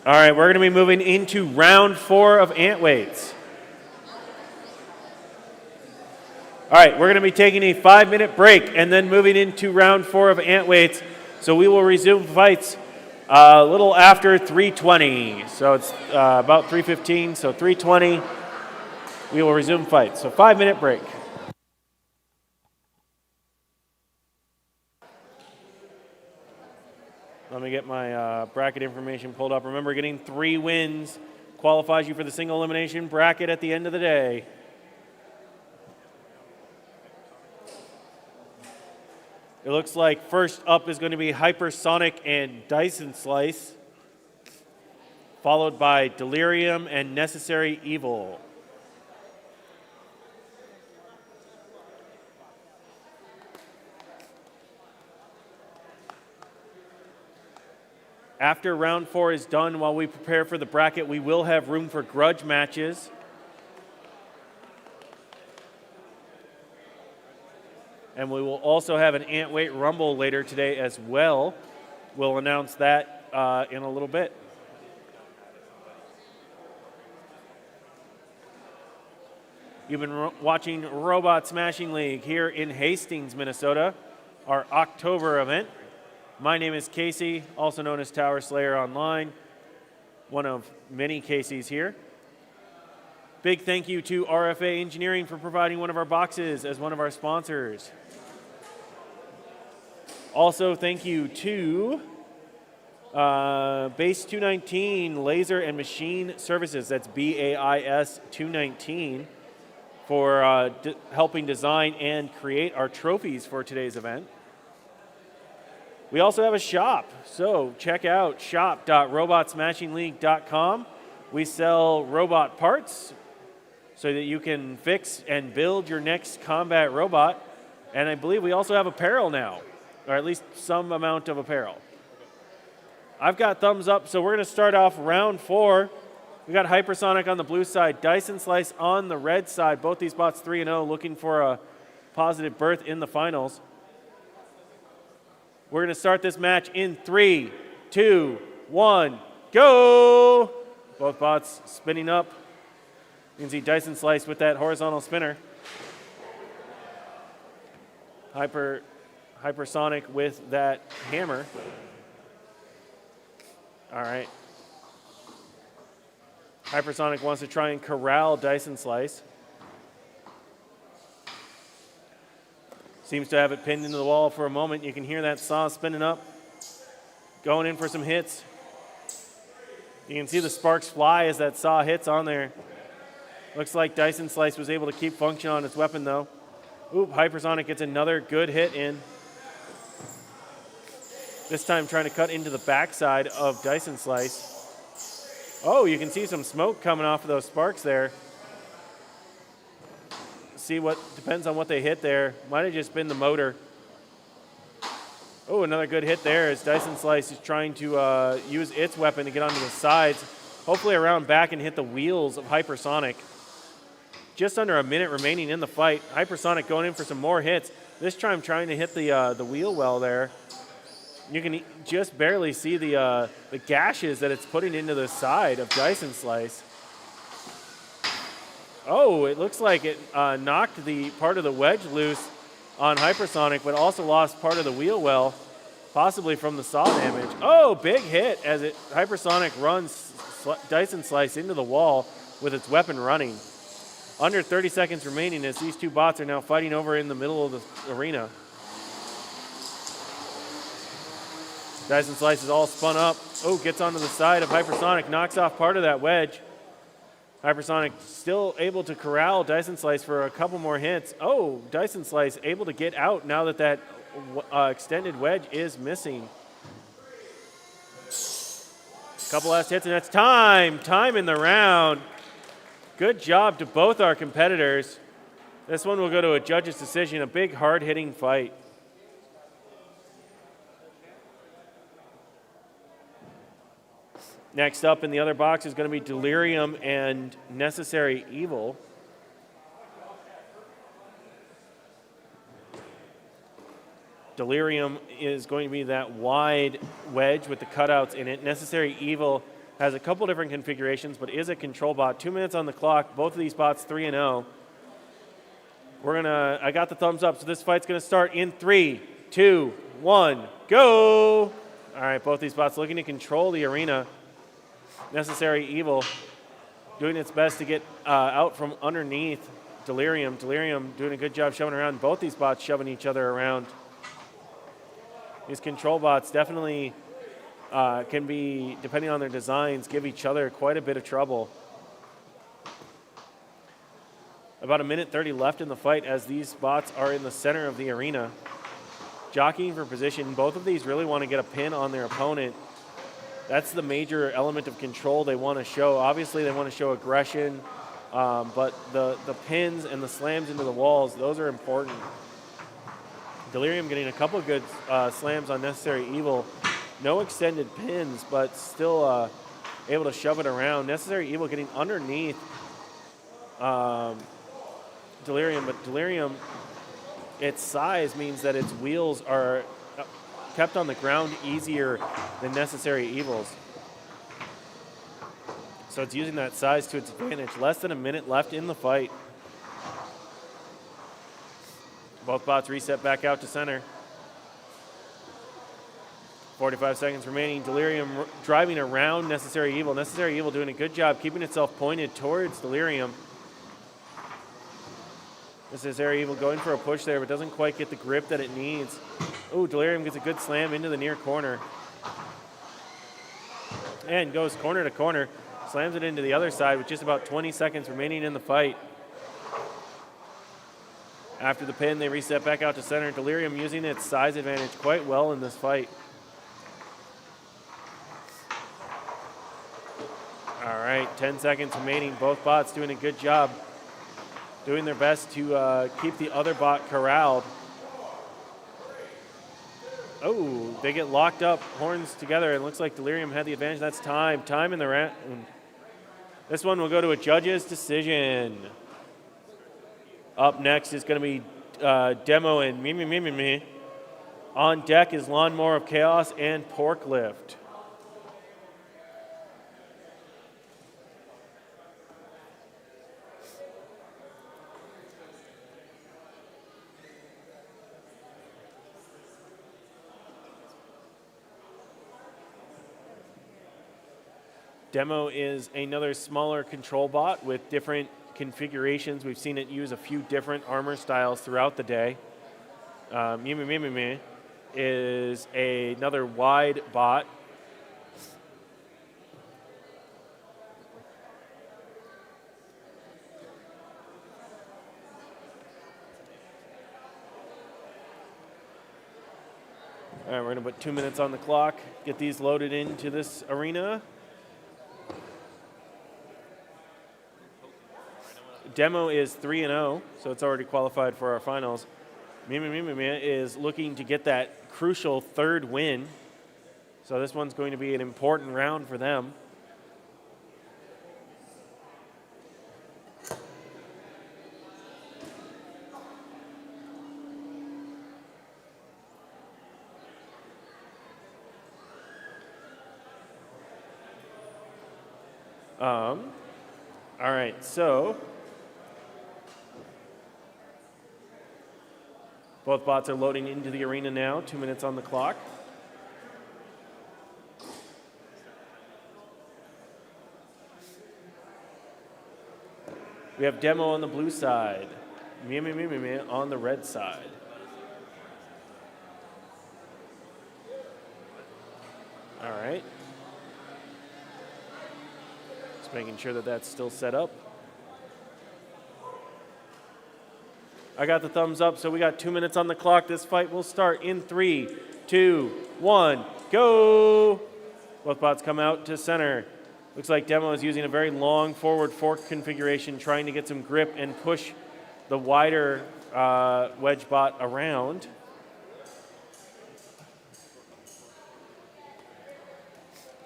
All right, we're going to be moving into round 4 of ant weights. All right, we're going to be taking a 5-minute break and then moving into round 4 of ant weights. So we will resume fights a little after 3:20. So it's about 3:15, so 3:20 we will resume fights. So 5-minute break. Let me get my bracket information pulled up. Remember, getting 3 wins qualifies you for the single elimination bracket at the end of the day. It looks like first up is going to be Hypersonic and Dyson Slice, followed by Delirium and Necessary Evil. After round 4 is done, while we prepare for the bracket, we will have room for grudge matches. And we will also have an ant weight rumble later today as well. We'll announce that in a little bit. You've been watching Robot Smashing League here in Hastings, Minnesota, our October event. My name is Casey, also known as Tower Slayer Online, one of many Caseys here. Big thank you to RFA Engineering for providing one of our boxes as one of our sponsors. Also, thank you to Base 219 Laser and Machine Services, that's BAIS 219, for helping design and create our trophies for today's event. We also have a shop, so check out shop.robotsmashingleague.com. We sell robot parts so that you can fix and build your next combat robot. And I believe we also have apparel now, or at least some amount of apparel. I've got thumbs up, so we're going to start off round 4. We got Hypersonic on the blue side, Dyson Slice on the red side. Both these bots 3-0, looking for a positive berth in the finals. We're going to start this match in 3, 2, 1, go! Both bots spinning up. You can see Dyson Slice with that horizontal spinner. Hypersonic with that hammer. All right. Hypersonic wants to try and corral Dyson Slice. Seems to have it pinned into the wall for a moment. You can hear that saw spinning up. Going in for some hits. You You can see the sparks fly as that saw hits on there. Looks like Dyson Slice was able to keep function on its weapon, though. Oop, Hypersonic gets another good hit in. This time trying to cut into the backside of Dyson Slice. Oh, you can see some smoke coming off of those sparks there. See what, depends on what they hit there. Might have just been the motor. Oh, another good hit there as Dyson Slice is trying to use its weapon to get onto the sides. Hopefully around back and hit the wheels of Hypersonic. Just under a minute remaining in the fight. Hypersonic going in for some more hits. This time trying to hit the wheel well there. You can just barely see the gashes that it's putting into the side of Dyson Slice. Oh, it looks like it knocked the part of the wedge loose on Hypersonic, but also lost part of the wheel well, possibly from the saw damage. Oh, big hit as Hypersonic runs Dyson Slice into the wall with its weapon running. Under 30 seconds remaining as these two bots are now fighting over in the middle of the arena. Dyson Slice is all spun up. Oh, gets onto the side of Hypersonic, knocks off part of that wedge. Hypersonic still able to corral Dyson Slice for a couple more hits. Oh, Dyson Slice able to get out now that that extended wedge is missing. Couple last hits, and that's time. Time in the round. Good job to both our competitors. This one will go to a judge's decision, a big, hard-hitting fight. Next up in the other box is going to be Delirium and Necessary Evil. Delirium is going to be that wide wedge with the cutouts in it. Necessary Evil has a couple different configurations, but is a control bot. 2 minutes on the clock. Both of these bots 3-0. I got the thumbs up, so this fight's going to start in 3, 2, 1, go! All right, both these bots looking to control the arena. Necessary Evil doing its best to get out from underneath Delirium. Delirium doing a good job shoving around. Both these bots shoving each other around. These control bots definitely can be, depending on their designs, give each other quite a bit of trouble. About 1:30 left in the fight as these bots are in the center of the arena. Jockeying for position. Both of these really want to get a pin on their opponent. That's the major element of control they want to show. Obviously, they want to show aggression, but the pins and the slams into the walls, those are important. Delirium getting a couple of good slams on Necessary Evil. No extended pins, but still able to shove it around. Necessary Evil getting underneath Delirium, but Delirium, its size means that its wheels are kept on the ground easier than Necessary Evil's. So it's using that size to its advantage. Less than a minute left in the fight. Both bots reset back out to center. 45 seconds remaining. Delirium driving around Necessary Evil. Necessary Evil doing a good job keeping itself pointed towards Delirium. Necessary Evil going for a push there, but doesn't quite get the grip that it needs. Oh, Delirium gets a good slam into the near corner. And goes corner to corner. Slams it into the other side with just about 20 seconds remaining in the fight. After the pin, they reset back out to center. Delirium using its size advantage quite well in this fight. All right, 10 seconds remaining. Both bots doing a good job. Doing their best to keep the other bot corralled. Oh, they get locked up, horns together. It looks like Delirium had the advantage. That's time. Time in the round. This one will go to a judge's decision. Up next is going to be Demo and mimœmœmwœ. On deck is Lawnmower of Chaos and Pork Lift. Demo is another smaller control bot with different configurations. We've seen it use a few different armor styles throughout the day. mimœmœmwœ is another wide bot. All right, we're going to put 2 minutes on the clock, get these loaded into this arena. Demo is 3-0, so it's already qualified for our finals. mimœmœmwœ is looking to get that crucial third win. So this one's going to be an important round for them. All right, so both bots are loading into the arena now, 2 minutes on the clock. We have Demo on the blue side, mimœmœmwœ on the red side. All right. Just making sure that that's still set up. I got the thumbs up, so we got 2 minutes on the clock. This fight will start in 3, 2, 1, go! Both bots come out to center. Looks like Demo is using a very long forward fork configuration, trying to get some grip and push the wider wedge bot around.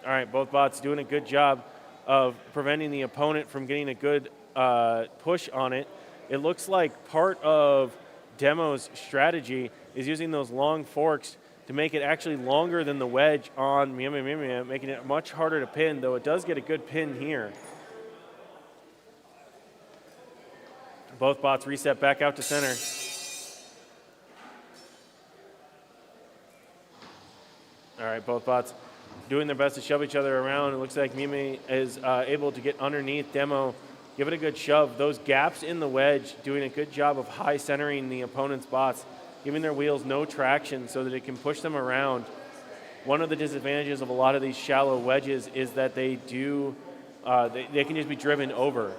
All right, both bots doing a good job of preventing the opponent from getting a good push on it. It looks like part of Demo's strategy is using those long forks to make it actually longer than the wedge on mimœmœmwœ, making it much harder to pin, though it does get a good pin here. Both bots reset back out to center. All right, both bots doing their best to shove each other around. It looks like Mime is able to get underneath Demo, give it a good shove. Those gaps in the wedge doing a good job of high centering the opponent's bots, giving their wheels no traction so that it can push them around. One of the disadvantages of a lot of these shallow wedges is that they do, they can just be driven over.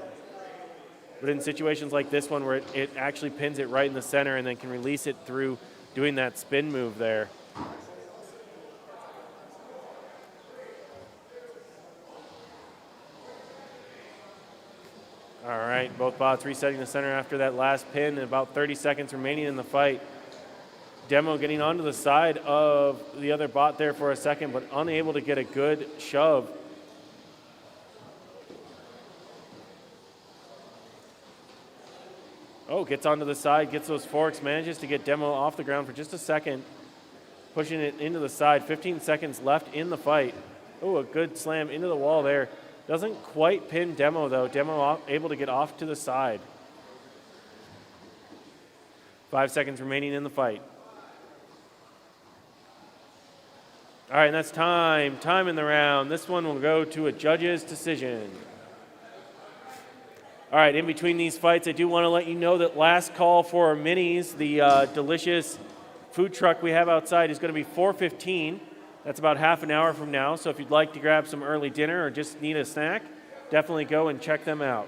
But in situations like this one where it actually pins it right in the center and then can release it through doing that spin move there. All right, both bots resetting the center after that last pin, and about 30 seconds remaining in the fight. Demo getting onto the side of the other bot there for a second, but unable to get a good shove. Oh, gets onto the side, gets those forks, manages to get Demo off the ground for just a second, pushing it into the side. 15 seconds left in the fight. Oh, a good slam into the wall there. Doesn't quite pin Demo, though. Demo able to get off to the side. 5 seconds remaining in the fight. All right, and that's time. Time in the round. This one will go to a judge's decision. All right, in between these fights, I do want to let you know that last call for our minis, the delicious food truck we have outside, is going to be 4:15. That's about half an hour from now. So if you'd like to grab some early dinner or just need a snack, definitely go and check them out.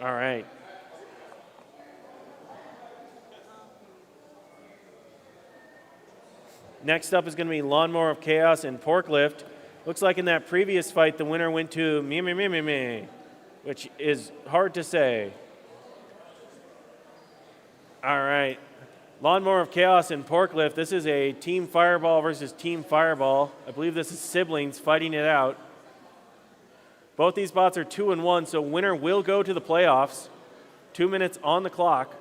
All right. Next up is going to be Lawnmower of Chaos and Porklift. Looks like in that previous fight, the winner went to mimœmœmwœ, which is hard to say. All right. Lawnmower of Chaos and Porklift. This is a Team Fireball versus Team Fireball. I believe this is siblings fighting it out. Both these bots are 2-1, so winner will go to the playoffs. 2 minutes on the clock.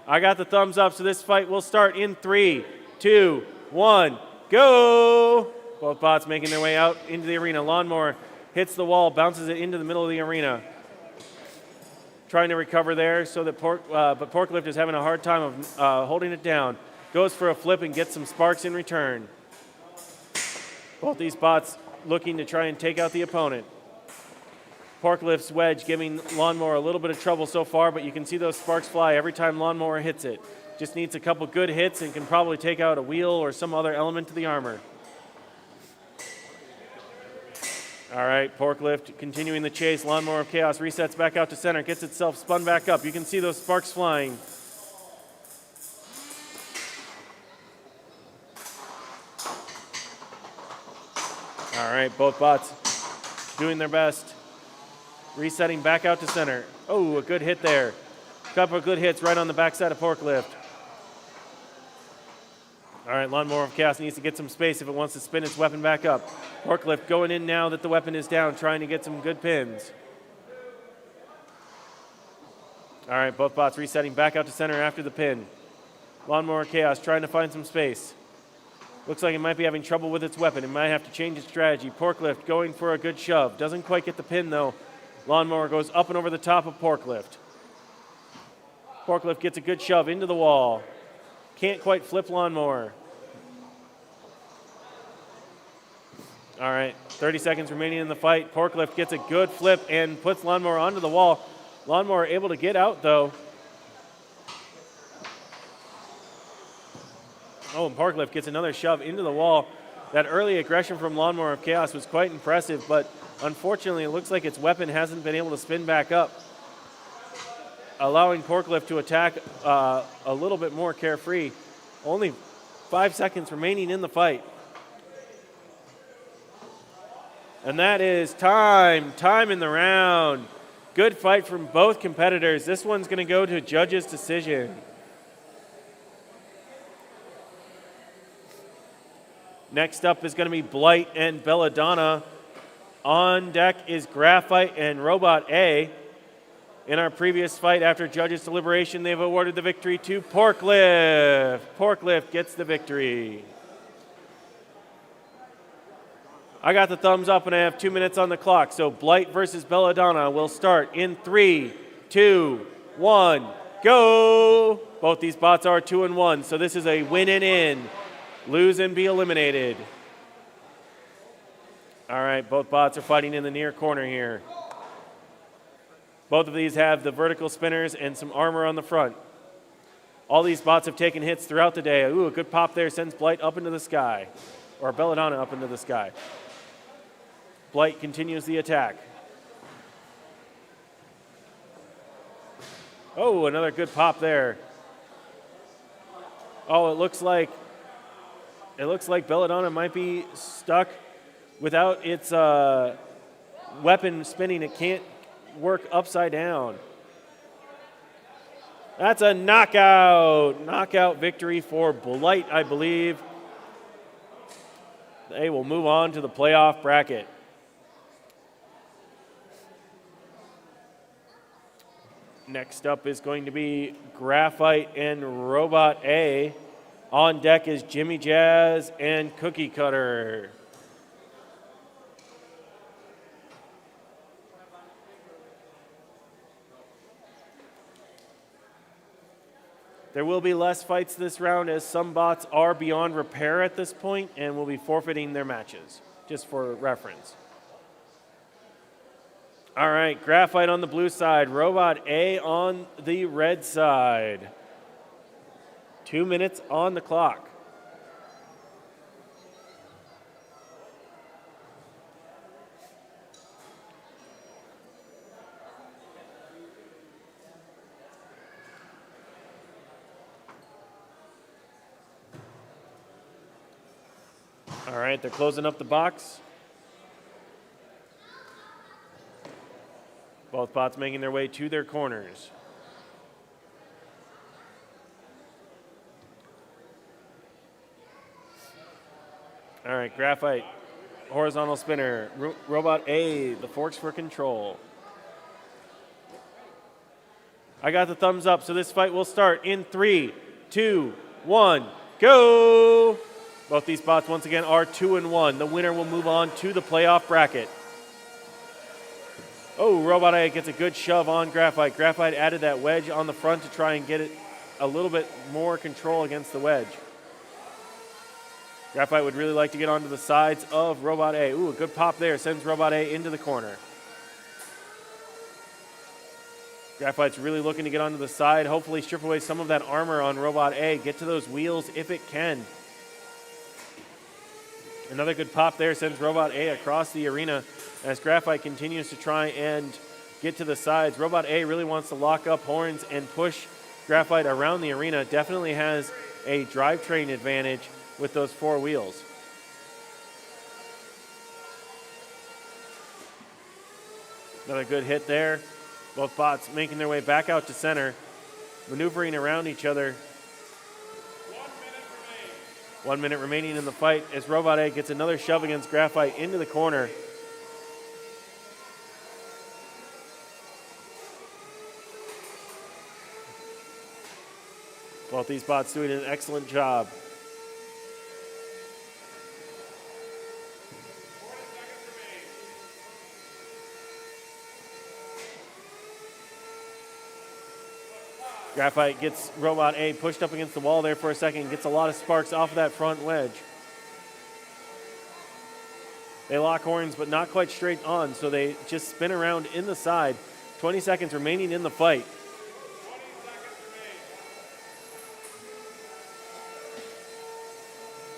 I got the thumbs up, so this fight will start in 3, 2, 1, go! Both bots making their way out into the arena. Lawnmower hits the wall, bounces it into the middle of the arena. Trying to recover there, so that but Porklift is having a hard time of holding it down. Goes for a flip and gets some sparks in return. Both these bots looking to try and take out the opponent. Porklift's wedge giving Lawnmower a little bit of trouble so far, but you can see those sparks fly every time Lawnmower hits it. Just needs a couple good hits and can probably take out a wheel or some other element to the armor. All right, Forklift continuing the chase. Lawnmower of Chaos resets back out to center, gets itself spun back up. You can see those sparks flying. All right, both bots doing their best. Resetting back out to center. Oh, a good hit there. Couple of good hits right on the backside of Forklift. All right, Lawnmower of Chaos needs to get some space if it wants to spin its weapon back up. Forklift going in now that the weapon is down, trying to get some good pins. All right, both bots resetting back out to center after the pin. Lawnmower of Chaos trying to find some space. Looks like it might be having trouble with its weapon. It might have to change its strategy. Forklift going for a good shove. Doesn't quite get the pin, though. Lawnmower goes up and over the top of Forklift. Forklift gets a good shove into the wall. Can't quite flip Lawnmower. All right, 30 seconds remaining in the fight. Forklift gets a good flip and puts Lawnmower onto the wall. Lawnmower able to get out, though. Oh, and Forklift gets another shove into the wall. That early aggression from Lawnmower of Chaos was quite impressive, but unfortunately, it looks like its weapon hasn't been able to spin back up, allowing Forklift to attack a little bit more carefree. Only 5 seconds remaining in the fight. And that is time in the round. Good fight from both competitors. This one's going to go to judges' decision. Next up is going to be Blight and Belladonna. On deck is GraFight and Robot A. In our previous fight, after judges' deliberation, they've awarded the victory to Forklift. Forklift gets the victory. I got the thumbs up and I have 2 minutes on the clock. So Blight versus Belladonna will start in 3, 2, 1, go! Both these bots are 2-1, so this is a win and in. Lose and be eliminated. All right, both bots are fighting in the near corner here. Both of these have the vertical spinners and some armor on the front. All these bots have taken hits throughout the day. Ooh, a good pop there sends Blight up into the sky. Or Belladonna up into the sky. Blight continues the attack. Oh, another good pop there. Oh, it looks like Belladonna might be stuck without its weapon spinning. It can't work upside down. That's a knockout. Knockout victory for Blight, I believe. They will move on to the playoff bracket. Next up is going to be GraFight and Robot A. On deck is Jimmy Jazz and CookieCutter. There will be less fights this round as some bots are beyond repair at this point and will be forfeiting their matches, just for reference. All right, GraFight on the blue side, Robot A on the red side. 2 minutes on the clock. All right, they're closing up the box. Both bots making their way to their corners. All right, GraFight, horizontal spinner. Robot A, the forks for control. I got the thumbs up, so this fight will start in 3, 2, 1, go! Both these bots, once again, are 2-1. The winner will move on to the playoff bracket. Oh, Robot A gets a good shove on GraFight. GraFight added that wedge on the front to try and get it a little bit more control against the wedge. GraFight would really like to get onto the sides of Robot A. Ooh, a good pop there. Sends Robot A into the corner. GraFight's really looking to get onto the side. Hopefully strip away some of that armor on Robot A. Get to those wheels if it can. Another good pop there sends Robot A across the arena. as GraFight continues to try and get to the sides. Robot A really wants to lock up horns and push GraFight around the arena. Definitely has a drivetrain advantage with those 4 wheels. Another good hit there. Both bots making their way back out to center, maneuvering around each other. 1 minute remaining in the fight as Robot A gets another shove against GraFight into the corner. Both these bots doing an excellent job. GraFight gets Robot A pushed up against the wall there for a second, gets a lot of sparks off of that front wedge. They lock horns, but not quite straight on, so they just spin around in the side. 20 seconds remaining in the fight.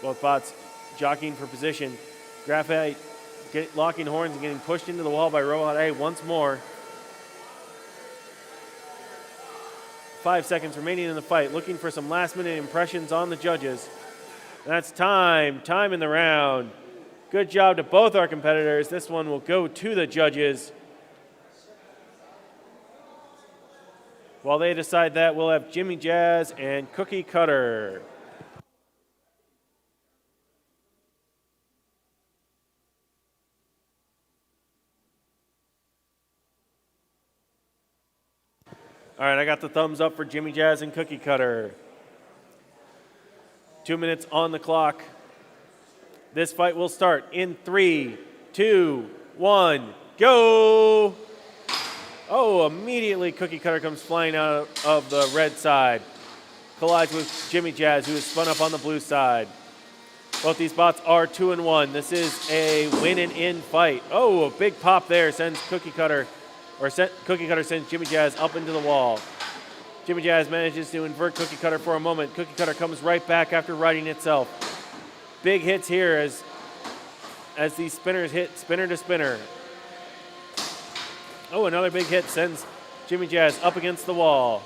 Both bots jockeying for position. GraFight locking horns and getting pushed into the wall by Robot A once more. 5 seconds remaining in the fight. Looking for some last-minute impressions on the judges. That's time. Time in the round. Good job to both our competitors. This one will go to the judges. While they decide that, we'll have Jimmy Jazz and CookieCutter. All right, I got the thumbs up for Jimmy Jazz and CookieCutter. 2 minutes on the clock. This fight will start in 3, 2, 1, go! Oh, immediately CookieCutter comes flying out of the red side. Collides with Jimmy Jazz, who is spun up on the blue side. Both these bots are 2-1. This is a win and in fight. Oh, a big pop there sends CookieCutter. CookieCutter sends Jimmy Jazz up into the wall. Jimmy Jazz manages to invert CookieCutter for a moment. CookieCutter comes right back after righting itself. Big hits here as these spinners hit spinner to spinner. Oh, another big hit sends Jimmy Jazz up against the wall.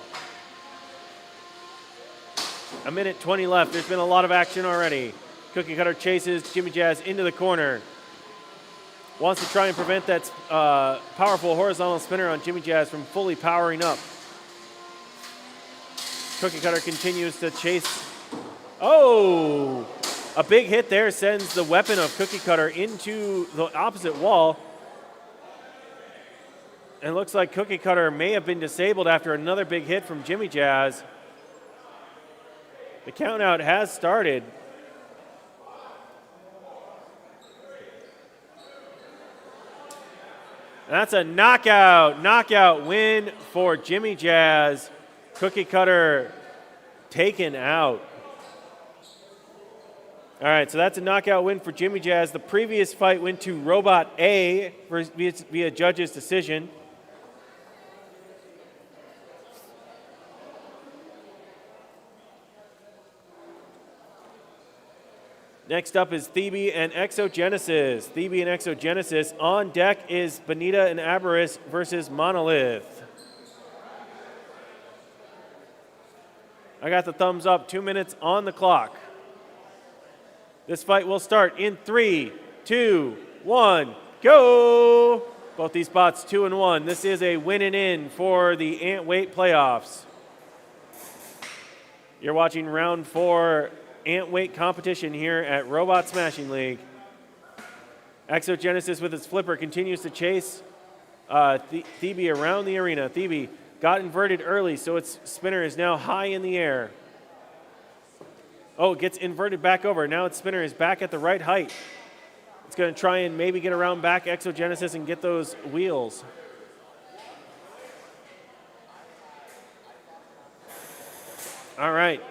1:20 left. There's been a lot of action already. CookieCutter chases Jimmy Jazz into the corner. Wants to try and prevent that powerful horizontal spinner on Jimmy Jazz from fully powering up. CookieCutter continues to chase. Oh! A big hit there sends the weapon of CookieCutter into the opposite wall. And it looks like CookieCutter may have been disabled after another big hit from Jimmy Jazz. The countout has started. And that's a knockout win for Jimmy Jazz. CookieCutter taken out. All right, so that's a knockout win for Jimmy Jazz. The previous fight went to Robot A via judge's decision. Next up is Thebe and Exogenesis. Thebe and Exogenesis. On deck is banila and aboras versus Monolith. I got the thumbs up. 2 minutes on the clock. This fight will start in 3, 2, 1, go! Both these spots 2-1. This is a win and in for the Ant Weight playoffs. You're watching round 4 Ant Weight competition here at Robot Smashing League. Exogenesis with its flipper continues to chase Thebe around the arena. Thebe got inverted early, so its spinner is now high in the air. Oh, it gets inverted back over. Now its spinner is back at the right height. It's going to try and maybe get around back Exogenesis and get those wheels. All right.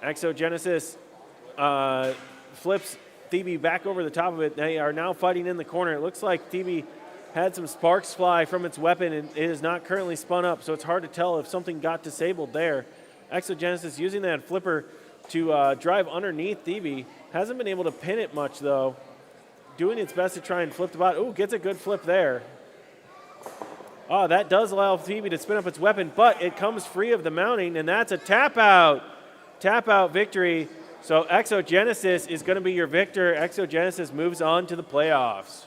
Exogenesis flips Thebe back over the top of it. They are now fighting in the corner. It looks like Thebe had some sparks fly from its weapon, and it is not currently spun up, so it's hard to tell if something got disabled there. Exogenesis using that flipper to drive underneath Thebe. Hasn't been able to pin it much, though. doing its best to try and flip the bot. Ooh, gets a good flip there. Oh, that does allow Thebe to spin up its weapon, but it comes free of the mounting, and that's a tap out. Tap out victory. So Exogenesis is going to be your victor. Exogenesis moves on to the playoffs,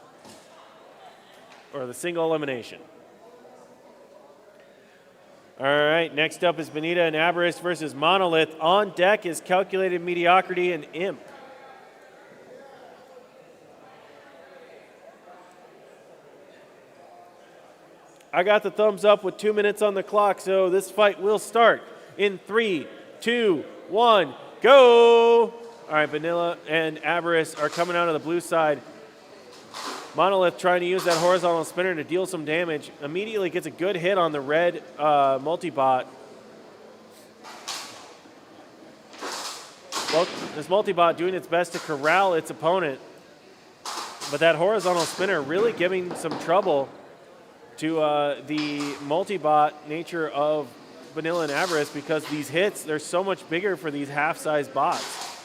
or the single elimination. All right, next up is banila and Aboras versus Monolith. On deck is Calculated Mediocrity and Imp. I got the thumbs up with 2 minutes on the clock, so this fight will start in 3, 2, 1, go! All right, banila and Aboras are coming out of the blue side. Monolith trying to use that horizontal spinner to deal some damage. Immediately gets a good hit on the red multi-bot. Well, this multi-bot doing its best to corral its opponent, but that horizontal spinner really giving some trouble to the multi-bot nature of banila and Aboras, because these hits, they're so much bigger for these half-size bots.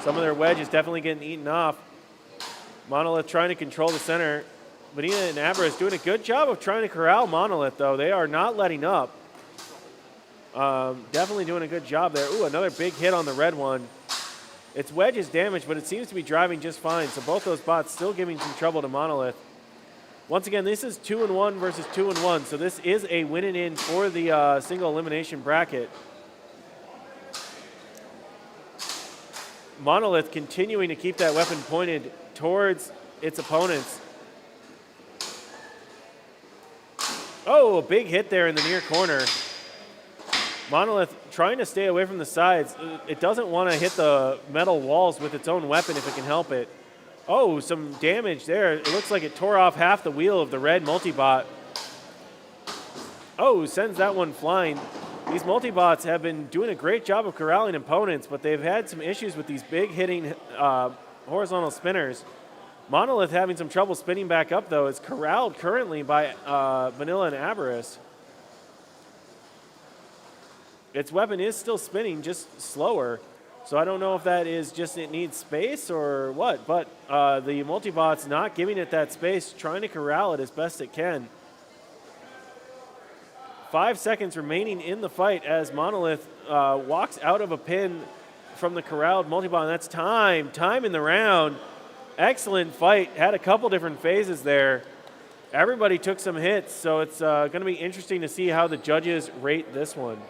Some of their wedge is definitely getting eaten off. Monolith trying to control the center. banila and Aboras doing a good job of trying to corral Monolith, though. They are not letting up. Definitely doing a good job there. Ooh, another big hit on the red one. Its wedge is damaged, but it seems to be driving just fine. So both those bots still giving some trouble to Monolith. Once again, this is 2-1 versus 2-1, so this is a win and in for the single elimination bracket. Monolith continuing to keep that weapon pointed towards its opponents. Oh, a big hit there in the near corner. Monolith trying to stay away from the sides. It doesn't want to hit the metal walls with its own weapon if it can help it. Oh, some damage there. It looks like it tore off half the wheel of the red multi-bot. Oh, sends that one flying. These multi-bots have been doing a great job of corralling opponents, but they've had some issues with these big hitting horizontal spinners. Monolith having some trouble spinning back up, though. It's corralled currently by banila and Aboras. Its weapon is still spinning, just slower. So I don't know if that is just it needs space or what, but the multi-bot's not giving it that space, trying to corral it as best it can. 5 seconds remaining in the fight as Monolith walks out of a pin from the corralled multi-bot, and that's time. Time in the round. Excellent fight. Had a couple different phases there. Everybody took some hits, so it's going to be interesting to see how the judges rate this one.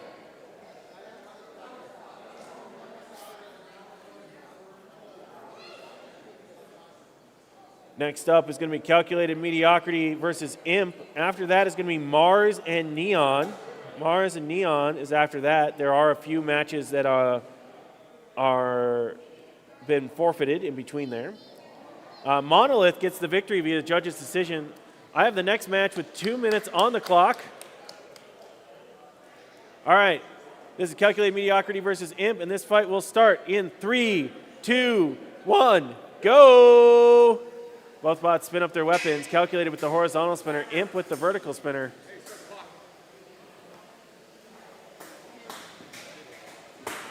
Next up is going to be Calculated Mediocrity versus Imp. After that is going to be Mars and Neon. Mars and Neon is after that. There are a few matches that are been forfeited in between there. Monolith gets the victory via judge's decision. I have the next match with 2 minutes on the clock. All right, this is Calculated Mediocrity versus Imp, and this fight will start in 3, 2, 1, go! Both bots spin up their weapons. Calculated with the horizontal spinner, Imp with the vertical spinner.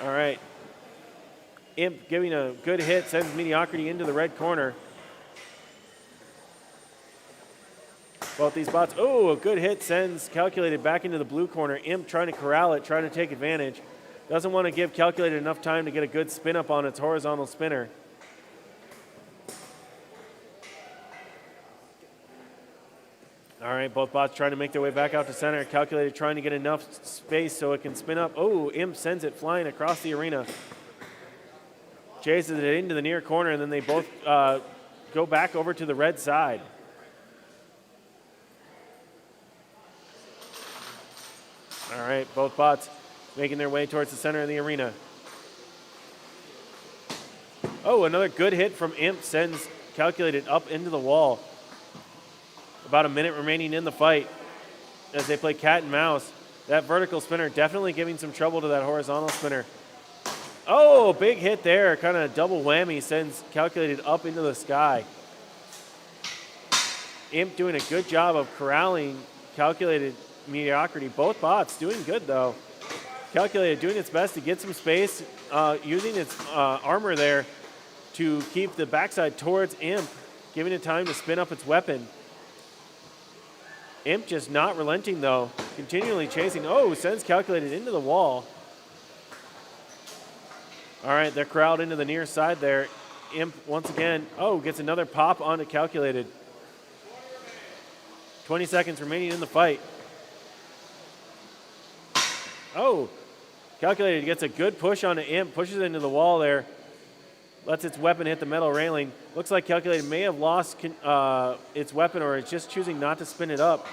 All right. Imp giving a good hit, sends Mediocrity into the red corner. Both these bots, oh, a good hit sends Calculated back into the blue corner. Imp trying to corral it, trying to take advantage. Doesn't want to give Calculated enough time to get a good spin up on its horizontal spinner. All right, both bots trying to make their way back out to center. Calculated trying to get enough space so it can spin up. Oh, Imp sends it flying across the arena. Chases it into the near corner, and then they both go back over to the red side. All right, both bots making their way towards the center of the arena. Oh, another good hit from Imp sends Calculated up into the wall. About a minute remaining in the fight as they play cat and mouse. That vertical spinner definitely giving some trouble to that horizontal spinner. Oh, big hit there. Kind of double whammy sends Calculated up into the sky. Imp doing a good job of corralling Calculated Mediocrity. Both bots doing good, though. Calculated doing its best to get some space, using its armor there to keep the backside towards Imp, giving it time to spin up its weapon. Imp just not relenting, though. Continually chasing. Oh, sends Calculated into the wall. All right, they're corralled into the near side there. Imp, once again, gets another pop onto Calculated. 20 seconds remaining in the fight. Oh, Calculated gets a good push onto Imp, pushes it into the wall there. Lets its weapon hit the metal railing. Looks like Calculated may have lost its weapon, or it's just choosing not to spin it up.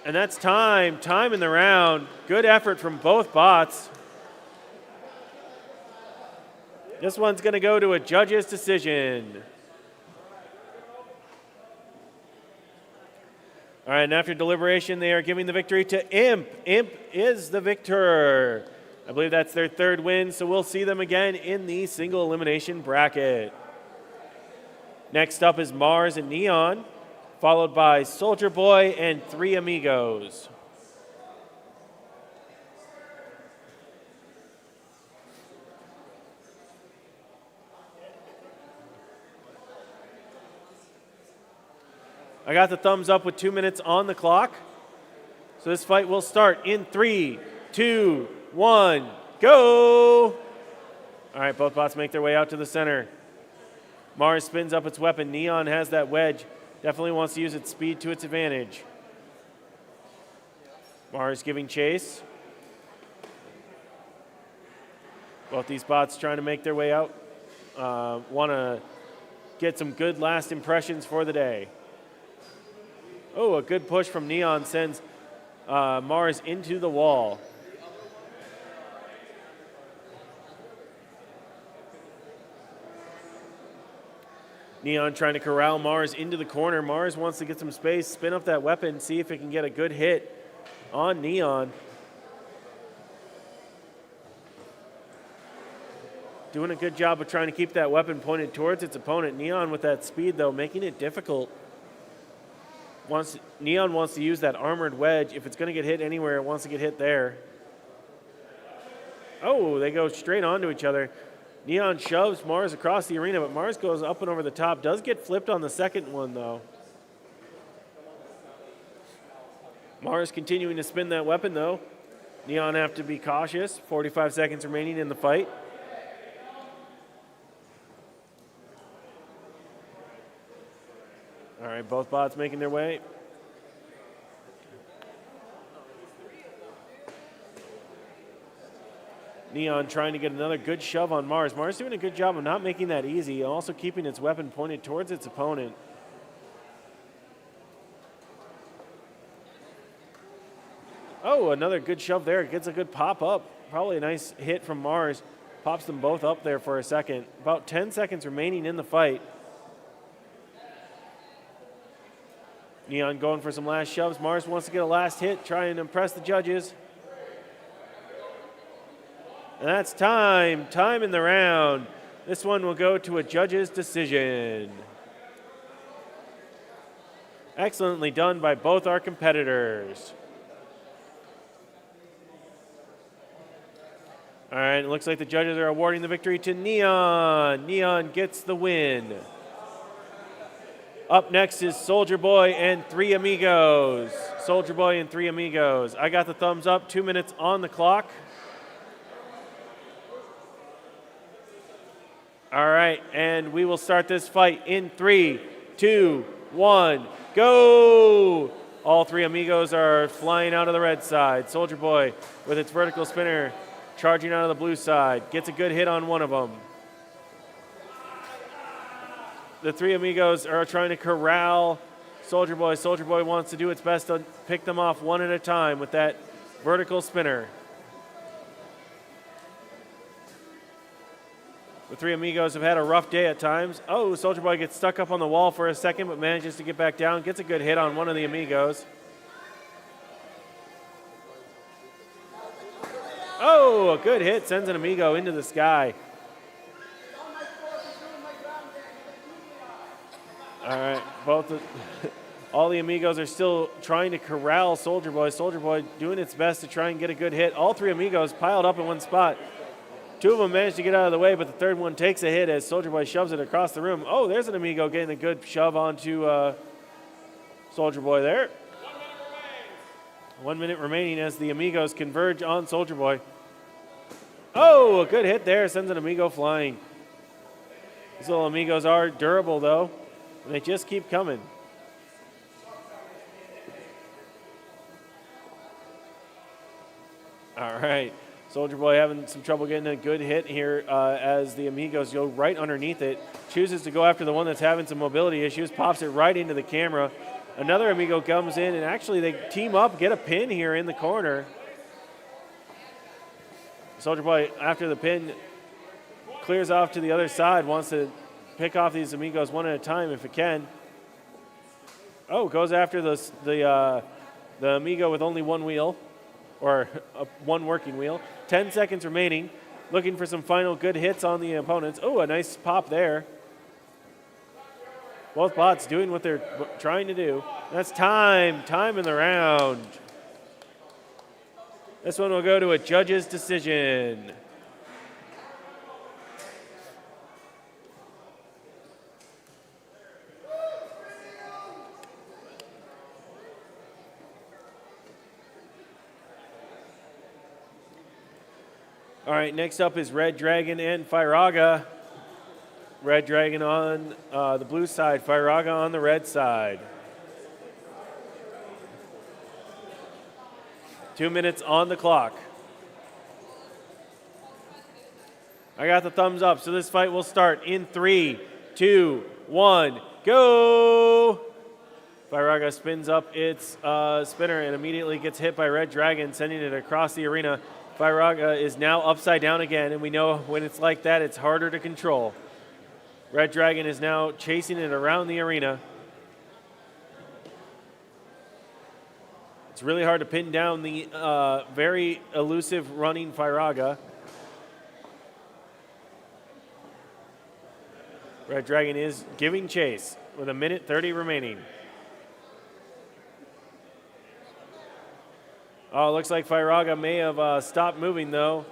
And that's time. Time in the round. Good effort from both bots. This one's going to go to a judge's decision. All right, and after deliberation, they are giving the victory to Imp. Imp is the victor. I believe that's their third win, so we'll see them again in the single elimination bracket. Next up is Mars and Neon, followed by Soldier Boy and 3 Amigos. I got the thumbs up with 2 minutes on the clock. So this fight will start in 3, 2, 1, go! All right, both bots make their way out to the center. Mars spins up its weapon. Neon has that wedge. Definitely wants to use its speed to its advantage. Mars giving chase. Both these bots trying to make their way out. Want to get some good last impressions for the day. Oh, a good push from Neon sends Mars into the wall. Neon trying to corral Mars into the corner. Mars wants to get some space, spin up that weapon, see if it can get a good hit on Neon. Doing a good job of trying to keep that weapon pointed towards its opponent. Neon with that speed, though, making it difficult. Neon wants to use that armored wedge. If it's going to get hit anywhere, it wants to get hit there. Oh, they go straight onto each other. Neon shoves Mars across the arena, but Mars goes up and over the top. Does get flipped on the second one, though. Mars continuing to spin that weapon, though. Neon have to be cautious. 45 seconds remaining in the fight. All right, both bots making their way. Neon trying to get another good shove on Mars. Mars doing a good job of not making that easy, and also keeping its weapon pointed towards its opponent. Oh, another good shove there. Gets a good pop up. Probably a nice hit from Mars. Pops them both up there for a second. About 10 seconds remaining in the fight. Neon going for some last shoves. Mars wants to get a last hit, try and impress the judges. And that's time. Time in the round. This one will go to a judge's decision. Excellently done by both our competitors. All right, it looks like the judges are awarding the victory to Neon. Neon gets the win. Up next is Soldier Boy and 3 Amigos. Soldier Boy and 3 Amigos. I got the thumbs up. 2 minutes on the clock. All right, and we will start this fight in 3, 2, 1, go! All 3 Amigos are flying out of the red side. Soldier Boy with its vertical spinner charging out of the blue side. Gets a good hit on one of them. The 3 Amigos are trying to corral Soldier Boy. Soldier Boy wants to do its best to pick them off one at a time with that vertical spinner. The 3 Amigos have had a rough day at times. Oh, Soldier Boy gets stuck up on the wall for a second, but manages to get back down. Gets a good hit on one of the Amigos. Oh, a good hit. Sends an Amigo into the sky. All right, all the Amigos are still trying to corral Soldier Boy. Soldier Boy doing its best to try and get a good hit. All 3 Amigos piled up in one spot. Two of them manage to get out of the way, but the third one takes a hit as Soldier Boy shoves it across the room. Oh, there's an Amigo getting a good shove onto Soldier Boy there. 1 minute remaining as the Amigos converge on Soldier Boy. Oh, a good hit there. Sends an Amigo flying. These little Amigos are durable, though, and they just keep coming. All right. Soldier Boy having some trouble getting a good hit here as the Amigos go right underneath it. Chooses to go after the one that's having some mobility issues. Pops it right into the camera. Another Amigo comes in, and actually they team up, get a pin here in the corner. Soldier Boy, after the pin, clears off to the other side, wants to pick off these Amigos one at a time if it can. Oh, goes after the Amigo with only one wheel, or one working wheel. 10 seconds remaining, looking for some final good hits on the opponents. Oh, a nice pop there. Both bots doing what they're trying to do. That's time in the round. This one will go to a judge's decision. All right, next up is RedDragon and Firaga. RedDragon on the blue side, Firaga on the red side. 2 minutes on the clock. I got the thumbs up, so this fight will start in 3, 2, 1, go! Firaga spins up its spinner and immediately gets hit by RedDragon, sending it across the arena. Firaga is now upside down again, and we know when it's like that, it's harder to control. RedDragon is now chasing it around the arena. It's really hard to pin down the very elusive running Firaga. RedDragon is giving chase with 1:30 remaining. Oh, it looks like Firaga may have stopped moving, though.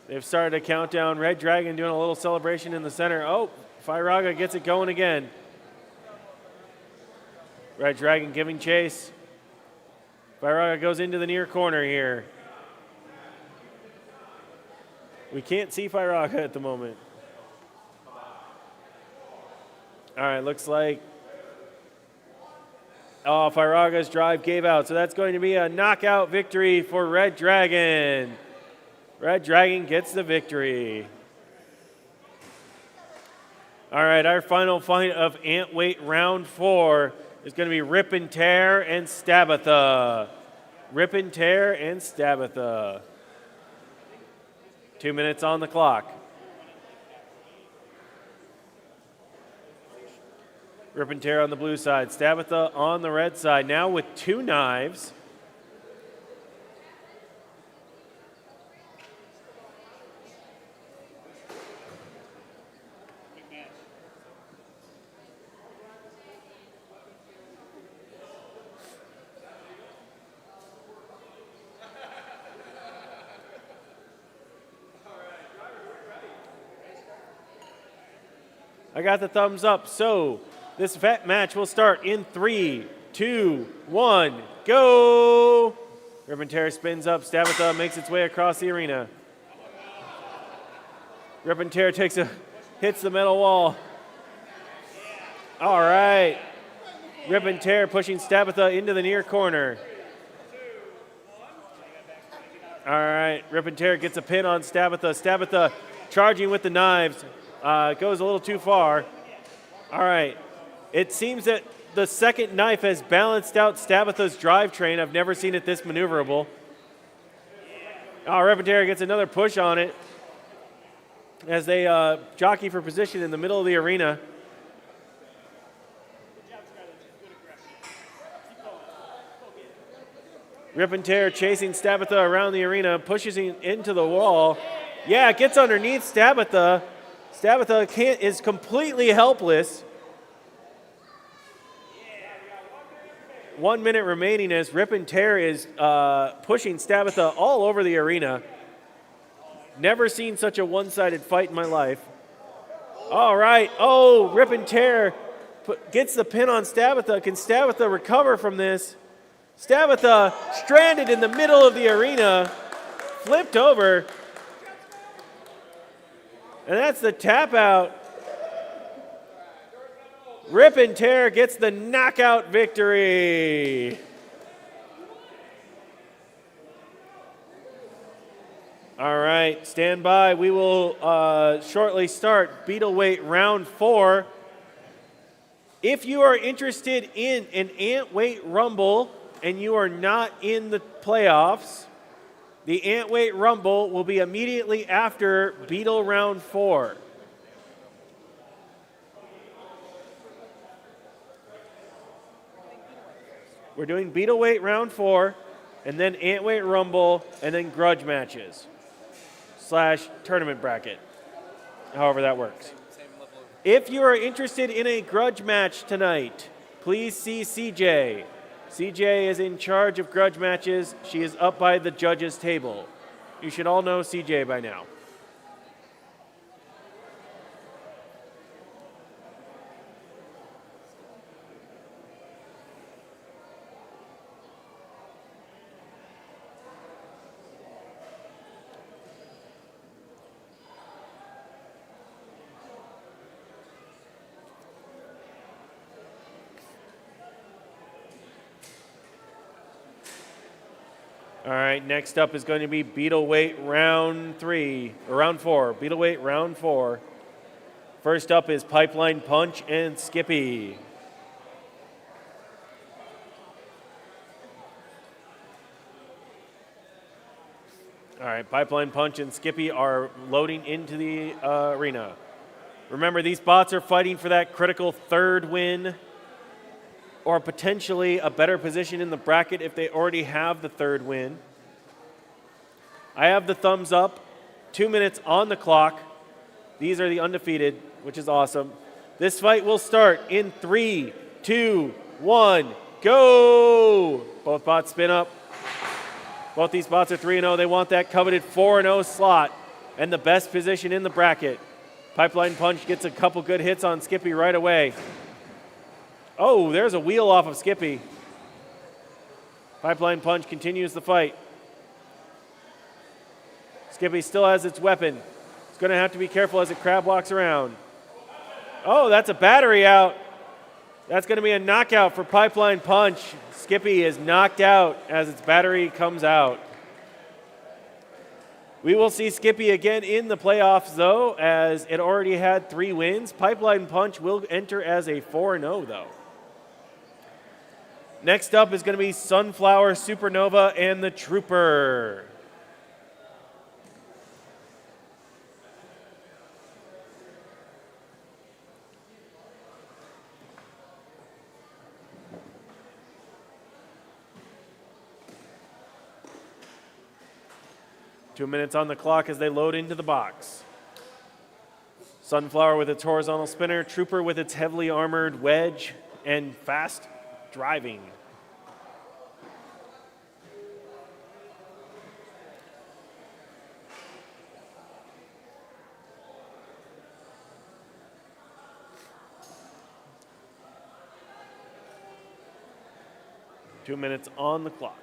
They've started a countdown. RedDragon doing a little celebration in the center. Oh, Firaga gets it going again. RedDragon giving chase. Firaga goes into the near corner here. We can't see Firaga at the moment. All right, looks like Firaga's drive gave out, so that's going to be a knockout victory for RedDragon. RedDragon gets the victory. All right, our final fight of Ant Weight round 4 is going to be Rip and Tear and Stabitha. Rip and Tear and Stabitha. 2 minutes on the clock. Rip and Tear on the blue side. Stabitha on the red side. Now with 2 knives. I got the thumbs up, so this vet match will start in 3, 2, 1, go! Rip and Tear spins up, Stabitha makes its way across the arena. Rip and Tear hits the metal wall. All right. Rip and Tear pushing Stabitha into the near corner. All right, Rip and Tear gets a pin on Stabitha. Stabitha charging with the knives. Goes a little too far. All right. It seems that the second knife has balanced out Stabitha's drivetrain. I've never seen it this maneuverable. Oh, Rip and Tear gets another push on it as they jockey for position in the middle of the arena. Rip and Tear chasing Stabitha around the arena, pushes into the wall. Yeah, gets underneath Stabitha. Stabitha is completely helpless. 1 minute remaining as Rip and Tear is pushing Stabitha all over the arena. Never seen such a one-sided fight in my life. All right. Oh, Rip and Tear gets the pin on Stabitha. Can Stabitha recover from this? Stabitha stranded in the middle of the arena, flipped over. And that's the tap out. Rip and Tear gets the knockout victory. All right, stand by. We will shortly start Beetleweight round 4. If you are interested in an Antweight Rumble and you are not in the playoffs, the Antweight Rumble will be immediately after Beetle round 4. We're doing Beetleweight round 4, and then Antweight Rumble, and then grudge matches / tournament bracket, however that works. If you are interested in a grudge match tonight, please see CJ. CJ is in charge of grudge matches. She is up by the judges' table. You should all know CJ by now. All right, next up is going to be Beetleweight round 4. Beetleweight round 4. First up is Pipeline Punch and Skippy. All right, Pipeline Punch and Skippy are loading into the arena. Remember, these bots are fighting for that critical 3rd win, or potentially a better position in the bracket if they already have the 3rd win. I have the thumbs up. 2 minutes on the clock. These are the undefeated, which is awesome. This fight will start in 3, 2, 1, go! Both bots spin up. Both these bots are 3-0. They want that coveted 4-0 slot and the best position in the bracket. Pipeline Punch gets a couple good hits on Skippy right away. Oh, there's a wheel off of Skippy. Pipeline Punch continues the fight. Skippy still has its weapon. It's going to have to be careful as it crab walks around. Oh, that's a battery out. That's going to be a knockout for Pipeline Punch. Skippy is knocked out as its battery comes out. We will see Skippy again in the playoffs, though, as it already had 3 wins. Pipeline Punch will enter as a 4-0, though. Next up is going to be Sunflower, Supernova, and the Trooper. Two minutes on the clock as they load into the box. Sunflower with its horizontal spinner, Trooper with its heavily armored wedge, and fast driving. Two minutes on the clock.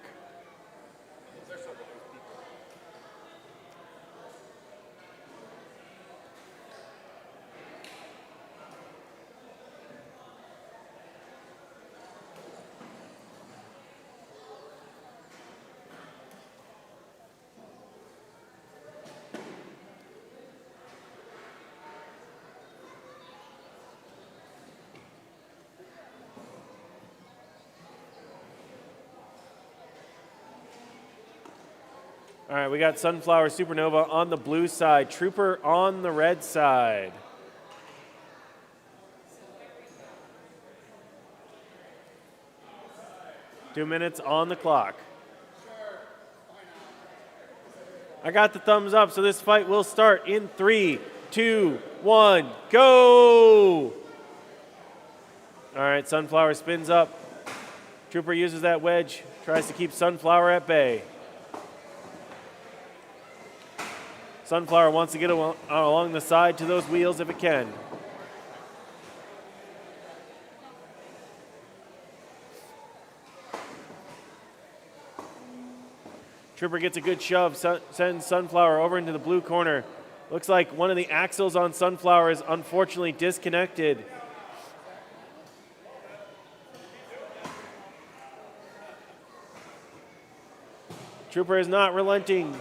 All right, we got Sunflower Supernova on the blue side, Trooper on the red side. Two minutes on the clock. I got the thumbs up, so this fight will start in 3, 2, 1, go! All right, Sunflower spins up. Trooper uses that wedge, tries to keep Sunflower at bay. Sunflower wants to get along the side to those wheels if it can. Trooper gets a good shove, sends Sunflower over into the blue corner. Looks like one of the axles on Sunflower is unfortunately disconnected. Trooper is not relenting.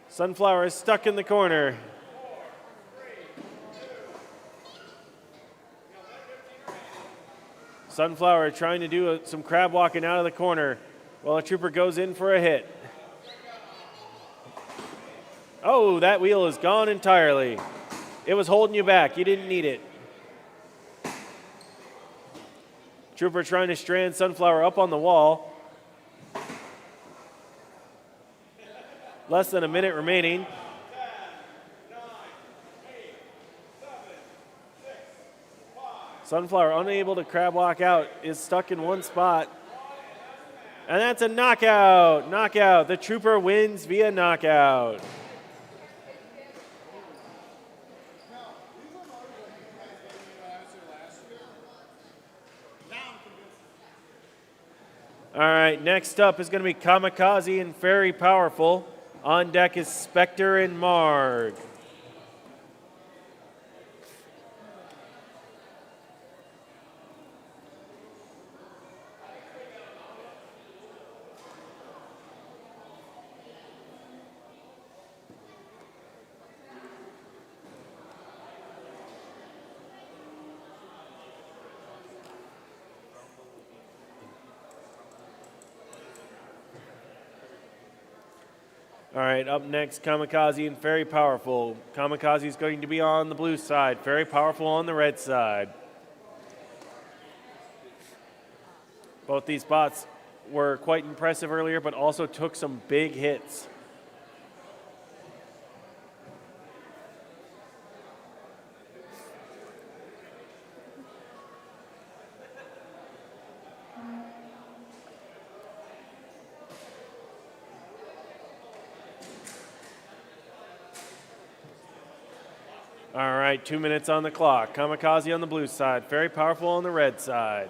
Sunflower is stuck in the corner. Sunflower trying to do some crab walking out of the corner while a Trooper goes in for a hit. Oh, that wheel is gone entirely. It was holding you back. You didn't need it. Trooper trying to strand Sunflower up on the wall. Less than a minute remaining. Sunflower, unable to crab walk out, is stuck in one spot. And that's a knockout. Knockout. The Trooper wins via knockout. All right, next up is going to be Kamikaze and Very Powerful. On deck is Specture and Marg. All right, up next, Kamikaze and Very Powerful. Kamikaze is going to be on the blue side, Very Powerful on the red side. Both these bots were quite impressive earlier, but also took some big hits. All right, 2 minutes on the clock. Kamikaze on the blue side, Very Powerful on the red side.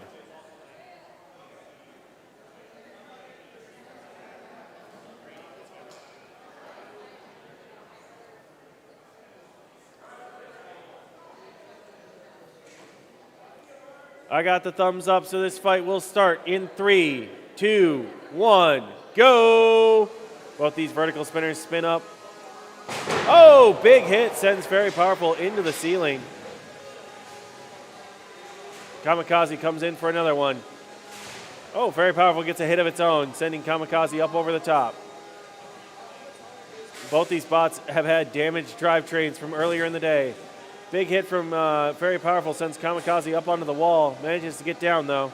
I got the thumbs up, so this fight will start in 3, 2, 1, go! Both these vertical spinners spin up. Oh, big hit, sends Very Powerful into the ceiling. Kamikaze comes in for another one. Oh, Very Powerful gets a hit of its own, sending Kamikaze up over the top. Both these bots have had damaged drivetrains from earlier in the day. Big hit from Very Powerful sends Kamikaze up onto the wall. Manages to get down, though.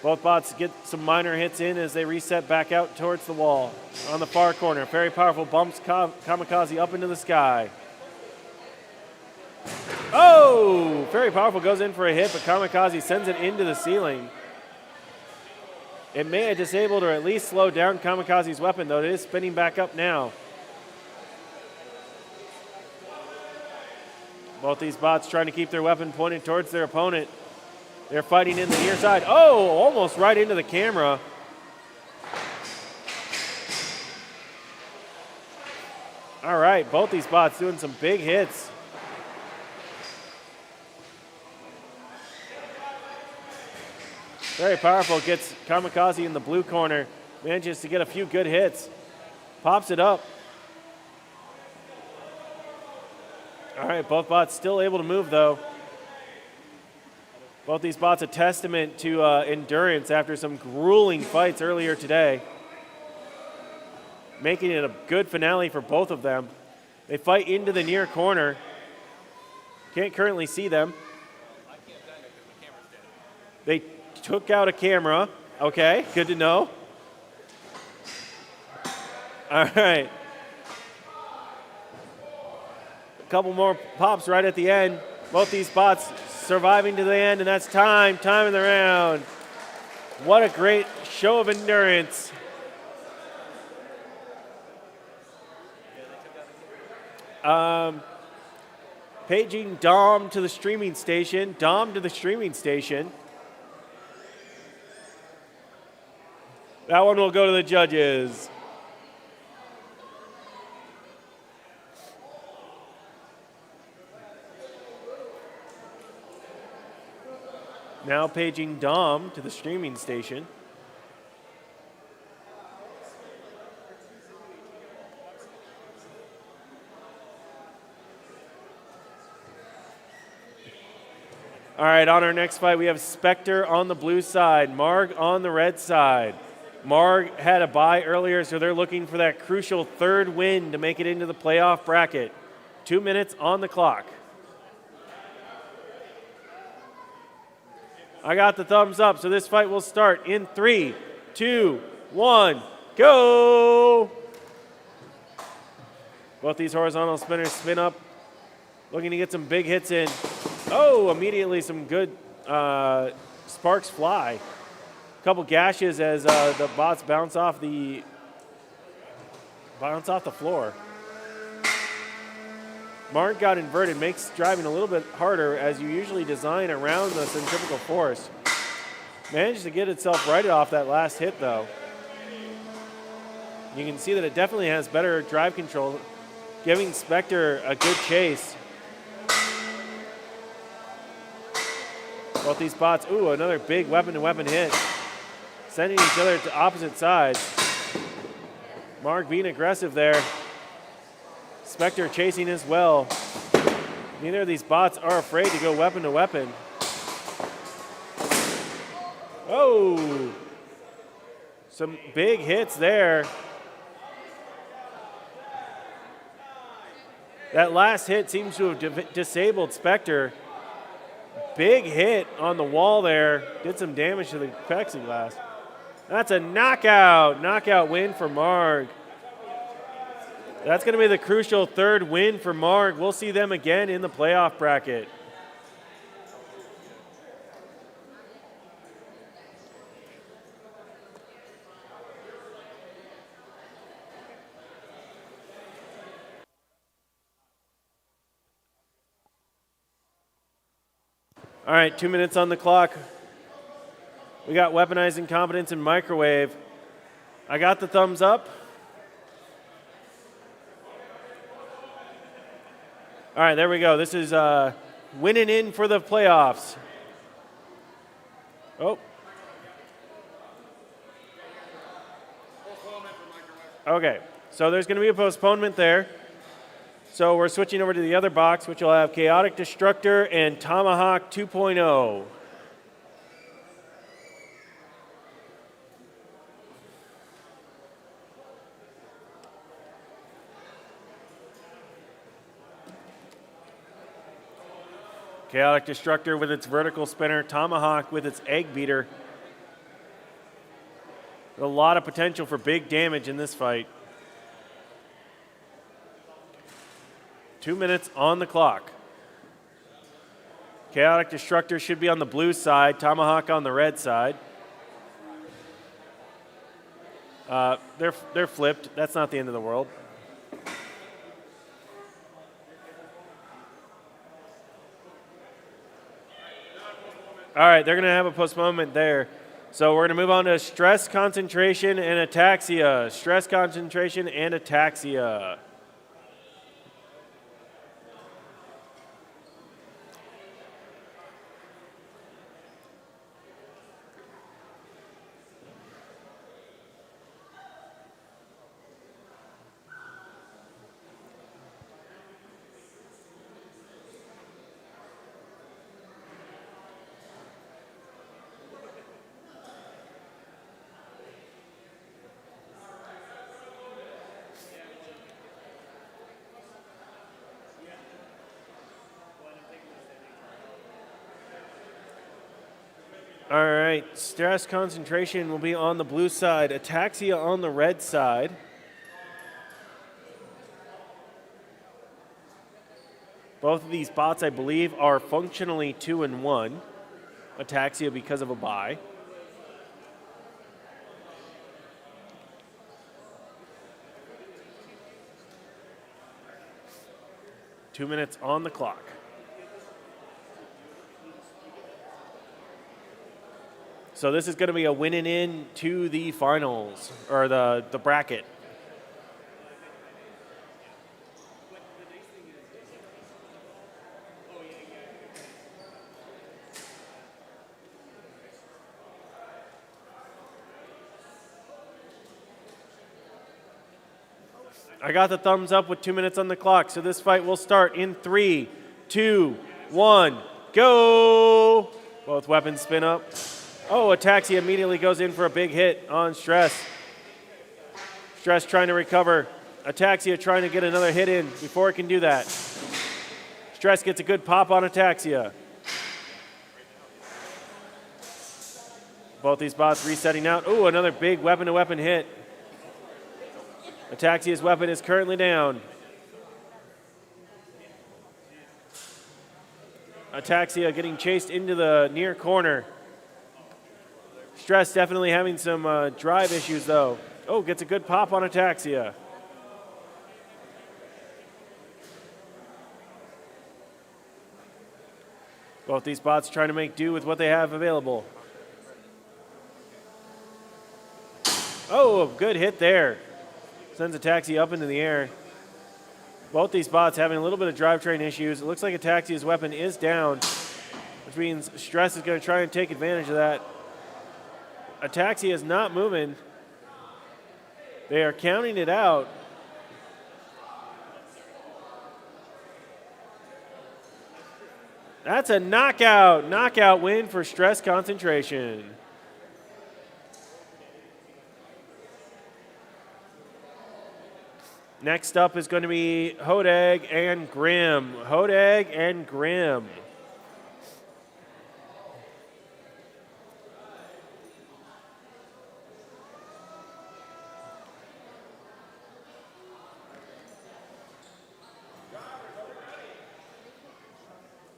Both bots get some minor hits in as they reset back out towards the wall. On the far corner, Very Powerful bumps Kamikaze up into the sky. Oh! Very Powerful goes in for a hit, but Kamikaze sends it into the ceiling. It may have disabled or at least slowed down Kamikaze's weapon, though it is spinning back up now. Both these bots trying to keep their weapon pointed towards their opponent. They're fighting in the near side. Oh, almost right into the camera. All right, both these bots doing some big hits. Very Powerful gets Kamikaze in the blue corner. Manages to get a few good hits. Pops it up. All right, both bots still able to move, though. Both these bots a testament to endurance after some grueling fights earlier today. Making it a good finale for both of them. They fight into the near corner. Can't currently see them. They took out a camera. Okay, good to know. All right. A couple more pops right at the end. Both these bots surviving to the end, and that's time in the round. What a great show of endurance. Paging Dom to the streaming station. Dom to the streaming station. That one will go to the judges. Now paging Dom to the streaming station. All right, on our next fight, we have Specture on the blue side, Marg on the red side. Marg had a bye earlier, so they're looking for that crucial third win to make it into the playoff bracket. 2 minutes on the clock. I got the thumbs up, so this fight will start in 3, 2, 1, go! Both these horizontal spinners spin up, looking to get some big hits in. Oh, immediately some good sparks fly. A couple gashes as the bots bounce off the floor. Marg got inverted, makes driving a little bit harder as you usually design around the centrifugal force. Managed to get itself righted off that last hit though. You can see that it definitely has better drive control, giving Specture a good chase. Both these bots, ooh, another big weapon-to-weapon hit. Sending each other to opposite sides. Marg being aggressive there. Specture chasing as well. Neither of these bots are afraid to go weapon to weapon. Oh! Some big hits there. That last hit seems to have disabled Specture. Big hit on the wall there. Did some damage to the plexiglass. That's a knockout. Knockout win for Marg. That's going to be the crucial third win for Marg. We'll see them again in the playoff bracket. All right, 2 minutes on the clock. We got Weaponized, Incompetence, and Microwave. I got the thumbs up. All right, there we go. This is winning in for the playoffs. Oh. Okay, so there's going to be a postponement there. So we're switching over to the other box, which will have Chaotic Destructor and Tomahawk 2.0. Chaotic Destructor with its vertical spinner, Tomahawk with its egg beater. A lot of potential for big damage in this fight. 2 minutes on the clock. Chaotic Destructor should be on the blue side, Tomahawk on the red side. They're flipped. That's not the end of the world. All right, they're going to have a postponement there. So we're going to move on to Stress, Concentration, and Ataxia. Stress, Concentration, and Ataxia. All right, Stress, Concentration will be on the blue side, Ataxia on the red side. Both of these bots, I believe, are functionally 2-1. Ataxia because of a bye. Two minutes on the clock. So this is going to be a winning in to the finals, or the bracket. I got the thumbs up with 2 minutes on the clock, so this fight will start in 3, 2, 1, go! Both weapons spin up. Oh, Ataxia immediately goes in for a big hit on Stress. Stress trying to recover. Ataxia trying to get another hit in before it can do that. Stress gets a good pop on Ataxia. Both these bots resetting out. Ooh, another big weapon-to-weapon hit. Ataxia's weapon is currently down. Ataxia getting chased into the near corner. Stress definitely having some drive issues, though. Oh, gets a good pop on Ataxia. Both these bots trying to make do with what they have available. Oh, a good hit there. Sends Ataxia up into the air. Both these bots having a little bit of drivetrain issues. It looks like Ataxia's weapon is down, which means Stress is going to try and take advantage of that. Ataxia is not moving. They are counting it out. That's a knockout win for Stress Concentration. Next up is going to be Hodag and Grim. Hodag and Grim.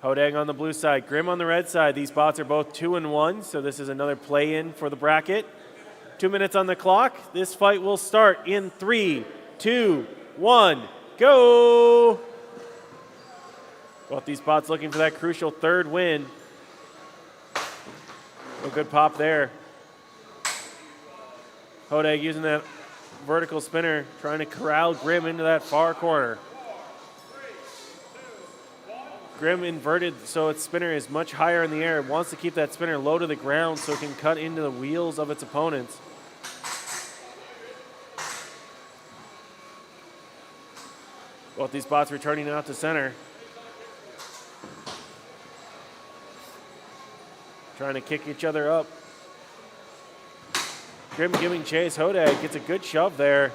Hodag on the blue side, Grim on the red side. These bots are both 2-1, so this is another play-in for the bracket. 2 minutes on the clock. This fight will start in 3, 2, 1, go! Both these bots looking for that crucial third win. A good pop there. Hodag using that vertical spinner, trying to corral Grim into that far corner. Grim inverted so its spinner is much higher in the air. It wants to keep that spinner low to the ground so it can cut into the wheels of its opponents. Both these bots returning out to center. Trying to kick each other up. Grim giving chase. Hodag gets a good shove there.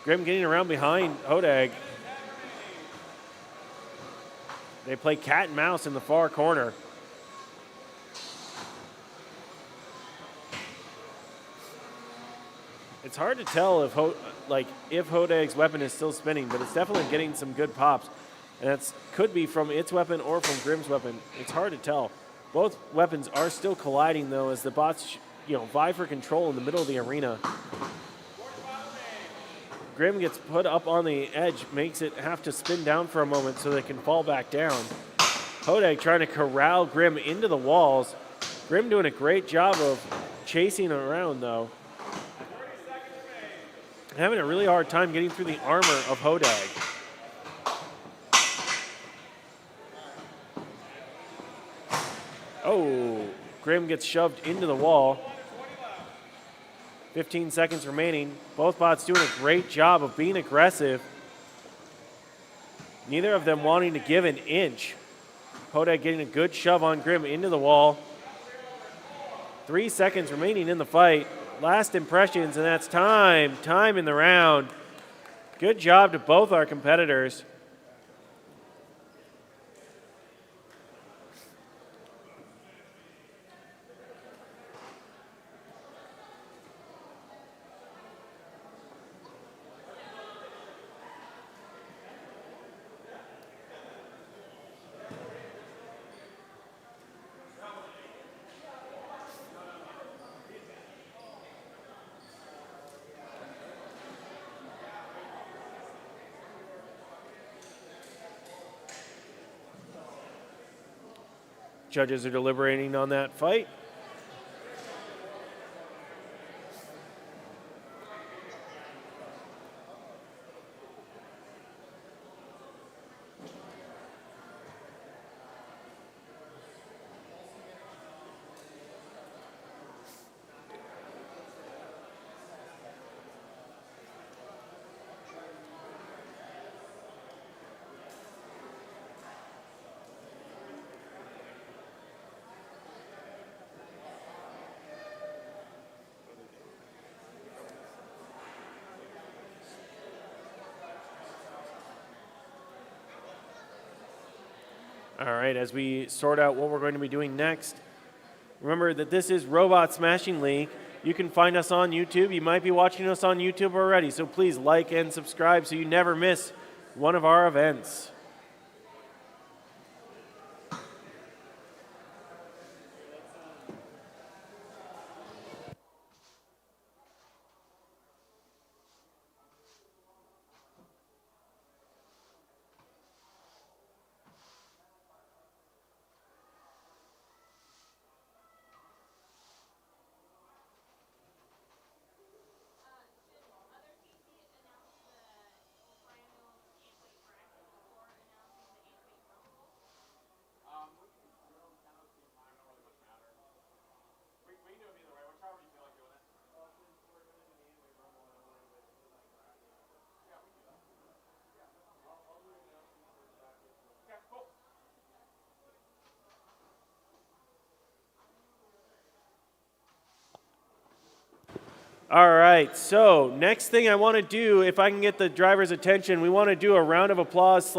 Grim getting around behind Hodag. They play cat and mouse in the far corner. It's hard to tell if Hodag's weapon is still spinning, but it's definitely getting some good pops. And that could be from its weapon or from Grim's weapon. It's hard to tell. Both weapons are still colliding, though, as the bots vie for control in the middle of the arena. Grim gets put up on the edge, makes it have to spin down for a moment so they can fall back down. Hodag trying to corral Grim into the walls. Grim doing a great job of chasing around, though. Having a really hard time getting through the armor of Hodag. Oh, Grim gets shoved into the wall. 15 seconds remaining. Both bots doing a great job of being aggressive. Neither of them wanting to give an inch. Hodag getting a good shove on Grim into the wall. 3 seconds remaining in the fight. Last impressions, and that's time. Time in the round. Good job to both our competitors. judges are deliberating on that fight. All right, as we sort out what we're going to be doing next, remember that this is Robot Smashing League. You can find us on YouTube. You might be watching us on YouTube already, so please like and subscribe so you never miss one of our events. All right, so next thing I want to do, if I can get the driver's attention, we want to do a round of applause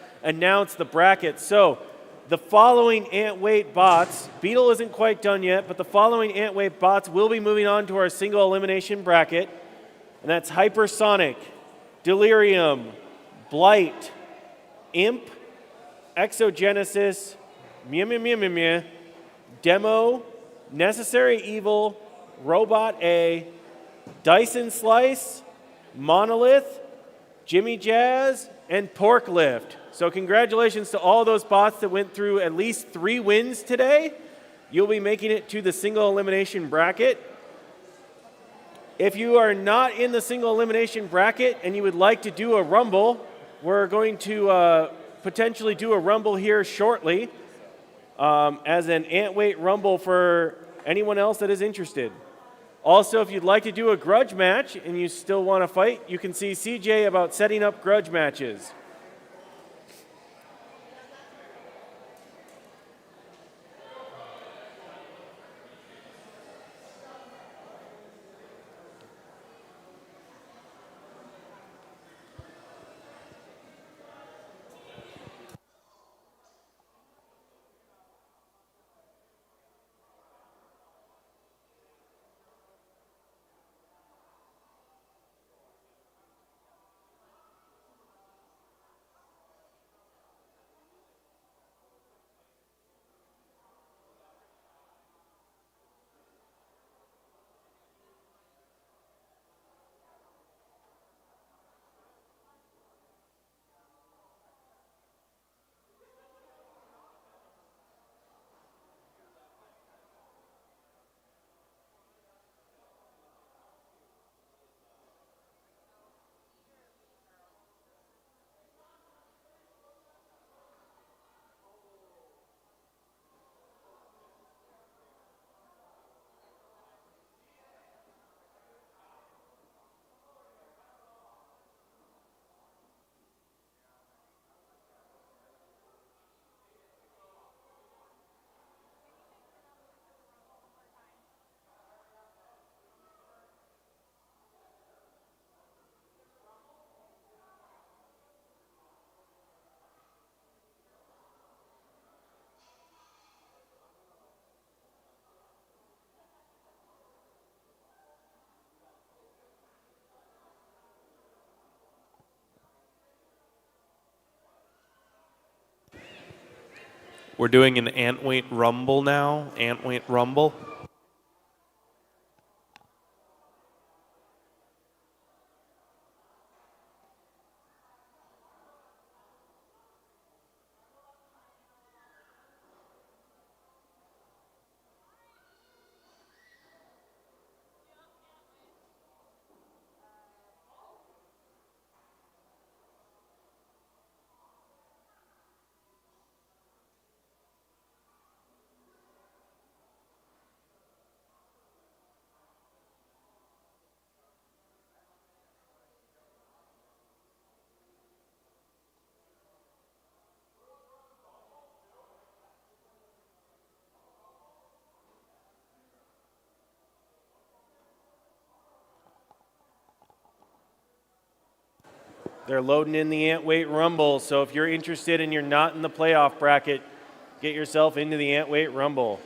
/ announce the bracket. So the following ant weight bots, Beetle isn't quite done yet, but the following ant weight bots will be moving on to our single elimination bracket, and that's Hypersonic, Delirium, Blight, Imp, Exogenesis, mimœmœmwœ, Demo, Necessary Evil, Robot A, Dyson Slice, Monolith, Jimmy Jazz, and Pork Lift. So congratulations to all those bots that went through at least 3 wins today. You'll be making it to the single elimination bracket. If you are not in the single elimination bracket and you would like to do a rumble, we're going to potentially do a rumble here shortly as an ant weight rumble for anyone else that is interested. Also, if you'd like to do a grudge match and you still want to fight, you can see CJ about setting up grudge matches. We're doing an ant weight rumble now. Ant weight rumble. They're loading in the ant weight rumble, so if you're interested and you're not in the playoff bracket, get yourself into the ant weight rumble.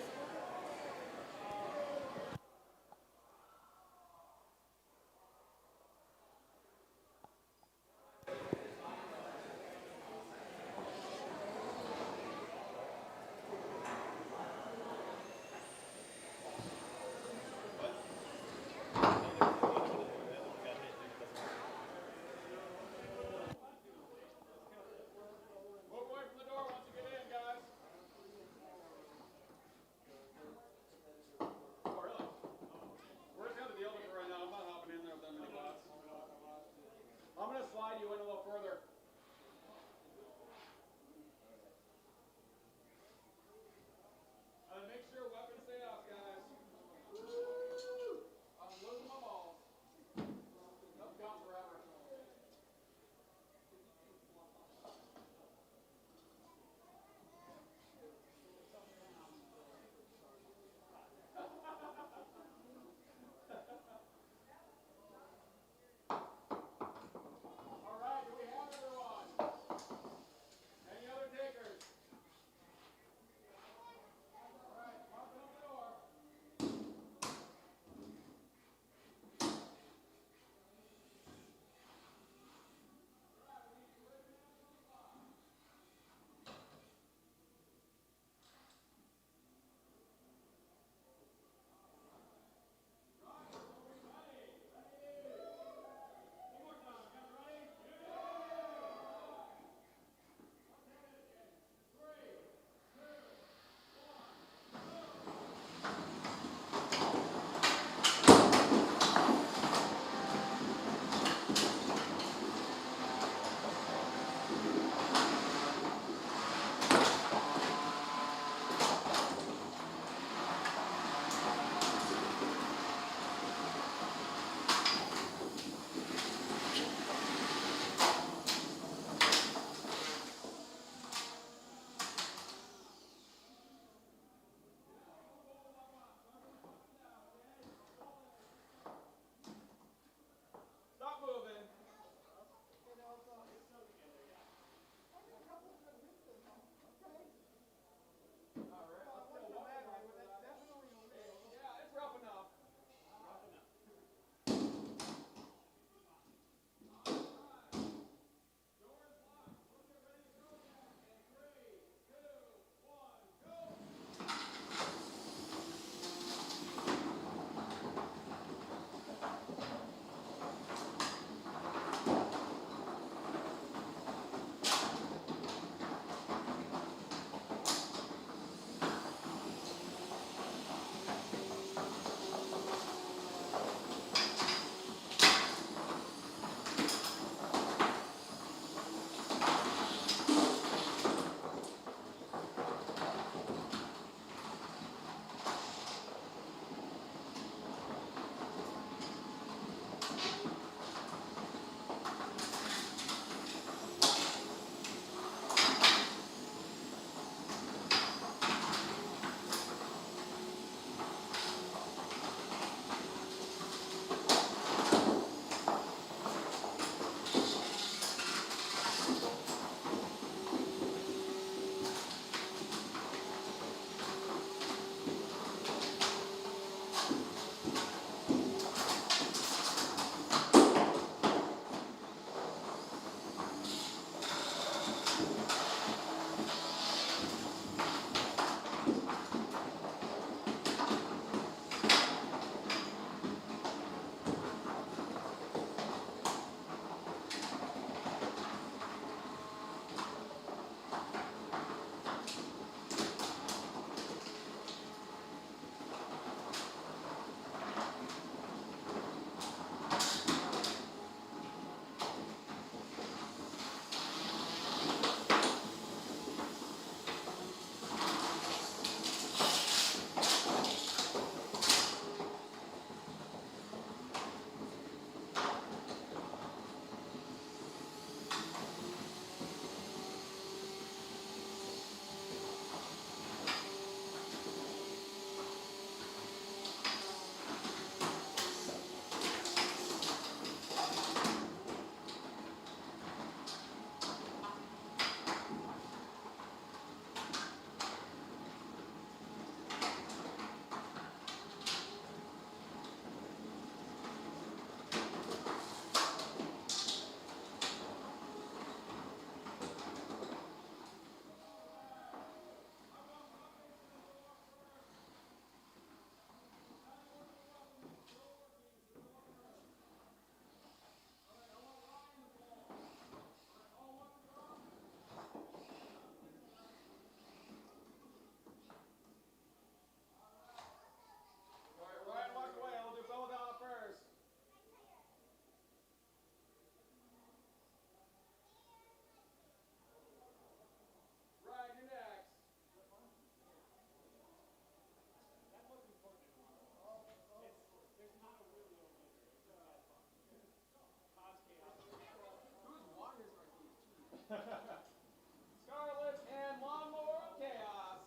Scarlet and Lawnmower of Chaos.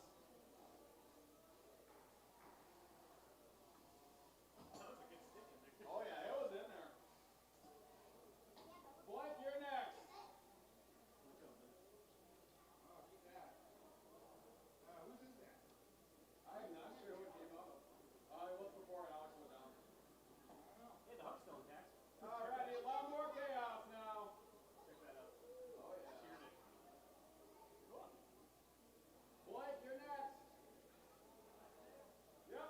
Oh yeah, it was in there. Blight, you're next. Oh, keep that. Whose is that? I'm not sure what came up. It was before Alex went down. Hey, the hook's still intact. Alrighty, Lawnmower Chaos now. Check that out. Oh yeah. Cheered it. Cool. Blight, you're next. Yep.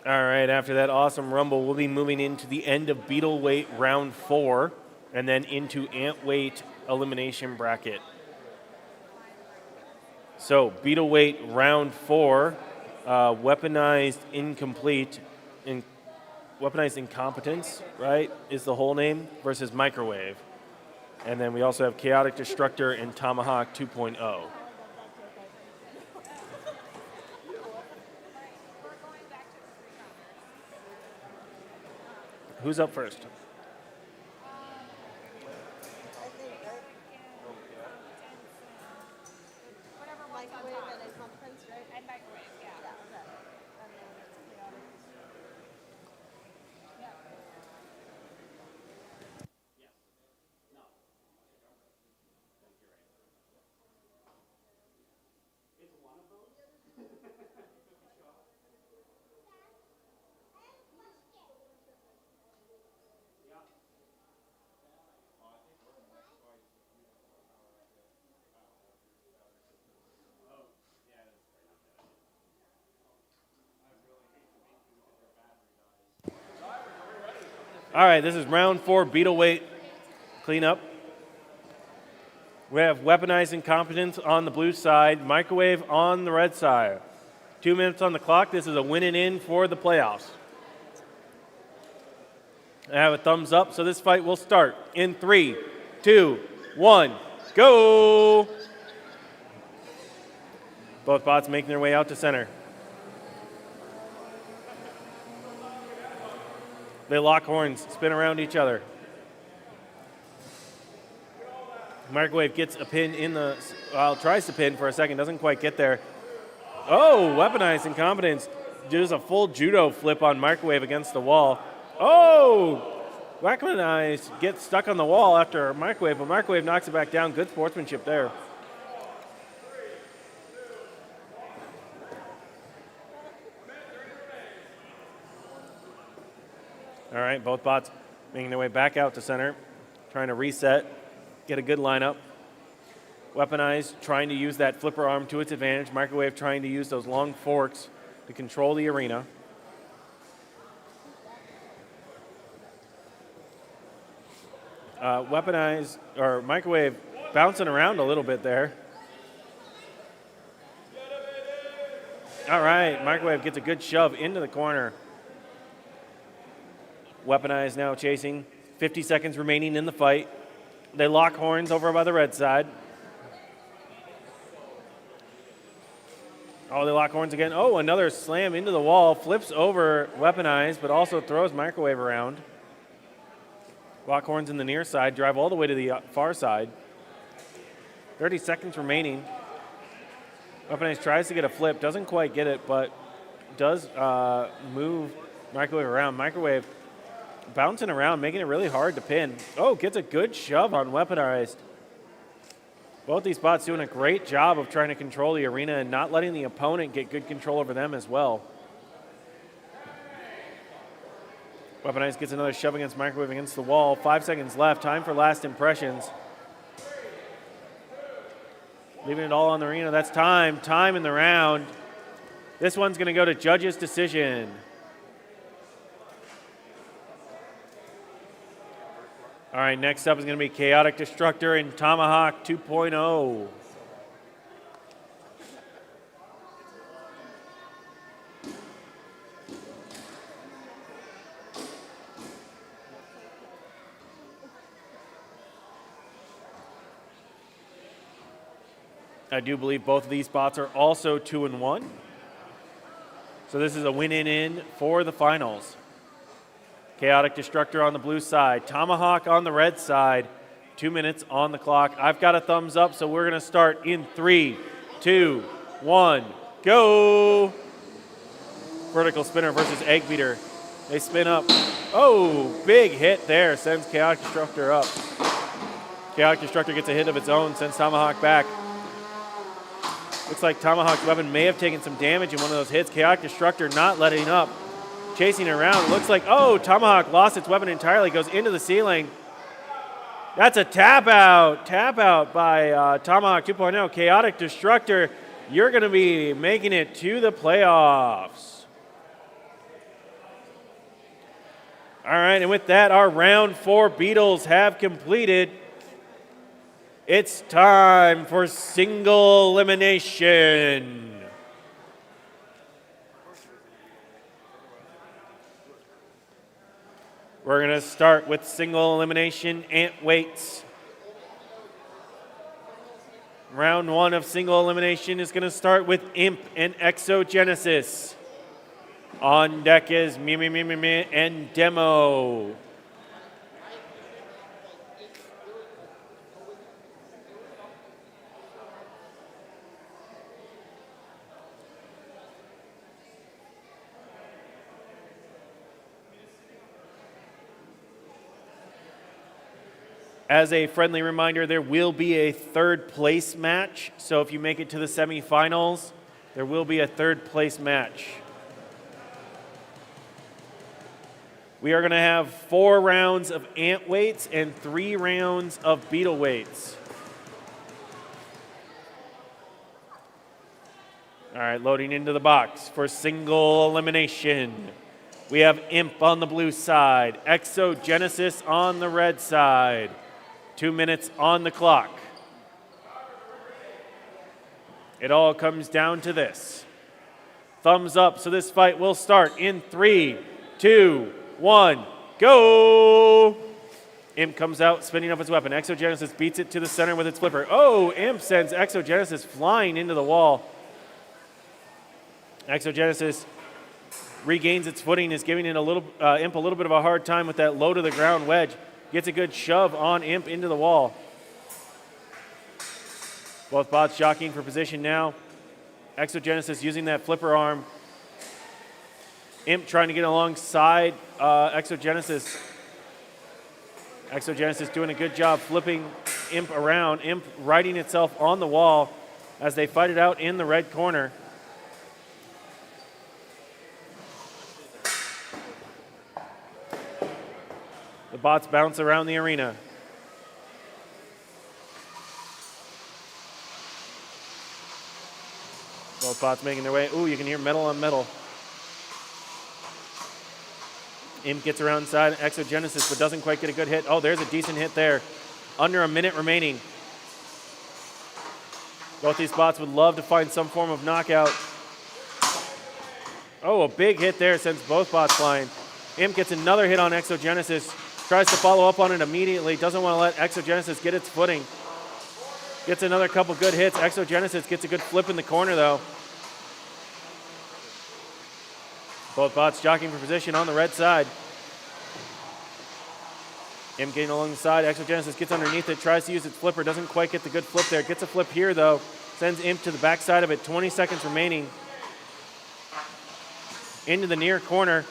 All right, after that awesome rumble, we'll be moving into the end of beetle weight round 4 and then into ant weight elimination bracket. So, beetle weight round 4, weaponized weaponized incompetence, right, is the whole name, versus microwave. And then we also have chaotic destructor and Tomahawk 2.0. Who's up first? Microwave and incompetence, right? And microwave, yeah. Yeah, okay. And then it's chaotic. All right, this is round 4 beetle weight cleanup. We have weaponized incompetence on the blue side, microwave on the red side. 2 minutes on the clock. This is a win and in for the playoffs. I have a thumbs up, so this fight will start in 3, 2, 1, go! Both bots making their way out to center. They lock horns, spin around each other. Microwave gets a pin in the, well, tries to pin for a second, doesn't quite get there. Oh, Weaponized Incompetence does a full judo flip on Microwave against the wall. Oh, Weaponized gets stuck on the wall after Microwave, but Microwave knocks it back down. Good sportsmanship there. All right, both bots making their way back out to center, trying to reset, get a good lineup. Weaponized trying to use that flipper arm to its advantage. Microwave trying to use those long forks to control the arena. Weaponized, or Microwave bouncing around a little bit there. All right, Microwave gets a good shove into the corner. Weaponized now chasing. 50 seconds remaining in the fight. They lock horns over by the red side. Oh, they lock horns again. Oh, another slam into the wall. Flips over Weaponized, but also throws Microwave around. Lock horns in the near side. Drive all the way to the far side. 30 seconds remaining. Weaponized tries to get a flip. Doesn't quite get it, but does move Microwave around. Microwave bouncing around, making it really hard to pin. Oh, gets a good shove on Weaponized. Both these bots doing a great job of trying to control the arena and not letting the opponent get good control over them as well. Weaponized gets another shove against Microwave against the wall. 5 seconds left. Time for last impressions. Leaving it all on the arena. That's time. Time in the round. This one's going to go to judges' decision. All right, next up is going to be Chaotic Destructor and Tomahawk 2.0. I do believe both of these spots are also 2-1. So this is a win-in for the finals. Chaotic Destructor on the blue side. Tomahawk on the red side. 2 minutes on the clock. I've got a thumbs up, so we're going to start in 3, 2, 1, go! Vertical spinner versus egg beater. They spin up. Oh, big hit there. Sends Chaotic Destructor up. Chaotic Destructor gets a hit of its own. Sends Tomahawk back. Looks like Tomahawk's weapon may have taken some damage in one of those hits. Chaotic Destructor not letting up. Chasing around. It looks like, oh, Tomahawk lost its weapon entirely. Goes into the ceiling. That's a tap out. Tap out by Tomahawk 2.0. Chaotic Destructor, you're going to be making it to the playoffs. All right, and with that, our round 4 Beatles have completed. It's time for single elimination. We're going to start with single elimination ant weights. Round 1 of single elimination is going to start with Imp and Exogenesis. On deck is mimœmœmwœ and Demo. As a friendly reminder, there will be a third place match. So if you make it to the semifinals, there will be a third place match. We are going to have 4 rounds of ant weights and 3 rounds of beetle weights. All right, loading into the box for single elimination. We have Imp on the blue side, Exogenesis on the red side. 2 minutes on the clock. It all comes down to this. Thumbs up, so this fight will start in 3, 2, 1, go! Imp comes out, spinning up his weapon. Exogenesis beats it to the center with its flipper. Oh, Imp sends Exogenesis flying into the wall. Exogenesis regains its footing, is giving it Imp a little bit of a hard time with that low to the ground wedge. Gets a good shove on Imp into the wall. Both bots jockeying for position now. Exogenesis using that flipper arm. Imp trying to get alongside Exogenesis. Exogenesis doing a good job flipping Imp around. Imp righting itself on the wall as they fight it out in the red corner. The bots bounce around the arena. Both bots making their way. Ooh, you can hear metal on metal. Imp gets around inside Exogenesis, but doesn't quite get a good hit. Oh, there's a decent hit there. Under a minute remaining. Both these bots would love to find some form of knockout. Oh, a big hit there sends both bots flying. Imp gets another hit on Exogenesis. Tries to follow up on it immediately. Doesn't want to let Exogenesis get its footing. Gets another couple good hits. Exogenesis gets a good flip in the corner, though. Both bots jockeying for position on the red side. Imp getting along the side. Exogenesis gets underneath it. Tries to use its flipper. Doesn't quite get the good flip there. Gets a flip here, though. Sends Imp to the backside of it. 20 seconds remaining. Into the near corner.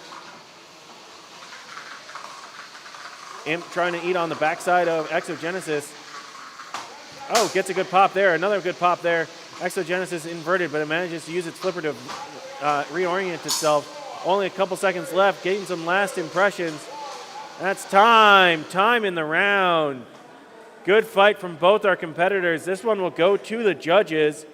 Imp trying to eat on the backside of Exogenesis. Oh, gets a good pop there. Another good pop there. Exogenesis inverted, but it manages to use its flipper to reorient itself. Only a couple seconds left. Getting some last impressions. That's time. Time in the round. Good fight from both our competitors. This one will go to the judges.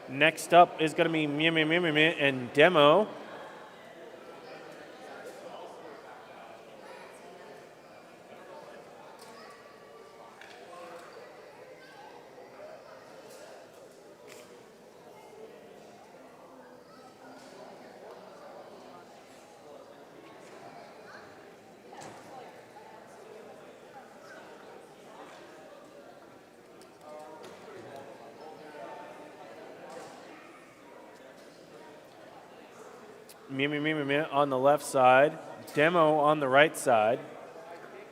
Next up is going to be mimœmœmwœ and Demo. mimœmœmwœ on the left side, Demo on the right side.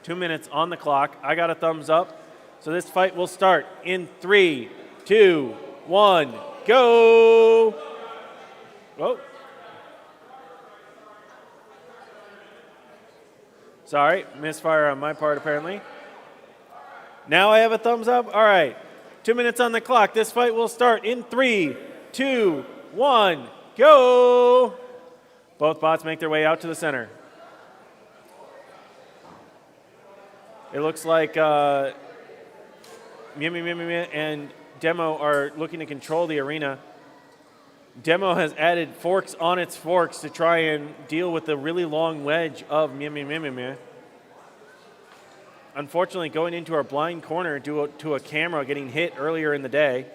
2 minutes on the clock. I got a thumbs up. So this fight will start in 3, 2, 1, go! Whoa. Sorry, misfire on my part apparently. Now I have a thumbs up. All right, 2 minutes on the clock. This fight will start in 3, 2, 1, go! Both bots make their way out to the center. It looks like mimœmœmwœ and Demo are looking to control the arena. Demo has added forks on its forks to try and deal with the really long wedge of mimœmœmwœ. Unfortunately, going into our blind corner due to a camera getting hit earlier in the day.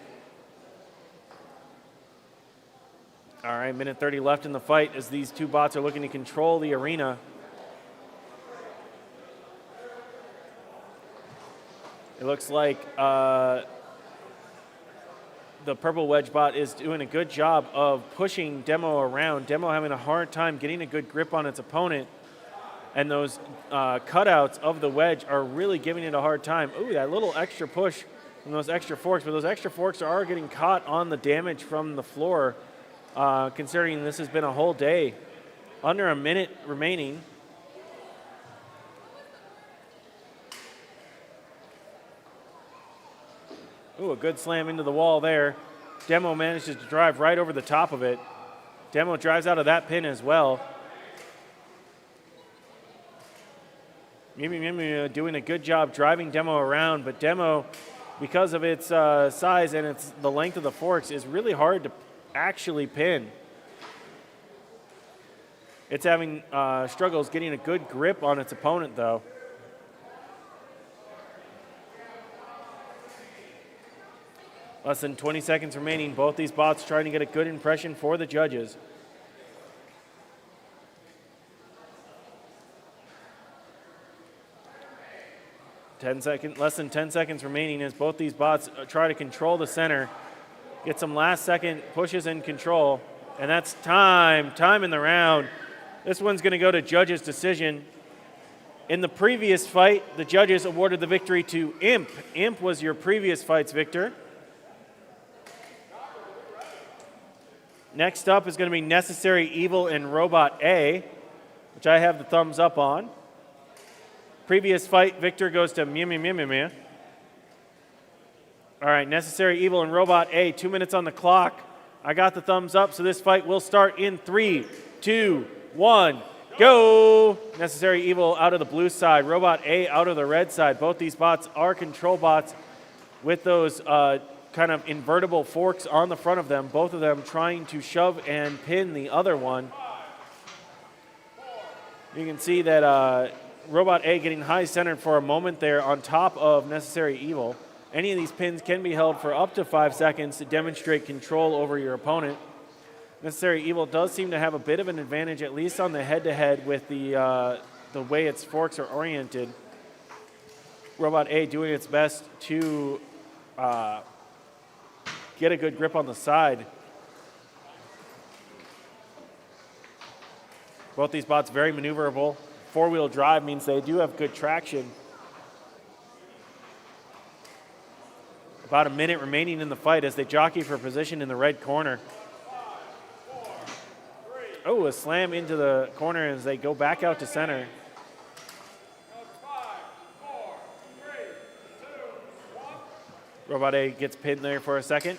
All right, minute 30 left in the fight as these two bots are looking to control the arena. It looks like the purple wedge bot is doing a good job of pushing Demo around. Demo having a hard time getting a good grip on its opponent. And those cutouts of the wedge are really giving it a hard time. Ooh, that little extra push from those extra forks. But those extra forks are getting caught on the damage from the floor, considering this has been a whole day. Under a minute remaining. Ooh, a good slam into the wall there. Demo manages to drive right over the top of it. Demo drives out of that pin as well. mimœmœmwœ doing a good job driving Demo around, but Demo, because of its size and the length of the forks, is really hard to actually pin. It's having struggles getting a good grip on its opponent, though. Less than 20 seconds remaining. Both these bots trying to get a good impression for the judges. Less than 10 seconds remaining as both these bots try to control the center. get some last-second pushes in control. And that's time in the round. This one's going to go to judges' decision. In the previous fight, the judges awarded the victory to Imp. Imp was your previous fight's victor. Next up is going to be Necessary Evil and Robot A, which I have the thumbs up on. Previous fight victor goes to mimœmœmwœ. All right, Necessary Evil and Robot A, 2 minutes on the clock. I got the thumbs up, so this fight will start in 3, 2, 1, go! Necessary Evil out of the blue side, Robot A out of the red side. Both these bots are control bots with those kind of invertible forks on the front of them, both of them trying to shove and pin the other one. You can see that Robot A getting high centered for a moment there on top of Necessary Evil. Any of these pins can be held for up to 5 seconds to demonstrate control over your opponent. Necessary Evil does seem to have a bit of an advantage, at least on the head-to-head with the way its forks are oriented. Robot A doing its best to get a good grip on the side. Both these bots very maneuverable. Four-wheel drive means they do have good traction. About a minute remaining in the fight as they jockey for position in the red corner. Oh, a slam into the corner as they go back out to center. Robot A gets pinned there for a second.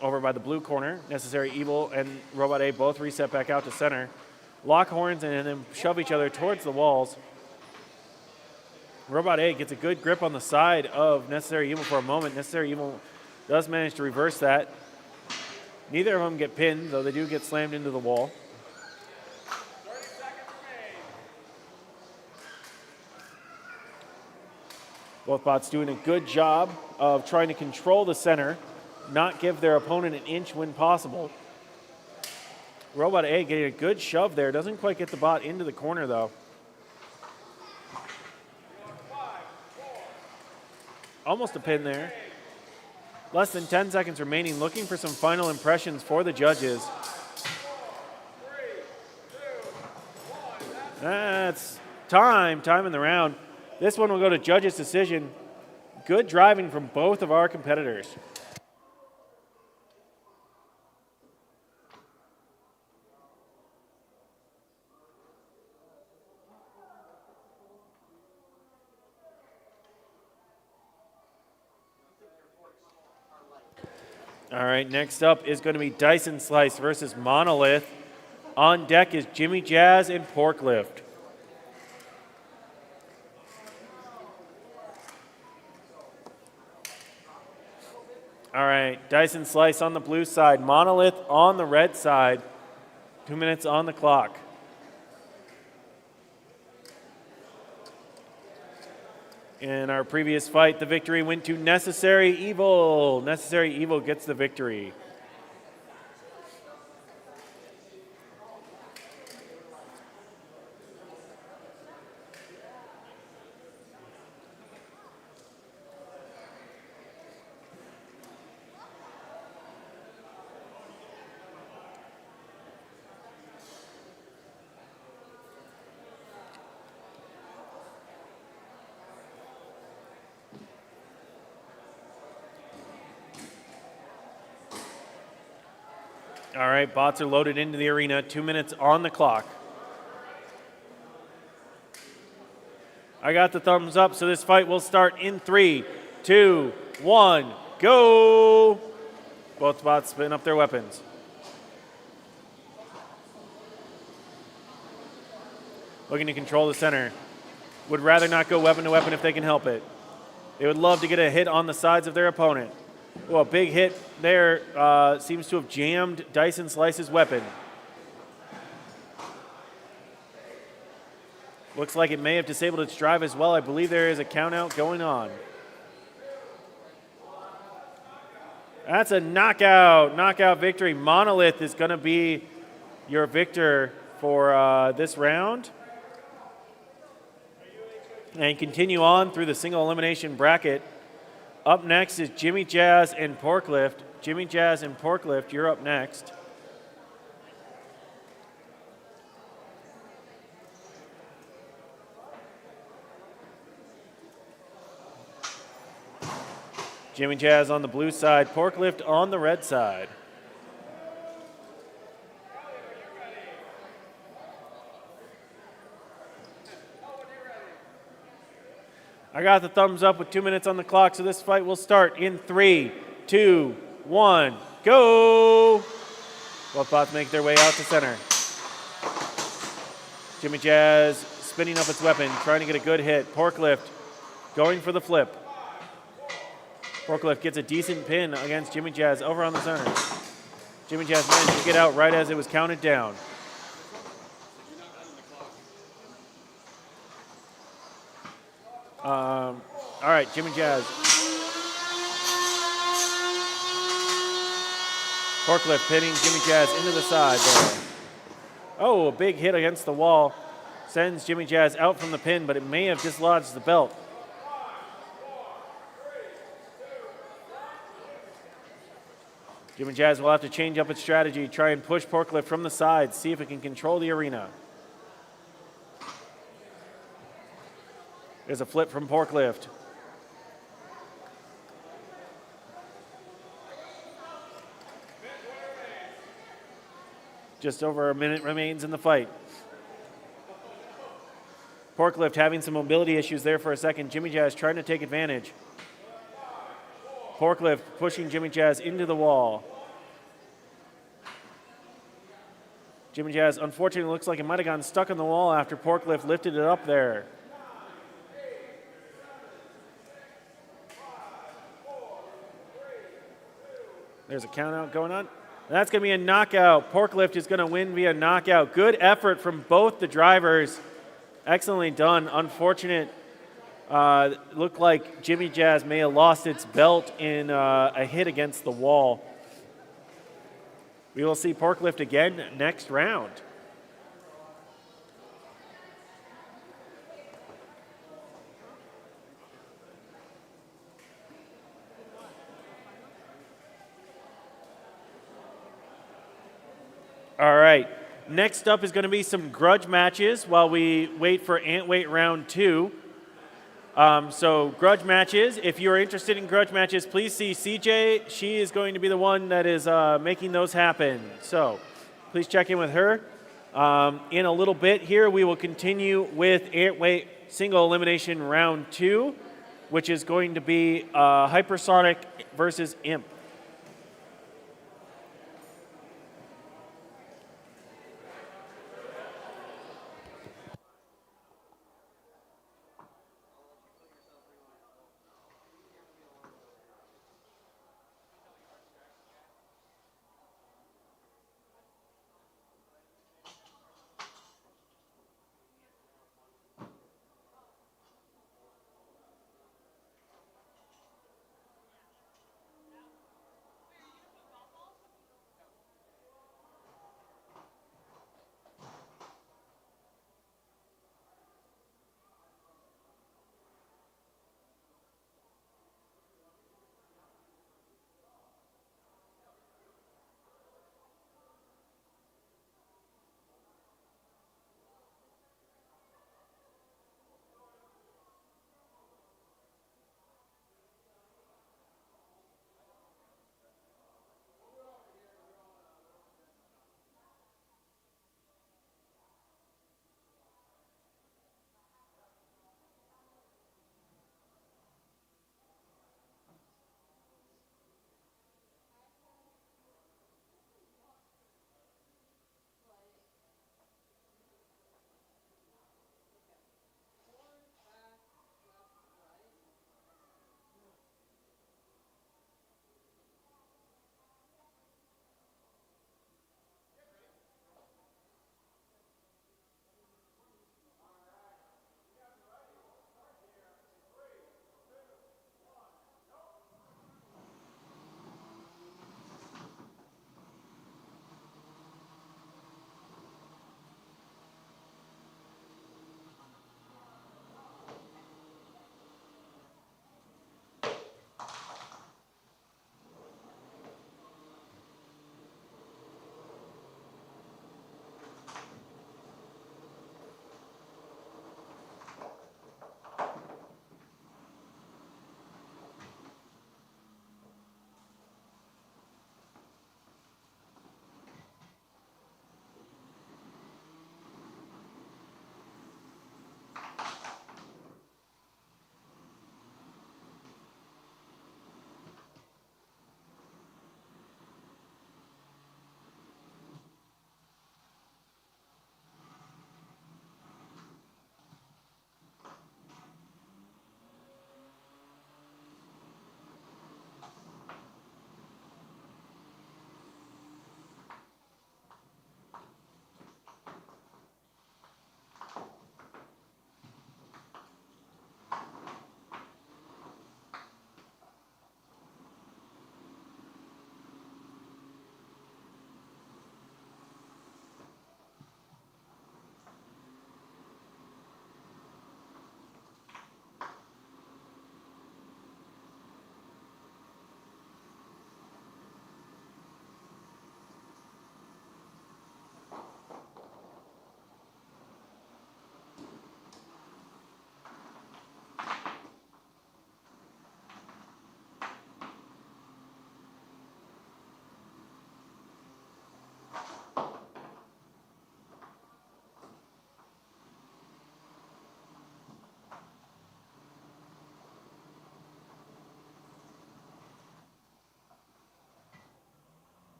Over by the blue corner. Necessary Evil and Robot A both reset back out to center. Lock horns and then shove each other towards the walls. Robot A gets a good grip on the side of Necessary Evil for a moment. Necessary Evil does manage to reverse that. Neither of them get pinned, though they do get slammed into the wall. 30 seconds remaining. Both bots doing a good job of trying to control the center, not give their opponent an inch when possible. Robot A getting a good shove there. Doesn't quite get the bot into the corner, though. Almost a pin there. Less than 10 seconds remaining. Looking for some final impressions for the judges. That's time in the round. This one will go to judges' decision. Good driving from both of our competitors. All right, next up is going to be Dyson Slice versus Monolith. On deck is Jimmy Jazz and Porklift. All right, Dyson Slice on the blue side, Monolith on the red side. 2 minutes on the clock. In our previous fight, the victory went to Necessary Evil. Necessary Evil gets the victory. All right, bots are loaded into the arena. 2 minutes on the clock. I got the thumbs up, so this fight will start in 3, 2, 1, go! Both bots spin up their weapons. Looking to control the center. Would rather not go weapon to weapon if they can help it. They would love to get a hit on the sides of their opponent. Well, a big hit there seems to have jammed Dyson Slice's weapon. Looks like it may have disabled its drive as well. I believe there is a count out going on. That's a knockout victory. Monolith is going to be your victor for this round. And continue on through the single elimination bracket. Up next is Jimmy Jazz and Porklift. Jimmy Jazz and Porklift, you're up next. Jimmy Jazz on the blue side, Porklift on the red side. I got the thumbs up with 2 minutes on the clock, so this fight will start in 3, 2, 1, go! Both bots make their way out to center. Jimmy Jazz spinning up its weapon, trying to get a good hit. Porklift going for the flip. Porklift gets a decent pin against Jimmy Jazz over on the center. Jimmy Jazz managed to get out right as it was counted down. All right, Jimmy Jazz. Porklift pinning Jimmy Jazz into the side there. Oh, a big hit against the wall. Sends Jimmy Jazz out from the pin, but it may have dislodged the belt. Jimmy Jazz will have to change up its strategy, try and push Porklift from the side, see if it can control the arena. There's a flip from Porklift. Just over a minute remains in the fight. Porklift having some mobility issues there for a second. Jimmy Jazz trying to take advantage. Porklift pushing Jimmy Jazz into the wall. Jimmy Jazz, unfortunately, looks like it might have gotten stuck on the wall after Porklift lifted it up there. There's a count out going on. That's going to be a knockout. Porklift is going to win via knockout. Good effort from both the drivers. Excellently done. Unfortunate. Looked like Jimmy Jazz may have lost its belt in a hit against the wall. We will see Porklift again next round. All right. Next up is going to be some grudge matches while we wait for Ant Weight round 2. So grudge matches, if you're interested in grudge matches, please see CJ. She is going to be the one that is making those happen. So please check in with her. In a little bit here, we will continue with Ant Weight single elimination round 2, which is going to be Hypersonic versus Imp.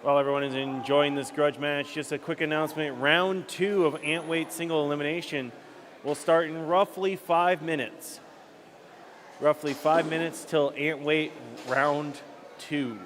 While everyone is enjoying this grudge match, just a quick announcement. Round 2 of ant weight single elimination will start in roughly 5 minutes. Roughly 5 minutes till ant weight round 2.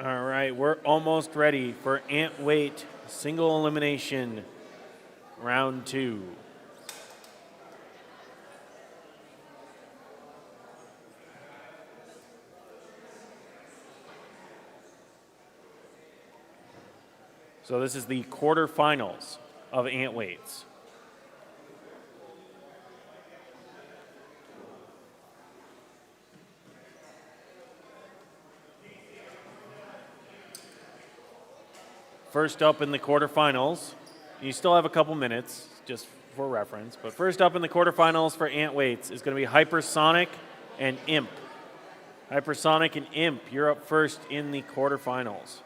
All right, we're almost ready for ant weight single elimination round 2. So this is the quarterfinals of ant weights. First up in the quarterfinals, you still have a couple minutes, just for reference, but first up in the quarterfinals for ant weights is going to be Hypersonic and Imp. Hypersonic and Imp, you're up first in the quarterfinals.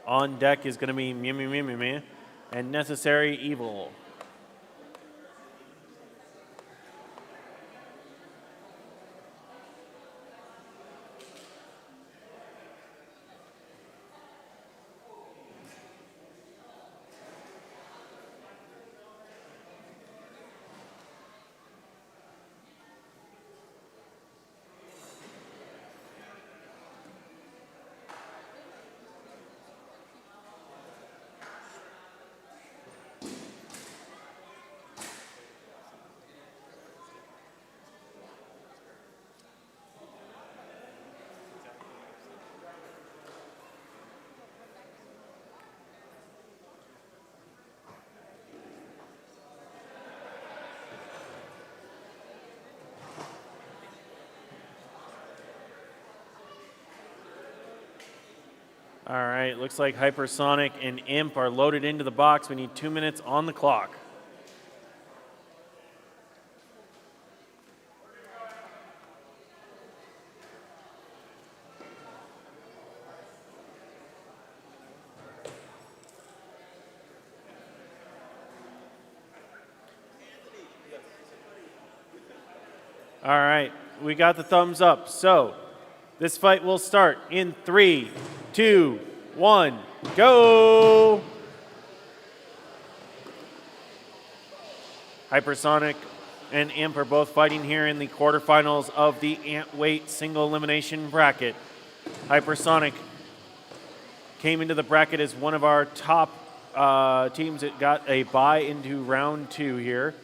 On deck is going to be mimœmœmwœ and Necessary Evil. All right, looks like Hypersonic and Imp are loaded into the box. We need 2 minutes on the clock. All right, we got the thumbs up. So this fight will start in 3, 2, 1, go! Hypersonic and Imp are both fighting here in the quarterfinals of the ant weight single elimination bracket. Hypersonic came into the bracket as one of our top teams that got a bye into round 2 here.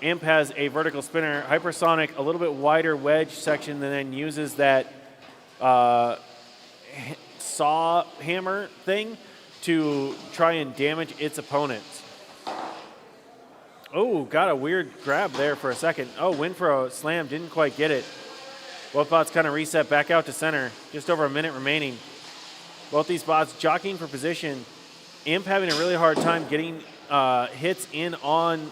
Imp has a vertical spinner. Hypersonic, a little bit wider wedge section, and then uses that saw hammer thing to try and damage its opponents. Oh, got a weird grab there for a second. Oh, went for a slam, didn't quite get it. Both bots kind of reset back out to center. Just over a minute remaining. Both these bots jockeying for position. Imp having a really hard time getting hits in on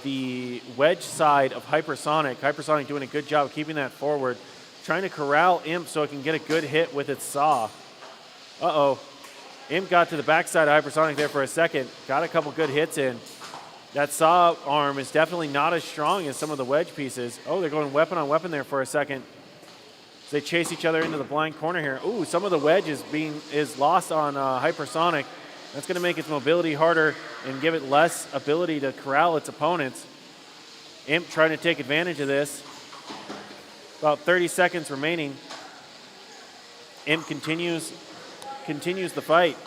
the wedge side of Hypersonic. Hypersonic doing a good job of keeping that forward. Trying to corral Imp so it can get a good hit with its saw. Uh-oh. Imp got to the backside of Hypersonic there for a second. Got a couple good hits in. That saw arm is definitely not as strong as some of the wedge pieces. Oh, they're going weapon on weapon there for a second. So they chase each other into the blind corner here. Ooh, some of the wedge is lost on Hypersonic. That's going to make its mobility harder and give it less ability to corral its opponents. Imp trying to take advantage of this. About 30 seconds remaining. Imp continues the fight.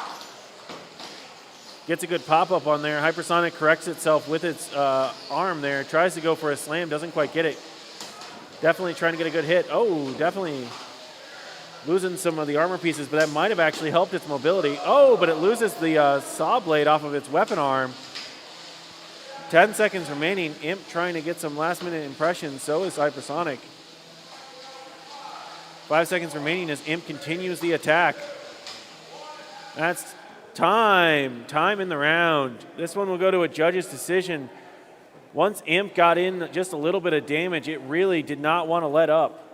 Gets a good pop-up on there. Hypersonic corrects itself with its arm there. Tries to go for a slam, doesn't quite get it. Definitely trying to get a good hit. Oh, definitely losing some of the armor pieces, but that might have actually helped its mobility. Oh, but it loses the saw blade off of its weapon arm. 10 seconds remaining. Imp trying to get some last-minute impressions. So is Hypersonic. 5 seconds remaining as Imp continues the attack. That's time in the round. This one will go to a judge's decision. Once Imp got in just a little bit of damage, it really did not want to let up.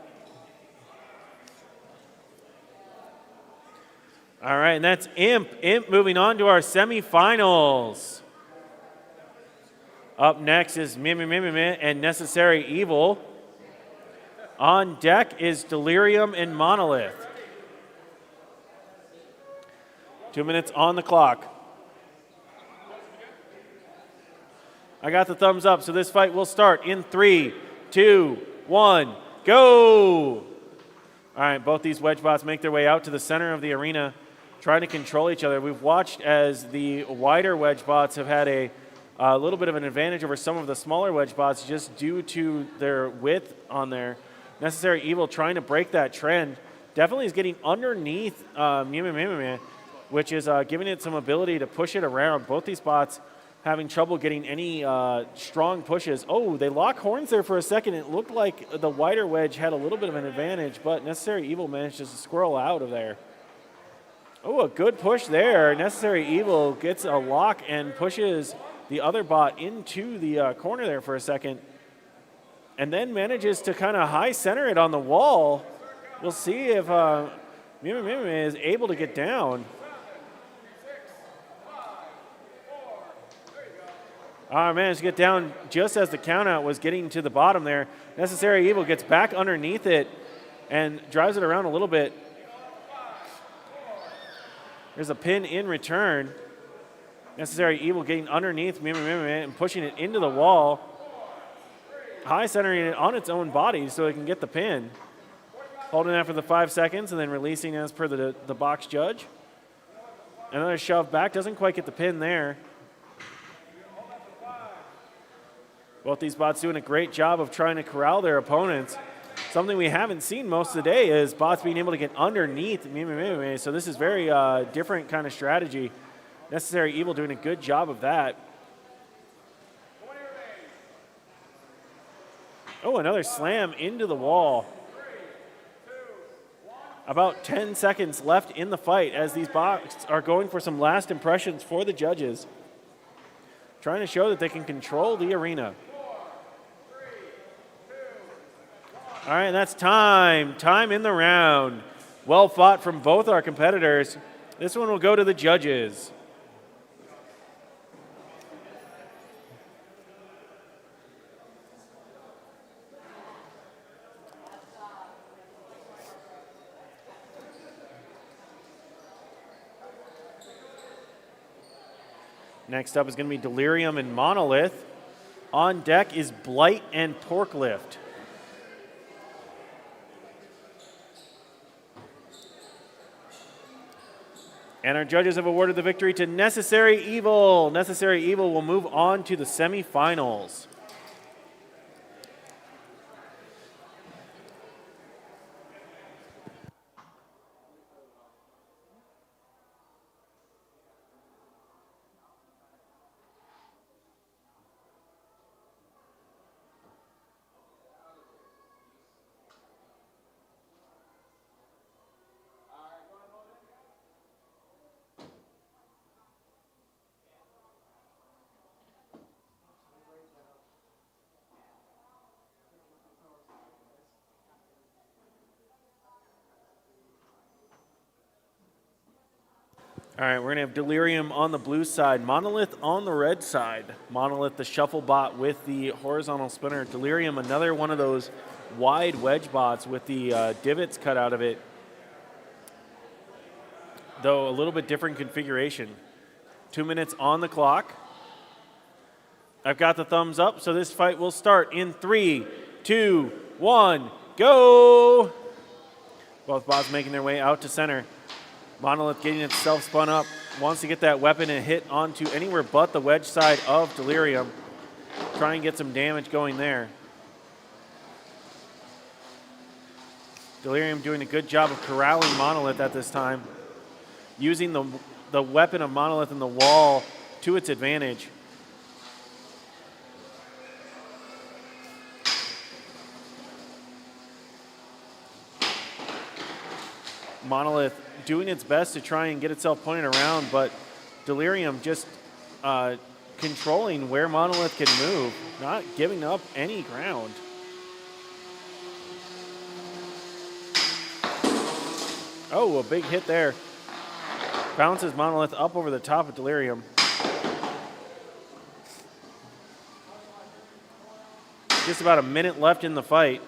All right, and that's Imp. Imp moving on to our semifinals. Up next is mimœmœmwœ and Necessary Evil. On deck is Delirium and Monolith. 2 minutes on the clock. I got the thumbs up, so this fight will start in 3, 2, 1, go! All right, both these wedge bots make their way out to the center of the arena, trying to control each other. We've watched as the wider wedge bots have had a little bit of an advantage over some of the smaller wedge bots just due to their width on there. Necessary Evil trying to break that trend. Definitely is getting underneath mimœmœmwœ, which is giving it some ability to push it around. Both these bots having trouble getting any strong pushes. Oh, they lock horns there for a second. It looked like the wider wedge had a little bit of an advantage, but Necessary Evil managed to squirrel out of there. Oh, a good push there. Necessary Evil gets a lock and pushes the other bot into the corner there for a second, and then manages to kind of high center it on the wall. We'll see if mimœmœmwœ is able to get down. Managed to get down just as the countout was getting to the bottom there. Necessary Evil gets back underneath it and drives it around a little bit. There's a pin in return. Necessary Evil getting underneath mimœmœmwœ and pushing it into the wall. High centering it on its own body so it can get the pin. Holding that for the 5 seconds and then releasing as per the box judge. Another shove back, doesn't quite get the pin there. Both these bots doing a great job of trying to corral their opponents. Something we haven't seen most of the day is bots being able to get underneath mimœmœmwœ, so this is very different kind of strategy. Necessary Evil doing a good job of that. Oh, another slam into the wall. About 10 seconds left in the fight as these bots are going for some last impressions for the judges. Trying to show that they can control the arena. All right, that's time. Time in the round. Well fought from both our competitors. This one will go to the judges. Next up is going to be Delirium and Monolith. On deck is Blight and Porklift. And our judges have awarded the victory to Necessary Evil. Necessary Evil will move on to the semifinals. All right, we're going to have Delirium on the blue side, Monolith on the red side. Monolith, the shuffle bot with the horizontal spinner. Delirium, another one of those wide wedge bots with the divots cut out of it, though a little bit different configuration. 2 minutes on the clock. I've got the thumbs up, so this fight will start in 3, 2, 1, go! Both bots making their way out to center. Monolith getting itself spun up, wants to get that weapon and hit onto anywhere but the wedge side of Delirium. Try and get some damage going there. Delirium doing a good job of corralling Monolith at this time, using the weapon of Monolith in the wall to its advantage. Monolith doing its best to try and get itself pointed around, but Delirium just controlling where Monolith can move, not giving up any ground. Oh, a big hit there. Bounces Monolith up over the top of Delirium. Just about a minute left in the fight.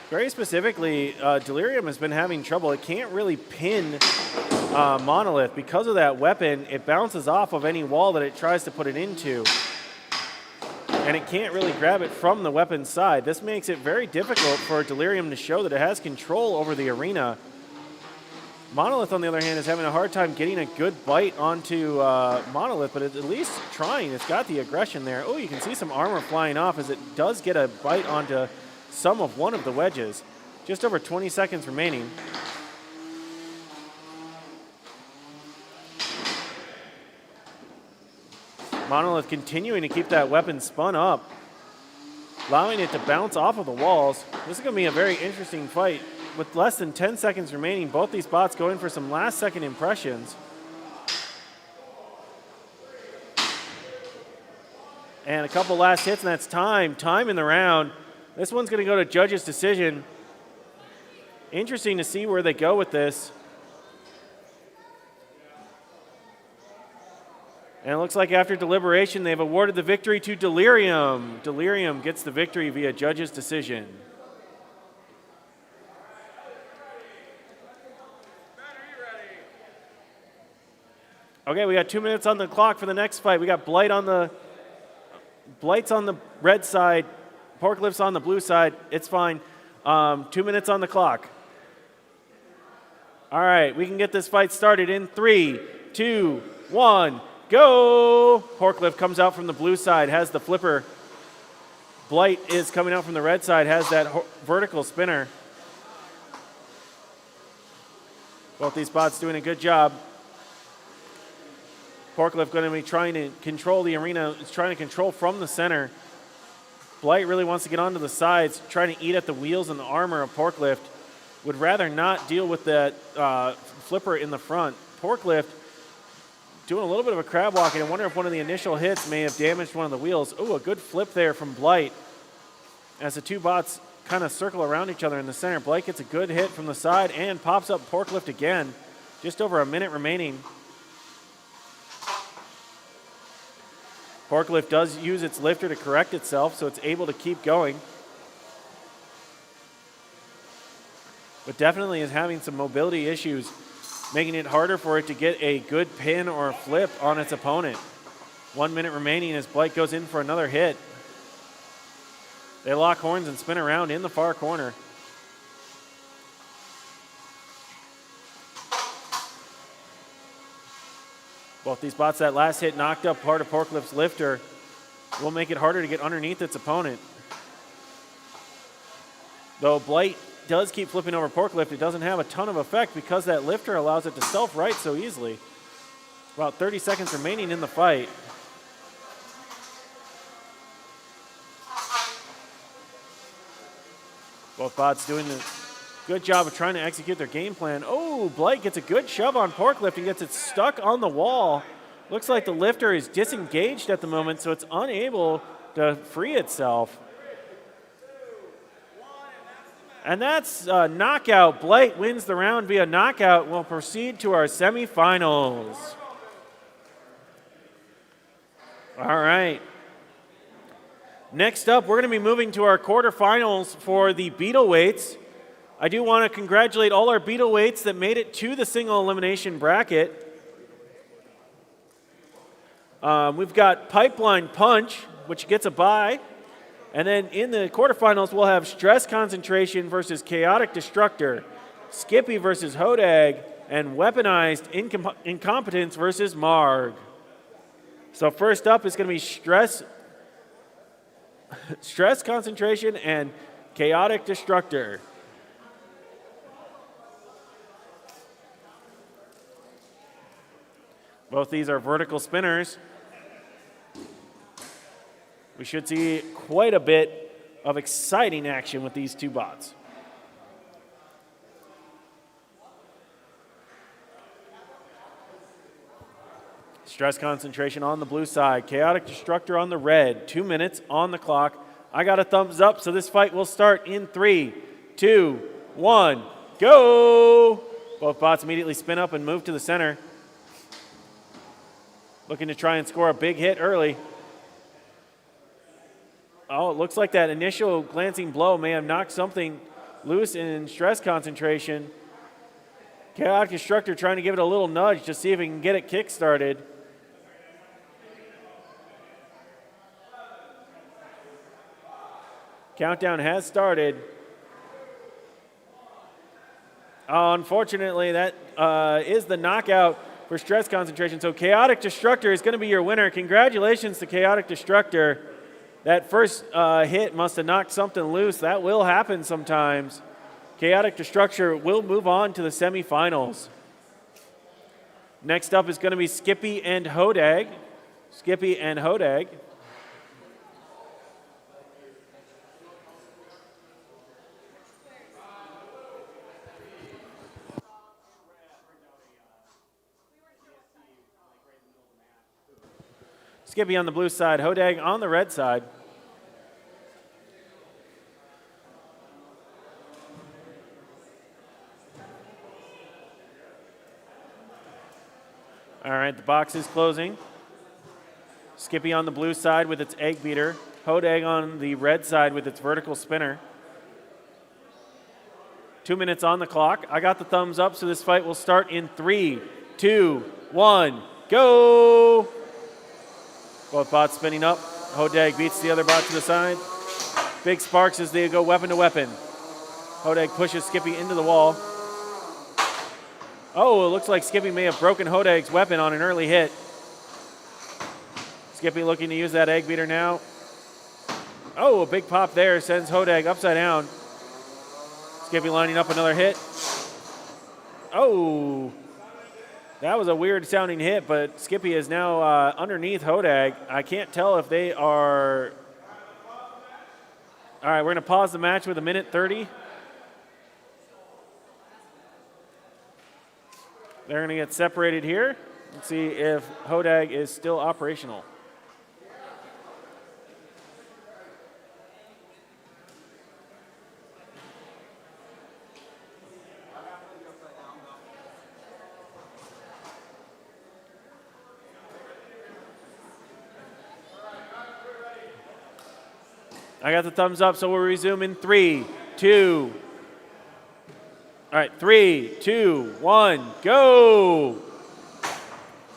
Very specifically, Delirium has been having trouble. It can't really pin Monolith. Because of that weapon, it bounces off of any wall that it tries to put it into. And it can't really grab it from the weapon side. This makes it very difficult for Delirium to show that it has control over the arena. Monolith, on the other hand, is having a hard time getting a good bite onto Monolith, but it's at least trying. It's got the aggression there. Oh, you can see some armor flying off as it does get a bite onto some of one of the wedges. Just over 20 seconds remaining. Monolith continuing to keep that weapon spun up, allowing it to bounce off of the walls. This is going to be a very interesting fight. With less than 10 seconds remaining, both these bots going for some last second impressions. And a couple last hits, and that's time. Time in the round. This one's going to go to judge's decision. Interesting to see where they go with this. And it looks like after deliberation, they've awarded the victory to Delirium. Delirium gets the victory via judge's decision. Okay, we got 2 minutes on the clock for the next fight. We got Blight's on the red side. Porklift's on the blue side. It's fine. 2 minutes on the clock. All right, we can get this fight started in 3, 2, 1, go! Porklift comes out from the blue side, has the flipper. Blight is coming out from the red side, has that vertical spinner. Both these bots doing a good job. Porklift going to be trying to control the arena. It's trying to control from the center. Blight really wants to get onto the sides, trying to eat at the wheels and the armor of Porklift. Would rather not deal with that flipper in the front. Porklift doing a little bit of a crab walk, and I wonder if one of the initial hits may have damaged one of the wheels. Oh, a good flip there from Blight. As the two bots kind of circle around each other in the center, Blight gets a good hit from the side and pops up Porklift again. Just over a minute remaining. Porklift does use its lifter to correct itself, so it's able to keep going. But definitely is having some mobility issues making it harder for it to get a good pin or a flip on its opponent. 1 minute remaining as Blight goes in for another hit. They lock horns and spin around in the far corner. Both these bots, that last hit knocked up part of Porklip's lifter, will make it harder to get underneath its opponent. Though Blight does keep flipping over Porklip, it doesn't have a ton of effect because that lifter allows it to self-right so easily. About 30 seconds remaining in the fight. Both bots doing a good job of trying to execute their game plan. Oh, Blight gets a good shove on Porklip and gets it stuck on the wall. Looks like the lifter is disengaged at the moment, so it's unable to free itself. And that's a knockout. Blight wins the round via knockout. We'll proceed to our semifinals. All right. Next up, we're going to be moving to our quarterfinals for the Beetle weights. I do want to congratulate all our Beetle weights that made it to the single elimination bracket. We've got Pipeline Punch, which gets a bye. And then in the quarterfinals, we'll have Stress Concentration versus Chaotic Destructor, Skippy versus Hodag, and Weaponized Incompetence versus Marg. So first up is going to be Stress Concentration and Chaotic Destructor. Both these are vertical spinners. We should see quite a bit of exciting action with these two bots. Stress Concentration on the blue side, Chaotic Destructor on the red. 2 minutes on the clock. I got a thumbs up, so this fight will start in 3, 2, 1, go! Both bots immediately spin up and move to the center. Looking to try and score a big hit early. Oh, it looks like that initial glancing blow may have knocked something loose in Stress Concentration. Chaotic Destructor trying to give it a little nudge to see if he can get it kick-started. Countdown has started. Unfortunately, that is the knockout for Stress Concentration. So Chaotic Destructor is going to be your winner. Congratulations to Chaotic Destructor. That first hit must have knocked something loose. That will happen sometimes. Chaotic Destructor will move on to the semifinals. Next up is going to be Skippy and Hodag. Skippy and Hodag. Skippy on the blue side, Hodag on the red side. All right, the box is closing. Skippy on the blue side with its egg beater. Hodag on the red side with its vertical spinner. 2 minutes on the clock. I got the thumbs up, so this fight will start in 3, 2, 1, go! Both bots spinning up. Hodag beats the other bot to the side. Big sparks as they go weapon to weapon. Hodag pushes Skippy into the wall. Oh, it looks like Skippy may have broken Hodag's weapon on an early hit. Skippy looking to use that egg beater now. Oh, a big pop there sends Hodag upside down. Skippy lining up another hit. Oh, that was a weird sounding hit, but Skippy is now underneath Hodag. I can't tell if they are... All right, we're going to pause the match with 1:30. They're going to get separated here. Let's see if Hodag is still operational. I got the thumbs up, so we'll resume in 3, 2. All right, 3, 2, 1, go.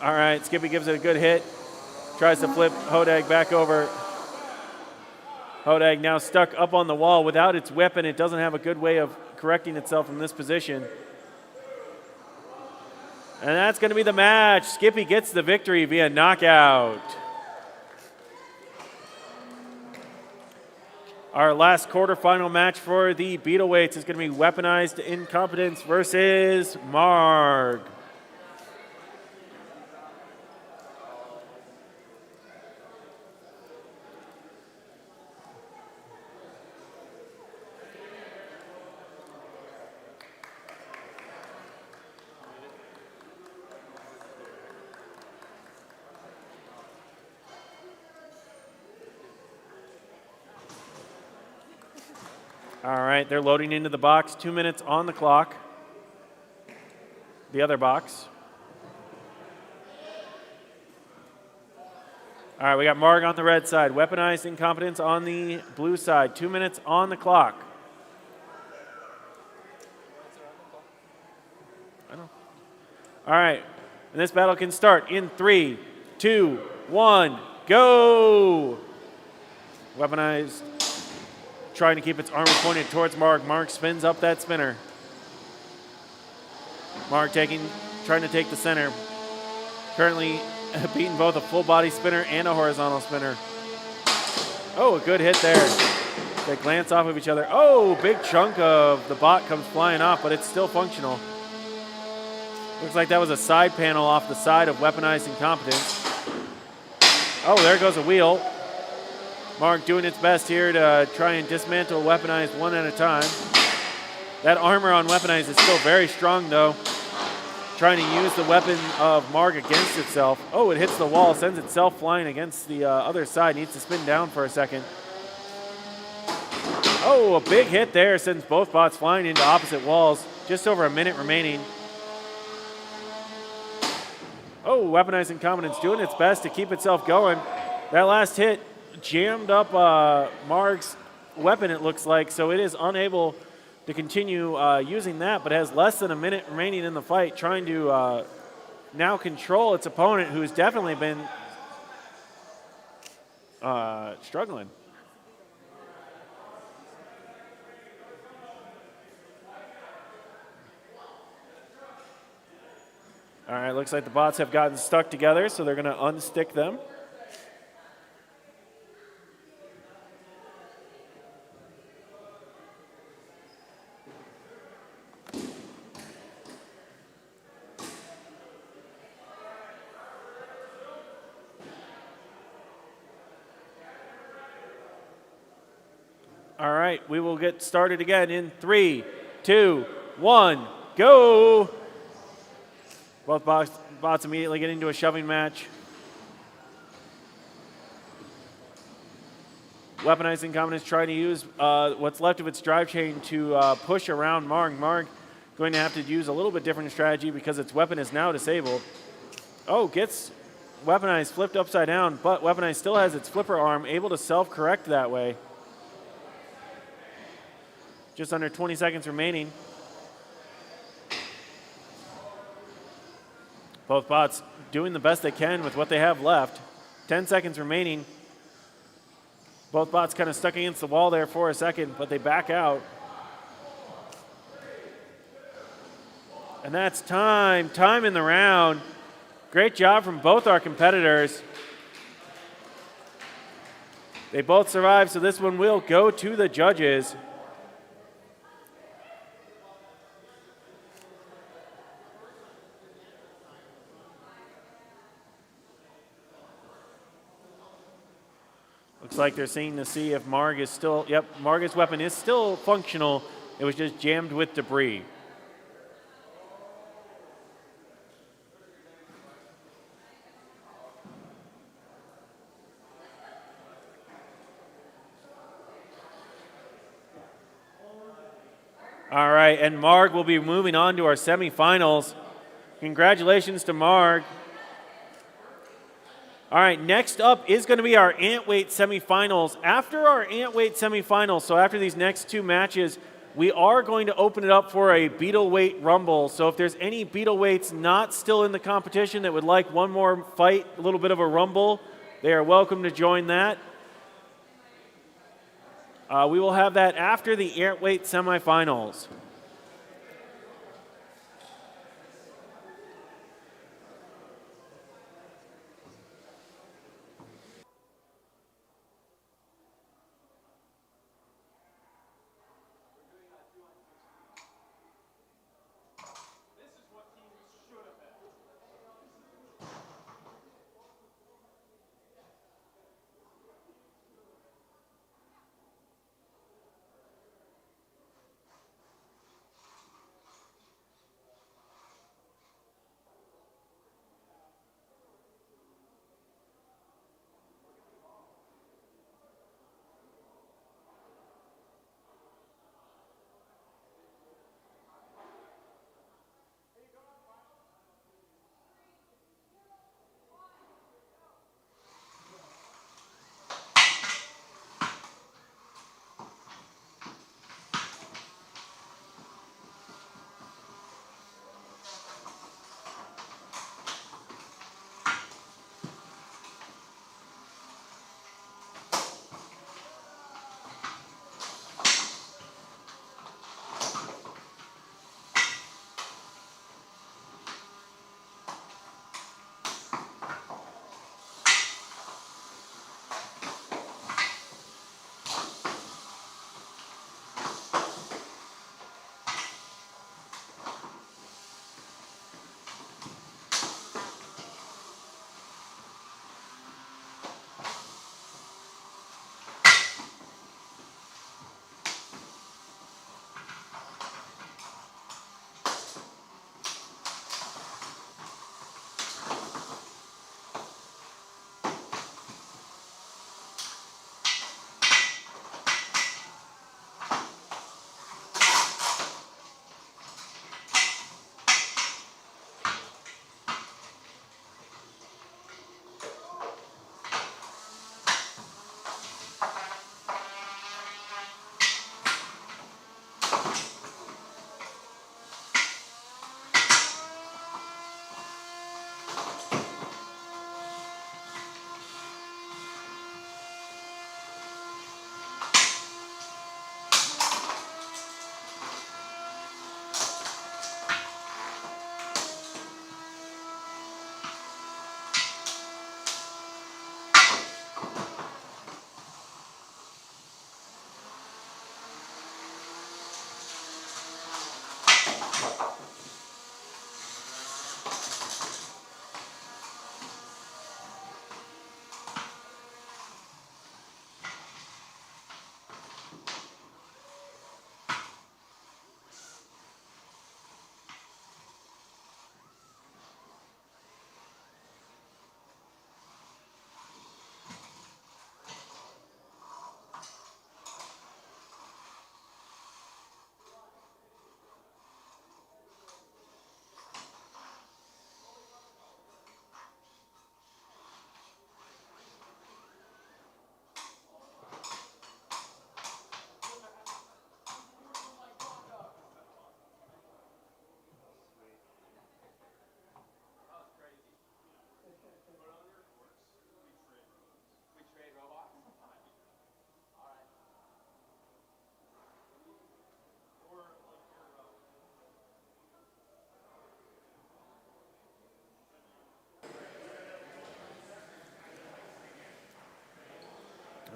All right, Skippy gives it a good hit. Tries to flip Hodag back over. Hodag now stuck up on the wall without its weapon. It doesn't have a good way of correcting itself from this position. And that's going to be the match. Skippy gets the victory via knockout. Our last quarterfinal match for the Beetleweights is going to be Weaponized Incompetence versus Marg. All right, they're loading into the box. 2 minutes on the clock. The other box. All right, we got Marg on the red side. Weaponized Incompetence on the blue side. 2 minutes on the clock. I know. All right, and this battle can start in 3, 2, 1, go! Weaponized. Trying to keep its armor pointed towards Marg. Marg spins up that spinner. Marg trying to take the center. Currently beating both a full body spinner and a horizontal spinner. Oh, a good hit there. They glance off of each other. Oh, big chunk of the bot comes flying off, but it's still functional. Looks like that was a side panel off the side of Weaponized Incompetence. Oh, there goes a wheel. Marg doing its best here to try and dismantle Weaponized one at a time. That armor on Weaponized is still very strong, though. Trying to use the weapon of Marg against itself. Oh, it hits the wall, sends itself flying against the other side. Needs to spin down for a second. Oh, a big hit there sends both bots flying into opposite walls. Just over a minute remaining. Oh, Weaponized Incompetence doing its best to keep itself going. That last hit jammed up Marg's weapon, it looks like, so it is unable to continue using that, but has less than a minute remaining in the fight, trying to now control its opponent, who's definitely been struggling. All right, looks like the bots have gotten stuck together, so they're going to unstick them. All right, we will get started again in 3, 2, 1, go! Both bots immediately get into a shoving match. Weaponized Incompetence trying to use what's left of its drive chain to push around Marg. Marg going to have to use a little bit different strategy because its weapon is now disabled. Oh, gets Weaponized flipped upside down, but Weaponized still has its flipper arm, able to self-correct that way. Just under 20 seconds remaining. Both bots doing the best they can with what they have left. 10 seconds remaining. Both bots kind of stuck against the wall there for a second, but they back out. And that's time. Time in the round. Great job from both our competitors. They both survived, so this one will go to the judges. Looks like they're seeing to see if Marg is still, yep, Marg's weapon is still functional. It was just jammed with debris. All right, and Marg will be moving on to our semifinals. Congratulations to Marg. All right, next up is going to be our Antweight semifinals. After our Antweight semifinals, so after these next two matches, we are going to open it up for a beetle weight rumble. So if there's any beetle weights not still in the competition that would like one more fight, a little bit of a rumble, they are welcome to join that. We will have that after the air weight semifinals.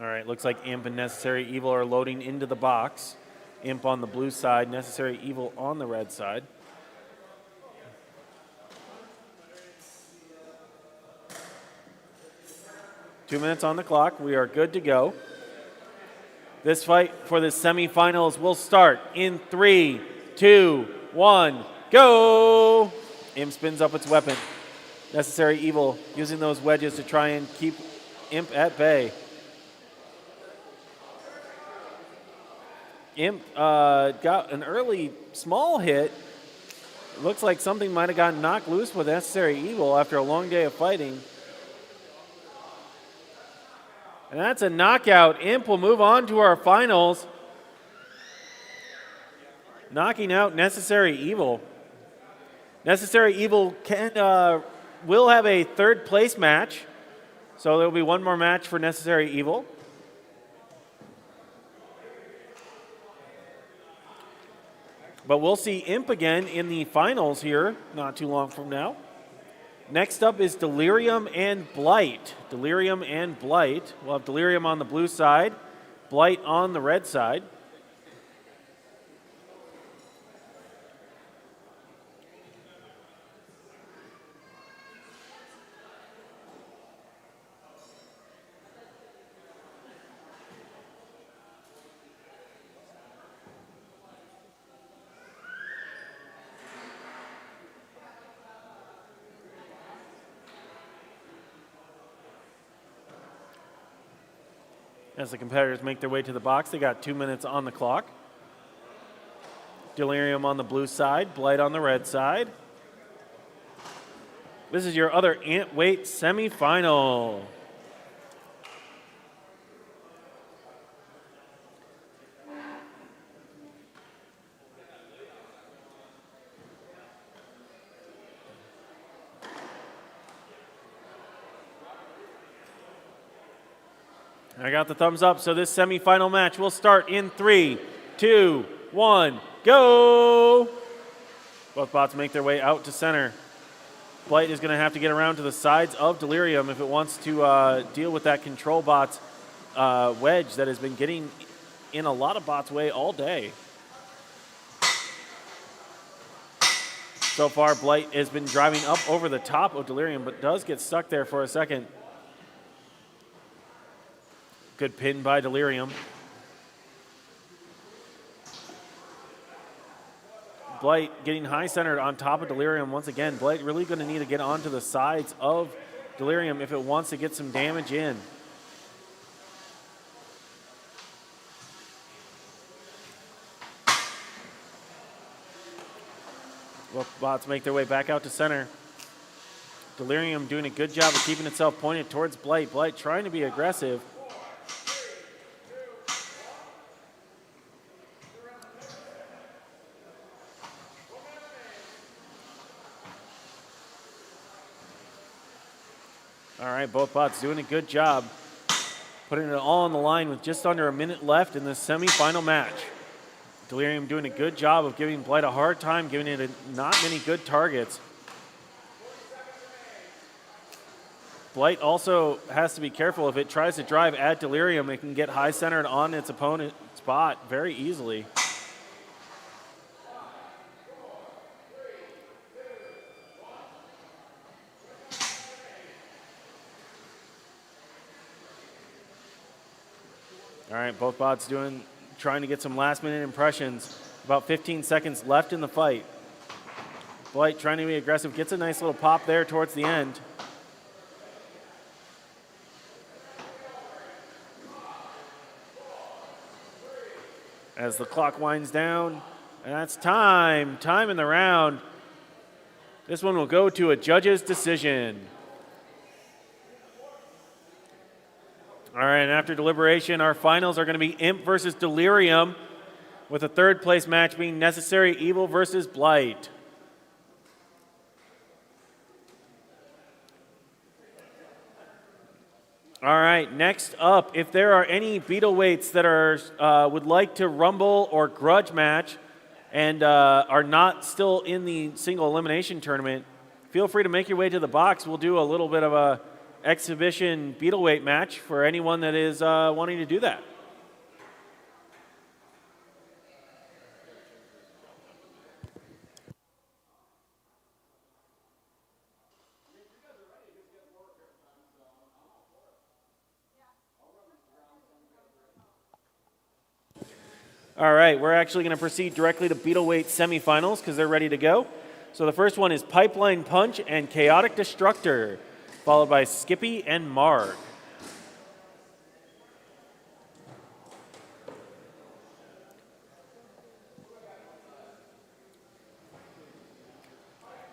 All right, looks like Imp and Necessary Evil are loading into the box. Imp on the blue side, Necessary Evil on the red side. Two minutes on the clock. We are good to go. This fight for the semifinals will start in 3, 2, 1, go! Imp spins up its weapon. Necessary Evil using those wedges to try and keep Imp at bay. Imp got an early small hit. Looks like something might have gotten knocked loose with Necessary Evil after a long day of fighting. And that's a knockout. Imp will move on to our finals. knocking out Necessary Evil. Necessary Evil will have a third place match, so there will be one more match for Necessary Evil. But we'll see Imp again in the finals here not too long from now. Next up is Delirium and Blight. Delirium and Blight. We'll have Delirium on the blue side, Blight on the red side. As the competitors make their way to the box, they got 2 minutes on the clock. Delirium on the blue side, Blight on the red side. This is your other ant weight semifinal. I got the thumbs up, so this semifinal match will start in 3, 2, 1, go! Both bots make their way out to center. Blight is going to have to get around to the sides of Delirium if it wants to deal with that control bot's wedge that has been getting in a lot of bots' way all day. So far, Blight has been driving up over the top of Delirium, but does get stuck there for a second. Good pin by Delirium. Blight getting high centered on top of Delirium once again. Blight really going to need to get onto the sides of Delirium if it wants to get some damage in. Both bots make their way back out to center. Delirium doing a good job of keeping itself pointed towards Blight. Blight trying to be aggressive. All right, both bots doing a good job, putting it all on the line with just under a minute left in the semifinal match. Delirium doing a good job of giving Blight a hard time, giving it not many good targets. Blight also has to be careful. If it tries to drive at Delirium, it can get high centered on its opponent's spot very easily. All right, both bots trying to get some last minute impressions. About 15 seconds left in the fight. Blight trying to be aggressive, gets a nice little pop there towards the end. As the clock winds down, and that's time in the round. This one will go to a judge's decision. All right, and after deliberation, our finals are going to be Imp versus Delirium, with a third place match being Necessary Evil versus Blight. All right, next up, if there are any beetle weights that would like to rumble or grudge match and are not still in the single elimination tournament, feel free to make your way to the box. We'll do a little bit of a exhibition beetle weight match for anyone that is wanting to do that. All right, we're actually going to proceed directly to beetle weight semifinals because they're ready to go. So the first one is Pipeline Punch and Chaotic Destructor, followed by Skippy and Marg.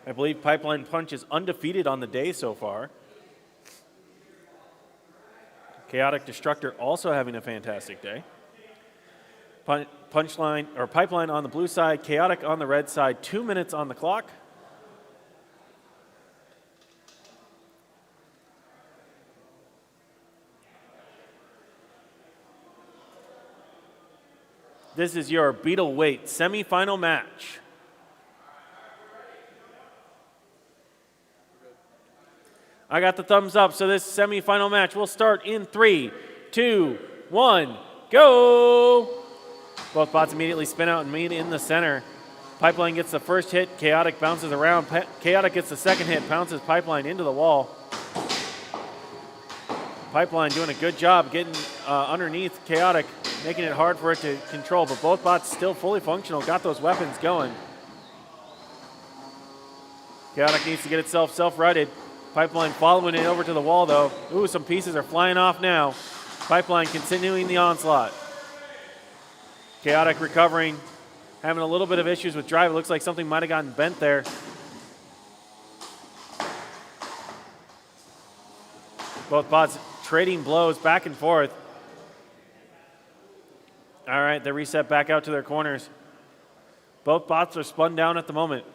I believe Pipeline Punch is undefeated on the day so far. Chaotic Destructor also having a fantastic day. Punchline or Pipeline on the blue side, Chaotic on the red side. 2 minutes on the clock. This is your Beetle Weight semifinal match. I got the thumbs up, so this semifinal match will start in 3, 2, 1, go! Both bots immediately spin out and meet in the center. Pipeline gets the first hit, Chaotic bounces around. Chaotic gets the second hit, bounces Pipeline into the wall. Pipeline doing a good job getting underneath Chaotic, making it hard for it to control, but both bots still fully functional, got those weapons going. Chaotic needs to get itself self-righted. Pipeline following it over to the wall, though. Ooh, some pieces are flying off now. Pipeline continuing the onslaught. Chaotic recovering, having a little bit of issues with drive. It looks like something might have gotten bent there. Both bots trading blows back and forth. All right, they reset back out to their corners. Both bots are spun down at the moment.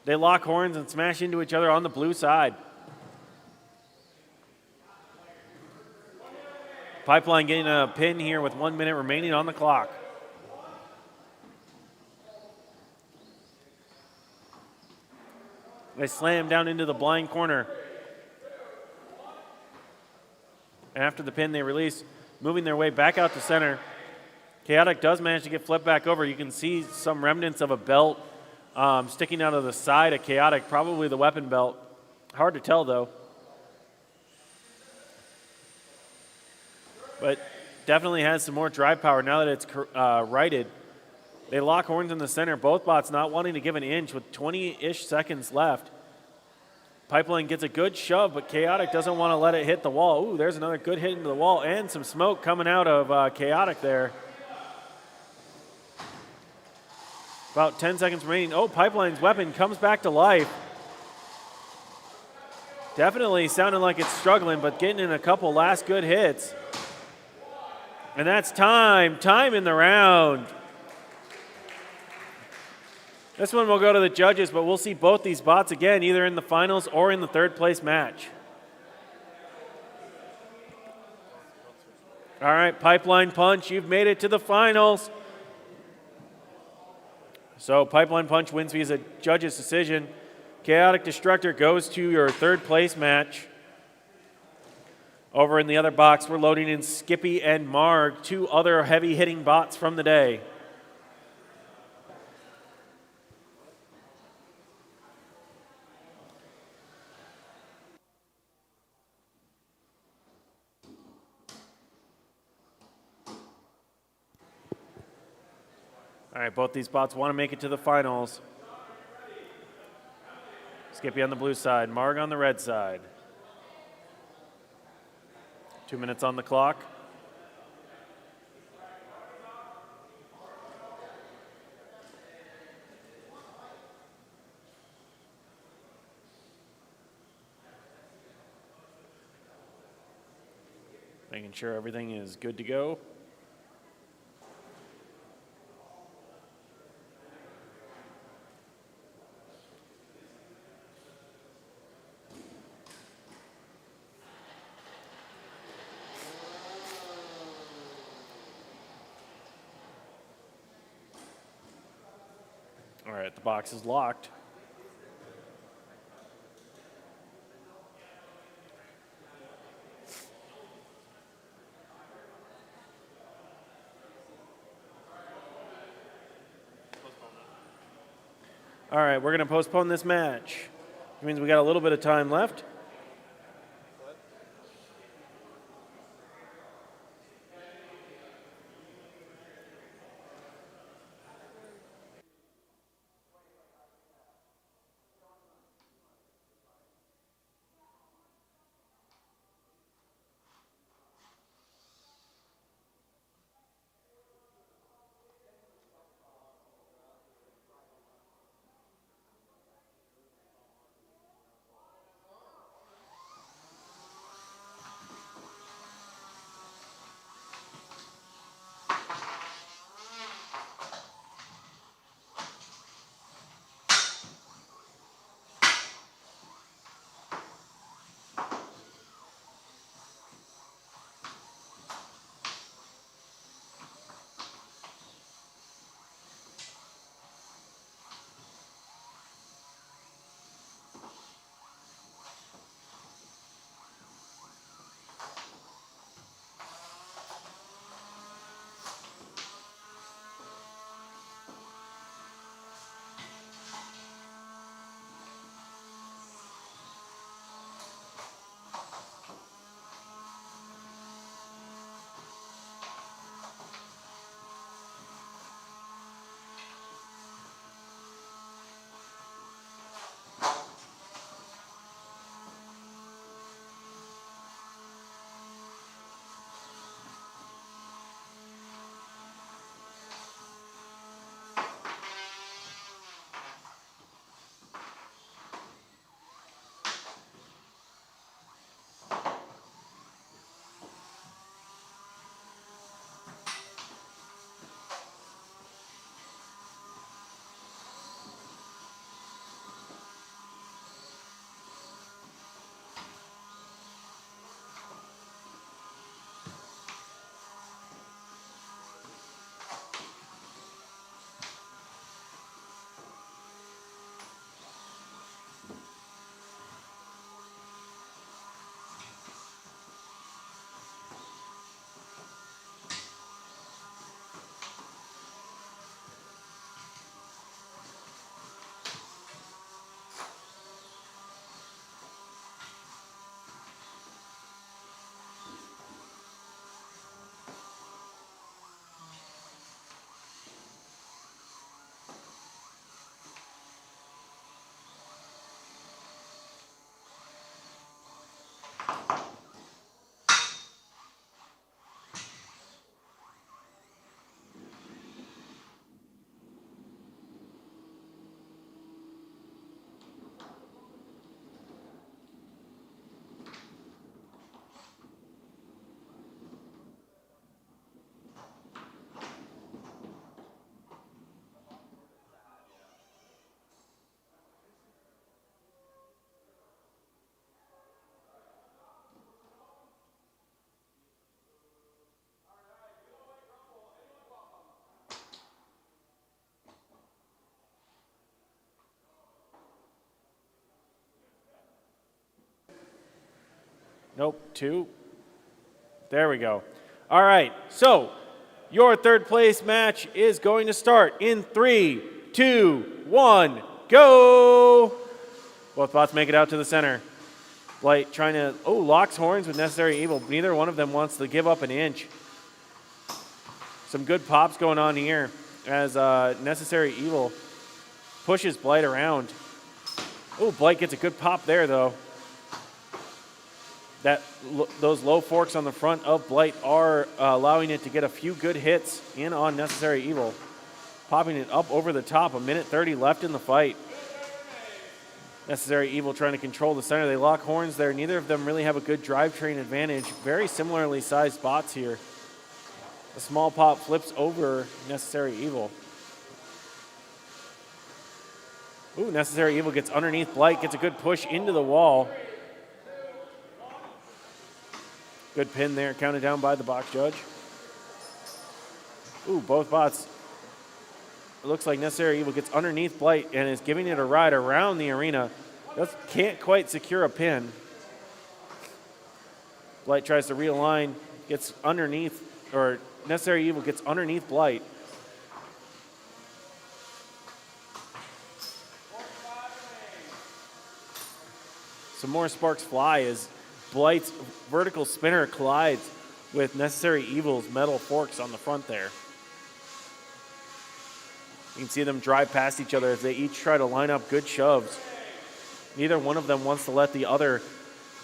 They lock horns and smash into each other on the blue side. Pipeline getting a pin here with 1 minute remaining on the clock. They slam down into the blind corner. After the pin, they release, moving their way back out to center. Chaotic does manage to get flipped back over. You can see some remnants of a belt sticking out of the side of Chaotic, probably the weapon belt. Hard to tell, though. But definitely has some more drive power now that it's righted. They lock horns in the center. Both bots not wanting to give an inch with 20-ish seconds left. Pipeline gets a good shove, but Chaotic doesn't want to let it hit the wall. Ooh, there's another good hit into the wall and some smoke coming out of Chaotic there. About 10 seconds remaining. Oh, Pipeline's weapon comes back to life. Definitely sounding like it's struggling, but getting in a couple last good hits. And that's time. Time in the round. This one will go to the judges, but we'll see both these bots again, either in the finals or in the third place match. All right, Pipeline Punch, you've made it to the finals. So Pipeline Punch wins via a judge's decision. Chaotic Destructor goes to your third place match. Over in the other box, we're loading in Skippy and Marg, two other heavy-hitting bots from the day. All right, both these bots want to make it to the finals. Skippy on the blue side, Marg on the red side. 2 minutes on the clock. Making sure everything is good to go. All right, the box is locked. All right, we're going to postpone this match. Which means we got a little bit of time left. Nope, 2. There we go. All right, so your third place match is going to start in 3, 2, 1, go! Both bots make it out to the center. Blight trying to, locks horns with Necessary Evil. Neither one of them wants to give up an inch. Some good pops going on here as Necessary Evil pushes Blight around. Blight gets a good pop there, though. Those low forks on the front of Blight are allowing it to get a few good hits in on Necessary Evil. Popping it up over the top, 1:30 left in the fight. Necessary Evil trying to control the center. They lock horns there. Neither of them really have a good drivetrain advantage. Very similarly sized bots here. A small pop flips over Necessary Evil. Necessary Evil gets underneath Blight, gets a good push into the wall. Good pin there, counted down by the box judge. Both bots. It looks like Necessary Evil gets underneath Blight and is giving it a ride around the arena. Just can't quite secure a pin. Blight tries to realign, gets underneath, or Necessary Evil gets underneath Blight. Some more sparks fly as Blight's vertical spinner collides with Necessary Evil's metal forks on the front there. You can see them drive past each other as they each try to line up good shoves. Neither one of them wants to let the other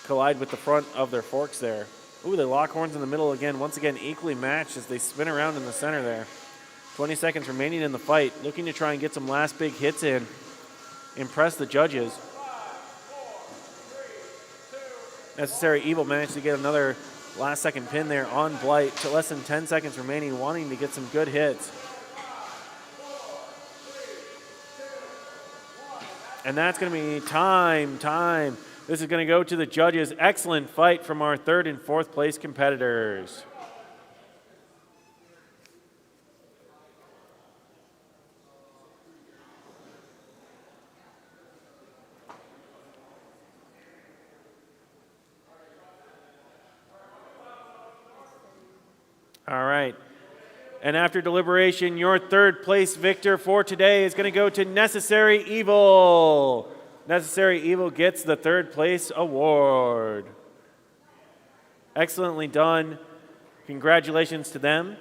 collide with the front of their forks there. They lock horns in the middle again. Once again, equally matched as they spin around in the center there. 20 seconds remaining in the fight. Looking to try and get some last big hits in. Impress the judges. Necessary Evil managed to get another last second pin there on Blight to less than 10 seconds remaining, wanting to get some good hits. And that's going to be time. This is going to go to the judges. Excellent fight from our third and fourth place competitors. All right. And after deliberation, your third place victor for today is going to go to Necessary Evil. Necessary Evil gets the third place award. Excellently done. Congratulations to them.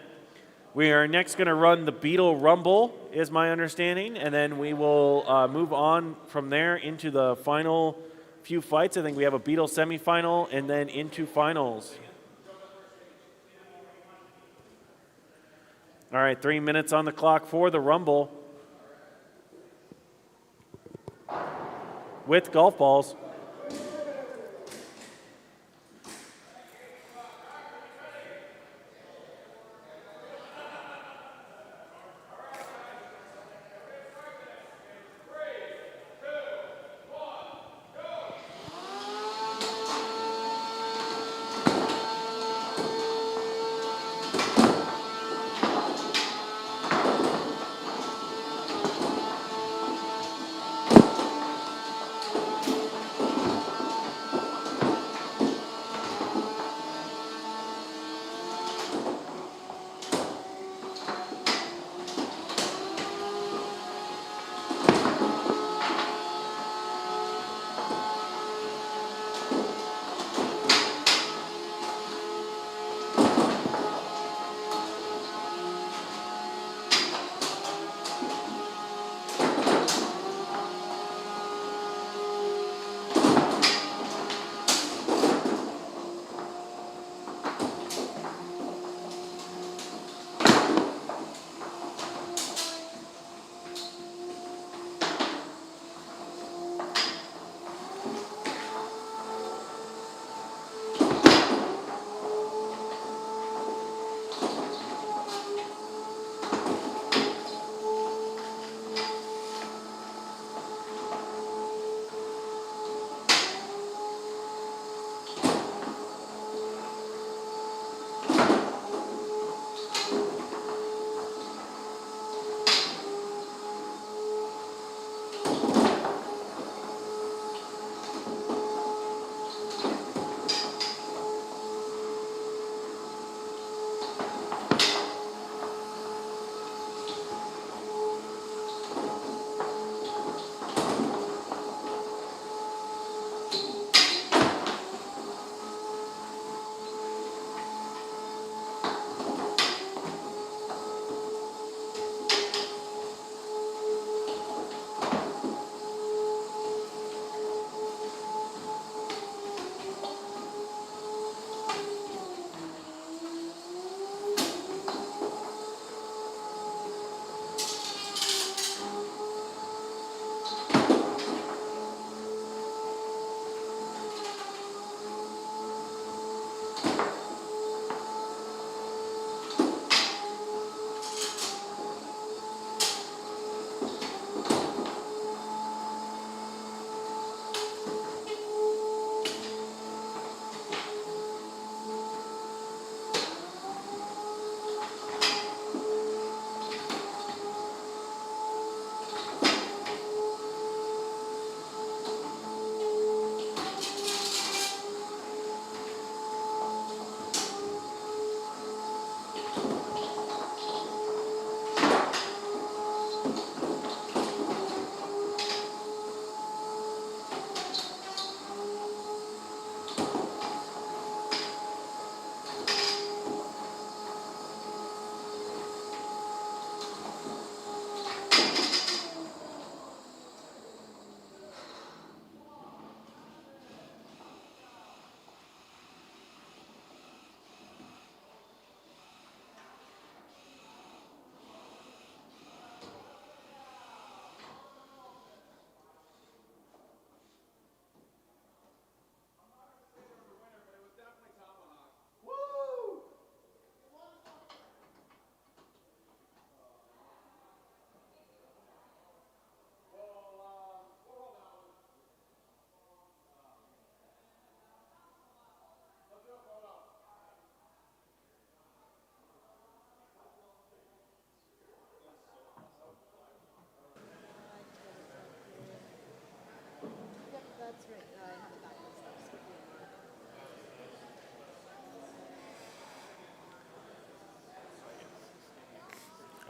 We are next going to run the Beetle Rumble, is my understanding, and then we will move on from there into the final few fights. I think we have a Beetle semifinal and then into finals. All right, 3 minutes on the clock for the Rumble with golf balls.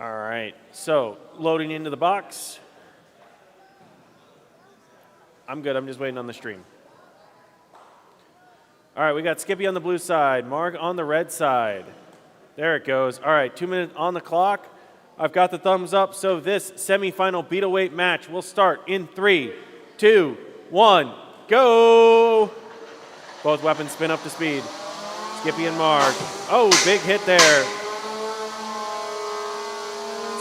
All right, so loading into the box. I'm good, I'm just waiting on the stream. All right, we got Skippy on the blue side, Marg on the red side. There it goes. All right, 2 minutes on the clock. I've got the thumbs up, so this semifinal beat-away match will start in 3, 2, 1, go! Both weapons spin up to speed. Skippy and Marg. Oh, big hit there.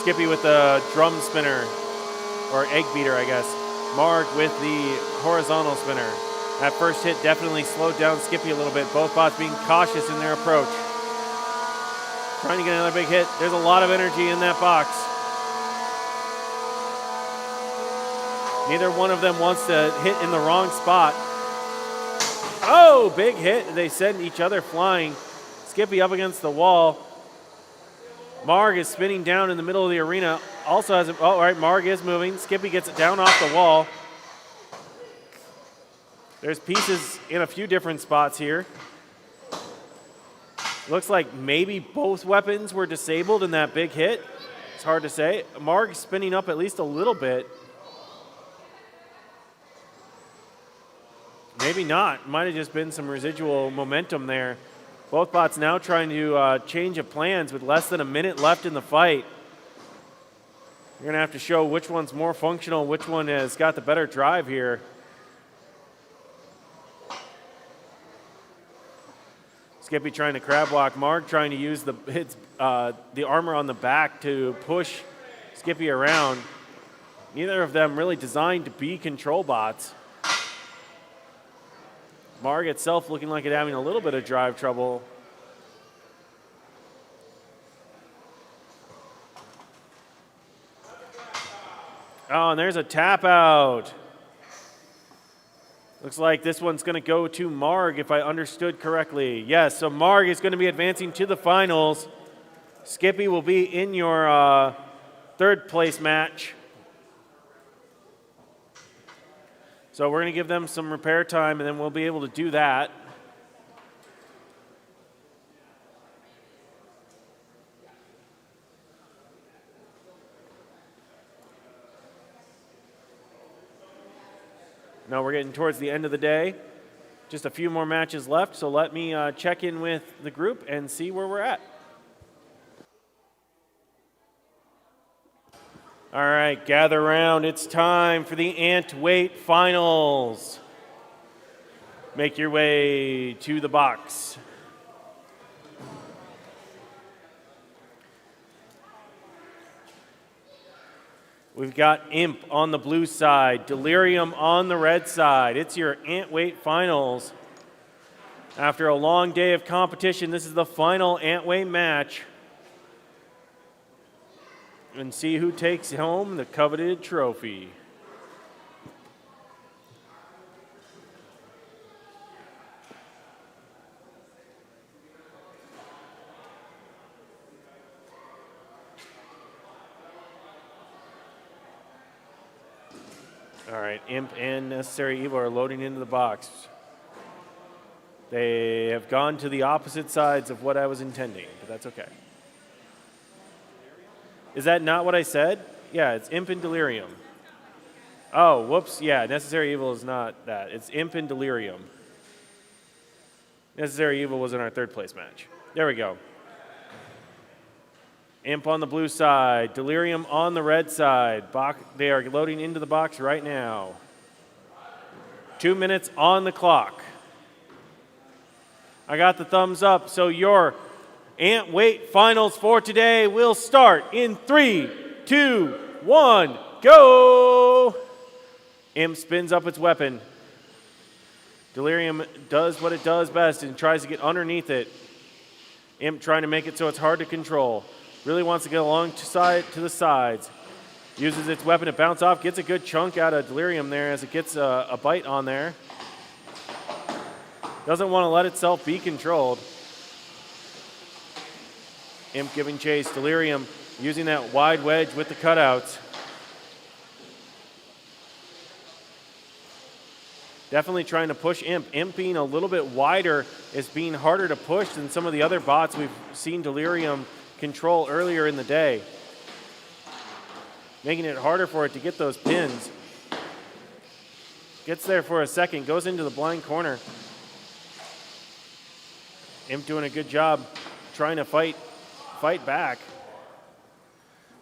Skippy with the drum spinner, or egg beater, I guess. Marg with the horizontal spinner. That first hit definitely slowed down Skippy a little bit. Both bots being cautious in their approach. Trying to get another big hit. There's a lot of energy in that box. Neither one of them wants to hit in the wrong spot. Oh, big hit. They send each other flying. Skippy up against the wall. Marg is spinning down in the middle of the arena. Also has, all right, Marg is moving. Skippy gets it down off the wall. There's pieces in a few different spots here. Looks like maybe both weapons were disabled in that big hit. It's hard to say. Marg spinning up at least a little bit. Maybe not. Might have just been some residual momentum there. Both bots now trying to change of plans with less than a minute left in the fight. You're going to have to show which one's more functional, which one has got the better drive here. Skippy trying to crab walk. Marg trying to use the armor on the back to push Skippy around. Neither of them really designed to be control bots. Marg itself looking like it having a little bit of drive trouble. Oh, and there's a tap out. Looks like this one's going to go to Marg, if I understood correctly. Yes, so Marg is going to be advancing to the finals. Skippy will be in your third place match. So we're going to give them some repair time, and then we'll be able to do that. Now we're getting towards the end of the day. Just a few more matches left, so let me check in with the group and see where we're at. All right, gather around. It's time for the Ant Weight Finals. Make your way to the box. We've got Imp on the blue side, Delirium on the red side. It's your Ant Weight Finals. After a long day of competition, this is the final Ant Weight match. And see who takes home the coveted trophy. All right, Imp and Necessary Evil are loading into the box. They have gone to the opposite sides of what I was intending, but that's okay. Is that not what I said? Yeah, it's Imp and Delirium. Oh, whoops. Yeah, Necessary Evil is not that. It's Imp and Delirium. Necessary Evil was in our third place match. There we go. Imp on the blue side, Delirium on the red side. They are loading into the box right now. 2 minutes on the clock. I got the thumbs up, so your Ant Weight Finals for today will start in 3, 2, 1, go! Imp spins up its weapon. Delirium does what it does best and tries to get underneath it. Imp trying to make it so it's hard to control. Really wants to get along to the sides. Uses its weapon to bounce off, gets a good chunk out of Delirium there as it gets a bite on there. Doesn't want to let itself be controlled. Imp giving chase. Delirium using that wide wedge with the cutouts. Definitely trying to push Imp. Imp being a little bit wider is being harder to push than some of the other bots we've seen Delirium control earlier in the day. making it harder for it to get those pins. Gets there for a second, goes into the blind corner. Imp doing a good job trying to fight back.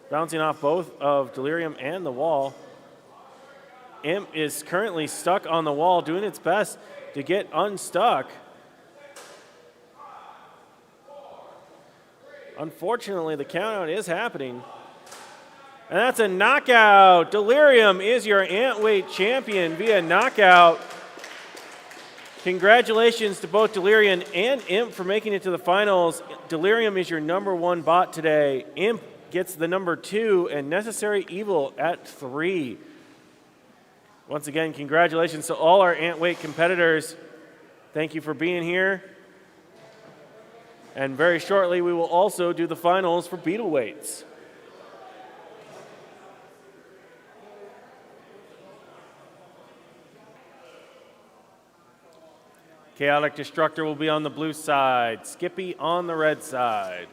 Bouncing off both of Delirium and the wall. Imp is currently stuck on the wall, doing its best to get unstuck. Unfortunately, the countout is happening. And that's a knockout. Delirium is your Antweight champion via knockout. Congratulations to both Delirium and Imp for making it to the finals. Delirium is your #1 bot today. Imp gets the #2 and Necessary Evil at 3. Once again, congratulations to all our Antweight competitors. Thank you for being here. And very shortly, we will also do the finals for Beetle weights. Chaotic Destructor will be on the blue side. Skippy on the red side.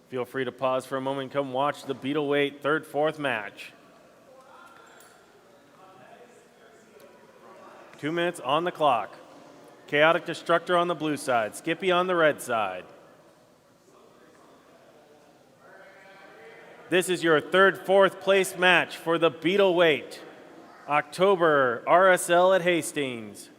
Feel free to pause for a moment and come watch the Beetleweight 3rd, 4th match. 2 minutes on the clock. Chaotic Destructor on the blue side, Skippy on the red side. This is your 3rd, 4th place match for the Beetleweight. October RSL at Hastings.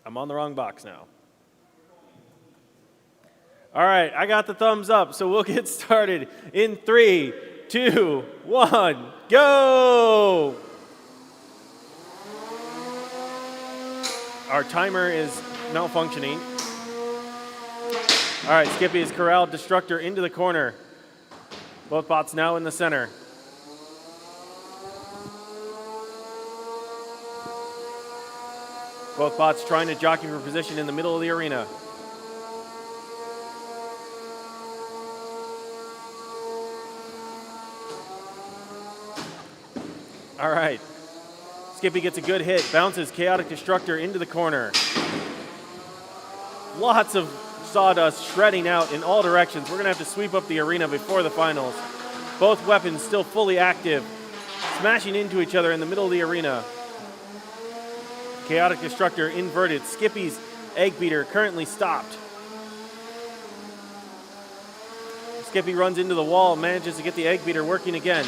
I'm on the wrong box now. All right, I got the thumbs up, so we'll get started in 3, 2, 1, go! Our timer is malfunctioning. All right, Skippy has corralled Destructor into the corner. Both bots now in the center. Both bots trying to jockey for position in the middle of the arena. All right. Skippy gets a good hit, bounces Chaotic Destructor into the corner. Lots of sawdust shredding out in all directions. We're going to have to sweep up the arena before the finals. Both weapons still fully active, smashing into each other in the middle of the arena. Chaotic Destructor inverted. Skippy's Egg Beater currently stopped. Skippy runs into the wall, manages to get the Egg Beater working again.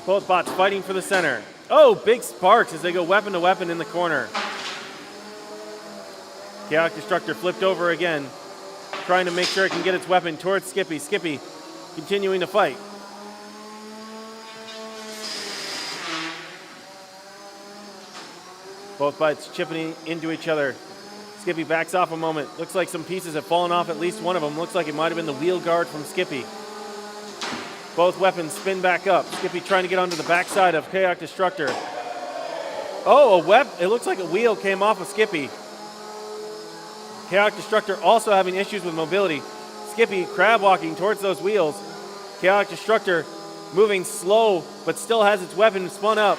Both bots fighting for the center. Oh, big sparks as they go weapon to weapon in the corner. Chaotic Destructor flipped over again, trying to make sure it can get its weapon towards Skippy. Skippy continuing to fight. Both bots chipping into each other. Skippy backs off a moment. Looks like some pieces have fallen off, at least one of them. Looks like it might have been the wheel guard from Skippy. Both weapons spin back up. Skippy trying to get onto the backside of Chaotic Destructor. Oh, it looks like a wheel came off of Skippy. Chaotic Destructor also having issues with mobility. Skippy crab walking towards those wheels. Chaotic Destructor moving slow, but still has its weapon spun up.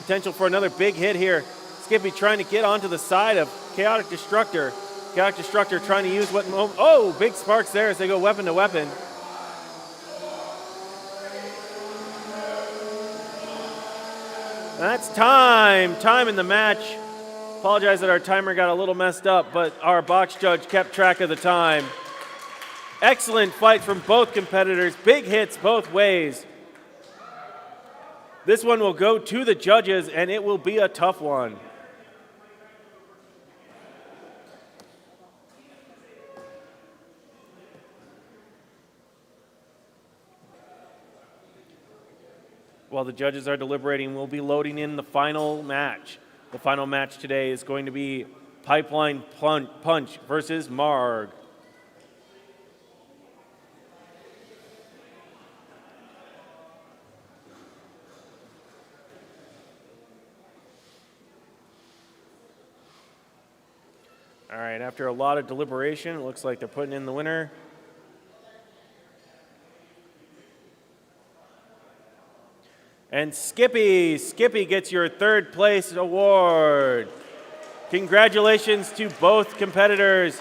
Potential for another big hit here. Skippy trying to get onto the side of Chaotic Destructor. Chaotic Destructor trying to use what... Oh, big sparks there as they go weapon to weapon. That's time. Time in the match. Apologize that our timer got a little messed up, but our box judge kept track of the time. Excellent fight from both competitors. Big hits both ways. This one will go to the judges, and it will be a tough one. While the judges are deliberating, we'll be loading in the final match. The final match today is going to be Pipeline Punch versus Marg. All right, after a lot of deliberation, it looks like they're putting in the winner. And Skippy gets your third place award. Congratulations to both competitors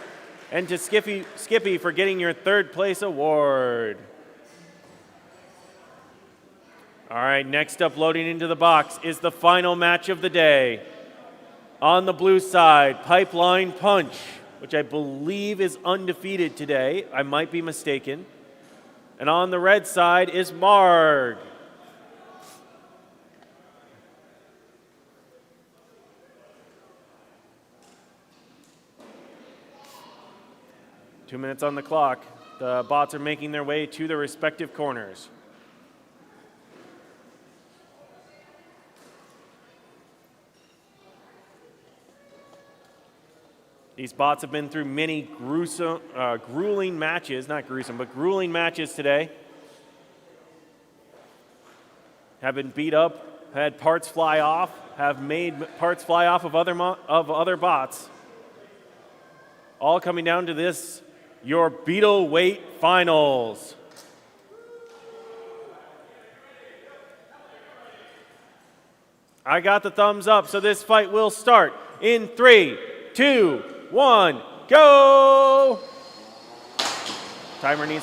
and to Skippy for getting your third place award. All right, next up, loading into the box is the final match of the day. On the blue side, Pipeline Punch, which I believe is undefeated today. I might be mistaken. And on the red side is Marg. Two minutes on the clock. The bots are making their way to their respective corners. These bots have been through many grueling matches, not gruesome, but grueling matches today. Have been beat up, had parts fly off, have made parts fly off of other bots. All coming down to this, your Beetle Weight Finals. I got the thumbs up, so this fight will start in 3, 2, 1, go! Timer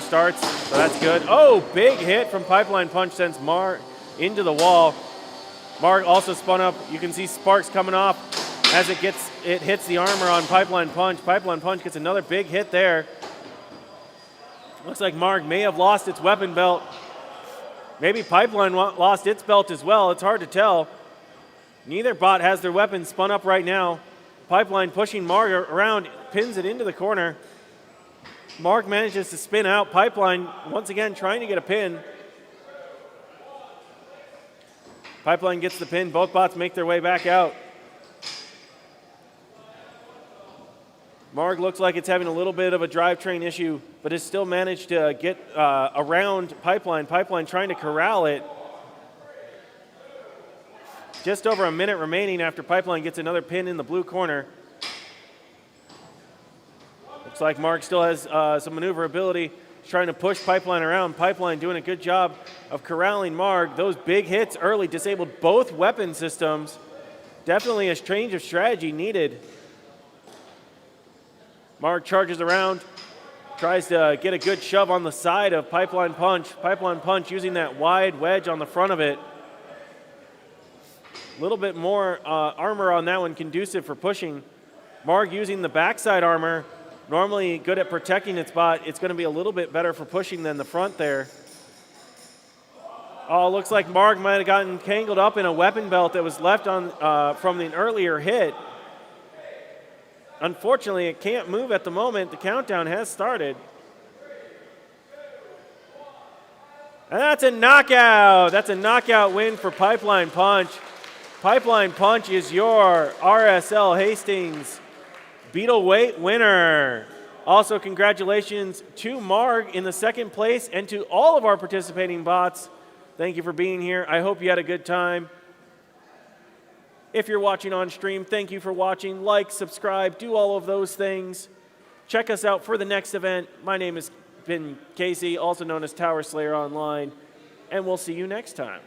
starts, so that's good. Oh, big hit from Pipeline Punch sends Marg into the wall. Marg also spun up. You can see sparks coming off as it hits the armor on Pipeline Punch. Pipeline Punch gets another big hit there. Looks like Marg may have lost its weapon belt. Maybe Pipeline lost its belt as well. It's hard to tell. Neither bot has their weapon spun up right now. Pipeline pushing Marg around, pins it into the corner. Marg manages to spin out. Pipeline once again trying to get a pin. Pipeline gets the pin. Both bots make their way back out. Marg looks like it's having a little bit of a drivetrain issue, but has still managed to get around Pipeline. Pipeline trying to corral it. Just over a minute remaining after Pipeline gets another pin in the blue corner. Looks like Marg still has some maneuverability. He's trying to push Pipeline around. Pipeline doing a good job of corralling Marg. Those big hits early disabled both weapon systems. Definitely a change of strategy needed. Marg charges around, tries to get a good shove on the side of Pipeline Punch. Pipeline Punch using that wide wedge on the front of it. A little bit more armor on that one, conducive for pushing. Marg using the backside armor, normally good at protecting its bot. It's going to be a little bit better for pushing than the front there. Oh, looks like Marg might have gotten tangled up in a weapon belt that was left on from an earlier hit. Unfortunately, it can't move at the moment. The countdown has started. And that's a knockout. That's a knockout win for Pipeline Punch. Pipeline Punch is your RSL Hastings Beetle Weight winner. Also, congratulations to Marg in the second place and to all of our participating bots. Thank you for being here. I hope you had a good time. If you're watching on stream, thank you for watching. Like, subscribe, do all of those things. Check us out for the next event. My name has been Casey, also known as Tower Slayer Online, and we'll see you next time.